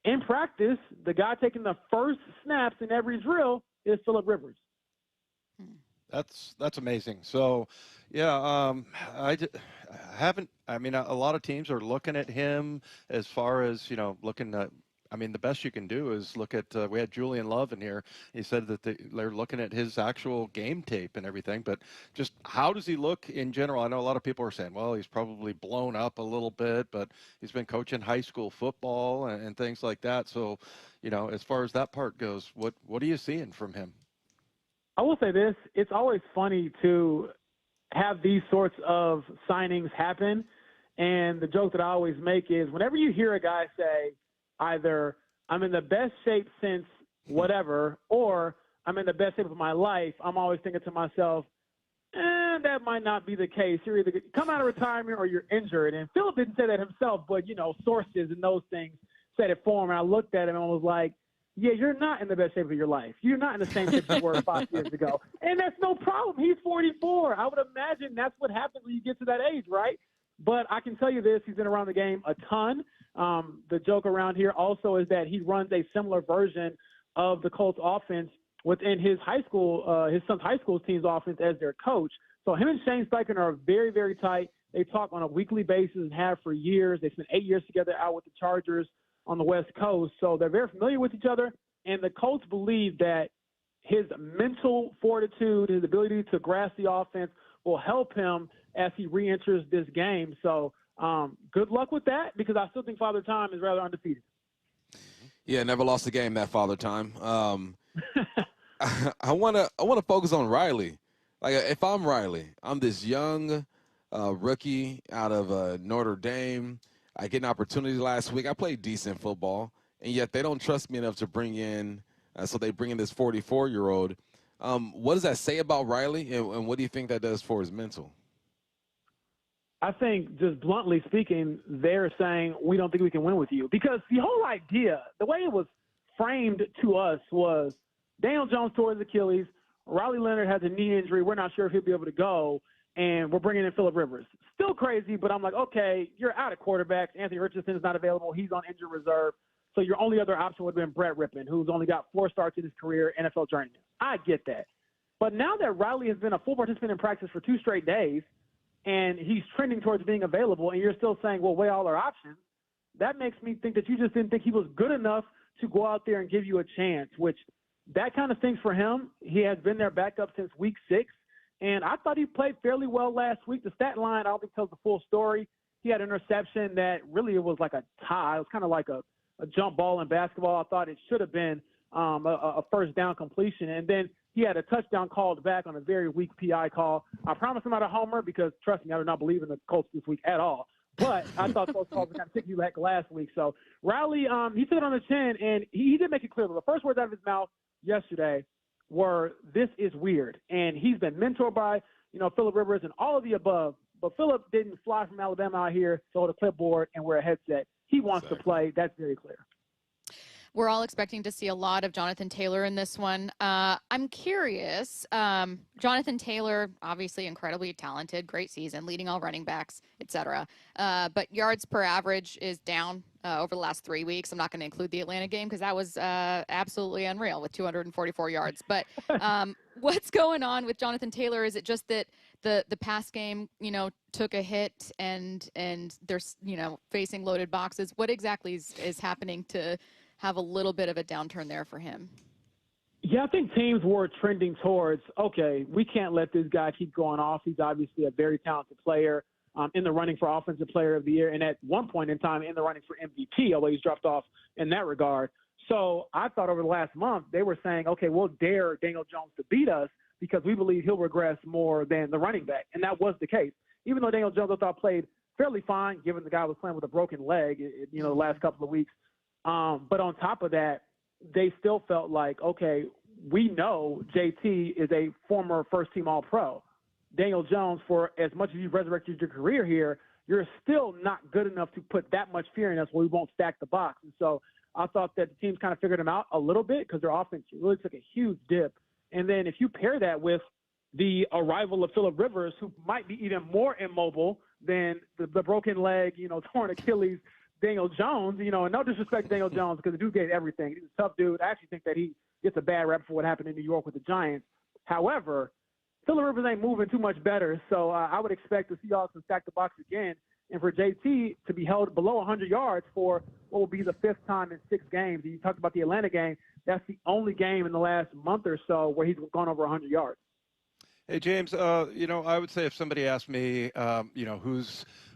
in practice, the guy taking the first snaps in every drill is Phillip Rivers. That's amazing. So, yeah, I haven't. I mean, a lot of teams are looking at him as far as looking at I mean, the best you can do is look at, we had Julian Love in here. He said that they're looking at his actual game tape and everything, but just how does he look in general? I know a lot of people are saying, well, he's probably blown up a little bit, but he's been coaching high school football and things like that. So, as far as that part goes, what are you seeing from him? I will say this. It's always funny to have these sorts of signings happen. And the joke that I always make is whenever you hear a guy say either I'm in the best shape since whatever, or I'm in the best shape of my life, I'm always thinking to myself, that might not be the case. You're either come out of retirement or you're injured. And Philip didn't say that himself, but, sources and those things said it for him. And I looked at him and was like, yeah, you're not in the best shape of your life. You're not in the same shape you were 5 years ago. And that's no problem. He's 44. I would imagine that's what happens when you get to that age, right? But I can tell you this, he's been around the game a ton. The joke around here also is that he runs a similar version of the Colts offense within his son's high school team's offense as their coach. So him and Shane Steichen are very, very tight. They talk on a weekly basis and have for years. They spent 8 years together out with the Chargers on the West Coast. So they're very familiar with each other. And the Colts believe that his mental fortitude, his ability to grasp the offense will help him as he re-enters this game. So good luck with that, because I still think Father Time is rather undefeated. Yeah, never lost a game that Father Time. I want to focus on Riley. Like, if I'm Riley, I'm this young rookie out of Notre Dame. I get an opportunity last week. I played decent football, and yet they don't trust me enough to bring in, so they bring in this 44-year-old. What does that say about Riley, and what do you think that does for his mental? I think, just bluntly speaking, they're saying, we don't think we can win with you. Because the whole idea, the way it was framed to us was Daniel Jones tore his Achilles, Riley Leonard has a knee injury, we're not sure if he'll be able to go, and we're bringing in Phillip Rivers. Still crazy, but I'm like, okay, you're out of quarterbacks. Anthony Richardson is not available. He's on injured reserve. So your only other option would have been Brett Rippon, who's only got 4 starts in his career, NFL journeyman. I get that. But now that Riley has been a full participant in practice for 2 straight days, and he's trending towards being available, and you're still saying, well, weigh all our options, that makes me think that you just didn't think he was good enough to go out there and give you a chance, which that kind of things for him. He has been their backup since week 6, and I thought he played fairly well last week. The stat line, I don't think, tells the full story. He had an interception that really it was like a tie. It was kind of like a jump ball in basketball. I thought it should have been a first down completion. And then he had a touchdown called back on a very weak PI call. I promise I'm not a homer because, trust me, I do not believe in the Colts this week at all. But I thought those calls were kind of ticky like last week. So Riley, he took it on the chin, and he did make it clear. The first words out of his mouth yesterday were, this is weird. And he's been mentored by, Phillip Rivers and all of the above. But Phillip didn't fly from Alabama out here to hold a clipboard and wear a headset. He wants to play. That's very clear. We're all expecting to see a lot of Jonathan Taylor in this one. I'm curious. Jonathan Taylor, obviously incredibly talented, great season, leading all running backs, etc. But yards per average is down over the last 3 weeks. I'm not going to include the Atlanta game because that was absolutely unreal with 244 yards. But what's going on with Jonathan Taylor? Is it just that the pass game, took a hit and they're, facing loaded boxes? What exactly is happening to have a little bit of a downturn there for him? Yeah, I think teams were trending towards, okay, we can't let this guy keep going off. He's obviously a very talented player, in the running for Offensive Player of the Year, and at one point in time in the running for MVP, although he's dropped off in that regard. So I thought over the last month they were saying, okay, we'll dare Daniel Jones to beat us because we believe he'll regress more than the running back, and that was the case. Even though Daniel Jones, I thought, played fairly fine, given the guy was playing with a broken leg, the last couple of weeks. But on top of that, they still felt like, okay, we know JT is a former first-team All-Pro. Daniel Jones, for as much as you've resurrected your career here, you're still not good enough to put that much fear in us where we won't stack the box. And so I thought that the teams kind of figured him out a little bit because their offense really took a huge dip. And then if you pair that with the arrival of Phillip Rivers, who might be even more immobile than the broken leg, torn Achilles, Daniel Jones, and no disrespect to Daniel Jones because the dude gave everything. He's a tough dude. I actually think that he gets a bad rep for what happened in New York with the Giants. However, Phillip Rivers ain't moving too much better, so I would expect the Seahawks to stack the box again. And for JT to be held below 100 yards for what will be the 5th time in 6 games. And you talked about the Atlanta game. That's the only game in the last month or so where he's gone over 100 yards. Hey, James, I would say if somebody asked me,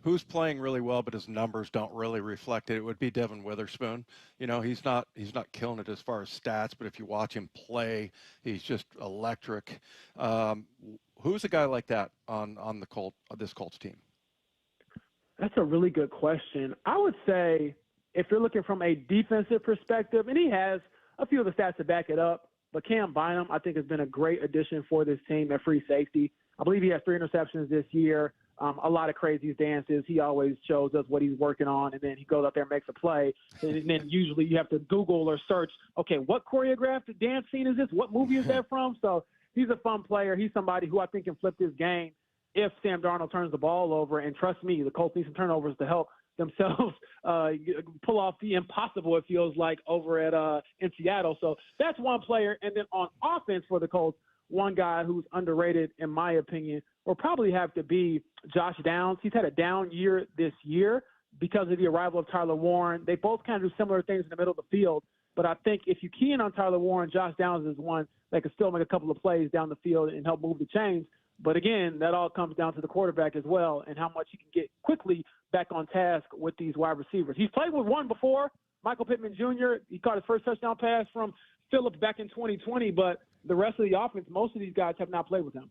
who's playing really well but his numbers don't really reflect it, it would be Devin Witherspoon. He's not killing it as far as stats, but if you watch him play, he's just electric. Who's a guy like that on this Colts team? That's a really good question. I would say if you're looking from a defensive perspective, and he has a few of the stats to back it up, but Cam Bynum, I think, has been a great addition for this team at free safety. I believe he has 3 interceptions this year, a lot of crazy dances. He always shows us what he's working on, and then he goes out there and makes a play. And then usually you have to Google or search, okay, what choreographed dance scene is this? What movie is that from? So he's a fun player. He's somebody who I think can flip this game if Sam Darnold turns the ball over. And trust me, the Colts need some turnovers to help themselves pull off the impossible, it feels like, over at in Seattle. So that's one player. And then on offense for the Colts, one guy who's underrated, in my opinion, will probably have to be Josh Downs. He's had a down year this year because of the arrival of Tyler Warren. They both kind of do similar things in the middle of the field. But I think if you key in on Tyler Warren, Josh Downs is one that can still make a couple of plays down the field and help move the chains. But again, that all comes down to the quarterback as well and how much he can get quickly back on task with these wide receivers. He's played with one before, Michael Pittman Jr. He caught his first touchdown pass from Phillips back in 2020, but the rest of the offense, most of these guys have not played with him.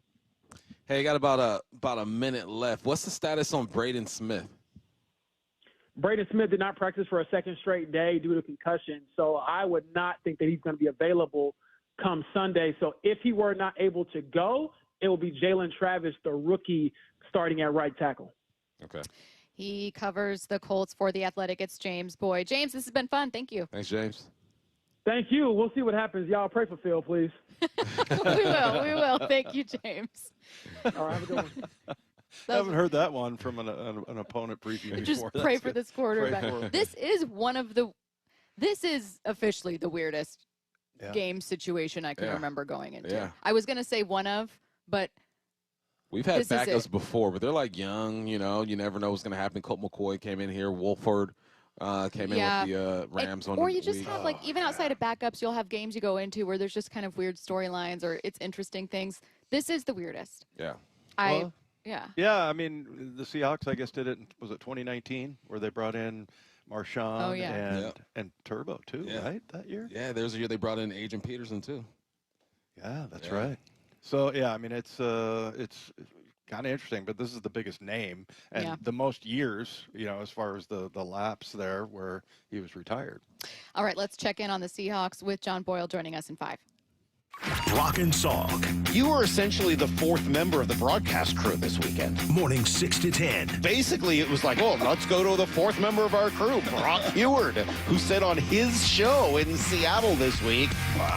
Hey, got about a minute left. What's the status on Braden Smith? Braden Smith did not practice for a second straight day due to concussion, so I would not think that he's going to be available come Sunday. So if he were not able to go, it will be Jalen Travis, the rookie, starting at right tackle. Okay. He covers the Colts for The Athletic. It's James Boyd. James, this has been fun. Thank you. Thanks, James. Thank you. We'll see what happens. Y'all pray for Phil, please. We will. Thank you, James. All right, have a good one. I haven't heard that one from an opponent preview before. Just pray for this quarterback. This is officially the weirdest game situation I can remember going into. Yeah. I was going to say one of, but we've had backups before, but they're like young, you never know what's going to happen. Colt McCoy came in here. Wolford came in with the Rams on or you just have, like, even outside of backups, you'll have games you go into where there's just kind of weird storylines or it's interesting things. This is the weirdest. Yeah. Yeah, I mean, the Seahawks, I guess, did it, was it 2019, where they brought in Marshawn and Turbo, too, right, that year? Yeah, there's a year they brought in Adrian Peterson, too. Yeah, that's right. So, yeah, I mean, it's kind of interesting, but this is the biggest name and the most years, as far as the lapse there where he was retired. All right, let's check in on the Seahawks with John Boyle joining us in 5. Brock and Salk. You were essentially the 4th member of the broadcast crew this weekend. Morning 6 to 10. Basically, it was like, let's go to the 4th member of our crew, Brock Heward, who said on his show in Seattle this week,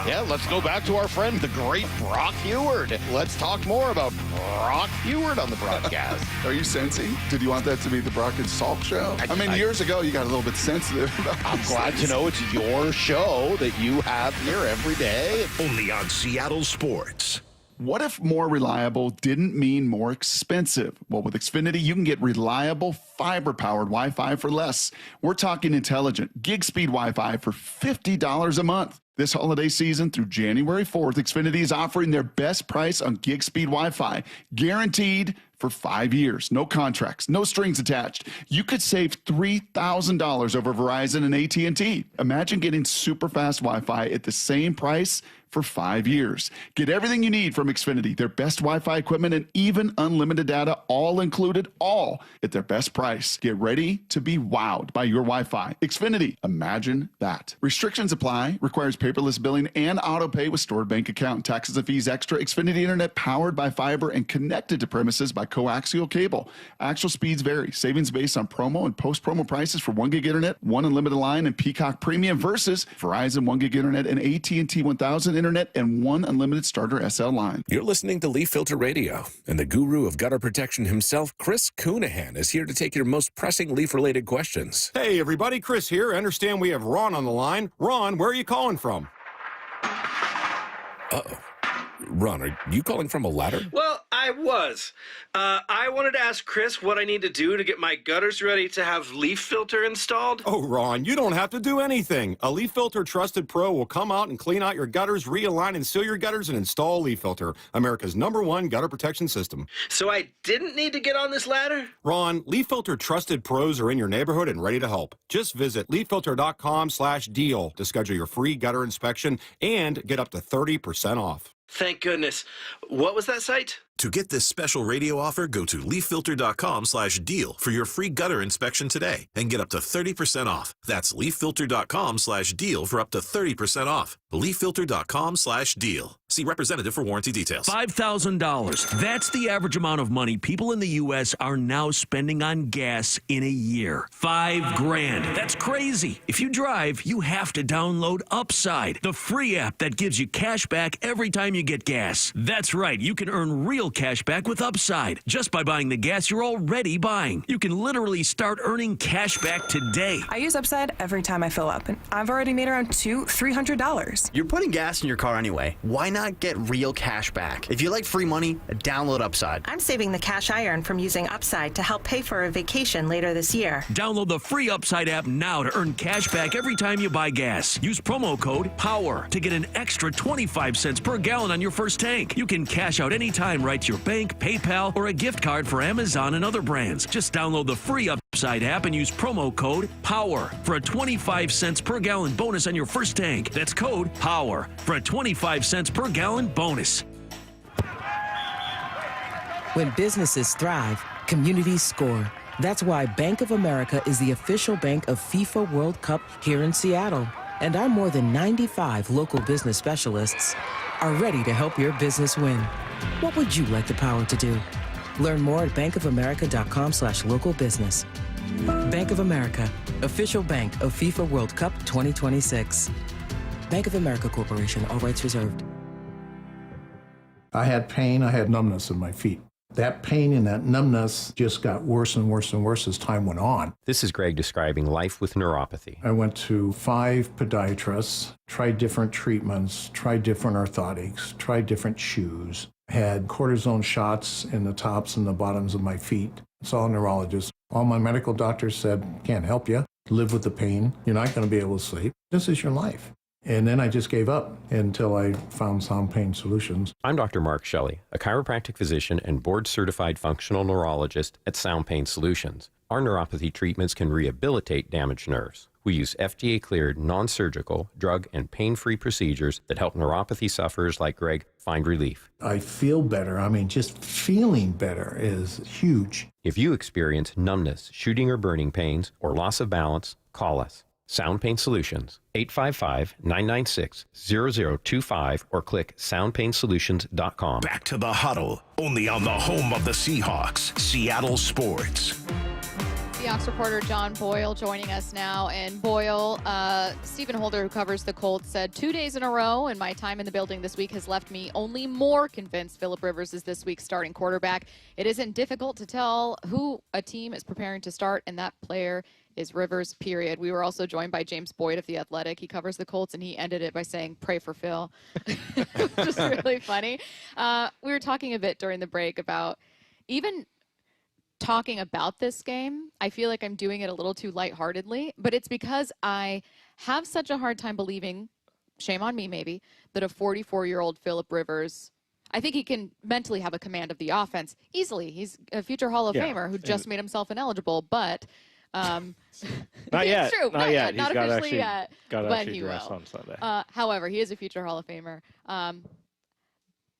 let's go back to our friend, the great Brock Heward. Let's talk more about Brock Heward on the broadcast. Are you sensing? Did you want that to be the Brock and Salk show? I mean, years ago, you got a little bit sensitive. I'm glad to know it's your show that you have here every day. Only on Seattle Sports. What if more reliable didn't mean more expensive? Well, with Xfinity, you can get reliable fiber-powered Wi-Fi for less. We're talking intelligent gig-speed Wi-Fi for $50 a month. This holiday season through January 4th, Xfinity is offering their best price on gig-speed Wi-Fi, guaranteed for 5 years. No contracts, no strings attached. You could save $3,000 over Verizon and AT&T. Imagine getting super fast Wi-Fi at the same price for 5 years. Get everything you need from Xfinity, their best Wi-Fi equipment, and even unlimited data, all included, all at their best price. Get ready to be wowed by your Wi-Fi. Xfinity, imagine that. Restrictions apply, requires paperless billing and auto pay with stored bank account, taxes and fees extra. Xfinity Internet powered by fiber and connected to premises by coaxial cable. Actual speeds vary. Savings based on promo and post-promo prices for 1 gig internet, 1 unlimited line, and Peacock Premium versus Verizon 1 gig internet and AT&T 1000 internet and 1 unlimited starter SL line. You're listening to Leaf Filter Radio, and the guru of gutter protection himself, Chris Coonahan, is here to take your most pressing leaf-related questions. Hey, everybody, Chris here. I understand we have Ron on the line. Ron, where are you calling from? Uh-oh. Ron, are you calling from a ladder? Well, I was. I wanted to ask Chris what I need to do to get my gutters ready to have leaf filter installed. Oh, Ron, you don't have to do anything. A Leaf Filter Trusted Pro will come out and clean out your gutters, realign and seal your gutters, and install Leaf Filter, America's #1 gutter protection system. So I didn't need to get on this ladder? Ron, Leaf Filter Trusted Pros are in your neighborhood and ready to help. Just visit leaffilter.com/deal to schedule your free gutter inspection and get up to 30% off. Thank goodness. What was that site? To get this special radio offer, go to leaffilter.com/deal for your free gutter inspection today and get up to 30% off. That's leaffilter.com/deal for up to 30% off. leaffilter.com/deal. See representative for warranty details. $5,000. That's the average amount of money people in the U.S. are now spending on gas in a year. $5,000. That's crazy. If you drive, you have to download Upside, the free app that gives you cash back every time you get gas. That's right. You can earn real cash back with Upside just by buying the gas you're already buying. You can literally start earning cash back today. I use Upside every time I fill up, and I've already made around $200-300. You're putting gas in your car anyway. Why not get real cash back? If you like free money, download Upside. I'm saving the cash I earn from using Upside to help pay for a vacation later this year. Download the free Upside app now to earn cash back every time you buy gas. Use promo code POWER to get an extra 25 cents per gallon on your first tank. You can cash out anytime right to your bank, PayPal, or a gift card for Amazon and other brands. Just download the free Upside app and use promo code POWER for a 25 cents per gallon bonus on your first tank. That's code POWER for a 25 cents per gallon bonus. When businesses thrive, communities score. That's why Bank of America is the official bank of FIFA World Cup here in Seattle. And our more than 95 local business specialists are ready to help your business win. What would you like the power to do? Learn more at bankofamerica.com/local business. Bank of America, official bank of FIFA World Cup 2026. Bank of America Corporation, all rights reserved. I had pain, I had numbness in my feet. That pain and that numbness just got worse and worse and worse as time went on. This is Greg describing life with neuropathy. I went to 5 podiatrists, tried different treatments, tried different orthotics, tried different shoes, had cortisone shots in the tops and the bottoms of my feet. Saw a neurologist. All my medical doctors said, can't help you. Live with the pain. You're not going to be able to sleep. This is your life. And then I just gave up until I found Sound Pain Solutions. I'm Dr. Mark Shelley, a chiropractic physician and board-certified functional neurologist at Sound Pain Solutions. Our neuropathy treatments can rehabilitate damaged nerves. We use FDA-cleared, non-surgical, drug, and pain-free procedures that help neuropathy sufferers like Greg find relief. I feel better. I mean, just feeling better is huge. If you experience numbness, shooting or burning pains, or loss of balance, call us. Sound Pain Solutions, 855-996-0025, or click soundpainsolutions.com. Back to the huddle, only on the home of the Seahawks, Seattle Sports. Seahawks reporter John Boyle joining us now. And Boyle, Stephen Holder, who covers the Colts, said 2 days in a row, and my time in the building this week has left me only more convinced Phillip Rivers is this week's starting quarterback. It isn't difficult to tell who a team is preparing to start, and that player is Rivers, period. We were also joined by James Boyd of The Athletic. He covers the Colts, and he ended it by saying, pray for Phil. Just really funny. We were talking a bit during the break about even talking about this game. I feel like I'm doing it a little too lightheartedly, but it's because I have such a hard time believing, shame on me maybe, that a 44-year-old Phillip Rivers, I think he can mentally have a command of the offense easily. He's a future Hall of Famer who just made himself ineligible, but not yet. It's true. Not yet. Not He's got officially yet, got but actually he dress will. on Sunday. However, he is a future Hall of Famer.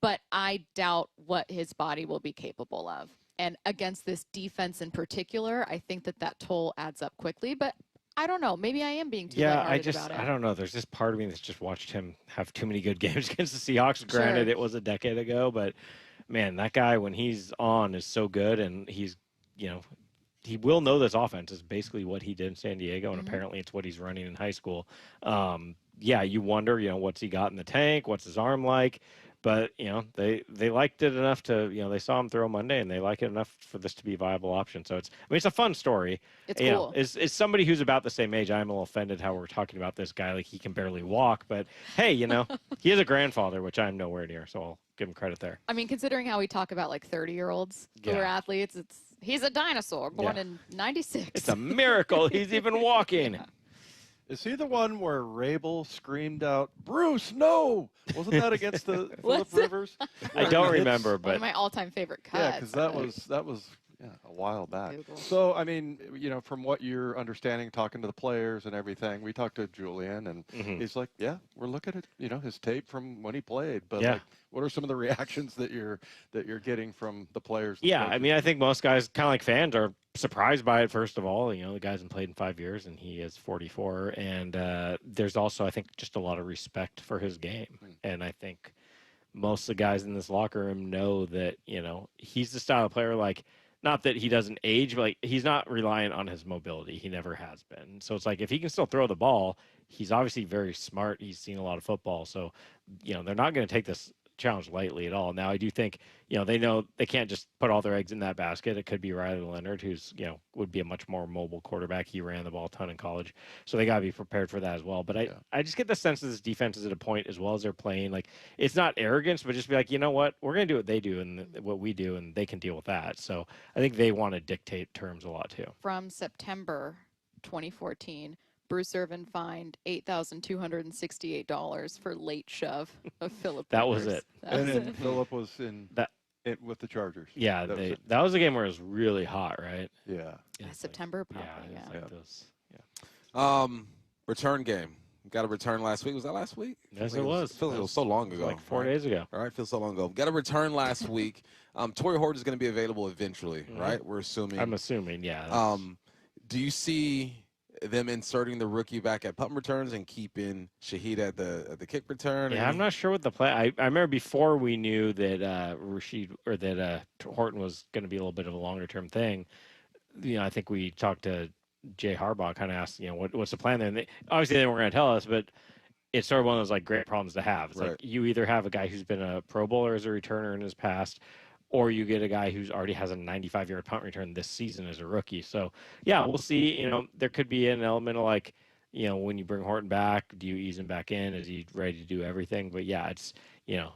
But I doubt what his body will be capable of. And against this defense in particular, I think that toll adds up quickly. But I don't know. Maybe I am being too lighthearted about it. I don't know. There's this part of me that's just watched him have too many good games against the Seahawks. Granted, it was a decade ago, but man, that guy, when he's on, is so good. And he's, he will know this offense is basically what he did in San Diego, and apparently it's what he's running in high school. You wonder, what's he got in the tank? What's his arm like? But, they liked it enough to, they saw him throw Monday, and they like it enough for this to be a viable option. So it's a fun story. It's cool. As somebody who's about the same age, I'm a little offended how we're talking about this guy like he can barely walk. But, hey, he is a grandfather, which I'm nowhere near, so give him credit there. I mean, considering how we talk about like 30-year-olds who are athletes, he's a dinosaur born in '96. It's a miracle he's even walking. Is he the one where Raible screamed out, "Bruce, no"? Wasn't that against the Phillip Rivers? I don't remember, but one of my all-time favorite cuts. Yeah, because that was a while back. So, I mean, from what you're understanding, talking to the players and everything, we talked to Julian, and he's like, "Yeah, we're looking at his tape from when he played." But like, what are some of the reactions that you're getting from the players? Yeah, I mean, I think most guys, kind of like fans, are surprised by it. First of all, the guy hasn't played in 5 years, and he is 44. And there's also, I think, just a lot of respect for his game. And I think most of the guys in this locker room know that he's the style of player like. Not that he doesn't age, but like he's not reliant on his mobility. He never has been. So it's like if he can still throw the ball, he's obviously very smart. He's seen a lot of football. So, they're not going to take this challenge lightly at all. Now, I do think, they know they can't just put all their eggs in that basket. It could be Riley Leonard, who's, would be a much more mobile quarterback. He ran the ball a ton in college. So they got to be prepared for that as well. But I just get the sense that this defense is at a point, as well as they're playing, like, it's not arrogance, but just be like, you know what? We're going to do what they do and what we do, and they can deal with that. So I think they want to dictate terms a lot, too. From September 2014, Bruce Irvin fined $8,268 for late shove of Phillip. That was it. And Phillip was in it with the Chargers. Yeah, that was a game where it was really hot, right? Yeah. September, probably. Return game. Got a return last week. Was that last week? Yes, it was. Feels like it was so long ago. Like 4 days ago. All right, feels so long ago. Got a return last week. Torrey Horton is going to be available eventually, right? We're assuming. I'm assuming, yeah. Do you see them inserting the rookie back at punt returns and keeping Shaheed at the kick return? Yeah, I'm not sure what the plan. I remember before we knew that Horton was going to be a little bit of a longer term thing. I think we talked to Jay Harbaugh, kind of asked, what's the plan there? And obviously they weren't going to tell us, but it's sort of one of those like great problems to have. It's like you either have a guy who's been a Pro Bowler as a returner in his past, or you get a guy who's already has a 95-yard punt return this season as a rookie. So, yeah, we'll see. There could be an element of like, when you bring Horton back, do you ease him back in? Is he ready to do everything? But, yeah,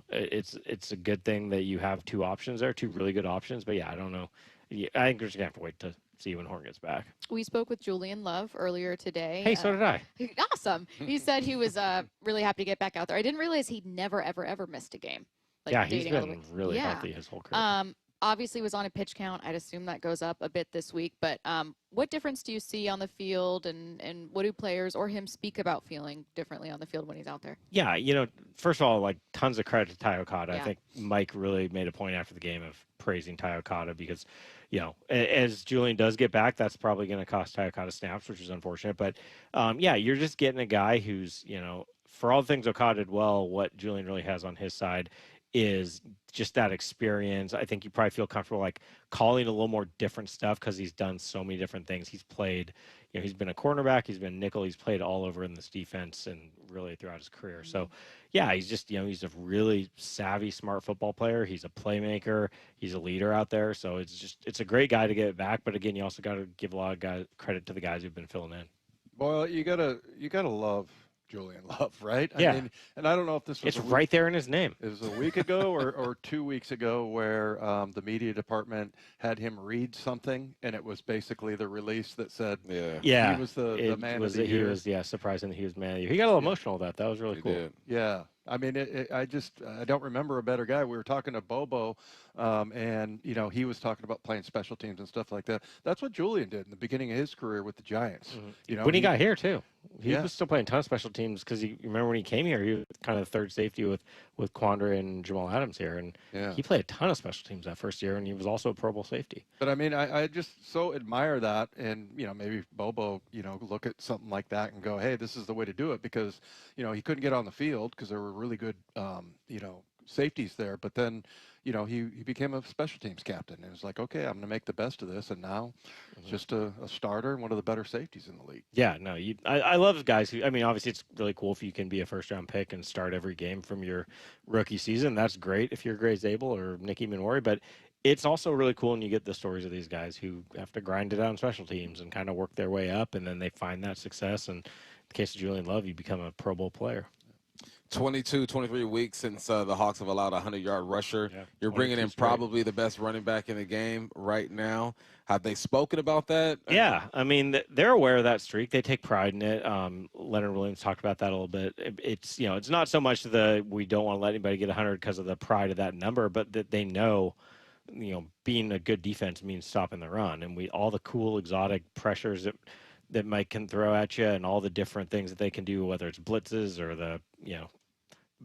it's a good thing that you have two options there, two really good options. But, yeah, I don't know. I think we're just going to have to wait to see when Horton gets back. We spoke with Julian Love earlier today. Hey, so did I. Awesome. He said he was really happy to get back out there. I didn't realize he'd never, ever missed a game. He's been really healthy his whole career. Obviously was on a pitch count. I'd assume that goes up a bit this week. But what difference do you see on the field, and what do players or him speak about feeling differently on the field when he's out there? Yeah, first of all, like tons of credit to Ty Okada. I think Mike really made a point after the game of praising Ty Okada because, as Julian does get back, that's probably going to cost Ty Okada snaps, which is unfortunate. But, you're just getting a guy who's, for all the things Okada did well, what Julian really has on his side is just that experience. I think you probably feel comfortable like calling a little more different stuff because he's done so many different things. He's played, he's been a cornerback, he's been nickel, he's played all over in this defense and really throughout his career. So, yeah, he's just, he's a really savvy, smart football player. He's a playmaker. He's a leader out there. So it's a great guy to get back. But again, you also got to give a lot of credit to the guys who've been filling in. Well, you gotta love Julian Love, right? Yeah. I mean, and I don't know if this was right there in his name. It was a week ago or 2 weeks ago where the media department had him read something, and it was basically the release that said he was the man of the year. He was, surprising that he was man of the year. He got a little emotional with that. That was really cool. Did. Yeah. I mean, I don't remember a better guy. We were talking to Bobo, and, he was talking about playing special teams and stuff like that. That's what Julian did in the beginning of his career with the Giants. Mm-hmm. When he got here, too. He was still playing a ton of special teams because you remember when he came here, he was kind of the third safety with Quandre and Jamal Adams here. And he played a ton of special teams that first year, and he was also a Pro Bowl safety. But, I mean, I just so admire that. And, maybe Bobo, look at something like that and go, hey, this is the way to do it because, he couldn't get on the field because there were really good, safeties there. But then, he became a special teams captain. It was like, okay, I'm going to make the best of this. And now just a starter and one of the better safeties in the league. Yeah, no, I love guys who, I mean, obviously it's really cool if you can be a first-round pick and start every game from your rookie season. That's great if you're Grace Abel or Nicky Minori. But it's also really cool when you get the stories of these guys who have to grind it out on special teams and kind of work their way up, and then they find that success. And in the case of Julian Love, you become a Pro Bowl player. 22, 23 weeks since the Hawks have allowed a 100-yard rusher. Yeah, you're bringing in probably the best running back in the game right now. Have they spoken about that? Yeah, I mean, they're aware of that streak. They take pride in it. Leonard Williams talked about that a little bit. It's, you know, it's not so much we don't want to let anybody get 100 because of the pride of that number, but that they know, you know, being a good defense means stopping the run. And all the cool, exotic pressures that Mike can throw at you and all the different things that they can do, whether it's blitzes or the, you know,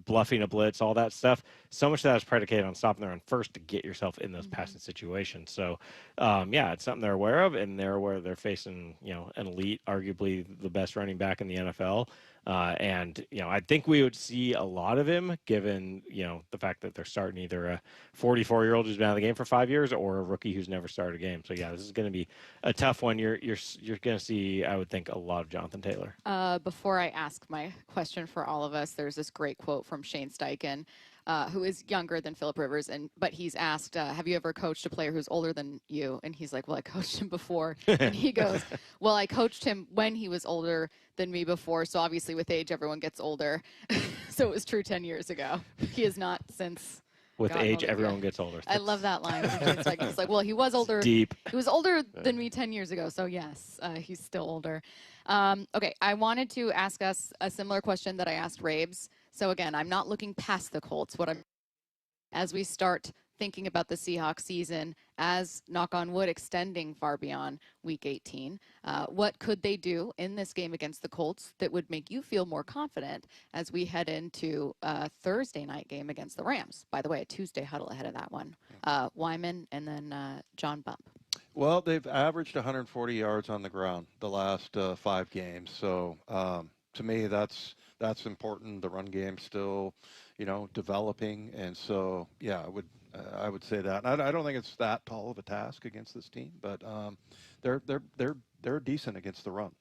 bluffing a blitz, all that stuff. So much of that is predicated on stopping the run first to get yourself in those passing situations. So, yeah, it's something they're aware of, and they're aware they're facing, you know, an elite, arguably the best running back in the NFL. And, you know, I think we would see a lot of him given, you know, the fact that they're starting either a 44-year-old who's been out of the game for 5 years or a rookie who's never started a game. So, yeah, this is going to be a tough one. You're going to see, I would think, a lot of Jonathan Taylor. Before I ask my question for all of us, there's this great quote from Shane Steichen, who is younger than Phillip Rivers, but he's asked, have you ever coached a player who's older than you? And he's like, well, I coached him before. And he goes, well, I coached him when he was older than me before. So obviously with age, everyone gets older. So it was true 10 years ago. He is not since. With age, everyone gets older. I love that line. It's like, well, he was older. Deep. He was older than me 10 years ago. So yes, he's still older. Okay, I wanted to ask us a similar question that I asked Rabes. So again, I'm not looking past the Colts. As we start thinking about the Seahawks season, as knock on wood, extending far beyond Week 18, what could they do in this game against the Colts that would make you feel more confident as we head into a Thursday night game against the Rams? By the way, a Tuesday huddle ahead of that one. Wyman and then John Bump. Well, they've averaged 140 yards on the ground the last 5 games. So to me, that's important. The run game still, you know, developing, and so yeah, I would say that. I don't think it's that tall of a task against this team, but they're decent against the run.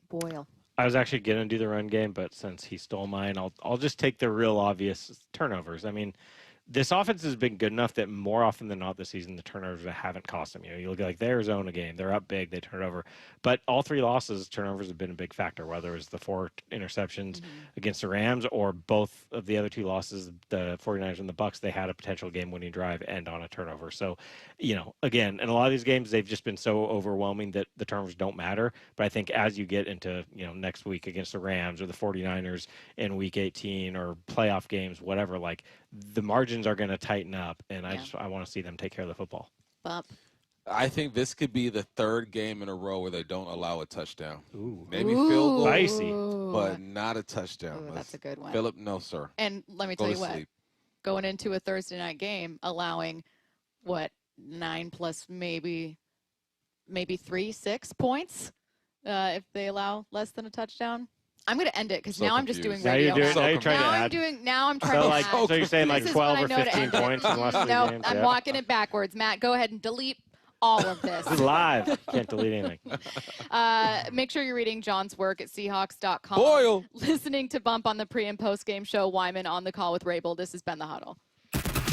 Boyle. I was actually going to do the run game, but since he stole mine, I'll just take the real obvious turnovers. I mean, this offense has been good enough that more often than not this season, the turnovers haven't cost them. You know, you look at like the Arizona game, they're up big, they turn it over. But all 3 losses, turnovers have been a big factor, whether it was the 4 interceptions against the Rams or both of the other 2 losses, the 49ers and the Bucs, they had a potential game-winning drive end on a turnover. So, you know, again, in a lot of these games, they've just been so overwhelming that the turnovers don't matter. But I think as you get into, you know, next week against the Rams or the 49ers in Week 18 or playoff games, whatever, like the margins are going to tighten up, and I want to see them take care of the football. Bump. I think this could be the 3rd game in a row where they don't allow a touchdown. Ooh. Maybe field goal, spicy, but not a touchdown. Ooh, that's a good one. Phillip, no, sir. And let me tell you what, going into a Thursday night game, allowing, 9 plus maybe 3-6 points if they allow less than a touchdown. I'm going to end it because now I'm just doing radio. Now I'm trying to add. So you're saying like 12 or 15 points in the last 3 games? I'm walking it backwards. Matt, go ahead and delete all of this. This is live. Can't delete anything. Make sure you're reading John's work at Seahawks.com. Boyle. Listening to Bump on the pre- and post-game show. Wyman on the call with Raible. This has been The Huddle.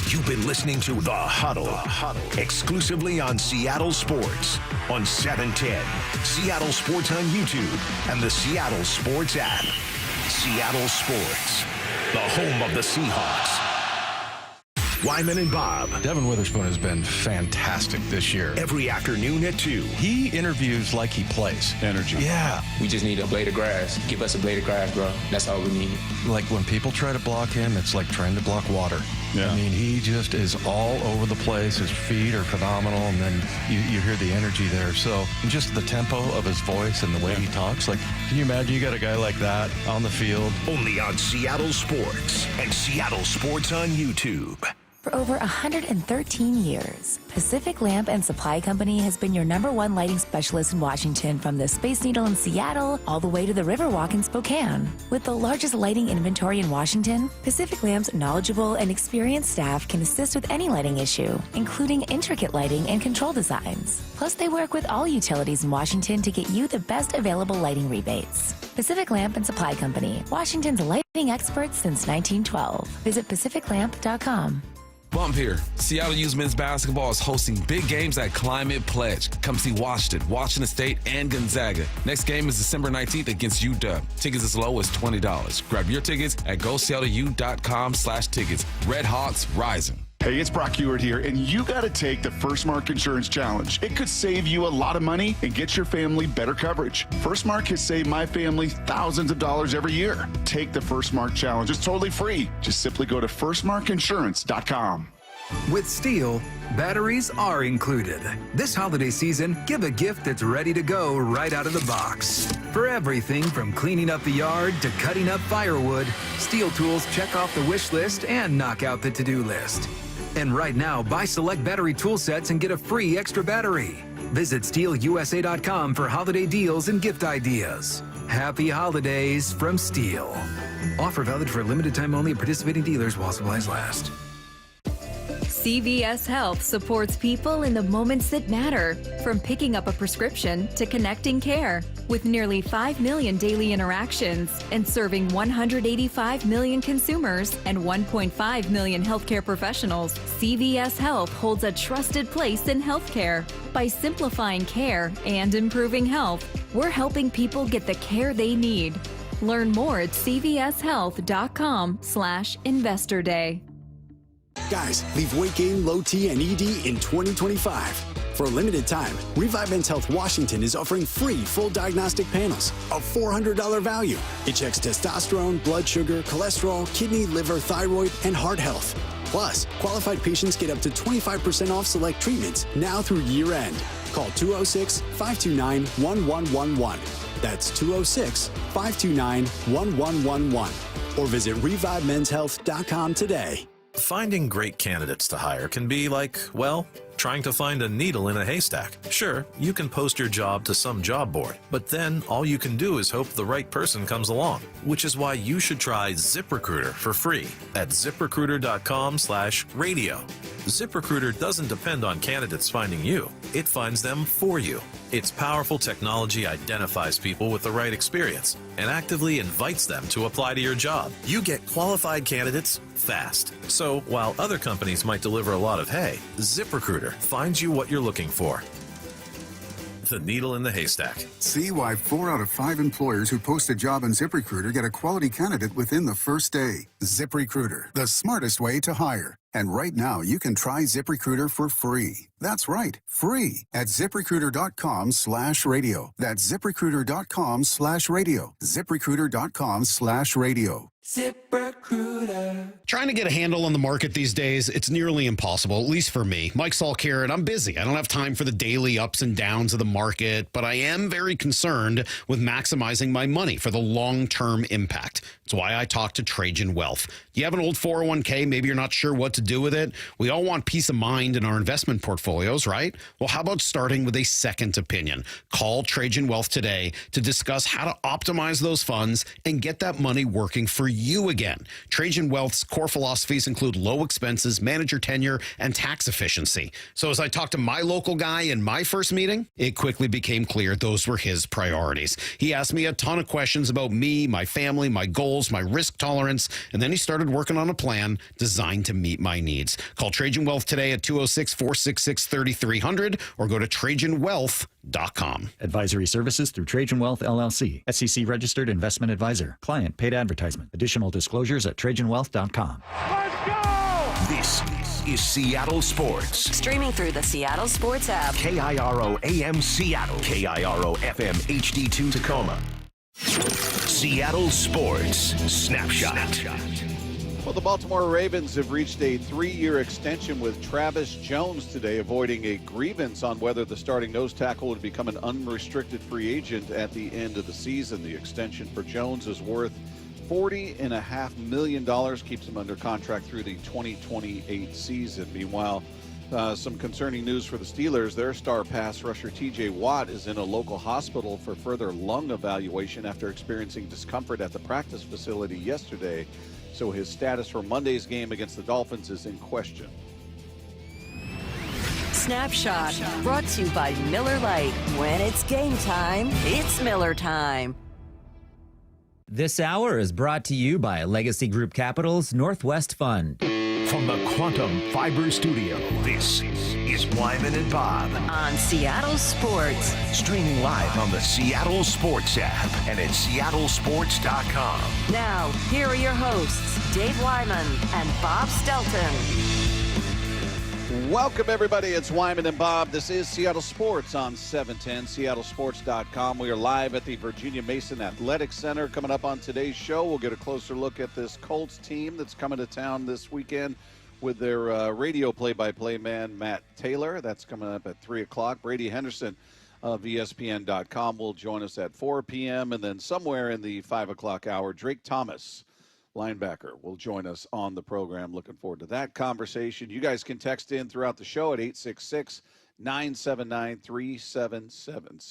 You've been listening to The Huddle. Exclusively on Seattle Sports on 710, Seattle Sports on YouTube, and the Seattle Sports app. Seattle Sports, the home of the Seahawks. Wyman and Bob. Devin Witherspoon has been fantastic this year. Every afternoon at 2. He interviews like he plays. Energy. Yeah. We just need a blade of grass. Give us a blade of grass, bro. That's all we need. Like when people try to block him, it's like trying to block water. Yeah. I mean, he just is all over the place. His feet are phenomenal, and then you hear the energy there. So just the tempo of his voice and the way he talks, like, can you imagine you got a guy like that on the field? Only on Seattle Sports and Seattle Sports on YouTube. For over 113 years, Pacific Lamp and Supply Company has been your #1 lighting specialist in Washington, from the Space Needle in Seattle all the way to the Riverwalk in Spokane. With the largest lighting inventory in Washington, Pacific Lamp's knowledgeable and experienced staff can assist with any lighting issue, including intricate lighting and control designs. Plus, they work with all utilities in Washington to get you the best available lighting rebates. Pacific Lamp and Supply Company, Washington's lighting experts since 1912. Visit pacificlamp.com. Bump here. Seattle U's men's basketball is hosting big games at Climate Pledge. Come see Washington State, and Gonzaga. Next game is December 19th against UW. Tickets as low as $20. Grab your tickets at GoSeattleU.com/tickets. Red Hawks rising. Hey, it's Brock Ewart here, and you got to take the First Mark Insurance Challenge. It could save you a lot of money and get your family better coverage. First Mark has saved my family thousands of dollars every year. Take the First Mark Challenge. It's totally free. Just simply go to firstmarkinsurance.com. With Steel, batteries are included. This holiday season, give a gift that's ready to go right out of the box. For everything from cleaning up the yard to cutting up firewood, Steel tools check off the wish list and knock out the to-do list. And right now, buy select battery tool sets and get a free extra battery. Visit SteelUSA.com for holiday deals and gift ideas. Happy holidays from Steel. Offer valid for a limited time only at participating dealers while supplies last. CVS Health supports people in the moments that matter, from picking up a prescription to connecting care. With nearly 5 million daily interactions and serving 185 million consumers and 1.5 million healthcare professionals, CVS Health holds a trusted place in healthcare. By simplifying care and improving health, we're helping people get the care they need. Learn more at cvshealth.com/investor day. Guys, leave weight gain, low T, and ED in 2025. For a limited time, Revive Men's Health Washington is offering free full diagnostic panels, a $400 value. It checks testosterone, blood sugar, cholesterol, kidney, liver, thyroid, and heart health. Plus, qualified patients get up to 25% off select treatments now through year end. Call 206-529-1111. That's 206-529-1111. Or visit ReviveMen'sHealth.com today. Finding great candidates to hire can be like, well, trying to find a needle in a haystack. Sure, you can post your job to some job board, but then all you can do is hope the right person comes along, which is why you should try ZipRecruiter for free at ZipRecruiter.com/radio. ZipRecruiter doesn't depend on candidates finding you. It finds them for you. Its powerful technology identifies people with the right experience and actively invites them to apply to your job. You get qualified candidates fast. So while other companies might deliver a lot of hay, ZipRecruiter finds you what you're looking for. The needle in the haystack. See why 4 out of 5 employers who post a job on ZipRecruiter get a quality candidate within the first day. ZipRecruiter, the smartest way to hire. And right now, you can try ZipRecruiter for free. That's right, free at ZipRecruiter.com/radio. That's ZipRecruiter.com/radio. ZipRecruiter.com/radio. ZipRecruiter. Trying to get a handle on the market these days, it's nearly impossible, at least for me. Mike Salk here, and I'm busy. I don't have time for the daily ups and downs of the market, but I am very concerned with maximizing my money for the long-term impact. That's why I talk to Trajan Wealth. You have an old 401k, maybe you're not sure what to do with it. We all want peace of mind in our investment portfolios, right? Well, how about starting with a second opinion? Call Trajan Wealth today to discuss how to optimize those funds and get that money working for you again. Trajan Wealth's core philosophies include low expenses, manager tenure, and tax efficiency. So as I talked to my local guy in my first meeting, it quickly became clear those were his priorities. He asked me a ton of questions about me, my family, my goals, my risk tolerance, and then he started working on a plan designed to meet my needs. Call Trajan Wealth today at 206-466-3300 or go to TrajanWealth.com. Advisory services through Trajan Wealth, LLC. SEC registered investment advisor. Client paid advertisement. Additional disclosures at TrajanWealth.com. Let's go! This is Seattle Sports. Streaming through the Seattle Sports app. KIRO AM Seattle. KIRO FM HD2 Tacoma. Seattle Sports Snapshot. Well, the Baltimore Ravens have reached a 3-year extension with Travis Jones today, avoiding a grievance on whether the starting nose tackle would become an unrestricted free agent at the end of the season. The extension for Jones is worth $40.5 million, keeps him under contract through the 2028 season. Meanwhile, some concerning news for the Steelers. Their star pass rusher TJ Watt is in a local hospital for further lung evaluation after experiencing discomfort at the practice facility yesterday. So his status for Monday's game against the Dolphins is in question. Snapshot, brought to you by Miller Lite. When it's game time, it's Miller time. This hour is brought to you by Legacy Group Capital's Northwest Fund. From the Quantum Fiber Studio, this is Wyman and Bob. On Seattle Sports. Streaming live on the Seattle Sports app and at seattlesports.com. Now, here are your hosts, Dave Wyman and Bob Stelton. Welcome, everybody. It's Wyman and Bob. This is Seattle Sports on 710, seattlesports.com. We are live at the Virginia Mason Athletic Center. Coming up on today's show, we'll get a closer look at this Colts team that's coming to town this weekend with their radio play-by-play man, Matt Taylor. That's coming up at 3 o'clock. Brady Henderson of ESPN.com will join us at 4 p.m. And then somewhere in the 5 o'clock hour, Drake Thomas, linebacker, will join us on the program. Looking forward to that conversation. You guys can text in throughout the show at 866-979-3776.